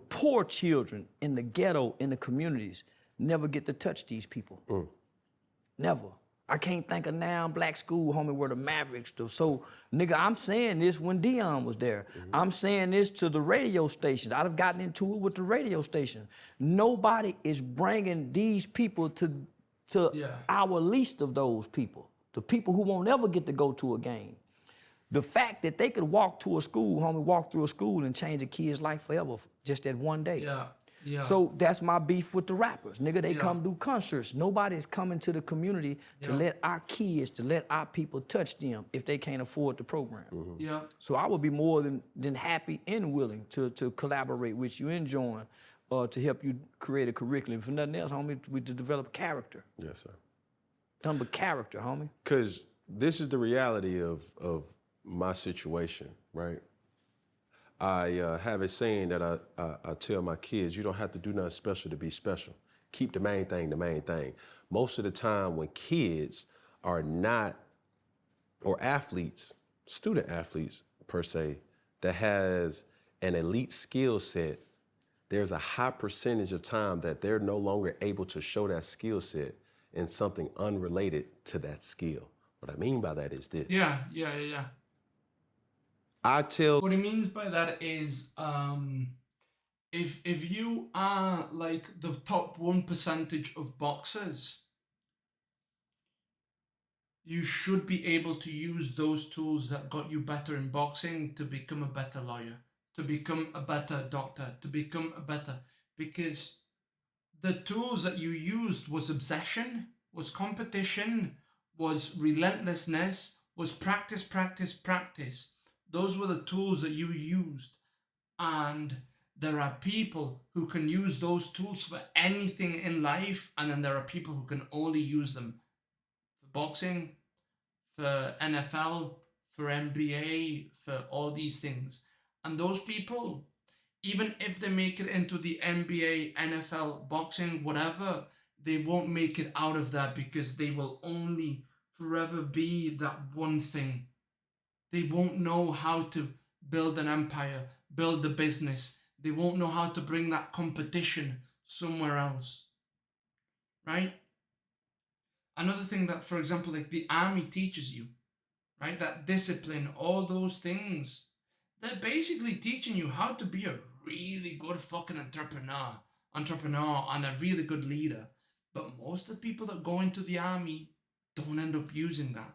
poor children in the ghetto, in the communities, never get to touch these people. Never. I can't think of now black school, homie, where the Mavericks do. So, nigga, I'm saying this when Dion was there. I'm saying this to the radio stations. I've gotten into it with the radio station. Nobody is bringing these people to our least of those people, the people who won't ever get to go to a game. The fact that they could walk to a school, homie, walk through a school and change a kid's life forever just that one day. Yeah. So that's my beef with the rappers. Nigga, they come do concerts. Nobody's coming to the community to let our kids, to let our people touch them if they can't afford the program. Yeah. So I would be more than happy and willing to collaborate with you and join to help you create a curriculum. For nothing else, homie, to develop character. Yes, sir. Nothing but character, homie. Because this is the reality of my situation, right? I have a saying that I tell my kids, you don't have to do nothing special to be special. Keep the main thing the main thing. Most of the time when kids are not, or athletes, student athletes per se, that has an elite skill set, there's a high percentage of time that they're no longer able to show that skill set in something unrelated to that skill. What I mean by that is this. Yeah. I tell What he means by that is, if you are like the top 1% of boxers, you should be able to use those tools that got you better in boxing to become a better lawyer, to become a better doctor, to become a better, because the tools that you used was obsession, was competition, was relentlessness, was practice. Those were the tools that you used. And there are people who can use those tools for anything in life, and then there are people who can only use them for boxing, for NFL, for NBA, for all these things. And those people, even if they make it into the NBA, NFL, boxing, whatever, they won't make it out of that because they will only forever be that one thing. They won't know how to build an empire, build a business. They won't know how to bring that competition somewhere else, right? Another thing that, for example, like the army teaches you, right? That discipline, all those things, they're basically teaching you how to be a really good fucking entrepreneur and a really good leader. But most of the people that go into the army don't end up using that.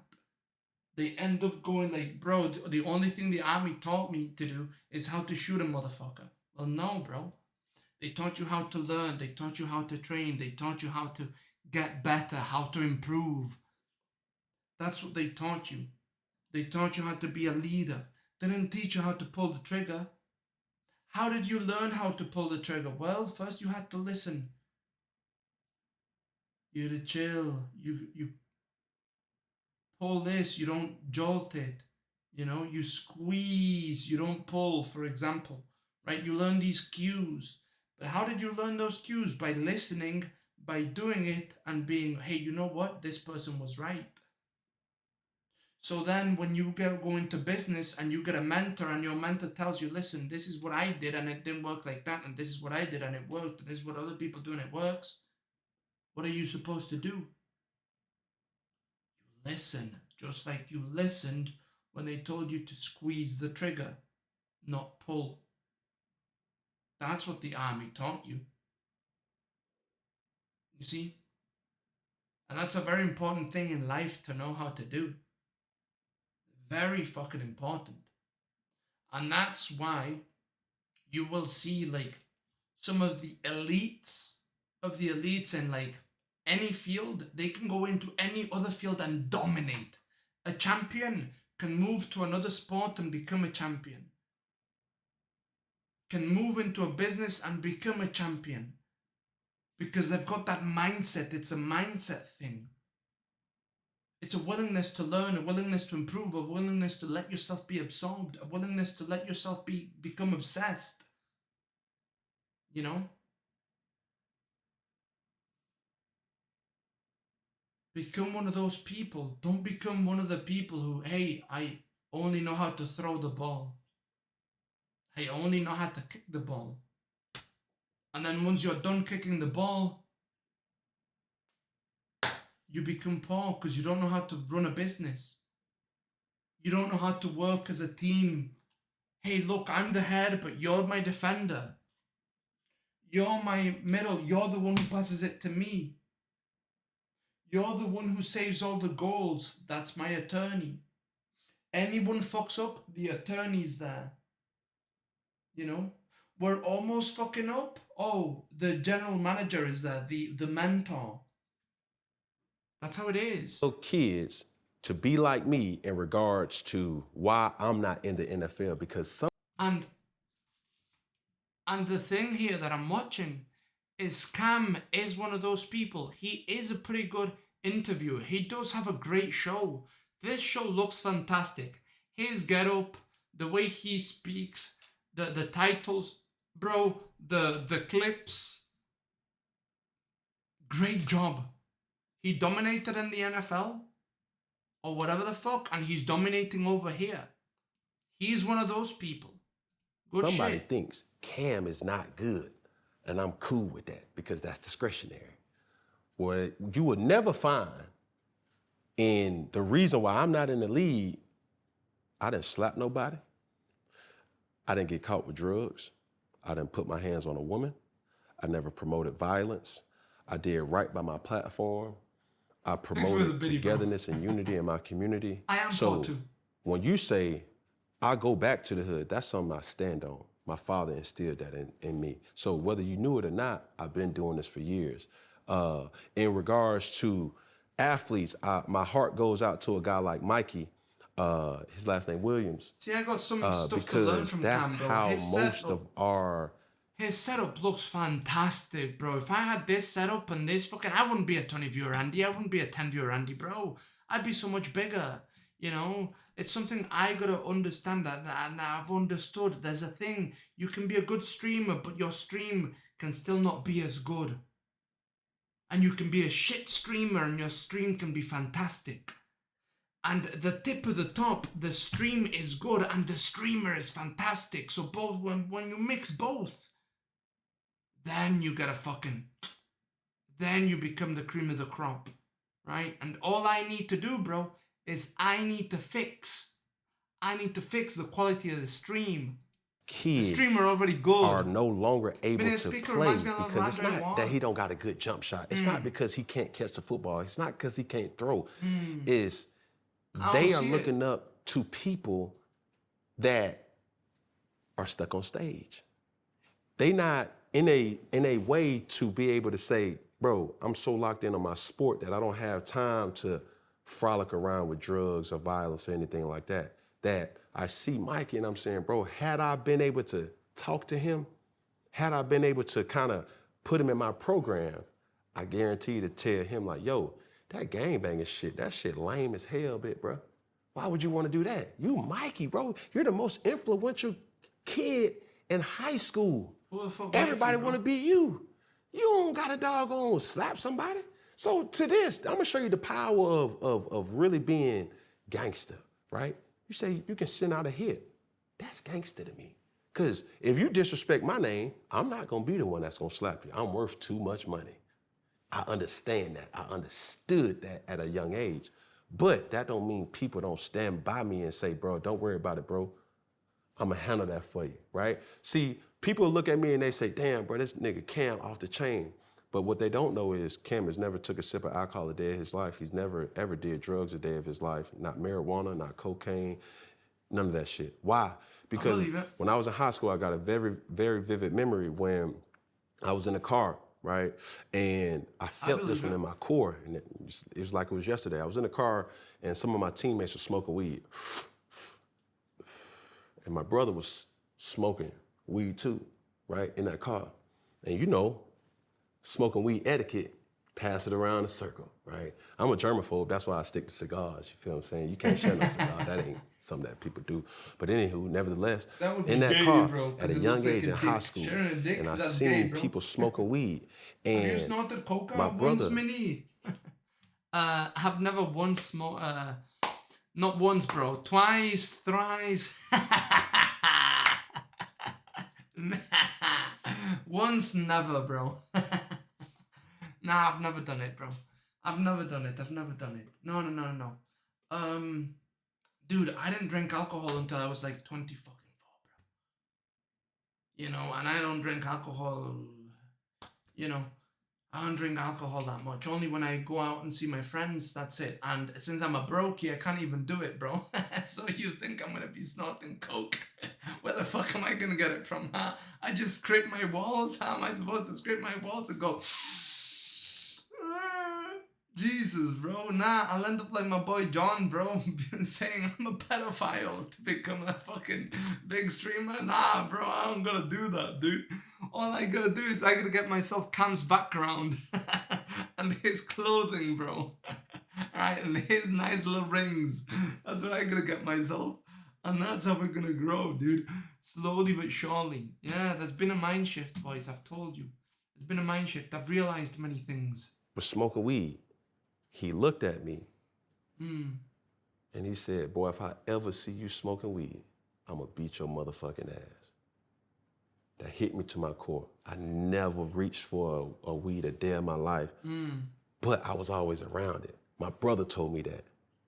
They end up going like, bro, the only thing the army taught me to do is how to shoot a motherfucker. Well, no, bro. They taught you how to learn. They taught you how to train. They taught you how to get better, how to improve. That's what they taught you. They taught you how to be a leader. They didn't teach you how to pull the trigger. How did you learn how to pull the trigger? Well, first you had to listen. You had to chill. You pull this, you don't jolt it. You know, you squeeze, you don't pull, for example, right? You learn these cues. But how did you learn those cues? By listening, by doing it, and being, hey, you know what? This person was right. So then when you go into business and you get a mentor and your mentor tells you, listen, this is what I did and it didn't work like that, and this is what I did and it worked, and this is what other people do and it works. What are you supposed to do? Listen, just like you listened when they told you to squeeze the trigger, not pull. That's what the army taught you. You see? And that's a very important thing in life to know how to do. Very fucking important. And that's why you will see like some of the elites in like any field. They can go into any other field and dominate. A champion can move to another sport and become a champion. Can move into a business and become a champion. Because they've got that mindset. It's a mindset thing. It's a willingness to learn, a willingness to improve, a willingness to let yourself be absorbed, a willingness to let yourself become obsessed. You know? Become one of those people. Don't become one of the people who, hey, I only know how to throw the ball. I only know how to kick the ball. And then once you're done kicking the ball, you become poor because you don't know how to run a business. You don't know how to work as a team. Hey, look, I'm the head, but you're my defender. You're my middle. You're the one who passes it to me. You're the one who saves all the goals. That's my attorney. Anyone fucks up, the attorney's there. You know? We're almost fucking up. Oh, the general manager is there, the mentor. That's how it is. So kids to be like me in regards to why I'm not in the NFL, because some. And the thing here that I'm watching is Cam is one of those people. He is a pretty good interviewer. He does have a great show. This show looks fantastic. His get up, the way he speaks, the titles, bro, the clips. Great job. He dominated in the NFL or whatever the fuck, and he's dominating over here. He's one of those people. Good Somebody shit. thinks Cam is not good, and I'm cool with that because that's discretionary. What you would never find, and the reason why I'm not in the league, I didn't slap nobody. I didn't get caught with drugs. I didn't put my hands on a woman. I never promoted violence. I did right by my platform. I promoted togetherness and unity in my community. I am so too. when you say, I go back to the hood, that's something I stand on. My father instilled that in me. So whether you knew it or not, I've been doing this for years. In regards to athletes, my heart goes out to a guy like Mikey, his last name Williams. See, I got some stuff to learn from Cam, bro. Because that's how most of our... His setup looks fantastic, bro. If I had this setup and this fucking... I wouldn't be a 20-viewer Andy. I wouldn't be a 10-viewer Andy, bro. I'd be so much bigger, you know? It's something I gotta understand that, and I've understood. There's a thing. You can be a good streamer, but your stream can still not be as good. And you can be a shit streamer and your stream can be fantastic. And the tip of the top, the stream is good and the streamer is fantastic. So both, when you mix both, then you get a fucking... Then you become the cream of the crop, right? And all I need to do, bro, is I need to fix the quality of the stream. Kids the streamer already good. Are no longer able to play because it's not that he don't got a good jump shot. It's not because he can't catch the football. It's not because he can't throw. It's they are looking up to people that are stuck on stage. They not in a way to be able to say, bro, I'm so locked in on my sport that I don't have time to frolic around with drugs or violence or anything like that. That I see Mikey and I'm saying, bro, had I been able to talk to him, had I been able to kind of put him in my program, I guarantee to tell him like, yo, that gangbanging shit, that shit lame as hell, bro. Why would you want to do that? You Mikey, bro. You're the most influential kid in high school. Everybody want to be you. You don't got a doggone slap somebody. So to this, I'm gonna show you the power of really being gangster, right? You say you can send out a hit. That's gangster to me. Because if you disrespect my name, I'm not gonna be the one that's gonna slap you. I'm worth too much money. I understand that. I understood that at a young age. But that don't mean people don't stand by me and say, bro, don't worry about it, bro. I'm gonna handle that for you, right? See, people look at me and they say, damn, bro, this nigga Cam off the chain. But what they don't know is Cam has never took a sip of alcohol a day of his life. He's never ever did drugs a day of his life. Not marijuana, not cocaine, None of that shit. Why? Because believe it. when I was in high school, I got a very, very vivid memory when I was in a car, right? And I felt this believe one it. in my core. And it was like it was yesterday. I was in a car and some of my teammates were smoking weed. And my brother was smoking weed too, right? In that car. And you know, smoking weed etiquette, pass it around a circle, right? I'm a germaphobe, that's why I stick to cigars, you feel what I'm saying? You can't share no cigar, that ain't something that people do. But anywho, nevertheless, That would be in that gay, car, bro, 'cause at a it young looks like age a in high dick. school, Sharing a dick, and I that's seen gay, bro. people smoking weed, Have you and snorted coca my once, brother, Minnie? Have never once smoked. Not once, bro. Twice, thrice. Once, never, bro. Nah, I've never done it, bro. I've never done it. No. Dude, I didn't drink alcohol until I was like 20 fucking 4, bro. You know, and I don't drink alcohol, you know, I don't drink alcohol that much. Only when I go out and see my friends, that's it. And since I'm a brokey, I can't even do it, bro. So you think I'm gonna be snorting coke? Where the fuck am I gonna get it from, huh? I just scrape my walls? How am I supposed to scrape my walls and go... Jesus, bro. Nah, I'll end up like my boy John, bro, saying I'm a pedophile to become a fucking big streamer. Nah, bro, I don't gonna do that, dude. All I gotta do is I gotta get myself Cam's background and his clothing, bro. Alright, and his nice little rings. That's what I gotta get myself. And that's how we're gonna grow, dude. Slowly but surely. Yeah, there's been a mind shift, boys, I've told you. There's been a mind shift. I've realized many things. was smoking weed. He looked at me Hmm. and he said, boy, if I ever see you smoking weed, I'm gonna beat your motherfucking ass. That hit me to my core. I never reached for a weed a day in my life, but I was always around it. My brother told me that.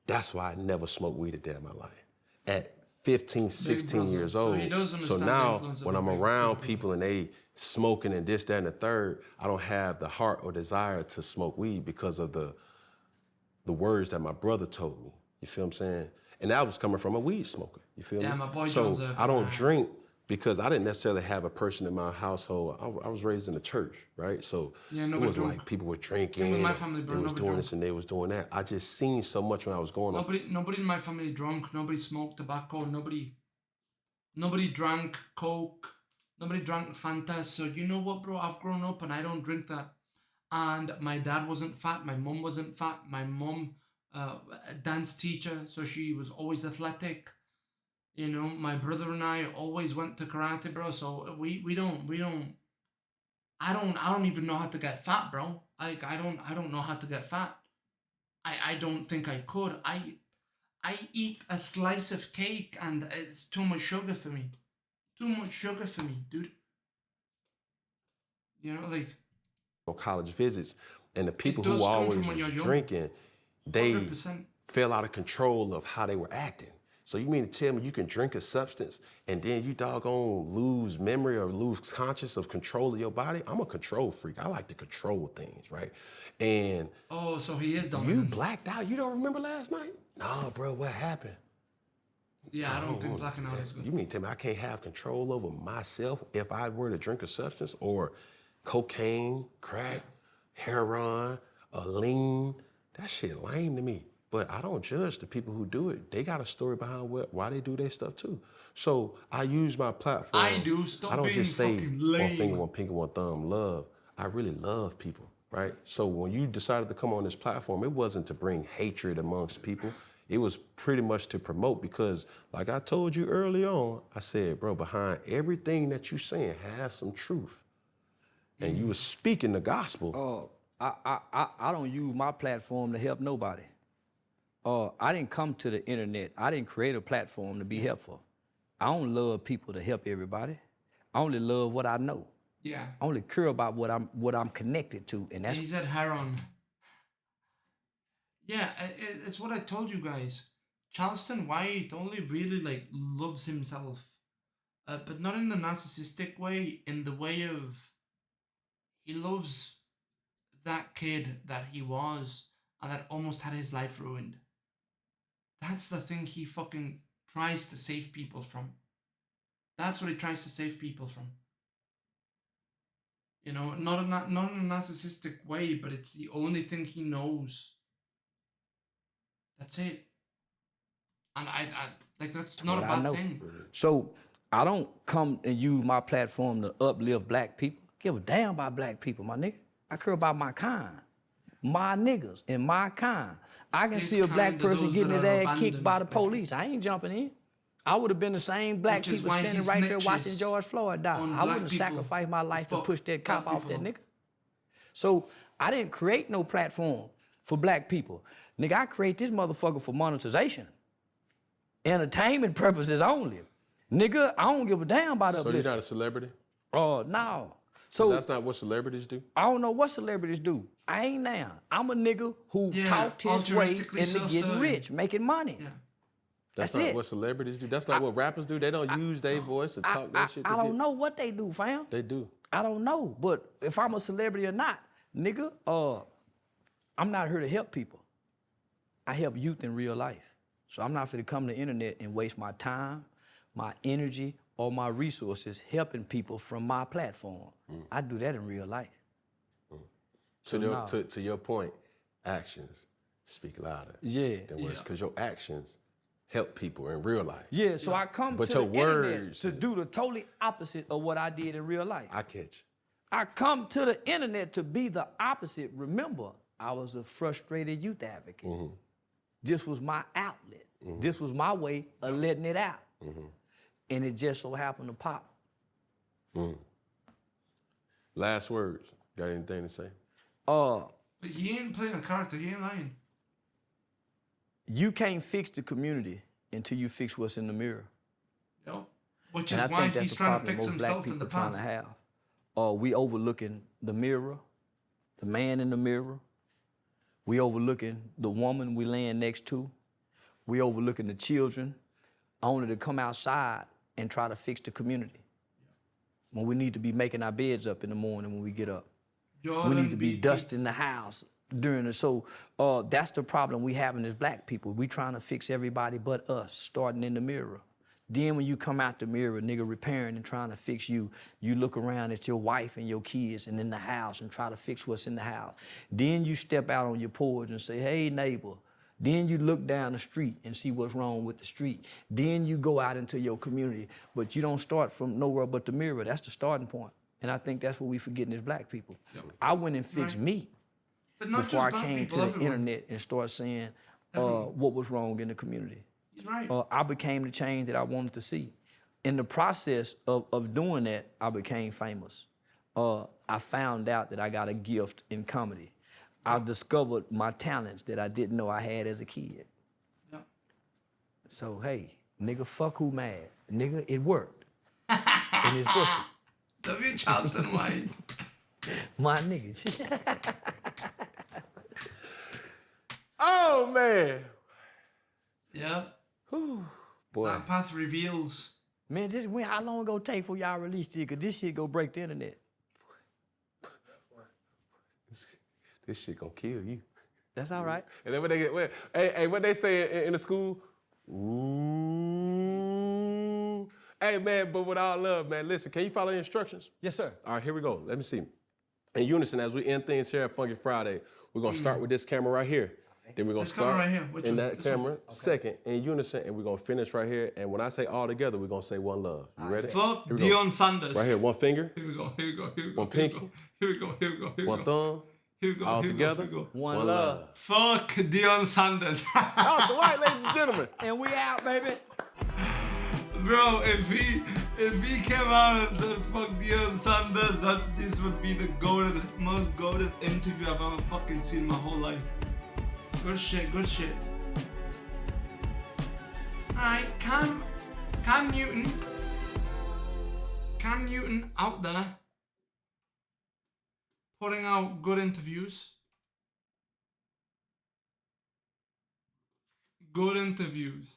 That's why I never smoked weed a day in my life. At 15, 16 brother. years So old. he does So understand the now influence of when a I'm big around brother. people and they smoking and this, that, and the third, I don't have the heart or desire to smoke weed because of the words that my brother told me. You feel what I'm saying? And that was coming from a weed smoker. You feel me? Yeah, my boy so John's a I don't man. drink because I didn't necessarily have a person in my household. I was raised in the church, right? So Yeah, it nobody was drunk. like people were drinking. Same with my and family, bro, They was nobody doing drunk. this and they was doing that. I just seen so much when I was growing up. Nobody in my family drunk. Nobody smoked tobacco. Nobody drank Coke. Nobody drank Fanta. So you know what, bro? I've grown up and I don't drink that. And my dad wasn't fat. My mum wasn't fat. My mum, a dance teacher, so she was always athletic. You know, my brother and I always went to karate, bro. So we don't. I don't even know how to get fat, bro. I don't know how to get fat. I don't think I could. I eat a slice of cake and it's too much sugar for me. Too much sugar for me, dude. You know, like College visits, and the people does who come always from when you're was young. drinking, they 100%. fell out of control of how they were acting. So you mean to tell me you can drink a substance and then you doggone lose memory or lose conscious of control of your body? I'm a control freak. I like to control things, right? And Oh, so he is you dominant. blacked out. You don't remember last night? Nah, bro, what happened? Yeah, I don't think wanna blacking do out that. is good. You mean to tell me I can't have control over myself if I were to drink a substance or cocaine, crack, heroin, or lean? That shit lame to me. But I don't judge the people who do it. They got a story behind why they do their stuff too. So I use my platform. I do. Stop I don't being just say fucking one finger, lame. one pinky, one thumb, love. I really love people, right? So when you decided to come on this platform, it wasn't to bring hatred amongst people. It was pretty much to promote because, like I told you early on, I said, bro, behind everything that you saying has some truth. And you was speaking the gospel. I don't use my platform to help nobody. I didn't come to the internet. I didn't create a platform to be helpful. I don't love people to help everybody. I only love what I know. Yeah. I only care about what I'm connected to, and that's He said heron. Yeah, it's what I told you guys. Charleston White only really like loves himself, but not in the narcissistic way. In the way of he loves that kid that he was and that almost had his life ruined. That's the thing he fucking tries to save people from. That's what he tries to save people from. You know, not in a narcissistic way, but it's the only thing he knows. That's it. And I like, that's not a What I bad know. thing. So I don't come and use my platform to uplift black people. I give a damn about black people, my nigga. I care about my kind, my niggas and my kind. I can His see a black kind are person those getting that his are ass kicked by the abandoned. police. I ain't jumping in. I would have been the same black Which is people why standing he right there watching snitches George Floyd die. on I black wouldn't people sacrifice my life to fuck push that cop black off that people nigga. So I didn't create no platform for black people. Nigga, I create this motherfucker for monetization. Entertainment purposes only. Nigga, I don't give a damn about So uplifting. you're not a celebrity? Oh, no. So So that's not what celebrities do? I don't know what celebrities do. I ain't now. I'm a nigga who Yeah, talked his way altruistically into getting self-serving. rich, making money. Yeah. That's That's not it. what celebrities do? That's not what rappers do? They don't use their voice to talk that shit to I don't get- know what they do, fam. They do. I don't know. But if I'm a celebrity or not, nigga, I'm not here to help people. I help youth in real life. So I'm not finna come to the internet and waste my time, my energy, or my resources helping people from my platform. I do that in real life. To your point, actions speak louder Yeah. than words, because your actions help people in real life. Yeah, so I come But to the your internet words- to do the totally opposite of what I did in real life. I catch. I come to the internet to be the opposite. Remember, I was a frustrated youth advocate. This was my outlet. This was my way of letting it out. And it just so happened to pop. Last words. Got anything to say? But But he ain't playing a character. He ain't lying. you can't fix the community until you fix what's in the mirror. You know? Which And is I why think that's he's the trying to problem fix most black himself in people the trying to past. have. We overlooking the mirror, the man in the mirror. We overlooking the woman we laying next to. We overlooking the children, only to come outside and try to fix the community. When we need to be making our beds up in the morning when we get up. We need to be dusting the house during the, so that's the problem we having as black people. We trying to fix everybody but us, starting in the mirror. Then when you come out the mirror, nigga repairing and trying to fix you, you look around at your wife and your kids and in the house and try to fix what's in the house. Then you step out on your porch and say, hey neighbor. Then you look down the street and see what's wrong with the street. Then you go out into your community, but you don't start from nowhere but the mirror. That's the starting point. And I think that's what we forgetting as black people. I went and fixed me But not before I just black came people, to the everyone. internet and started saying what was wrong in the community. He's right. I became the change that I wanted to see. In the process of doing that, I became famous. I found out that I got a gift in comedy. I discovered my talents that I didn't know I had as a kid. Yeah. So, hey, nigga, fuck who mad. Nigga, it worked. And it's working. Love you, Charlston White. My niggas. Oh, man. Yeah. Boy. That path reveals. Man, how long it gonna take for y'all release this? Cause this shit go break the internet. This shit gonna kill you. That's all right. And then when they get, what they say in the school? Ooh. Hey, man, but with all love, man, listen, can you follow the instructions? Yes, sir. All right, here we go. Let me see. In unison, as we end things here at Funky Friday, we're gonna start with this camera right here. Then we're gonna This camera start right here. Which in one? that This one? camera, second, in unison, and we're gonna finish right here. And when I say all together, we're gonna say one love. You ready? Fuck Here we go. Deion Sanders. Right here, one finger, Here we go. Here we go. Here we go. One here we pinky. go, Here we go. Here we go. Here we one go. thumb, Here we go. all here we go, together, here we go. One love. Fuck Deion Sanders. That's the right, ladies and gentlemen. And we out, baby. Bro, if he came out and said fuck Deion Sanders, this would be the most goated interview I've ever fucking seen in my whole life. Good shit, good shit. Alright, Cam Newton out there putting out good interviews. Good interviews.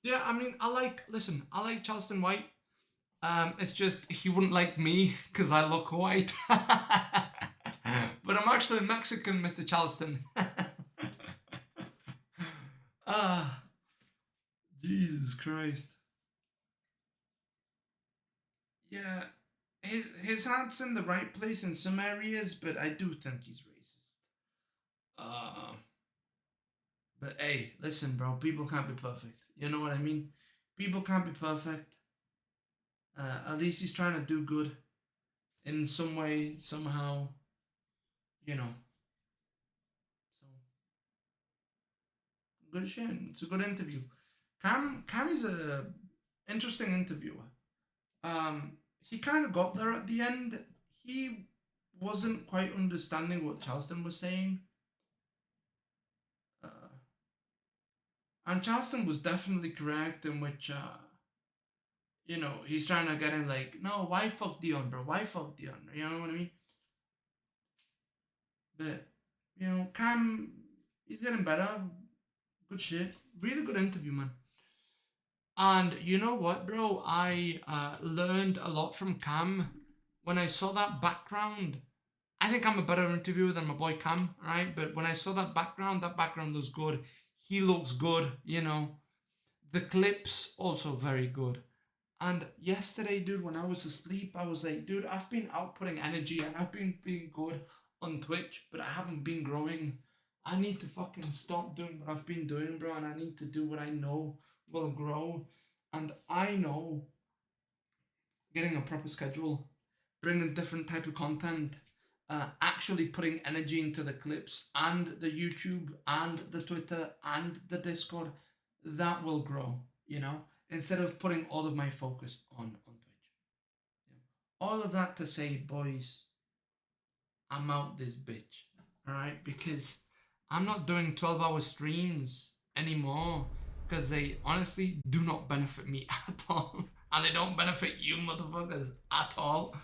Yeah, I mean, I like Charleston White. It's just he wouldn't like me because I look white. But I'm actually Mexican, Mr. Charleston. Jesus Christ. Yeah, his heart's in the right place in some areas, but I do think he's racist. But hey, listen, bro. People can't be perfect. You know what I mean? People can't be perfect. At least he's trying to do good in some way, somehow. You know. So good shit. It's a good interview. Cam is a interesting interviewer. He kind of got there at the end. He wasn't quite understanding what Charleston was saying. And Charleston was definitely correct in which, he's trying to get him like, no, why fuck Dion, bro? Why fuck Dion? You know what I mean? But, Cam, he's getting better. Good shit. Really good interview, man. And you know what, bro? I learned a lot from Cam when I saw that background. I think I'm a better interviewer than my boy Cam, right? But when I saw that background looks good. He looks good, The clips also very good. And yesterday, dude, when I was asleep, I was like, dude, I've been outputting energy and I've been being good on Twitch, but I haven't been growing. I need to fucking stop doing what I've been doing, bro, and I need to do what I know will grow. And I know getting a proper schedule, bringing different type of content, actually putting energy into the clips and the YouTube and the Twitter and the Discord, that will grow, instead of putting all of my focus on Twitch. All of that to say, boys, I'm out this bitch, all right? Because I'm not doing 12-hour streams anymore because they honestly do not benefit me at all. And they don't benefit you motherfuckers at all.